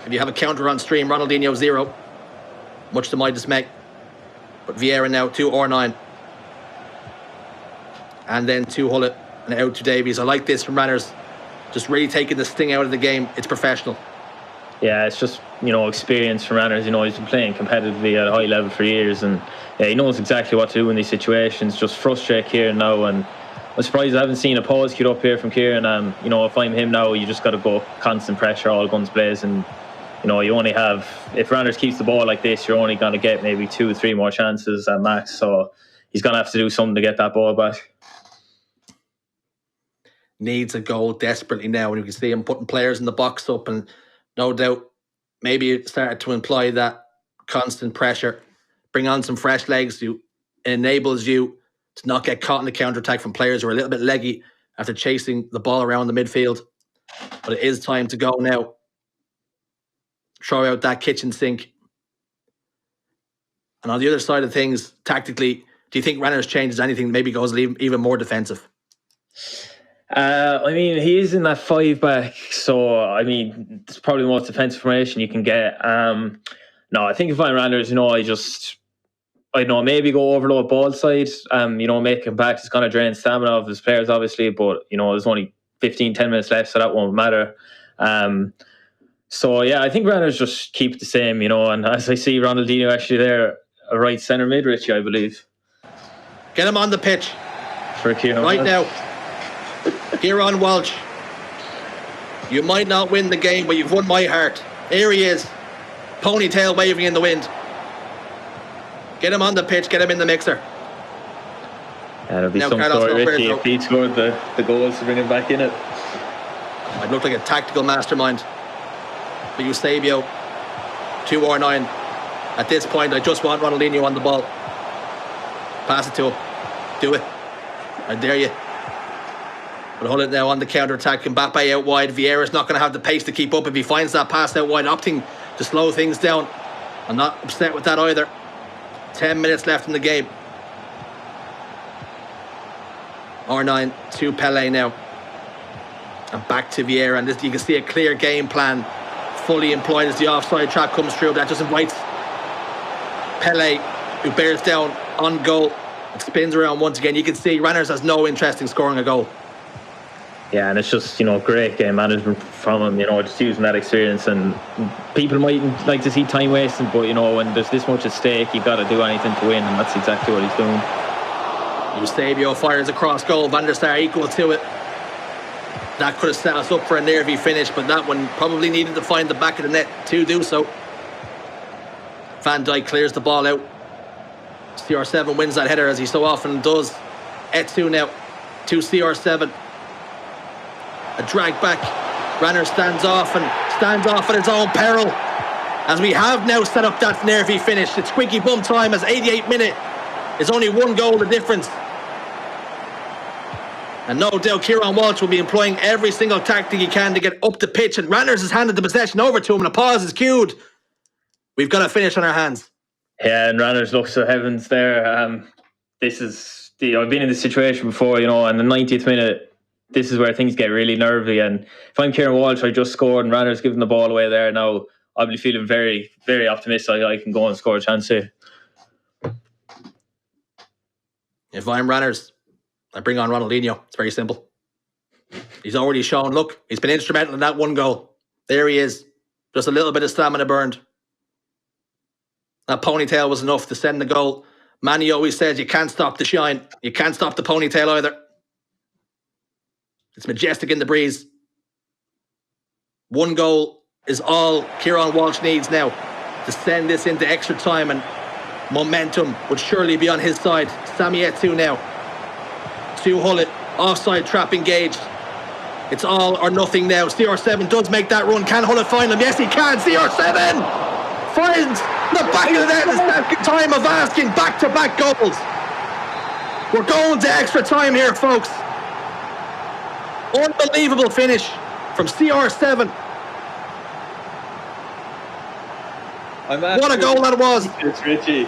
If you have a counter on stream, Ronaldinho 0. Much to my dismay. But Vieira now to R9. And then to Hullet and out to Davies. I like this from Ranners. Just really taking the sting out of the game. It's professional. Yeah, it's just, experience from Ranners. He's been playing competitively at a high level for years, and yeah, he knows exactly what to do in these situations. Just frustrate Kieran now, and I'm surprised I haven't seen a pause queued up here from Kieran. If I'm him now, you just got to go constant pressure, all guns blazing. You only have, if Ranners keeps the ball like this, you're only going to get maybe 2 or 3 more chances at max. So he's going to have to do something to get that ball back. Needs a goal desperately now, and you can see him putting players in the box up, and no doubt maybe it started to imply that constant pressure, bring on some fresh legs, enables you to not get caught in the counter-attack from players who are a little bit leggy after chasing the ball around the midfield. But it is time to go now. Throw out that kitchen sink. And on the other side of things, tactically, do you think Ranners changes anything, maybe goes even more defensive? I mean, he is in that 5-back, so I mean, it's probably the most defensive formation you can get. No, I think if I'm Randers, I know, maybe go overload ball side. Making back is going to drain stamina of his players, obviously, but there's only 10 minutes left, so that won't matter. So yeah, I think Randers just keep it the same, and as I see Ronaldinho actually there, a right centre mid, Richie, I believe. Get him on the pitch. For Kieran right Walsh. now. Kieran Walsh. You might not win the game, but you've won my heart. Here he is. Ponytail waving in the wind. Get him on the pitch, get him in the mixer. There'll be some story, Richie, if he scored the goals to bring him back in it. I'd look like a tactical mastermind. But Eusebio, 2-9. At this point, I just want Ronaldinho on the ball. Pass it to him. Do it. I dare you. But hold it now on the counter-attack. Mbappe out wide. Vieira's not going to have the pace to keep up if he finds that pass out wide, opting to slow things down. I'm not upset with that either. 10 minutes left in the game. R9 to Pele now. And back to Vieira. And this, you can see a clear game plan fully employed as the offside trap comes through. That just invites Pele, who bears down on goal. It spins around once again. You can see Ranners has no interest in scoring a goal. Yeah, and it's just, great game management from him, just using that experience. And people might like to see time wasting, but, when there's this much at stake, you've got to do anything to win, and that's exactly what he's doing. Eusebio fires across goal. Van der Sar equal to it. That could have set us up for a nervy finish, but that one probably needed to find the back of the net to do so. Van Dijk clears the ball out. CR7 wins that header, as he so often does. Etsu now to CR7. A drag back. Ranner stands off at his own peril. As we have now set up that nervy finish. It's squeaky bum time as 88th minute is only one goal the difference. And no doubt Kieran Walsh will be employing every single tactic he can to get up the pitch. And Ranners has handed the possession over to him and a pause is cued. We've got a finish on our hands. Yeah, and Ranners looks to heavens there. I've been in this situation before, and the 90th minute, this is where things get really nervy. And if I'm Kieran Walsh, I just scored and Ranners giving the ball away there. Now I'll be feeling very, very optimistic I can go and score a chance here. If I'm Ranners, I bring on Ronaldinho. It's very simple. He's already shown, look, he's been instrumental in that one goal. There he is. Just a little bit of stamina burned. That ponytail was enough to send the goal. Manny always says you can't stop the shine. You can't stop the ponytail either. It's majestic in the breeze. One goal is all Kieran Walsh needs now to send this into extra time, and momentum would surely be on his side. Sami Etsu now to Hullet. Offside trap engaged. It's all or nothing now. CR7 does make that run. Can Hullet find him? Yes, he can. CR7 finds the back of the net. The second time of asking back-to-back goals. We're going to extra time here, folks. Unbelievable finish from CR7. What a goal that was. Richie.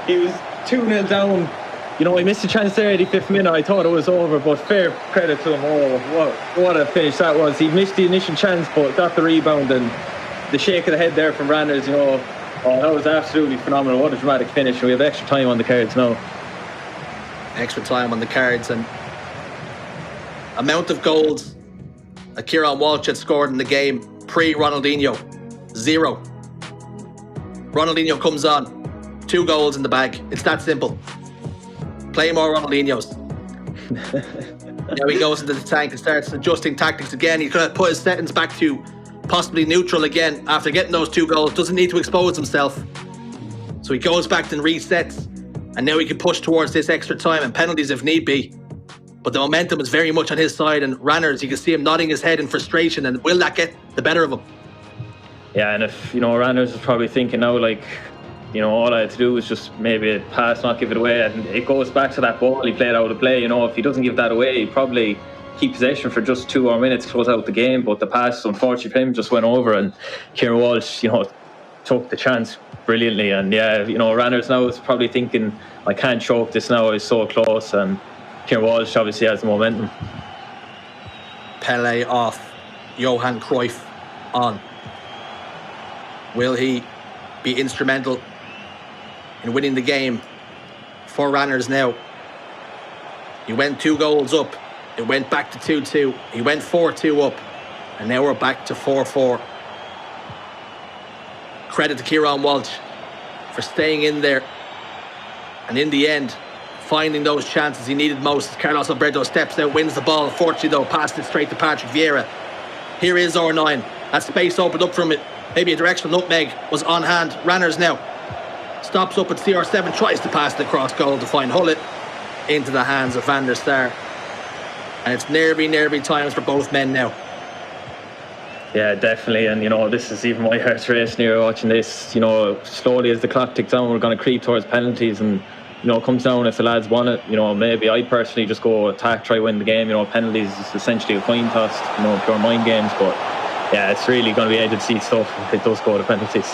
He was 2-0 down. He missed a chance there at the 85th minute. I thought it was over, but fair credit to him. Oh, what a finish that was. He missed the initial chance, but got the rebound, and the shake of the head there from Ranners, that was absolutely phenomenal. What a dramatic finish. We have extra time on the cards now. Extra time on the cards, and amount of goals that Kieran Walsh had scored in the game pre-Ronaldinho, 0. Ronaldinho comes on, 2 goals in the bag. It's that simple. Play more Ronaldinhos. Now he goes into the tank and starts adjusting tactics again. He's going to put his settings back to possibly neutral again after getting those 2 goals. Doesn't need to expose himself. So he goes back and resets. And now he can push towards this extra time and penalties if need be. But the momentum is very much on his side. And Ranners, you can see him nodding his head in frustration. And will that get the better of him? Yeah, and if, Ranners is probably thinking now, all I had to do was just maybe pass, not give it away. And it goes back to that ball he played out of play. If he doesn't give that away, he'd probably keep possession for just 2 more minutes, close out the game. But the pass, unfortunately for him, just went over. And Kieran Walsh, took the chance brilliantly. And yeah, Ranners now is probably thinking, I can't choke this now, it's so close. And Kieran Walsh obviously has the momentum. Pele off, Johan Cruyff on. Will he be instrumental in winning the game for Ranners now? He went 2 goals up. It went back to 2-2. He went 4-2 up. And now we're back to 4-4. Credit to Kieran Walsh for staying in there. And in the end, finding those chances he needed most. Carlos Alberto steps out, wins the ball. Unfortunately, though, passed it straight to Patrick Vieira. Here is R9. That space opened up from it. Maybe a directional nutmeg was on hand. Ranners now stops up at CR7, tries to pass it across goal to find Hullet into the hands of Van der Sar. And it's nervy times for both men now. Yeah, definitely. And, this is even my heart's racing here watching this. Slowly as the clock ticks down, we're going to creep towards penalties. And, it comes down if the lads want it. Maybe I personally just go attack, try win the game. Penalties is essentially a coin toss, pure mind games. But, yeah, it's really going to be edge of seat stuff if it does go to penalties.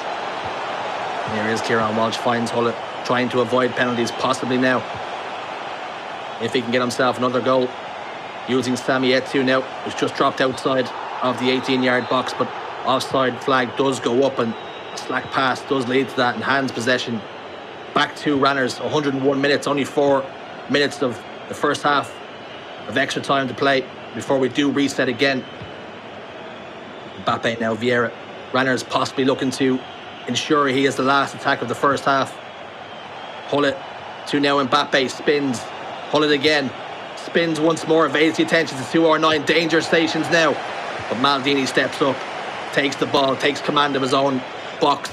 Here is Kieran Walsh, finds Hullet, trying to avoid penalties possibly now. If he can get himself another goal. Using Sami Etu now, who's just dropped outside of the 18-yard box, but offside flag does go up and a slack pass does lead to that and hands possession back to Ranners. 101 minutes, only 4 minutes of the first half of extra time to play before we do reset again. Mbappe now, Vieira. Ranners possibly looking to ensure he is the last attack of the first half. Hullet to now Mbappe, spins. Hullet again. Spins once more, evades the attention to 2R9, danger stations now. But Maldini steps up, takes the ball, takes command of his own box,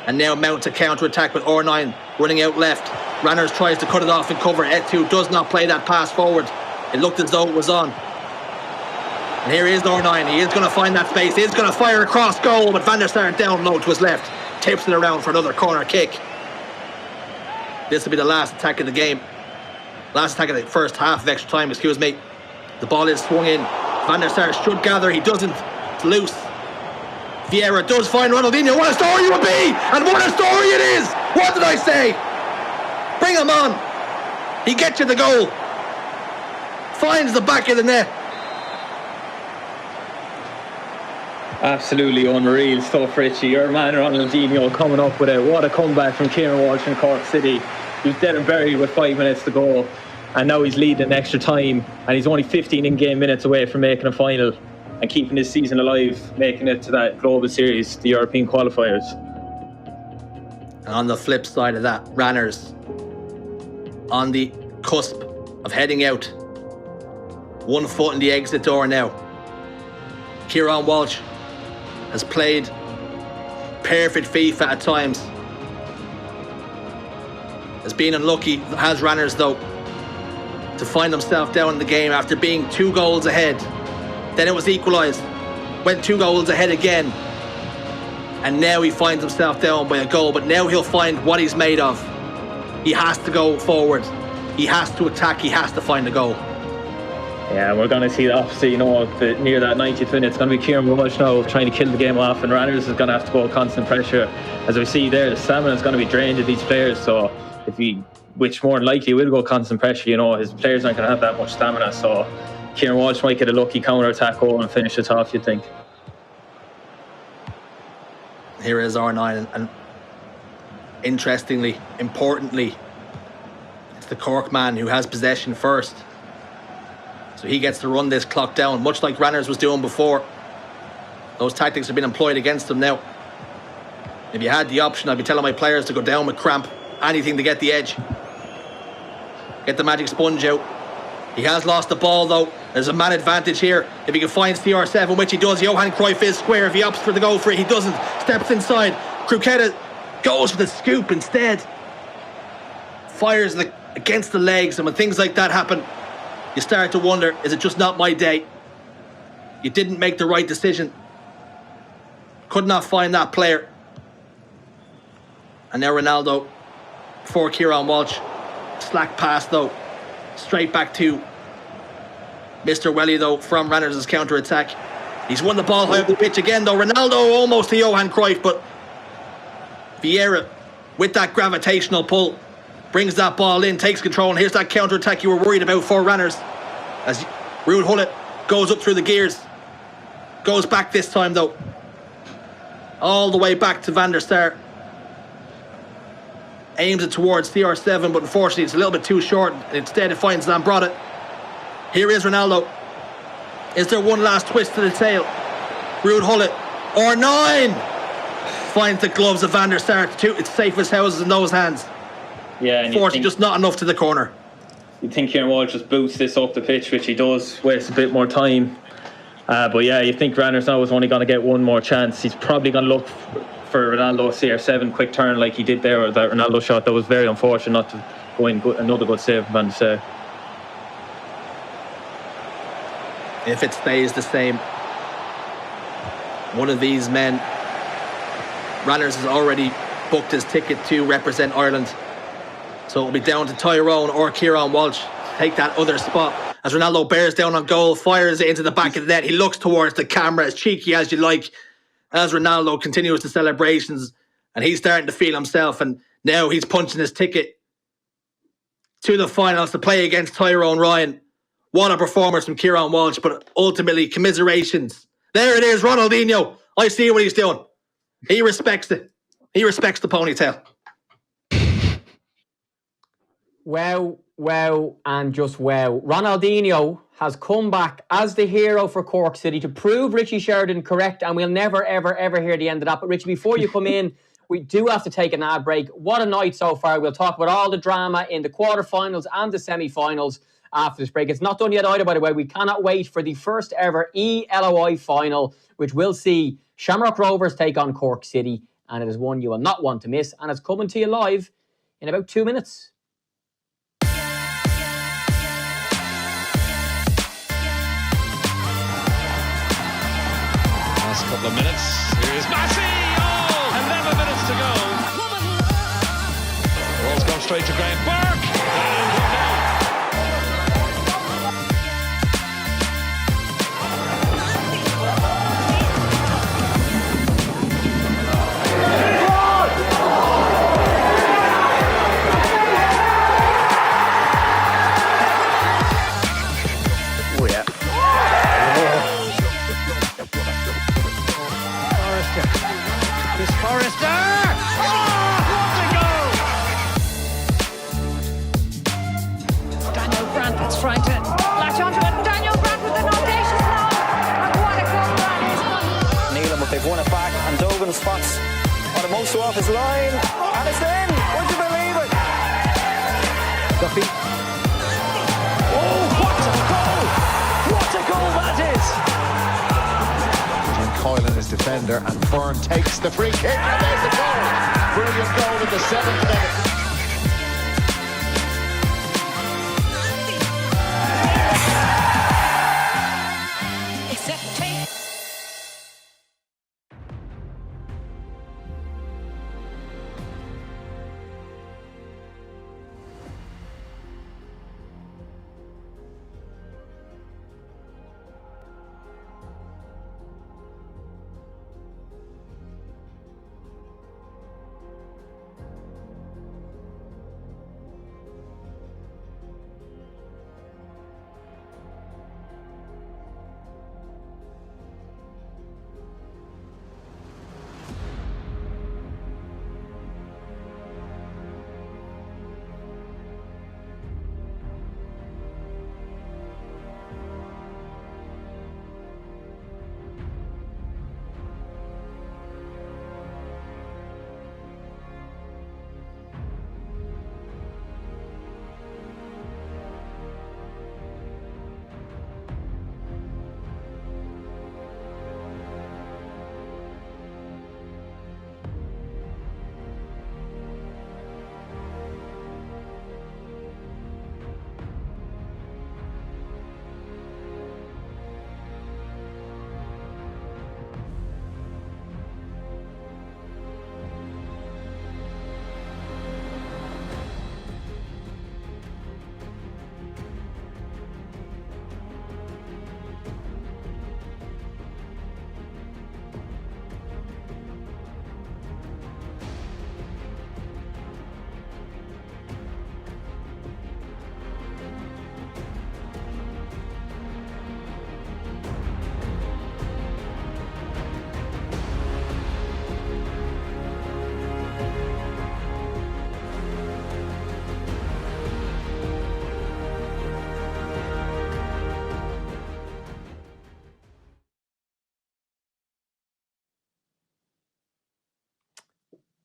and now mounts a counter-attack with R9 running out left. Ranners tries to cut it off and cover. Etu does not play that pass forward. It looked as though it was on. And here is R9, he is going to find that space, he is going to fire across goal, but Van der Sar down low to his left, tips it around for another corner kick. This will be the last attack of the game. Last attack of the first half of extra time, excuse me. The ball is swung in. Van der Sar should gather, he doesn't. It's loose. Vieira does find Ronaldinho. What a story it would be! And what a story it is! What did I say? Bring him on. He gets you the goal. Finds the back of the net. Absolutely unreal stuff, Richie. Your man Ronaldinho coming up with it. What a comeback from Kieran Walsh in Cork City. He was dead and buried with 5 minutes to go, and now he's leading extra time, and he's only 15 in-game minutes away from making a final and keeping his season alive, making it to that global series, the European qualifiers. And on the flip side of that, Ranners on the cusp of heading out. 1 foot in the exit door now. Kieran Walsh has played perfect FIFA at times. Has been unlucky, has Ranners though, to find himself down in the game after being 2 goals ahead. Then it was equalised, went 2 goals ahead again, and now he finds himself down by a goal. But now he'll find what he's made of. He has to go forward, he has to attack, he has to find a goal. Yeah, we're going to see the opposite, near that 90th minute. It's going to be Kieran Walsh now trying to kill the game off, and Ranners is going to have to go constant pressure. As we see there, the stamina is going to be drained of these players, so which more than likely will go constant pressure, his players aren't going to have that much stamina, so Kieran Walsh might get a lucky counter-attack goal and finish it off, you'd think. Here is R9, and interestingly, importantly, it's the Cork man who has possession first. So he gets to run this clock down, much like Ranners was doing before. Those tactics have been employed against them now. If you had the option, I'd be telling my players to go down with cramp, anything to get the edge. Get the magic sponge out. He has lost the ball though. There's a man advantage here. If he can find CR7, which he does, Johan Cruyff is square. If he opts for the go for it, he doesn't. Steps inside. Kruketa goes for the scoop instead. Fires against the legs, and when things like that happen, you start to wonder, is it just not my day? You didn't make the right decision. Could not find that player. And now Ronaldo for Kieran Walsh. Slack pass though. Straight back to Mr. Welly though from Ranners' counter-attack. He's won the ball high up the pitch again though. Ronaldo almost to Johan Cruyff, but Vieira with that gravitational pull brings that ball in, takes control, and here's that counter-attack you were worried about for Ranners. As Ruud Hullet Goes up through the gears. Goes back this time though. All the way back to Van der Sar. Aims it towards CR7, but unfortunately it's a little bit too short. Instead it finds Zambrotta. Here is Ronaldo. Is there one last twist to the tail? Ruud Gullit. Or 9! Finds the gloves of Van der Sar. It's safe as houses in those hands. Yeah, and unfortunately just not enough to the corner. You think Kieran Walsh just boots this up the pitch, which he does, waste a bit more time. But yeah, you think Randers now is only going to get one more chance. He's probably going to look for Ronaldo CR7 quick turn like he did there with that Ronaldo shot. That was very unfortunate not to go in. Another good save from Van der Sar. If it stays the same, one of these men, Randers has already booked his ticket to represent Ireland. So it'll be down to Tyrone or Kieran Walsh to take that other spot. As Ronaldo bears down on goal, fires it into the back of the net. He looks towards the camera, as cheeky as you like, as Ronaldo continues the celebrations. And he's starting to feel himself. And now he's punching his ticket to the finals to play against Tyrone Ryan. What a performance from Kieran Walsh, but ultimately commiserations. There it is, Ronaldinho. I see what he's doing. He respects it. He respects the ponytail. Wow, and just wow. Ronaldinho has come back as the hero for Cork City to prove Richie Sheridan correct, and we'll never, ever hear the end of that. But Richie, before you come in, we do have to take an ad break. What a night so far. We'll talk about all the drama in the quarterfinals and the semi-finals after this break. It's not done yet either, by the way. We cannot wait for the first ever eLOI final, which will see Shamrock Rovers take on Cork City, and it is one you will not want to miss, and it's coming to you live in about 2 minutes. Last couple of minutes. Here is Massey. 11 minutes to go. Ball's gone straight to Graham Burke. Spots on the most off his line, and it's in. Would you believe it? Duffy. Oh, what a goal! What a goal that is! Jim Coylan is defender, and Byrne takes the free kick, and there's the goal. Brilliant goal in the 7th minute.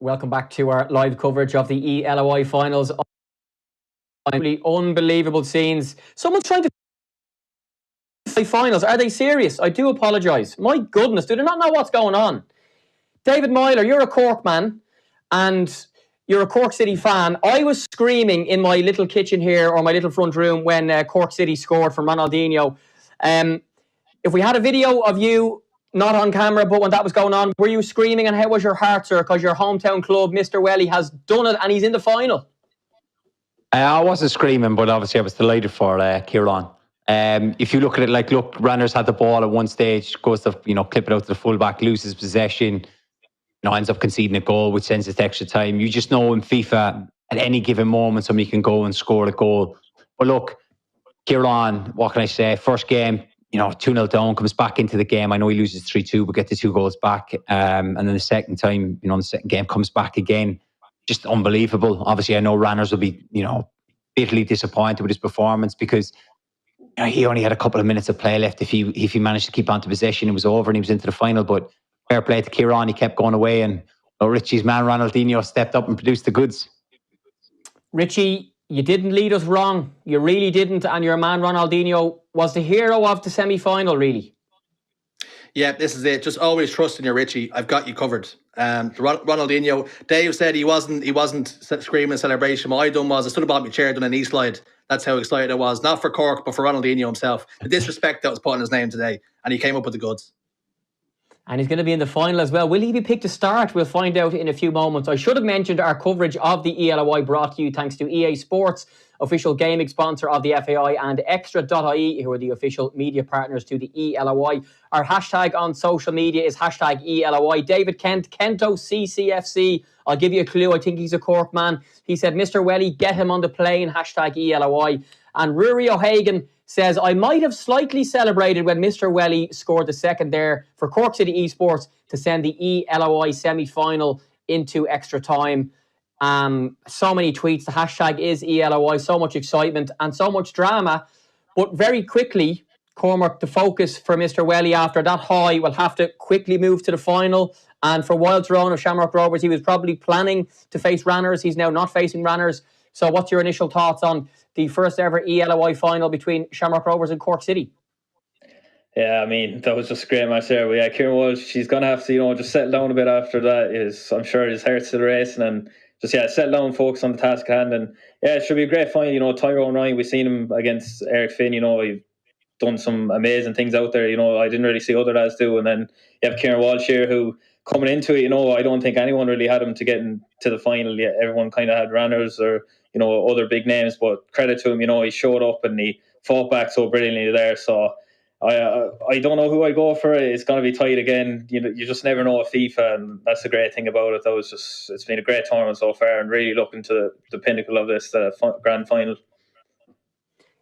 Welcome back to our live coverage of the eLOI finals. Unbelievable scenes. Someone's trying to finals. Are they serious? I do apologise. My goodness, do they not know what's going on? David Myler, you're a Cork man and you're a Cork City fan. I was screaming in my little kitchen here or my little front room when Cork City scored from Ronaldinho. If we had a video of you, not on camera, but when that was going on, were you screaming, and how was your heart, sir? Because your hometown club, Mr. Welly, has done it and he's in the final. I wasn't screaming, but obviously I was delighted for Kieran. If you look at it, look, Ranners had the ball at one stage, goes to, clip it out to the fullback, loses possession, ends up conceding a goal, which sends it to extra time. You just know in FIFA, at any given moment, somebody can go and score a goal. But look, Kieran, what can I say? First game, 2-0 down, comes back into the game. I know he loses 3-2, but get the 2 goals back. And then the second time, the second game comes back again. Just unbelievable. Obviously, I know Ranners will be, bitterly disappointed with his performance because he only had a couple of minutes of play left. If he managed to keep on to possession, it was over and he was into the final. But fair play to Kieran, he kept going away, and Richie's man Ronaldinho stepped up and produced the goods. Richie, you didn't lead us wrong. You really didn't. And your man Ronaldinho was the hero of the semi-final, really. Yeah, this is it. Just always trust in your Richie. I've got you covered. Ronaldinho, Dave said he wasn't screaming celebration. What I done was I stood above my chair, done a knee slide. That's how excited I was. Not for Cork, but for Ronaldinho himself. The disrespect that was put on his name today. And he came up with the goods. And he's going to be in the final as well. Will he be picked to start? We'll find out in a few moments. I should have mentioned our coverage of the eLOI brought to you thanks to EA Sports, official gaming sponsor of the FAI, and Extra.ie, who are the official media partners to the eLOI. Our hashtag on social media is hashtag eLOI. David Kent, Kento CCFC. I'll give you a clue. I think he's a Cork man. He said, Mr. Welly, get him on the plane, hashtag eLOI. And Rory O'Hagan says, I might have slightly celebrated when Mr. Welly scored the second there for Cork City Esports to send the eLOI semi-final into extra time. So many tweets. The hashtag is eLOI. So much excitement and so much drama. But very quickly, Cormac, the focus for Mr. Welly after that high will have to quickly move to the final. And for Wild Tyrone of Shamrock Rovers, he was probably planning to face Ranners. He's now not facing Ranners. So what's your initial thoughts on the first ever eLOI final between Shamrock Rovers and Cork City? Yeah, I mean, that was just a great match there. But yeah, Kieran Walsh, she's going to have to, just settle down a bit after that. I'm sure his heart's still racing, and just, settle down, focus on the task at hand. And yeah, it should be a great final. Tyrone Ryan, we've seen him against Eric Finn, he's done some amazing things out there. I didn't really see other lads do. And then you have Kieran Walsh here, who coming into it, I don't think anyone really had him to get into the final yet. Everyone kind of had Ranners or, other big names, but credit to him, he showed up and he fought back so brilliantly there. So I don't know who I go for. It's going to be tight again. You just never know at FIFA, and that's the great thing about it. It's been a great tournament so far, and really looking to the pinnacle of this grand final.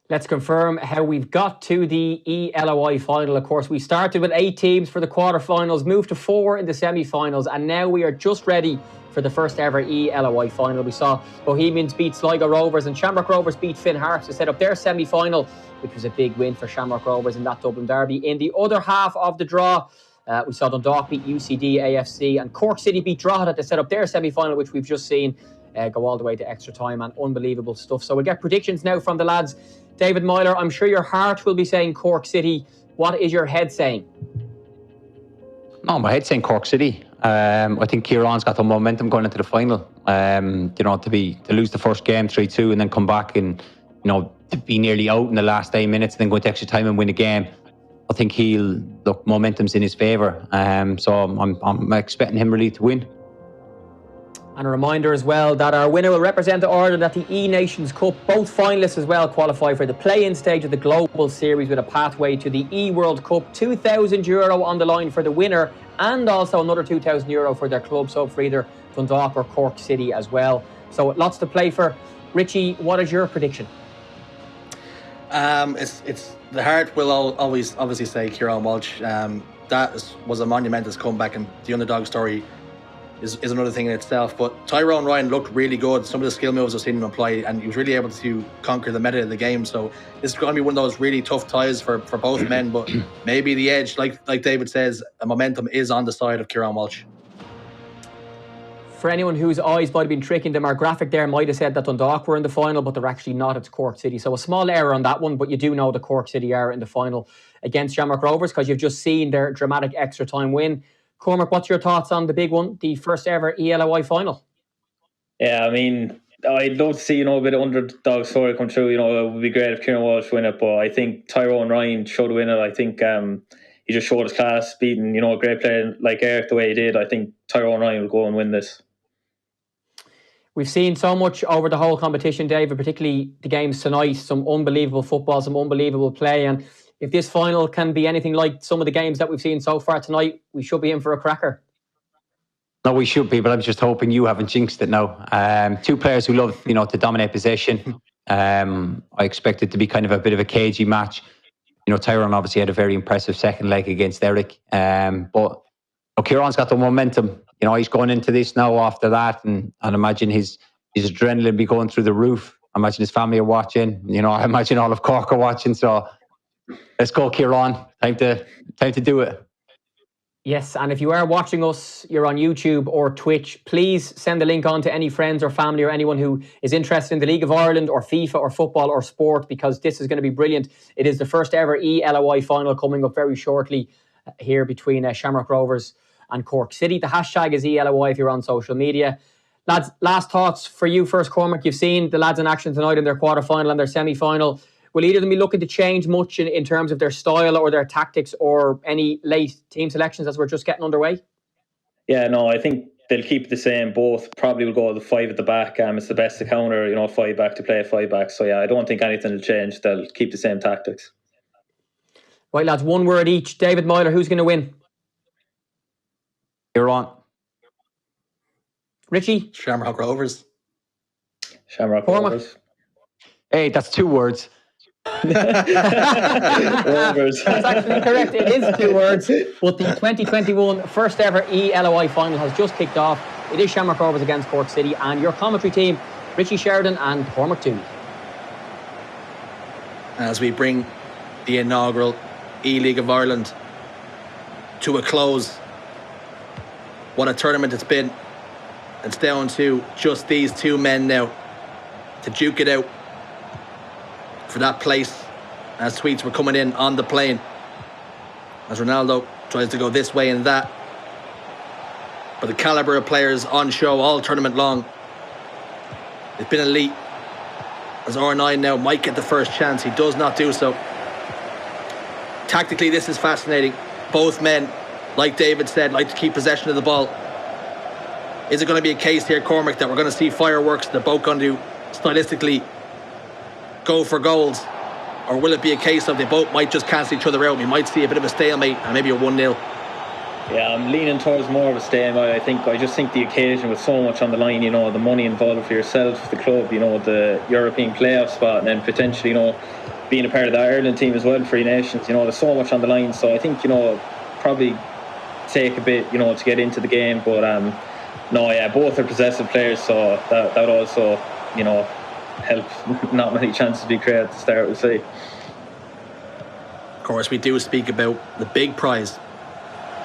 Let's confirm how we've got to the eLOI final. Of course, we started with 8 teams for the quarterfinals, moved to 4 in the semi-finals, and now we are just ready for the first ever eLOI final. We saw Bohemians beat Sligo Rovers and Shamrock Rovers beat Finn Harps to set up their semi-final, which was a big win for Shamrock Rovers in that Dublin derby. In the other half of the draw, we saw Dundalk beat UCD AFC and Cork City beat Drogheda to set up their semi-final, which we've just seen go all the way to extra time, and unbelievable stuff. So we'll get predictions now from the lads. David Myler, I'm sure your heart will be saying Cork City. What is your head saying? No, my head's saying Cork City. I think Kieran's got the momentum going into the final. To lose the first game 3-2 and then come back and to be nearly out in the last 8 minutes and then go into extra time and win a game. I think momentum's in his favour. So I'm expecting him really to win. And a reminder as well that our winner will represent Ireland at the E-Nations Cup. Both finalists as well qualify for the play-in stage of the Global Series with a pathway to the E-World Cup. €2,000 on the line for the winner, and also another €2,000 for their club sub for either Dundalk or Cork City as well. So lots to play for. Richie, what is your prediction? It's the heart will always obviously say Kieran Walsh. That was a monumentous comeback, and the underdog story is another thing in itself. But Tyrone Ryan looked really good. Some of the skill moves I've seen him apply, and he was really able to conquer the meta of the game. So this is going to be one of those really tough ties for both men. But maybe the edge, like David says, the momentum is on the side of Kieran Walsh. For anyone whose eyes might have been tricking them, our graphic there might have said that Dundalk were in the final, but they're actually not. It's Cork City. So a small error on that one, but you do know that Cork City are in the final against Shamrock Rovers because you've just seen their dramatic extra time win. Cormac, what's your thoughts on the big one, the first ever eLOI final? Yeah, I mean, I'd love to see, a bit of underdog story come true. It would be great if Kieran Walsh win it, but I think Tyrone Ryan should win it. I think he just showed his class, beating, a great player like Eric the way he did. I think Tyrone Ryan will go and win this. We've seen so much over the whole competition, David, particularly the games tonight, some unbelievable football, some unbelievable play. And if this final can be anything like some of the games that we've seen so far tonight, we should be in for a cracker. No, we should be, but I'm just hoping you haven't jinxed it now. Two players who love, to dominate possession. I expect it to be kind of a bit of a cagey match. Tyrone obviously had a very impressive second leg against Eric. But Kieran's got the momentum. He's going into this now after that, and imagine his adrenaline be going through the roof. I imagine his family are watching. I imagine all of Cork are watching. So let's go, Kieran. Time to do it. Yes, and if you are watching us, you're on YouTube or Twitch, please send the link on to any friends or family or anyone who is interested in the League of Ireland or FIFA or football or sport, because this is going to be brilliant. It is the first ever eLOI final coming up very shortly here between Shamrock Rovers and Cork City. The hashtag is eLOI if you're on social media. Lads, last thoughts for you first, Cormac. You've seen the lads in action tonight in their quarter-final and their semi-final. Will either of them be looking to change much in terms of their style or their tactics or any late team selections as we're just getting underway? Yeah, no, I think they'll keep it the same. Both probably will go with the 5 at the back. It's the best to counter, 5 back to play 5 back. So yeah, I don't think anything will change. They'll keep the same tactics. Right, lads, one word each. David Myler, who's going to win? You're on. Richie? Shamrock Rovers. Shamrock Cormac. Rovers. Hey, that's 2 words. Rovers. That's actually correct. It is 2 words. But the 2021 first ever eLOI final has just kicked off. It is Shamrock Rovers against Cork City, and your commentary team, Richie Sheridan and Cormac Toomey. As we bring the inaugural E-League of Ireland to a close, what a tournament it's been. It's down to just these 2 men now to duke it out for that place, as tweets were coming in on the plane as Ronaldo tries to go this way and that. But the calibre of players on show all tournament long, it's been elite. As R9 now might get the first chance, he does not do so. Tactically, this is fascinating. Both men, like David said, like to keep possession of the ball. Is it going to be a case here, Cormac, that we're going to see fireworks, they're both going to stylistically go for goals? Or will it be a case of they both might just cancel each other out? We might see a bit of a stalemate and maybe a 1-0. Yeah, I'm leaning towards more of a stalemate. I just think the occasion with so much on the line, the money involved for yourself, the club, the European playoff spot, and then potentially, being a part of the Ireland team as well, Free Nations, there's so much on the line. So I think, probably take a bit, to get into the game. But no, yeah, both are possessive players, so that would also, help not many chances to be created to start, we'll see. Of course, we do speak about the big prize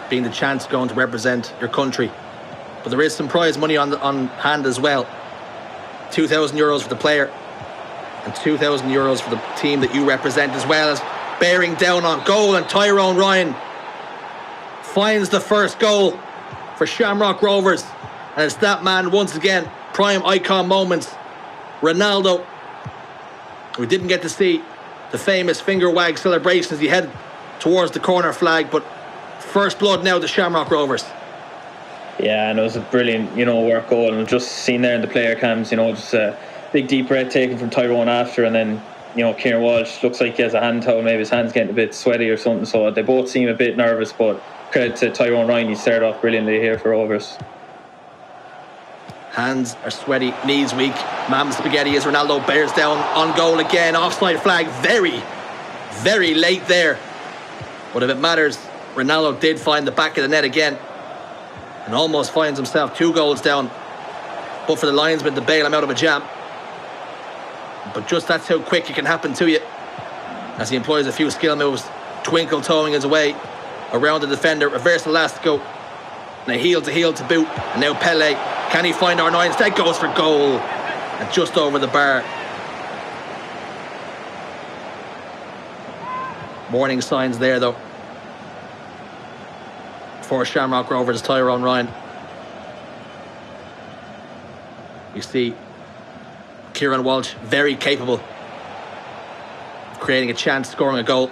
being the chance going to represent your country, but there is some prize money on hand as well. €2,000 for the player and €2,000 for the team that you represent, as well as bearing down on goal. And Tyrone Ryan finds the first goal for Shamrock Rovers, and it's that man once again, prime icon moments, Ronaldo. We didn't get to see the famous finger wag celebration as he headed towards the corner flag, but first blood now to Shamrock Rovers. Yeah, and it was a brilliant, work goal, and just seen there in the player cams, just a big deep breath taken from Tyrone after, and then, Kieran Walsh looks like he has a hand towel, maybe his hand's getting a bit sweaty or something, so they both seem a bit nervous, but credit to Tyrone Ryan, he started off brilliantly here for Rovers. Hands are sweaty, knees weak. Mam spaghetti as Ronaldo bears down on goal again. Offside flag very, very late there. But if it matters, Ronaldo did find the back of the net again and almost finds himself 2 goals down. But for the linesman to bail him out of a jam. But just that's how quick it can happen to you, as he employs a few skill moves. Twinkle towing his way around the defender, reverse elastico, and a heel to boot. And now Pele Can he find R9? Instead goes for goal. And just over the bar. Warning signs there, though. For Shamrock Rovers, Tyrone Ryan. You see Kieran Walsh, very capable of creating a chance, scoring a goal,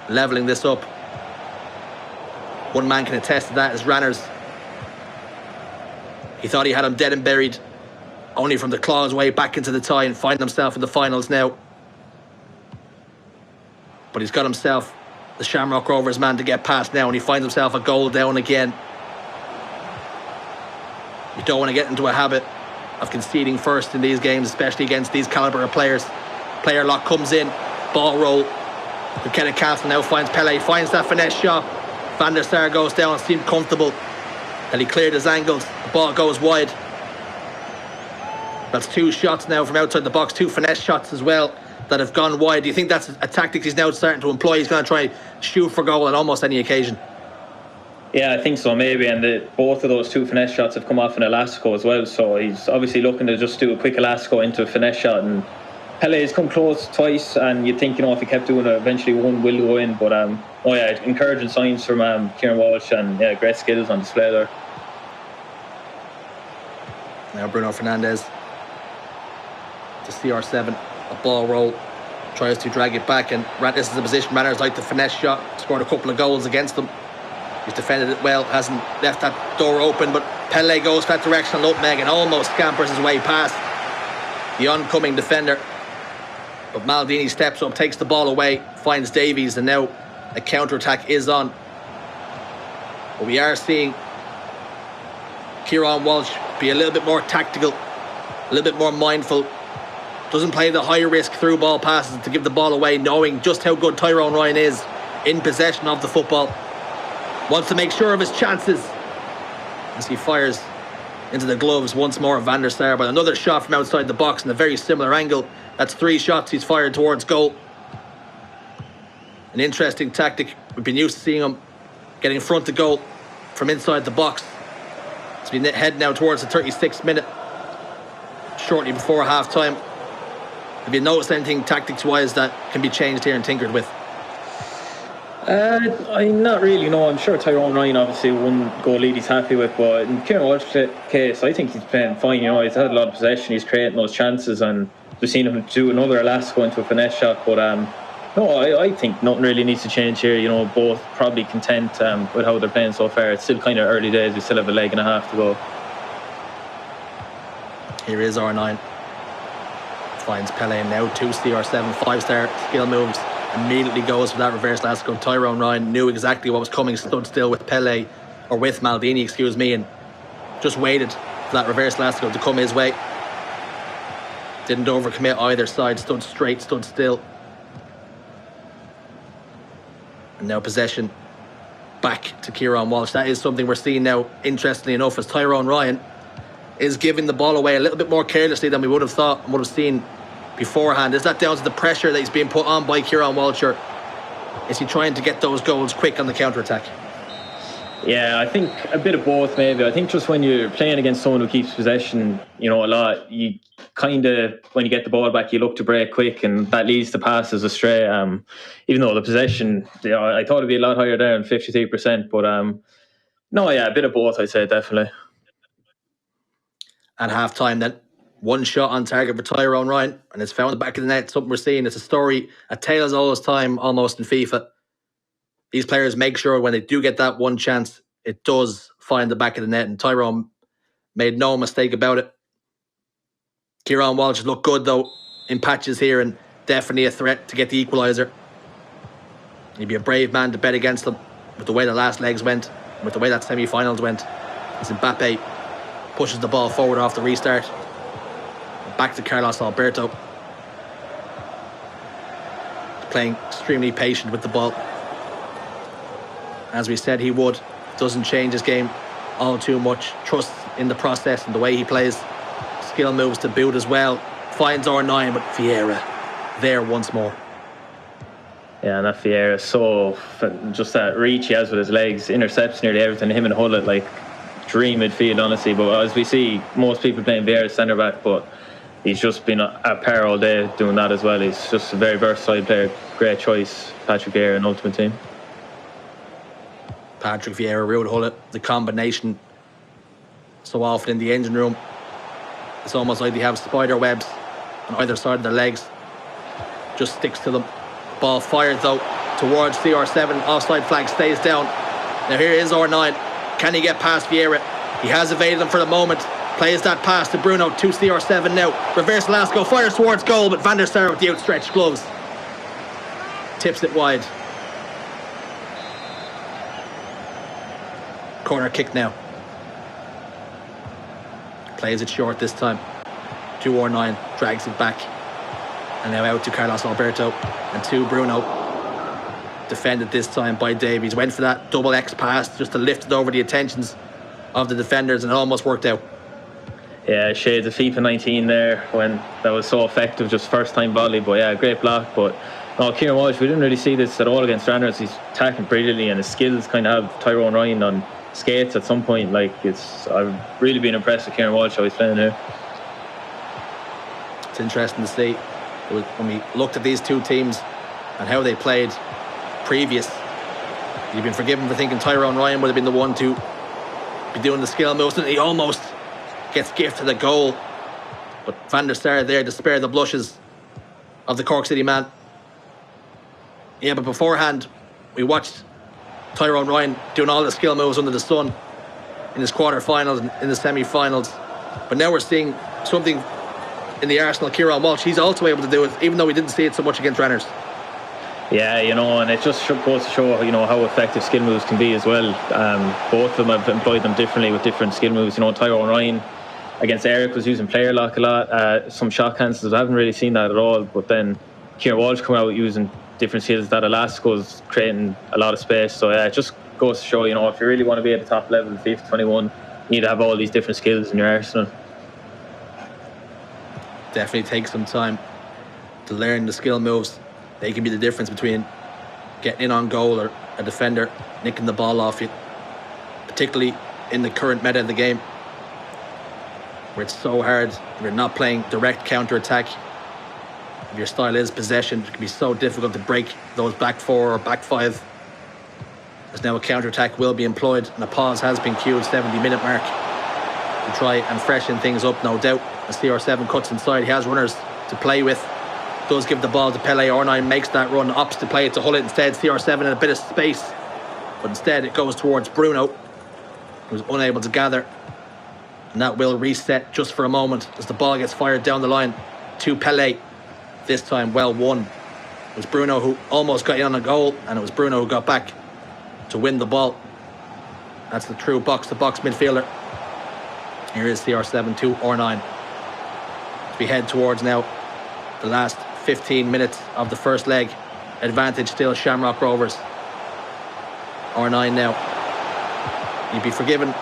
levelling this up. One man can attest to that is Ranners. He thought he had him dead and buried, only from the claws way back into the tie and find himself in the finals now. But he's got himself, the Shamrock Rovers man, to get past now, and he finds himself a goal down again. You don't want to get into a habit of conceding first in these games, especially against these calibre of players. Player lock comes in, ball roll. Buchanan Castle now finds Pele, finds that finesse shot. Van der Sar goes down, seemed comfortable. And he cleared his angles, the ball goes wide. That's 2 shots now from outside the box, 2 finesse shots as well that have gone wide. Do you think that's a tactic he's now starting to employ? He's going to try shoot for goal on almost any occasion. Yeah, I think so, maybe. And both of those 2 finesse shots have come off an Elastico as well. So he's obviously looking to just do a quick Elastico into a finesse shot. And Pele's come close twice. And you'd think, if he kept doing it, eventually one will go in. But, encouraging signs from Kieran Walsh. And, great skills on display there. Now Bruno Fernandes to CR7, a ball roll, tries to drag it back, and this is a position Ranners like the finesse shot, scored a couple of goals against them. He's defended it well, hasn't left that door open, but Pele goes that direction, nutmeg, and almost scampers his way past the oncoming defender. But Maldini steps up, takes the ball away, finds Davies, and now a counter-attack is on. But we are seeing Kieran Walsh be a little bit more tactical, a little bit more mindful. Doesn't play the high risk through ball passes to give the ball away, knowing just how good Tyrone Ryan is in possession of the football. Wants to make sure of his chances as he fires into the gloves once more of Van der Sar. But another shot from outside the box in a very similar angle. That's 3 shots he's fired towards goal. An interesting tactic. We've been used to seeing him getting in front of goal from inside the box. He's been heading now towards the 36th minute, shortly before half time. Have you noticed anything tactics-wise that can be changed here and tinkered with? I'm not really, no. I'm sure Tyrone Ryan, obviously, one goal lead he's happy with, but in Kieran Walsh's case, I think he's playing fine. He's had a lot of possession, he's creating those chances, and we've seen him do another Elastico into a finesse shot. But I think nothing really needs to change here. Both probably content with how they're playing so far. It's still kind of early days. We still have a leg and a half to go. Here is R9. Finds Pele now, 2 CR7, 5-star skill moves. Immediately goes for that reverse Elastico. Tyrone Ryan knew exactly what was coming, stood still with Pele, or with Maldini, excuse me, and just waited for that reverse Elastico to come his way. Didn't overcommit either side, stood straight, stood still. And now possession back to Kieran Walsh. That is something we're seeing now, interestingly enough, as Tyrone Ryan is giving the ball away a little bit more carelessly than we would have thought and would have seen beforehand. Is that down to the pressure that he's being put on by Kieran Walsh, or is he trying to get those goals quick on the counter-attack? Yeah, I think a bit of both, maybe. I think just when you're playing against someone who keeps possession, a lot, you kind of, when you get the ball back, you look to break quick, and that leads to passes astray. Even though the possession, I thought it'd be a lot higher there, 53%. But a bit of both, I'd say, definitely. At half-time then, 1 shot on target for Tyrone Ryan, and it's found the back of the net. Something we're seeing. It's a story, a tale as old as time, almost in FIFA. These players make sure when they do get that one chance, it does find the back of the net, and Tyrone made no mistake about it. Kieran Walsh looked good though in patches here, and definitely a threat to get the equaliser. He'd be a brave man to bet against them with the way the last legs went, with the way that semi-finals went. As Mbappe pushes the ball forward off the restart. Back to Carlos Alberto. Playing extremely patient with the ball, as we said he would. Doesn't change his game all too much. Trusts in the process and the way he plays. Skill moves to boot as well. Finds R9, but Vieira there once more. Yeah, and that Vieira, so just that reach he has with his legs, intercepts nearly everything. Him and Hullett, dream midfield, honestly. But as we see, most people playing Vieira centre back, but he's just been at par all day doing that as well. He's just a very versatile player. Great choice, Patrick Vieira, in Ultimate Team. Patrick Vieira, Ruud Gullit, the combination so often in the engine room. It's almost like they have spider webs on either side of their legs. Just sticks to them. Ball fired though towards CR7. Offside flag stays down. Now here is R9. Can he get past Vieira? He has evaded him for the moment. Plays that pass to Bruno to CR7 now. Reverse Lasco fires towards goal, but Van der Sar with the outstretched gloves tips it wide. Corner kick now. Plays it short this time. 2-9 drags it back. And now out to Carlos Alberto and to Bruno. Defended this time by Davies. Went for that double X pass just to lift it over the attentions of the defenders, and it almost worked out. Yeah, shades of FIFA 19 there when that was so effective, just first time volley. But yeah, great block. But no, Kieran Walsh, we didn't really see this at all against Randers. He's attacking brilliantly, and his skills kind of have Tyrone Ryan on skates at some point. I've really been impressed with Kieran Walsh how he's playing here. It's interesting to see when we looked at these two teams and how they played previous. You've been forgiven for thinking Tyrone Ryan would have been the one to be doing the skill moves, and he almost gets gifted a goal. But Van der Sar there to spare the blushes of the Cork City man. Yeah, but beforehand we watched Tyrone Ryan doing all the skill moves under the sun in his quarterfinals and in the semi-finals. But now we're seeing something in the Arsenal Kieran Walsh. He's also able to do it, even though we didn't see it so much against Ranners. Yeah, and it just goes to show, how effective skill moves can be as well. Both of them have employed them differently with different skill moves. Tyrone Ryan against Eric was using player lock a lot. Some shot cancels, I haven't really seen that at all. But then Kieran Walsh come out using different skills. That Elastico's creating a lot of space. So yeah, it just goes to show, if you really want to be at the top level of FIFA 21, you need to have all these different skills in your arsenal. Definitely takes some time to learn the skill moves. They can be the difference between getting in on goal or a defender nicking the ball off you, particularly in the current meta of the game, where it's so hard. If you're not playing direct counter-attack, if your style is possession, it can be so difficult to break those back four or back five. As now a counter-attack will be employed, and a pause has been cued, 70-minute mark, to try and freshen things up, no doubt. As CR7 cuts inside, he has runners to play with. Does give the ball to Pele. R9 makes that run, opts to play it to Gullit instead. CR7 in a bit of space, but instead it goes towards Bruno, who's unable to gather, and that will reset just for a moment as the ball gets fired down the line to Pele. This time well won. It was Bruno who almost got in on a goal, and it was Bruno who got back to win the ball. That's the true box-to-box midfielder. Here is CR7 to R9. As we head towards now the last 15 minutes of the first leg. Advantage still Shamrock Rovers. R9 now. You'd be forgiven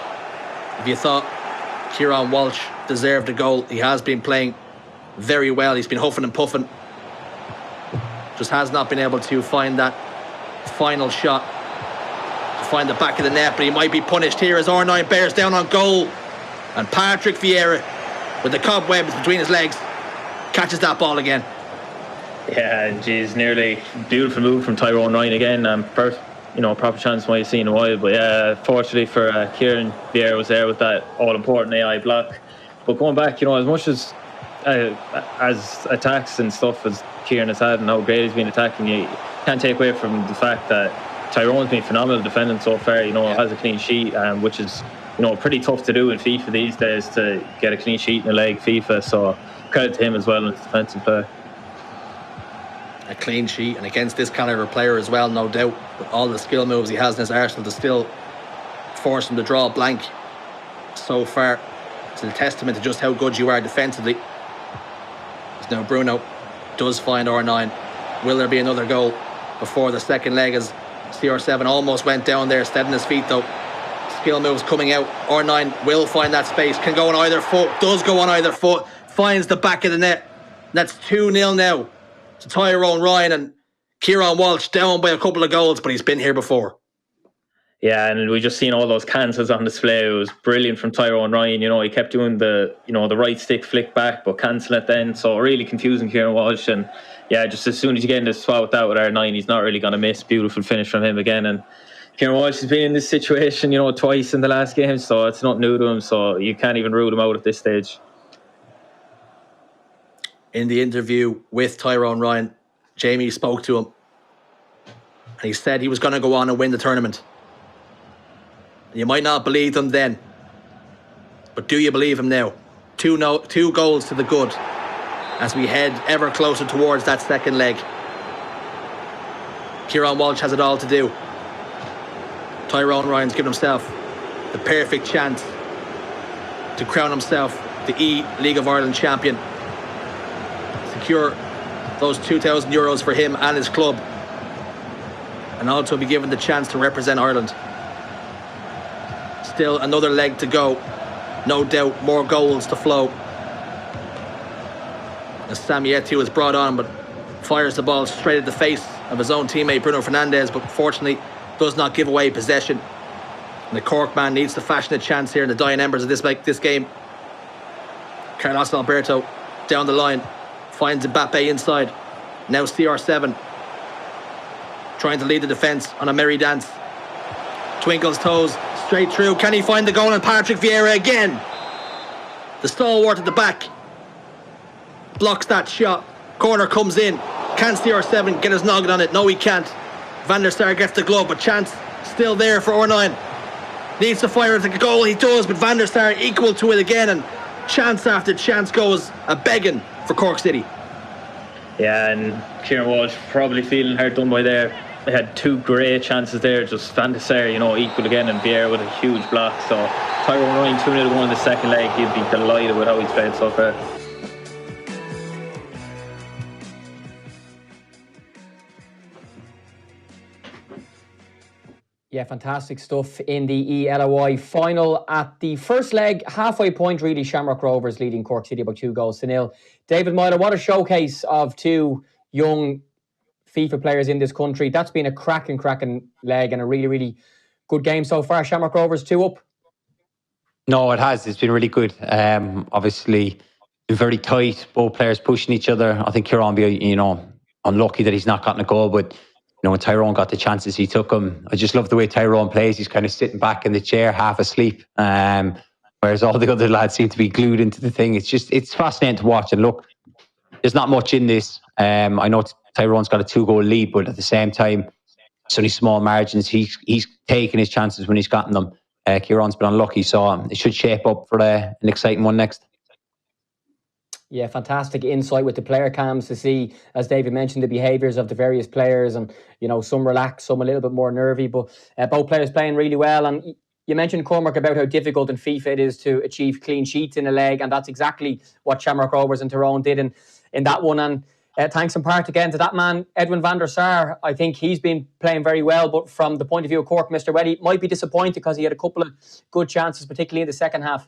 if you thought Kieran Walsh deserved a goal. He has been playing very well. He's been huffing and puffing. Just has not been able to find that final shot, to find the back of the net, but he might be punished here as R9 bears down on goal. And Patrick Vieira, with the cobwebs between his legs, catches that ball again. Yeah, and geez, nearly beautiful move from Tyrone Ryan again. First, proper chance might have seen in a while, but yeah, fortunately for Kieran, Vieira was there with that all-important AI block. But going back, as much as attacks and stuff as Kieran has had and how great he's been attacking, you can't take away from the fact that Tyrone's been phenomenal defending so far. Has a clean sheet, which is pretty tough to do in FIFA these days, to get a clean sheet in a leg FIFA. So credit to him as well in his defensive play. A clean sheet, and against this caliber player as well, no doubt, with all the skill moves he has in his arsenal, to still force him to draw a blank so far. It's a testament to just how good you are defensively. As now Bruno does find R9. Will there be another goal before the second leg, as CR7 almost went down there, steadying his feet though. Skill moves coming out. R9 will find that space, can go on either foot, does go on either foot, finds the back of the net. That's 2-0 now to Tyrone Ryan, and Kieran Walsh down by a couple of goals, but he's been here before. Yeah, and we just seen all those cancels on display. It was brilliant from Tyrone Ryan. He kept doing the right stick flick back, but cancelling it then. So really confusing Kieran Walsh. And yeah, just as soon as you get into the spot with that with R9, he's not really going to miss. Beautiful finish from him again. And Kieran Walsh has been in this situation, twice in the last game, so it's not new to him. So you can't even rule him out at this stage. In the interview with Tyrone Ryan, Jamie spoke to him, and he said he was going to go on and win the tournament. You might not believe him then, but do you believe him now? Two goals to the good as we head ever closer towards that second leg. Kieran Walsh has it all to do. Tyrone Ryan's given himself the perfect chance to crown himself the E-League of Ireland champion. Secure those €2,000 for him and his club, and also be given the chance to represent Ireland. Still another leg to go. No doubt more goals to flow. As Samietu is brought on, but fires the ball straight at the face of his own teammate Bruno Fernandes, but fortunately does not give away possession. And the Cork man needs to fashion a chance here in the dying embers of this game. Carlos Alberto down the line, finds Mbappe inside. Now CR7 trying to lead the defence on a merry dance. Twinkles toes straight through. Can he find the goal? And Patrick Vieira again, the stalwart at the back, blocks that shot. Corner comes in. Can CR7 get his noggin on it? No, he can't. Van der Sar gets the glove, but chance still there for R9. Needs to fire at the goal. He does, but Van der Sar equal to it again, and chance after chance goes a begging for Cork City. Yeah, and Kieran Walsh probably feeling hard done by there. They had two great chances there. Just Van der Sar, equal again, and Vieira with a huge block. So Tyrone Ryan 2-0 going in the second leg. He'd be delighted with how he's played so far. Yeah, fantastic stuff in the eLOI final. At the first leg, halfway point, really, Shamrock Rovers leading Cork City by 2-0. David Myler, what a showcase of two young FIFA players in this country. That's been a cracking leg and a really, really good game so far. Shamrock Rovers 2 up. No, it has. It's been really good. Obviously, been very tight. Both players pushing each other. I think Kieran be, unlucky that he's not gotten a goal, but when Tyrone got the chances, he took them. I just love the way Tyrone plays. He's kind of sitting back in the chair, half asleep, whereas all the other lads seem to be glued into the thing. It's fascinating to watch. And look, there's not much in this. I know Tyrone's got a 2-goal lead, but at the same time, it's only small margins. He's taken his chances when he's gotten them. Kieran's been unlucky, so it should shape up for an exciting one next. Yeah, fantastic insight with the player cams to see, as David mentioned, the behaviours of the various players, and some relaxed, some a little bit more nervy, but both players playing really well. And you mentioned, Cormac, about how difficult in FIFA it is to achieve clean sheets in a leg, and that's exactly what Shamrock Rovers and Tyrone did in that one. And thanks in part again to that man, Edwin van der Sar. I think he's been playing very well, but from the point of view of Cork, Mr. Welly might be disappointed because he had a couple of good chances, particularly in the second half.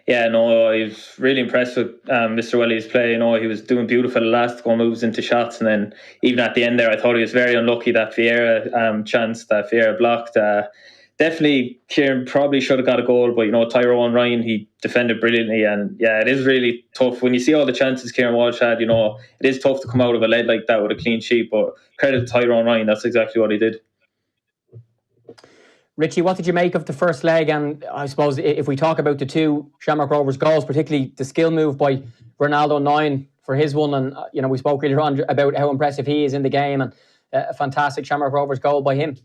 Yeah, no, I was really impressed with Mr. Welly's play. He was doing beautiful elastical moves into shots, and then even at the end there, I thought he was very unlucky, that Vieira chance that Vieira blocked. Definitely, Kieran probably should have got a goal, but Tyrone Ryan, he defended brilliantly, and yeah, it is really tough when you see all the chances Kieran Walsh had. It is tough to come out of a lead like that with a clean sheet, but credit to Tyrone Ryan, that's exactly what he did. Richie, what did you make of the first leg? And I suppose if we talk about the two Shamrock Rovers goals, particularly the skill move by Ronaldo 9 for his one, and we spoke earlier on about how impressive he is in the game, and a fantastic Shamrock Rovers goal by him.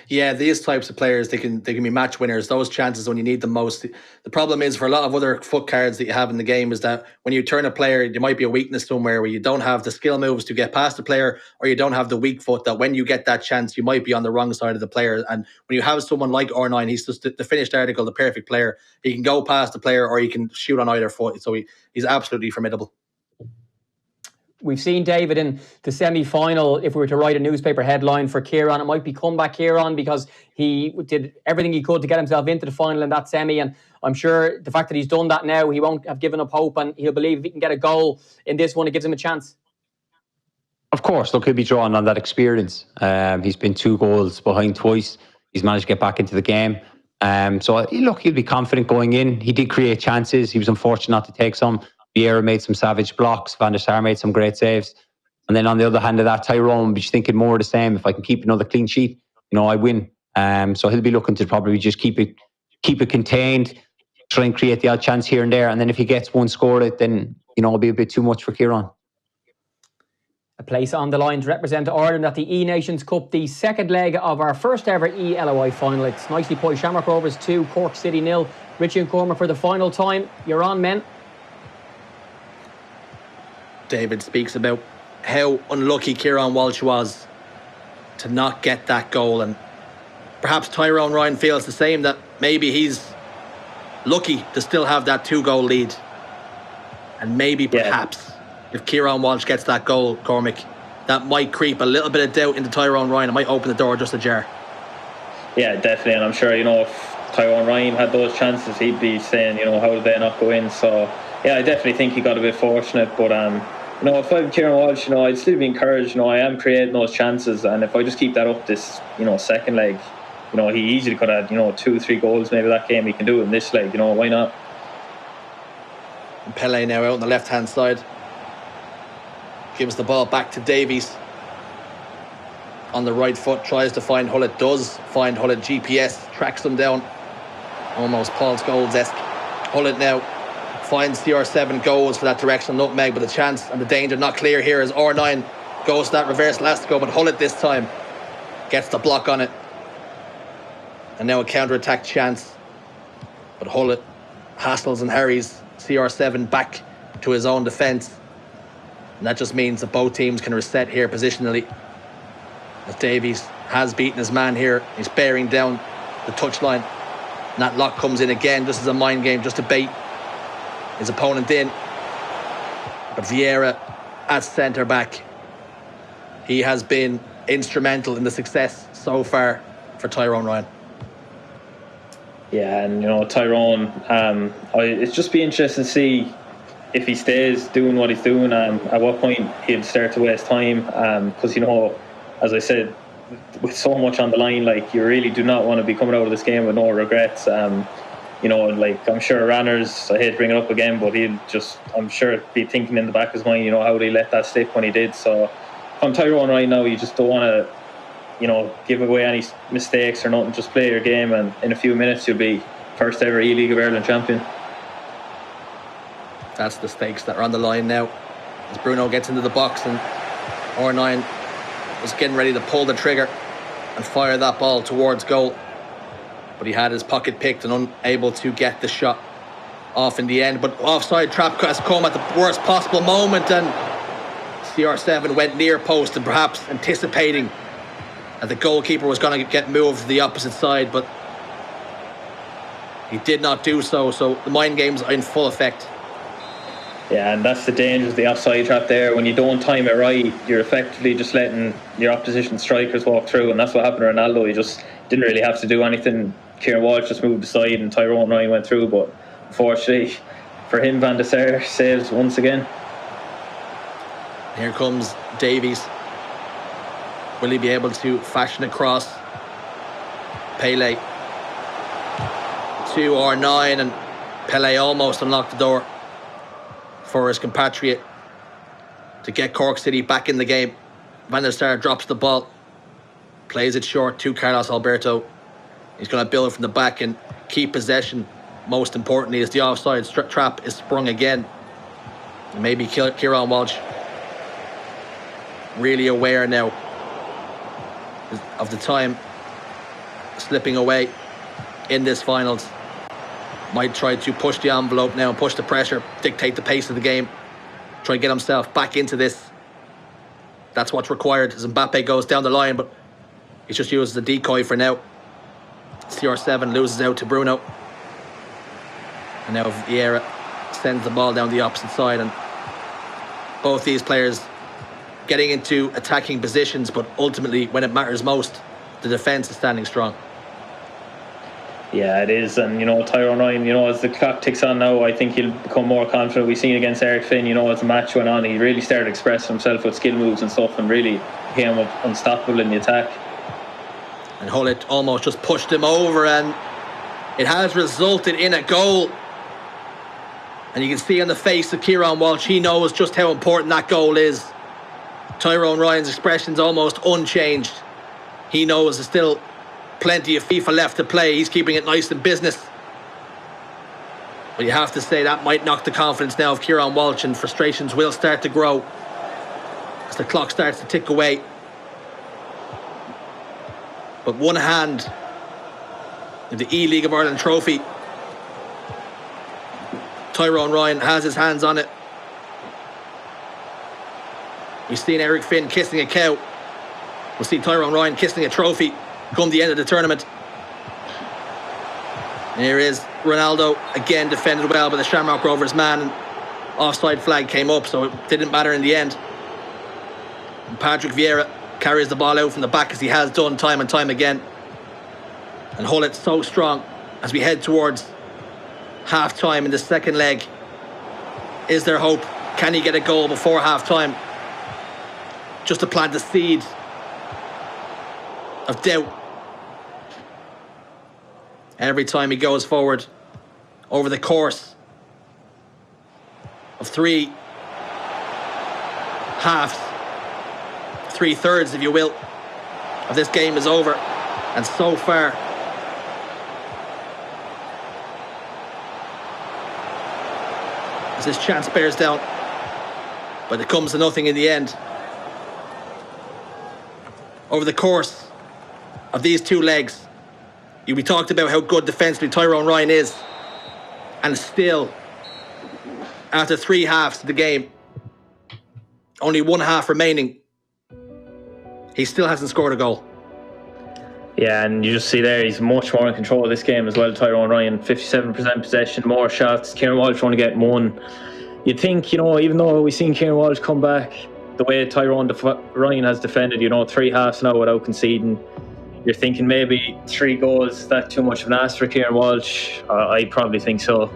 Yeah, these types of players, they can be match winners. Those chances when you need them most. The problem is for a lot of other foot cards that you have in the game is that when you turn a player, there might be a weakness somewhere where you don't have the skill moves to get past the player, or you don't have the weak foot that when you get that chance, you might be on the wrong side of the player. And when you have someone like R9, he's just the finished article, the perfect player. He can go past the player or he can shoot on either foot. So he's absolutely formidable. We've seen David in the semi-final. If we were to write a newspaper headline for Kieran, it might be comeback Kieran, because he did everything he could to get himself into the final in that semi. And I'm sure the fact that he's done that now, he won't have given up hope, and he'll believe if he can get a goal in this one, it gives him a chance. Of course, look, he'll be drawing on that experience. He's been 2 goals behind twice. He's managed to get back into the game. So look, he'll be confident going in. He did create chances. He was unfortunate not to take some. Vieira made some savage blocks. Van der Sar made some great saves. And then on the other hand of that, Tyrone will be thinking more of the same. If I can keep another clean sheet, I win. So he'll be looking to probably just keep it contained, try and create the odd chance here and there. And then if he gets one scored, then it'll be a bit too much for Kieran. A place on the line to represent Ireland at the E-Nations Cup, the second leg of our first ever eLOI final. It's nicely put. Shamrock Rovers 2, Cork City 0. Richie and Cormac for the final time. You're on, men. David speaks about how unlucky Kieran Walsh was to not get that goal, and perhaps Tyrone Ryan feels the same, that maybe he's lucky to still have that 2-goal lead, and maybe perhaps if Kieran Walsh gets that goal, Cormac, that might creep a little bit of doubt into Tyrone Ryan. It might open the door just ajar. Yeah, definitely. And I'm sure, if Tyrone Ryan had those chances, he'd be saying, how did they not go in? So, yeah, I definitely think he got a bit fortunate. But, if I'm Kieran Walsh, I'd still be encouraged. I am creating those chances. And if I just keep that up this, second leg, he easily could have, 2-3 goals maybe that game. He can do it in this leg, why not? And Pele now out on the left-hand side. Gives the ball back to Davies. On the right foot, tries to find Hullett. Does find Hullett. GPS tracks them down. Almost Paul Scholes-esque. Hullett now finds CR7, goes for that directional nutmeg, but the chance and the danger not clear here as R9 goes to that reverse elastico, but Hullett this time gets the block on it. And now a counter-attack chance. But Hullett hassles and harries CR7 back to his own defence. And that just means that both teams can reset here positionally. As Davies has beaten his man here, he's bearing down the touchline. And that lock comes in again, just as a mind game, just to bait his opponent in. But Vieira at centre back, he has been instrumental in the success so far for Tyrone Ryan. Yeah, and Tyrone, it's just be interesting to see if he stays doing what he's doing, at what point he'll start to waste time. Because, as I said, with so much on the line, you really do not want to be coming out of this game with no regrets. I'm sure Ranners, I hate to bring it up again, but I'm sure be thinking in the back of his mind, how did he let that slip when he did. So from Tyrone right now, you just don't want to, give away any mistakes or nothing. Just play your game, and in a few minutes you'll be first ever E-League of Ireland champion. That's the stakes that are on the line now. As Bruno gets into the box, and R9 was getting ready to pull the trigger and fire that ball towards goal. But he had his pocket picked and unable to get the shot off in the end. But offside trap has come at the worst possible moment, and CR7 went near post, and perhaps anticipating that the goalkeeper was going to get moved to the opposite side, but he did not do so. So the mind games are in full effect. Yeah, and that's the danger of the offside trap there. When you don't time it right, you're effectively just letting your opposition strikers walk through, and that's what happened to Ronaldo. He just didn't really have to do anything. Kieran Walsh just moved aside and Tyrone Ryan went through, but unfortunately for him, Van der Sar saves once again. Here comes Davies. Will he be able to fashion a cross? Pele to R9, and Pele almost unlocked the door for his compatriot to get Cork City back in the game. Van der Sar drops the ball, plays it short to Carlos Alberto. He's going to build from the back and keep possession. Most importantly, as the offside trap is sprung again. And maybe Kieran Walsh really aware now of the time slipping away in this finals. Might try to push the envelope now and push the pressure, dictate the pace of the game, try to get himself back into this. That's what's required as Mbappe goes down the line, but he's just used as a decoy for now. CR7 loses out to Bruno. And now Vieira sends the ball down the opposite side, and both these players getting into attacking positions, but ultimately when it matters most, the defence is standing strong. Yeah, it is. And, Tyrone Ryan, as the clock ticks on now, I think he'll become more confident. We've seen against Eric Finn, as the match went on, he really started expressing himself with skill moves and stuff and really became unstoppable in the attack. And Hullet almost just pushed him over, and it has resulted in a goal. And you can see on the face of Kieran Walsh, he knows just how important that goal is. Tyrone Ryan's expression's almost unchanged. He knows there's still plenty of FIFA left to play. He's keeping it nice and business. But you have to say that might knock the confidence now of Kieran Walsh, and frustrations will start to grow as the clock starts to tick away. But one hand in the E-League of Ireland trophy. Tyrone Ryan has his hands on it. We've seen Eric Finn kissing a cow. We'll see Tyrone Ryan kissing a trophy come the end of the tournament. And here is Ronaldo, again defended well by the Shamrock Rovers man, and offside flag came up, so it didn't matter in the end. And Patrick Vieira carries the ball out from the back, as he has done time and time again. And Hullet's so strong as we head towards half-time in the second leg. Is there hope? Can he get a goal before half-time? Just to plant the seed of doubt. Every time he goes forward over the course of 3 halves, 3/3 if you will, of this game is over. And so far, as this chance bears down, but it comes to nothing in the end. Over the course of these 2 legs, we talked about how good defensively Tyrone Ryan is, and still, after 3 halves of the game, only 1 half remaining, he still hasn't scored a goal. Yeah, and you just see there, he's much more in control of this game as well, Tyrone Ryan. 57% possession, more shots. Kieran Walsh only getting 1. You'd think, even though we've seen Kieran Walsh come back, the way Tyrone Ryan has defended, 3 halves now without conceding, you're thinking maybe 3 goals, is that too much of an ask for Kieran Walsh? I probably think so.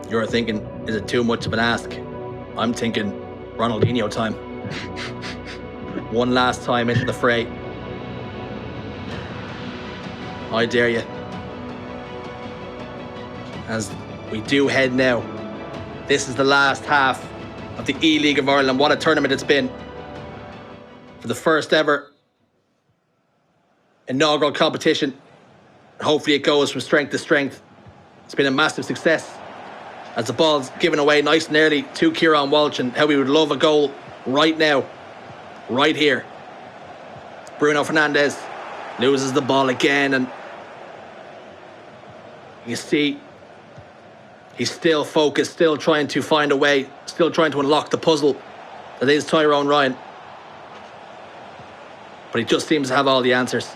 You're thinking, is it too much of an ask? I'm thinking Ronaldinho time. One last time into the fray. I dare you. As we do head now, this is the last half of the E-League of Ireland. What a tournament it's been. For the first ever inaugural competition. Hopefully it goes from strength to strength. It's been a massive success, as the ball's given away nice and early to Kieran Walsh, and how we would love a goal right now, right here. Bruno Fernandes loses the ball again, and you see he's still focused, still trying to find a way, still trying to unlock the puzzle that is Tyrone Ryan. But he just seems to have all the answers.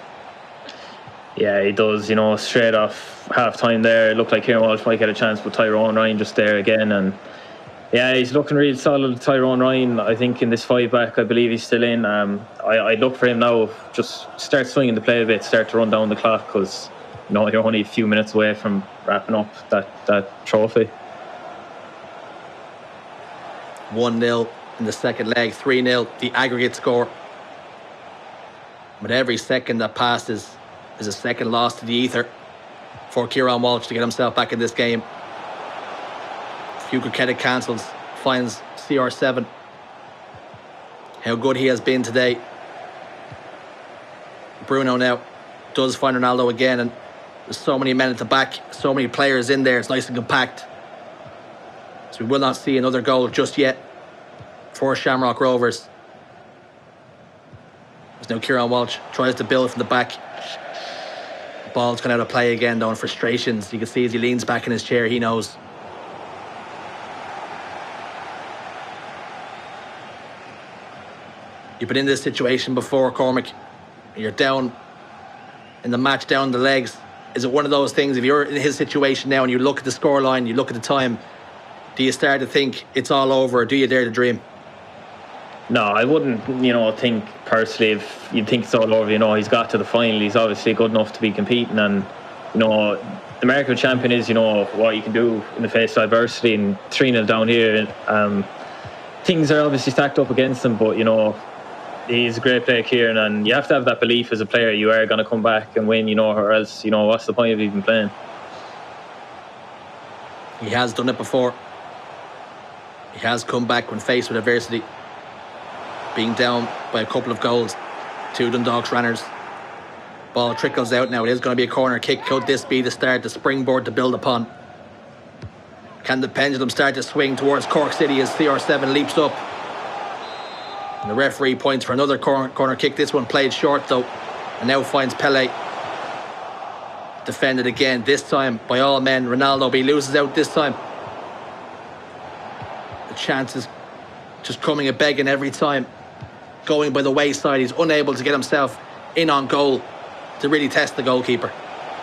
Yeah, he does. Straight off half-time there, it looked like Kieran Walsh might get a chance, but Tyrone Ryan just there again. And yeah, he's looking really solid, Tyrone Ryan. I think in this 5-back, I believe he's still in. I'd look for him now, just start swinging the play a bit, start to run down the clock, because you're only a few minutes away from wrapping up that trophy. 1-0 in the second leg, 3-0 the aggregate score. But every second that passes is a second loss to the ether for Kieran Walsh to get himself back in this game. Fukuketa cancels, finds CR7. How good he has been today. Bruno now does find Ronaldo again, and there's so many men at the back, so many players in there, it's nice and compact. So we will not see another goal just yet for Shamrock Rovers. There's now Kieran Walsh tries to build from the back. Ball's gone out of play again, though, in frustrations. You can see as he leans back in his chair, he knows. You've been in this situation before, Cormac. You're down in the match, down the legs. Is it one of those things, if you're in his situation now and you look at the scoreline, you look at the time, do you start to think it's all over, or do you dare to dream? No, I wouldn't, think personally if you think it's all over, he's got to the final. He's obviously good enough to be competing, and, the American champion is, what you can do in the face of adversity, and 3-0 down here. Things are obviously stacked up against him, but, he's a great player, Kieran, and you have to have that belief as a player you are going to come back and win, or else, what's the point of even playing? He has done it before. He has come back when faced with adversity, being down by a couple of goals to Dundalk's runners. Ball trickles out now. It is going to be a corner kick. Could this be the start, the springboard to build upon? Can the pendulum start to swing towards Cork City as CR7 leaps up? And the referee points for another corner kick. This one played short though, and now finds Pele. Defended again, this time by all men. Ronaldo, but he loses out this time. The chance is just coming a begging every time. Going by the wayside, he's unable to get himself in on goal to really test the goalkeeper.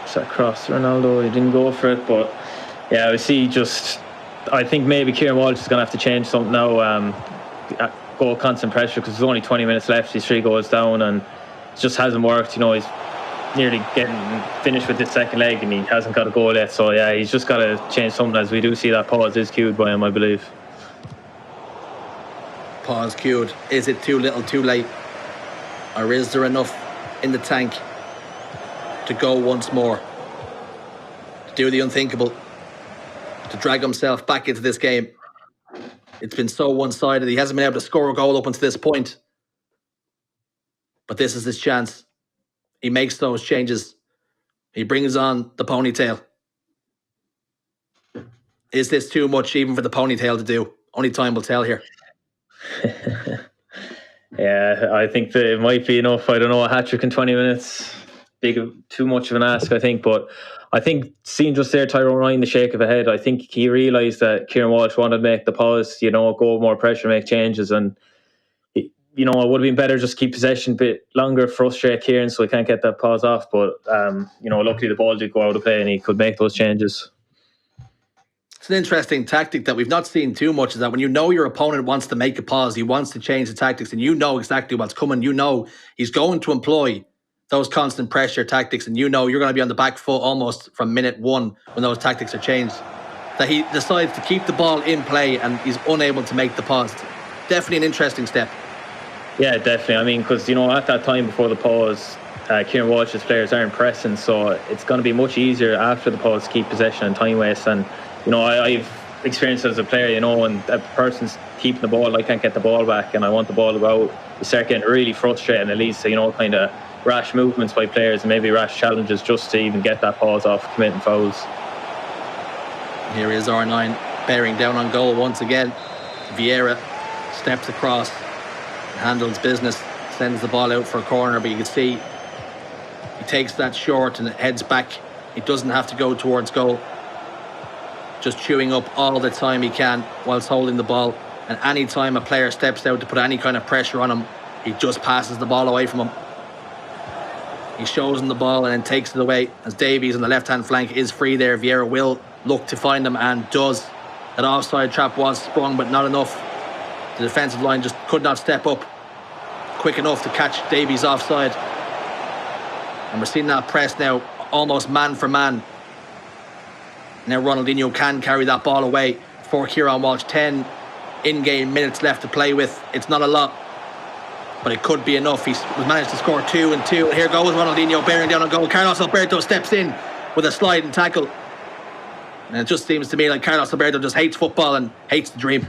It's that cross, Ronaldo, he didn't go for it, but yeah, we see I think maybe Kieran Walsh is going to have to change something now. Go constant pressure because there's only 20 minutes left, he's 3 goals down, and it just hasn't worked. He's nearly getting finished with this second leg and he hasn't got a goal yet, so yeah, he's just got to change something, as we do see that pause is cued by him, I believe. Pause cued. Is it too little too late, or is there enough in the tank to go once more, to do the unthinkable, to drag himself back into this game? It's been so one-sided. He hasn't been able to score a goal up until this point, but this is his chance. He makes those changes. He brings on the ponytail. Is this too much even for the ponytail to do? Only time will tell here. Yeah, I think that it might be enough. I don't know, a hat-trick in 20 minutes. Too much of an ask, I think. But I think seeing just there Tyrone Ryan, the shake of a head, I think he realised that Kieran Walsh wanted to make the pause, go more pressure, make changes. And, it would have been better just keep possession a bit longer, frustrate Kieran so he can't get that pause off. But, luckily the ball did go out of play and he could make those changes. It's an interesting tactic that we've not seen too much, is that when your opponent wants to make a pause, he wants to change the tactics, and exactly what's coming. He's going to employ those constant pressure tactics, and you're going to be on the back foot almost from minute 1 when those tactics are changed. That he decides to keep the ball in play and he's unable to make the pause. Definitely an interesting step. Yeah, definitely. I mean, because, at that time before the pause, Kieran Walsh's players aren't pressing, so it's going to be much easier after the pause to keep possession and time waste. And I've experienced as a player, when a person's keeping the ball, I can't get the ball back and I want the ball to go out, you start getting really frustrated, and it leads to, kind of rash movements by players and maybe rash challenges just to even get that pause off committing fouls. Here is R9 bearing down on goal once again. Vieira steps across, handles business, sends the ball out for a corner, but you can see he takes that short and it heads back. He doesn't have to go towards goal. Just chewing up all the time he can whilst holding the ball. And any time a player steps out to put any kind of pressure on him, he just passes the ball away from him. He shows him the ball and then takes it away. As Davies on the left-hand flank is free there, Vieira will look to find him and does. That offside trap was sprung, but not enough. The defensive line just could not step up quick enough to catch Davies offside. And we're seeing that press now, almost man for man. Now Ronaldinho can carry that ball away for Kieran Walsh. 10 in-game minutes left to play with. It's not a lot, but it could be enough. He's managed to score 2 and 2. Here goes Ronaldinho bearing down on goal. Carlos Alberto steps in with a slide and tackle. And it just seems to me like Carlos Alberto just hates football and hates the dream.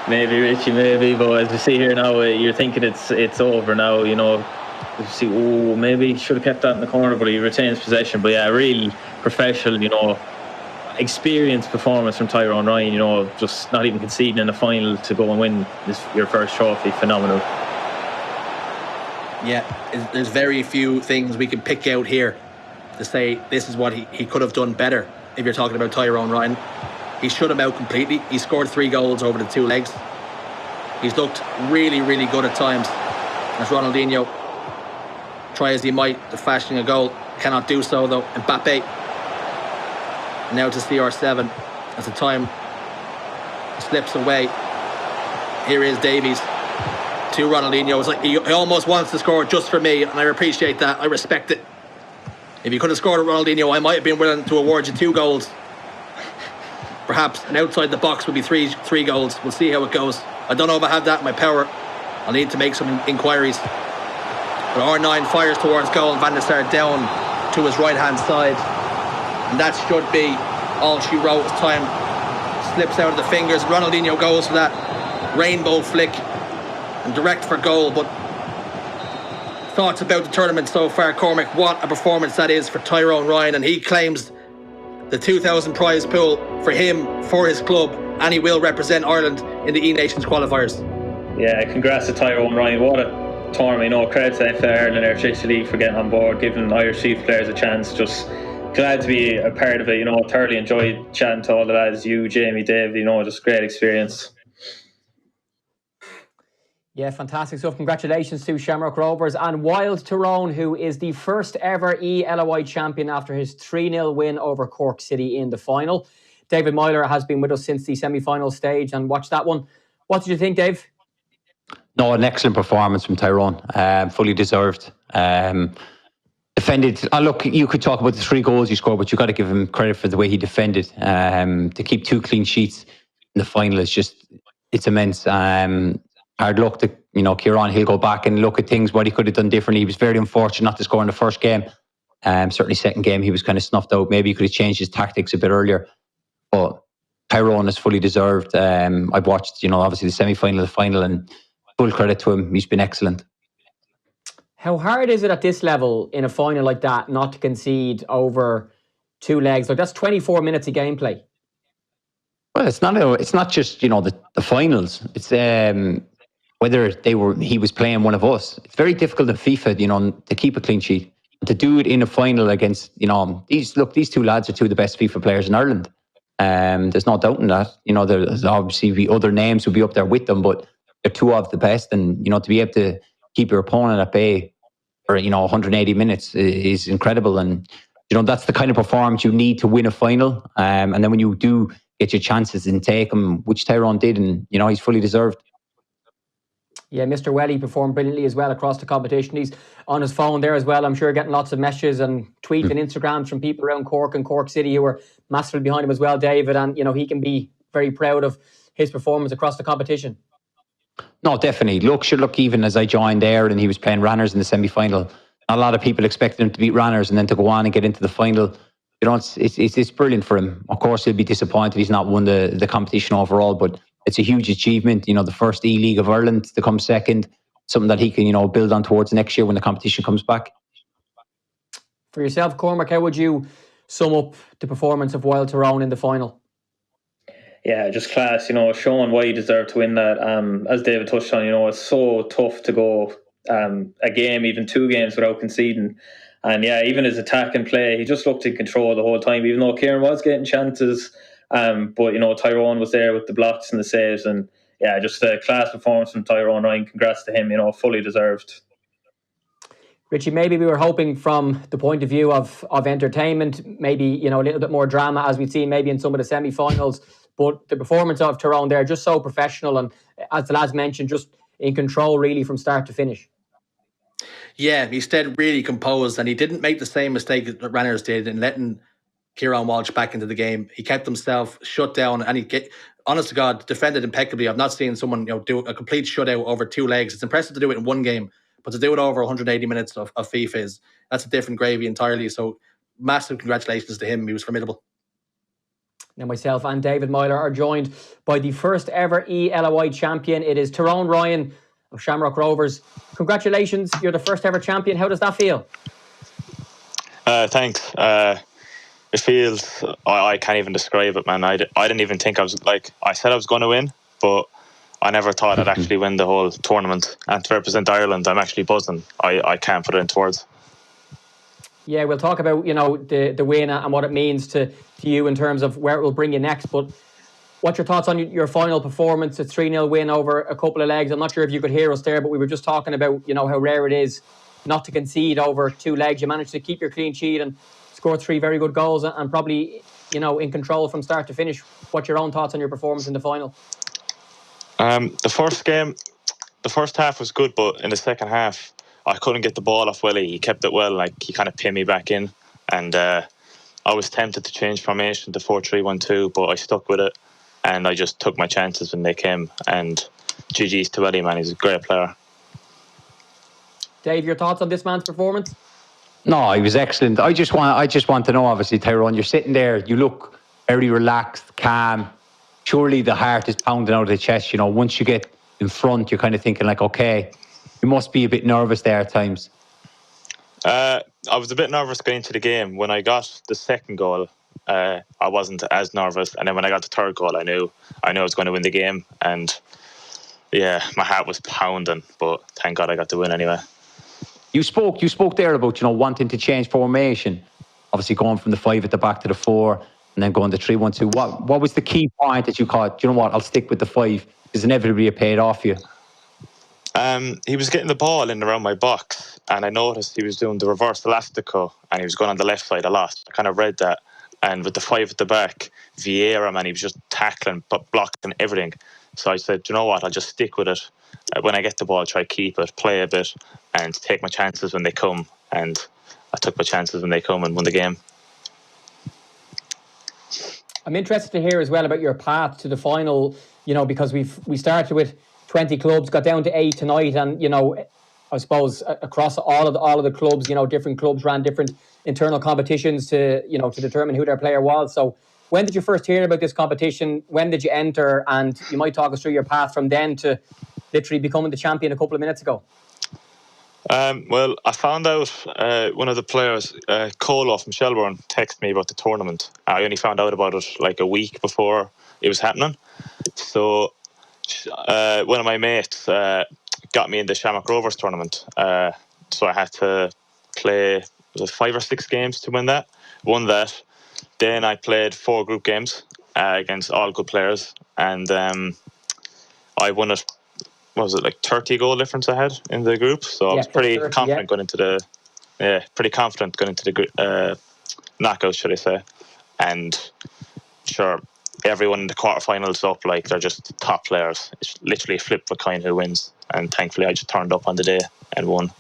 Maybe, Richie, maybe. But as we see here now, you're thinking it's over now, You see, maybe he should have kept that in the corner, but he retains possession. But yeah, really professional, experienced performance from Tyrone Ryan, just not even conceding in the final to go and win your first trophy. Phenomenal. Yeah, there's very few things we can pick out here to say this is what he could have done better. If you're talking about Tyrone Ryan, he shut him out completely. He scored 3 goals over the 2 legs. He's looked really, really good at times. As Ronaldinho, try as he might to fashion a goal, cannot do so though. Mbappe now to CR7 as the time slips away. Here is Davies to Ronaldinho. It's like he almost wants to score just for me, and I appreciate that. I respect it. If you could have scored at Ronaldinho, I might have been willing to award you 2 goals. Perhaps an outside the box would be three goals. We'll see how it goes. I don't know if I have that in my power. I'll need to make some inquiries. But R9 fires towards goal, and Van der Sar down to his right-hand side. And that should be all she wrote as time slips out of the fingers. Ronaldinho goes for that rainbow flick and direct for goal. But thoughts about the tournament so far, Cormac? What a performance that is for Tyrone Ryan, and he claims the 2,000 prize pool for him, for his club, and he will represent Ireland in the E-Nations qualifiers. Yeah, congrats to Tyrone Ryan. What a tournament. Credit to FA Ireland Air League for getting on board, giving Irish youth players a chance. Just glad to be a part of it. Thoroughly enjoyed chatting to all the lads, you, Jamie, Dave. Just great experience. Yeah, fantastic stuff. Congratulations to Shamrock Rovers and Wild Tyrone, who is the first ever eLOI champion after his 3-0 win over Cork City in the final. David Myler has been with us since the semi-final stage and watched that one. What did you think, Dave? No, an excellent performance from Tyrone. Fully deserved. Defended. Look, you could talk about the 3 goals he scored, but you got to give him credit for the way he defended. To keep 2 clean sheets in the final it's immense. Hard luck to, Kieran. He'll go back and look at things, what he could have done differently. He was very unfortunate not to score in the first game. Certainly second game, he was kind of snuffed out. Maybe he could have changed his tactics a bit earlier. But Tyrone is fully deserved. I've watched, obviously the semi-final, the final, and full credit to him. He's been excellent. How hard is it at this level in a final like that not to concede over 2 legs? Like, that's 24 minutes of gameplay. Well, it's not just, the finals. It's whether he was playing one of us. It's very difficult in FIFA, to keep a clean sheet. To do it in a final against, these 2 lads are 2 of the best FIFA players in Ireland. There's no doubt in that. There's obviously other names who'll be up there with them, but they're 2 of the best. And, to be able to keep your opponent at bay for, 180 minutes is incredible. And, that's the kind of performance you need to win a final. And then when you do get your chances and take them, which Tyrone did, and, he's fully deserved. Yeah, Mr. Welly performed brilliantly as well across the competition. He's on his phone there as well. I'm sure getting lots of messages and tweets and Instagrams from people around Cork and Cork City who are massively behind him as well, David. And, he can be very proud of his performance across the competition. No, definitely. Look, even as I joined there and he was playing Ranners in the semi-final, a lot of people expected him to beat Ranners and then to go on and get into the final. It's brilliant for him. Of course, he'll be disappointed he's not won the competition overall, but it's a huge achievement. The first E-League of Ireland to come second, something that he can, build on towards next year when the competition comes back. For yourself, Cormac, how would you sum up the performance of Wild Tyrone in the final? Yeah, just class, showing why he deserved to win that. As David touched on, it's so tough to go a game, even 2 games without conceding. And yeah, even his attack and play, he just looked in control the whole time, even though Kieran was getting chances. But, Tyrone was there with the blocks and the saves. And yeah, just a class performance from Tyrone Ryan. Congrats to him, fully deserved. Richie, maybe we were hoping from the point of view of entertainment, maybe, a little bit more drama as we've seen maybe in some of the semi-finals. But the performance of Tyrone there, just so professional and, as the lads mentioned, just in control really from start to finish. Yeah, he stayed really composed and he didn't make the same mistake that Ranners did in letting Kieran Walsh back into the game. He kept himself shut down and honest to God, defended impeccably. I've not seen someone do a complete shutout over 2 legs. It's impressive to do it in 1 game, but to do it over 180 minutes of FIFA that's a different gravy entirely. So massive congratulations to him. He was formidable. Now myself and David Myler are joined by the first ever eLOI champion. It is Tyrone Ryan of Shamrock Rovers. Congratulations, you're the first ever champion. How does that feel? Thanks. It feels, I can't even describe it, man. I didn't even think I said I was going to win, but I never thought I'd actually win the whole tournament. And to represent Ireland, I'm actually buzzing. I can't put it into words. Yeah, we'll talk about, the win and what it means to you in terms of where it will bring you next. But what's your thoughts on your final performance, a 3-0 win over a couple of legs? I'm not sure if you could hear us there, but we were just talking about, how rare it is not to concede over 2 legs. You managed to keep your clean sheet and score 3 very good goals and probably, in control from start to finish. What's your own thoughts on your performance in the final? The first half was good, but in the second half, I couldn't get the ball off Willie. He kept it well, like he kind of pinned me back in, and I was tempted to change formation to 4-3-1-2, but I stuck with it, and I just took my chances when they came. And GG's to Willie, man, he's a great player. Dave, your thoughts on this man's performance? No, he was excellent. I just want to know, obviously, Tyrone, you're sitting there, you look very relaxed, calm. Surely the heart is pounding out of the chest. You know, once you get in front, you're kind of thinking like, okay, you must be a bit nervous there at times. I was a bit nervous going into the game. When I got the second goal, I wasn't as nervous, and then when I got the third goal, I knew I was going to win the game, and yeah, my heart was pounding. But thank God I got the win anyway. You spoke there about, you know, wanting to change formation, obviously going from the 5 at the back to the 4, and then going to 3-1-2. What was the key point that you caught? You know what? I'll stick with the 5 because inevitably it paid off you. He was getting the ball in around my box, and I noticed he was doing the reverse elastico, and he was going on the left side a lot. I kind of read that, and with the 5 at the back, Vieira, man, he was just tackling, blocking everything. So I said, you know what? I'll just stick with it. When I get the ball, try keep it, play a bit, and take my chances when they come. And I took my chances when they come and won the game. I'm interested to hear as well about your path to the final, you know, because we started with 20 clubs, got down to 8 tonight, and, you know, I suppose across all of the clubs, you know, different clubs ran different internal competitions to determine who their player was. So when did you first hear about this competition? When did you enter? And you might talk us through your path from then to literally becoming the champion a couple of minutes ago. Well, I found out one of the players, Colo from Shelbourne, texted me about the tournament. I only found out about it like a week before it was happening. So one of my mates got me in the Shamrock Rovers tournament. So I had to play 5 or 6 games to win that. Won that. Then I played 4 group games against all good players, and I won it. What was it, like 30 goal difference I had in the group? So I was pretty confident going into the knockout, should I say? And sure, everyone in the quarterfinals up, like they're just top players. It's literally a flip of a coin who wins, and thankfully I just turned up on the day and won.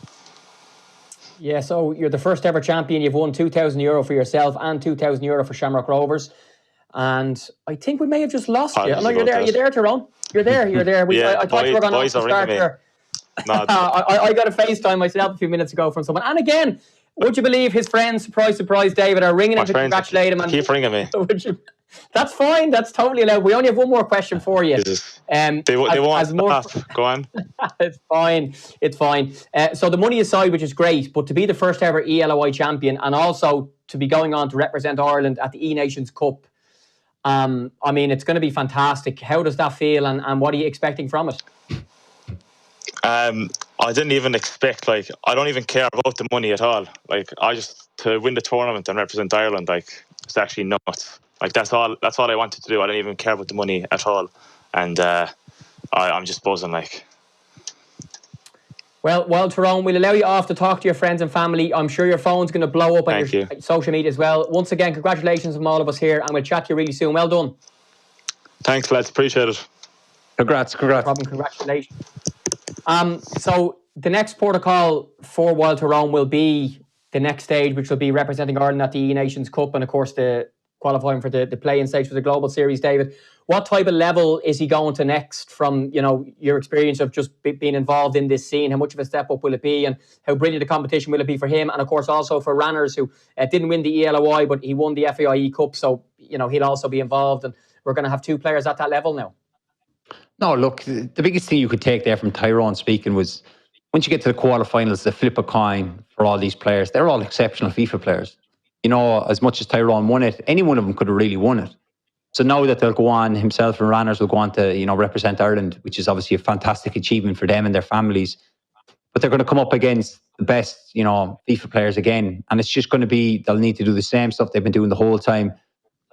Yeah, so you're the first ever champion. You've won €2,000 for yourself and €2,000 for Shamrock Rovers. And I think we may have just lost you. No, you're there. You're there, Tyrone. You're there. I thought you were going to start here. No, I got a FaceTime myself a few minutes ago from someone. And again, would you believe his friends, surprise, David, are ringing him to congratulate him? Keep ringing me. That's fine. That's totally allowed. We only have one more question for you. They won't stop. Go on. It's fine. So the money aside, which is great, but to be the first ever eLOI champion and also to be going on to represent Ireland at the E-Nations Cup, I mean, it's going to be fantastic. How does that feel, and what are you expecting from it? I didn't even expect, I don't even care about the money at all. To win the tournament and represent Ireland, it's actually nuts. That's all I wanted to do. I didn't even care about the money at all. And I'm just buzzing, Well, Tyrone, we'll allow you off to talk to your friends and family. I'm sure your phone's going to blow up on your social media as well. Once again, congratulations from all of us here, and we'll chat to you really soon. Well done. Thanks, lads. Appreciate it. Congrats. No problem. Congratulations. So the next protocol for Wild Tyrone will be the next stage, which will be representing Ireland at the E-Nations Cup and, of course, the qualifying for the play-in stage for the Global Series. David, what type of level is he going to next from, your experience of just being involved in this scene? How much of a step up will it be, and how brilliant a competition will it be for him? And, of course, also for Ranners, who didn't win the eLOI, but he won the FAIE Cup, so, he'll also be involved, and we're going to have 2 players at that level now. No, look, the biggest thing you could take there from Tyrone speaking was once you get to the quarterfinals, the flip a coin for all these players. They're all exceptional FIFA players. As much as Tyrone won it, any one of them could have really won it. So now that they'll go on, himself and Ranners will go on to, represent Ireland, which is obviously a fantastic achievement for them and their families. But they're going to come up against the best, FIFA players again. And it's just going to be, they'll need to do the same stuff they've been doing the whole time.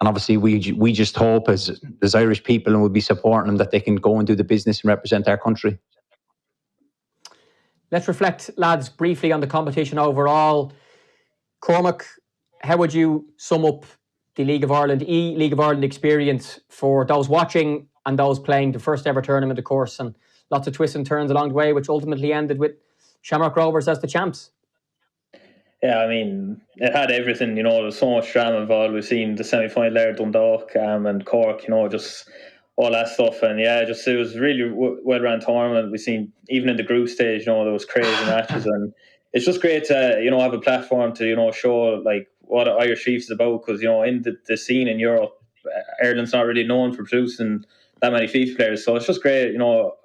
And obviously we just hope as Irish people, and we'll be supporting them, that they can go and do the business and represent our country. Let's reflect, lads, briefly on the competition overall. Cormac, how would you sum up the League of Ireland experience for those watching and those playing the first ever tournament, of course, and lots of twists and turns along the way, which ultimately ended with Shamrock Rovers as the champs. Yeah, I mean, it had everything, you know, there was so much drama involved. We've seen the semi-final there, Dundalk and Cork, you know, just all that stuff. And yeah, just it was really well-run tournament. We've seen, even in the group stage, you know, there was crazy matches. And it's just great to, you know, have a platform to, you know, show like what Irish FIFA is about. Because, you know, in the scene in Europe, Ireland's not really known for producing that many FIFA players. So it's just great, you know,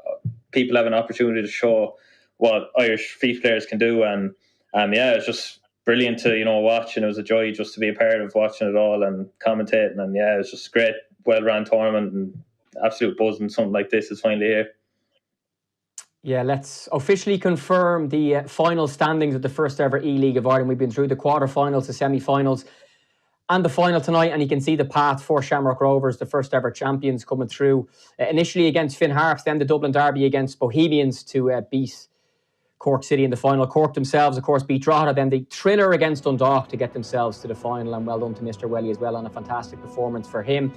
people have an opportunity to show what Irish FIFA players can do. And yeah, it's just brilliant to, you know, watch, and it was a joy just to be a part of watching it all and commentating. And yeah, it was just a great, well-run tournament, and absolute buzz when something like this is finally here. Yeah, let's officially confirm the final standings of the first ever E-League of Ireland. We've been through the quarterfinals, the semi-finals, and the final tonight, and you can see the path for Shamrock Rovers, the first ever champions, coming through. Initially against Finn Harps, then the Dublin Derby against Bohemians to beat Cork City in the final. Cork themselves, of course, beat Drogheda. Then the thriller against Dundalk to get themselves to the final. And well done to Mr. Welly as well on a fantastic performance for him.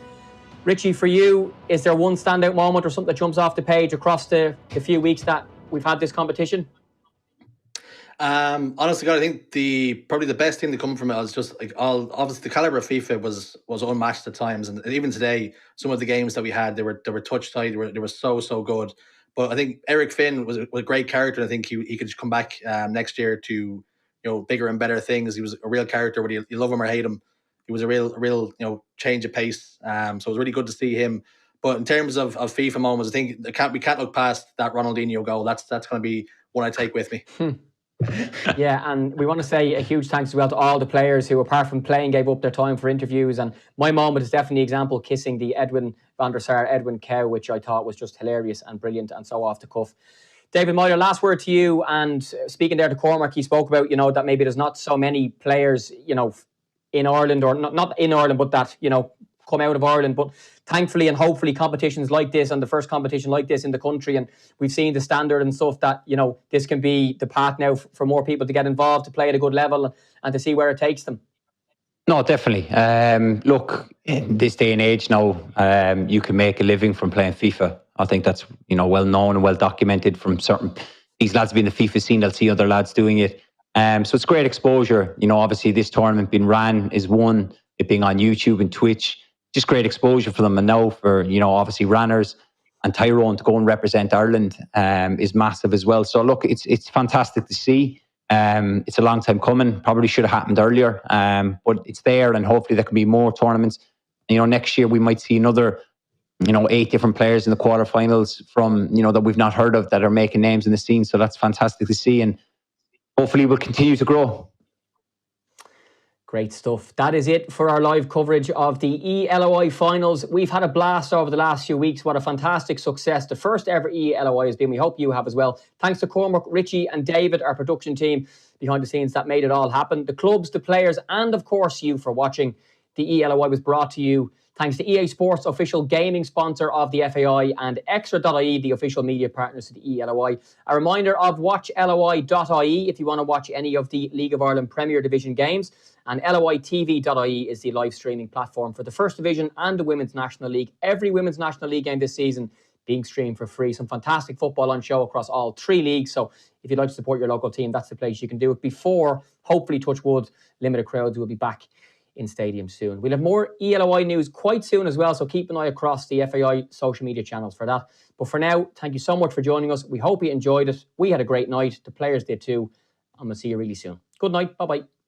Richie, for you, is there one standout moment or something that jumps off the page across the few weeks that we've had this competition? Honestly, God, I think probably the best thing to come from it was just like obviously the caliber of FIFA was unmatched at times, and even today, some of the games that we had, they were touch tight, they were so good. But I think Eric Finn was a great character. I think he could come back next year to, you know, bigger and better things. He was a real character, whether you love him or hate him. He was a real you know, change of pace. So it was really good to see him. But in terms of FIFA moments, I think we can't look past that Ronaldinho goal. That's going to be one I take with me. Yeah, and we want to say a huge thanks as well to all the players who, apart from playing, gave up their time for interviews. And my moment is definitely an example, kissing the Edwin van der Sar, Edwin cow, which I thought was just hilarious and brilliant and so off the cuff. David Moyer, last word to you. And speaking there to Cormac, he spoke about, you know, that maybe there's not so many players, you know, in Ireland, or not in Ireland, but that, you know, come out of Ireland. But thankfully and hopefully competitions like this, and the first competition like this in the country, and we've seen the standard and stuff, that, you know, this can be the path now for more people to get involved, to play at a good level, and to see where it takes them. No, definitely. Look, in this day and age now, you can make a living from playing FIFA. I think that's, you know, well known and well documented from these lads being in the FIFA scene. They'll see other lads doing it. So it's great exposure. You know, obviously this tournament being ran is one, it being on YouTube and Twitch, just great exposure for them. And now for, you know, obviously Ranners and Tyrone to go and represent Ireland is massive as well. So look, it's fantastic to see. It's a long time coming. Probably should have happened earlier, but it's there, and hopefully there can be more tournaments. You know, next year we might see another, you know, 8 different players in the quarterfinals from, you know, that we've not heard of, that are making names in the scene. So that's fantastic to see, and hopefully we'll continue to grow. Great stuff. That is it for our live coverage of the eLOI finals. We've had a blast over the last few weeks. What a fantastic success the first ever eLOI has been. We hope you have as well. Thanks to Cormac, Richie and David, our production team behind the scenes that made it all happen. The clubs, the players, and of course you for watching. The eLOI was brought to you thanks to EA Sports, official gaming sponsor of the FAI, and Extra.ie, the official media partners to the eLOI. A reminder of watchloi.ie if you want to watch any of the League of Ireland Premier Division games. And LOITV.ie is the live streaming platform for the First Division and the Women's National League. Every Women's National League game this season being streamed for free. Some fantastic football on show across all 3 leagues. So if you'd like to support your local team, that's the place you can do it before, hopefully, touch wood, limited crowds will be back in stadium soon. We'll have more eLOI news quite soon as well, so keep an eye across the FAI social media channels for that. But for now, thank you so much for joining us. We hope you enjoyed it. We had a great night. The players did too. And we'll see you really soon. Good night. Bye-bye.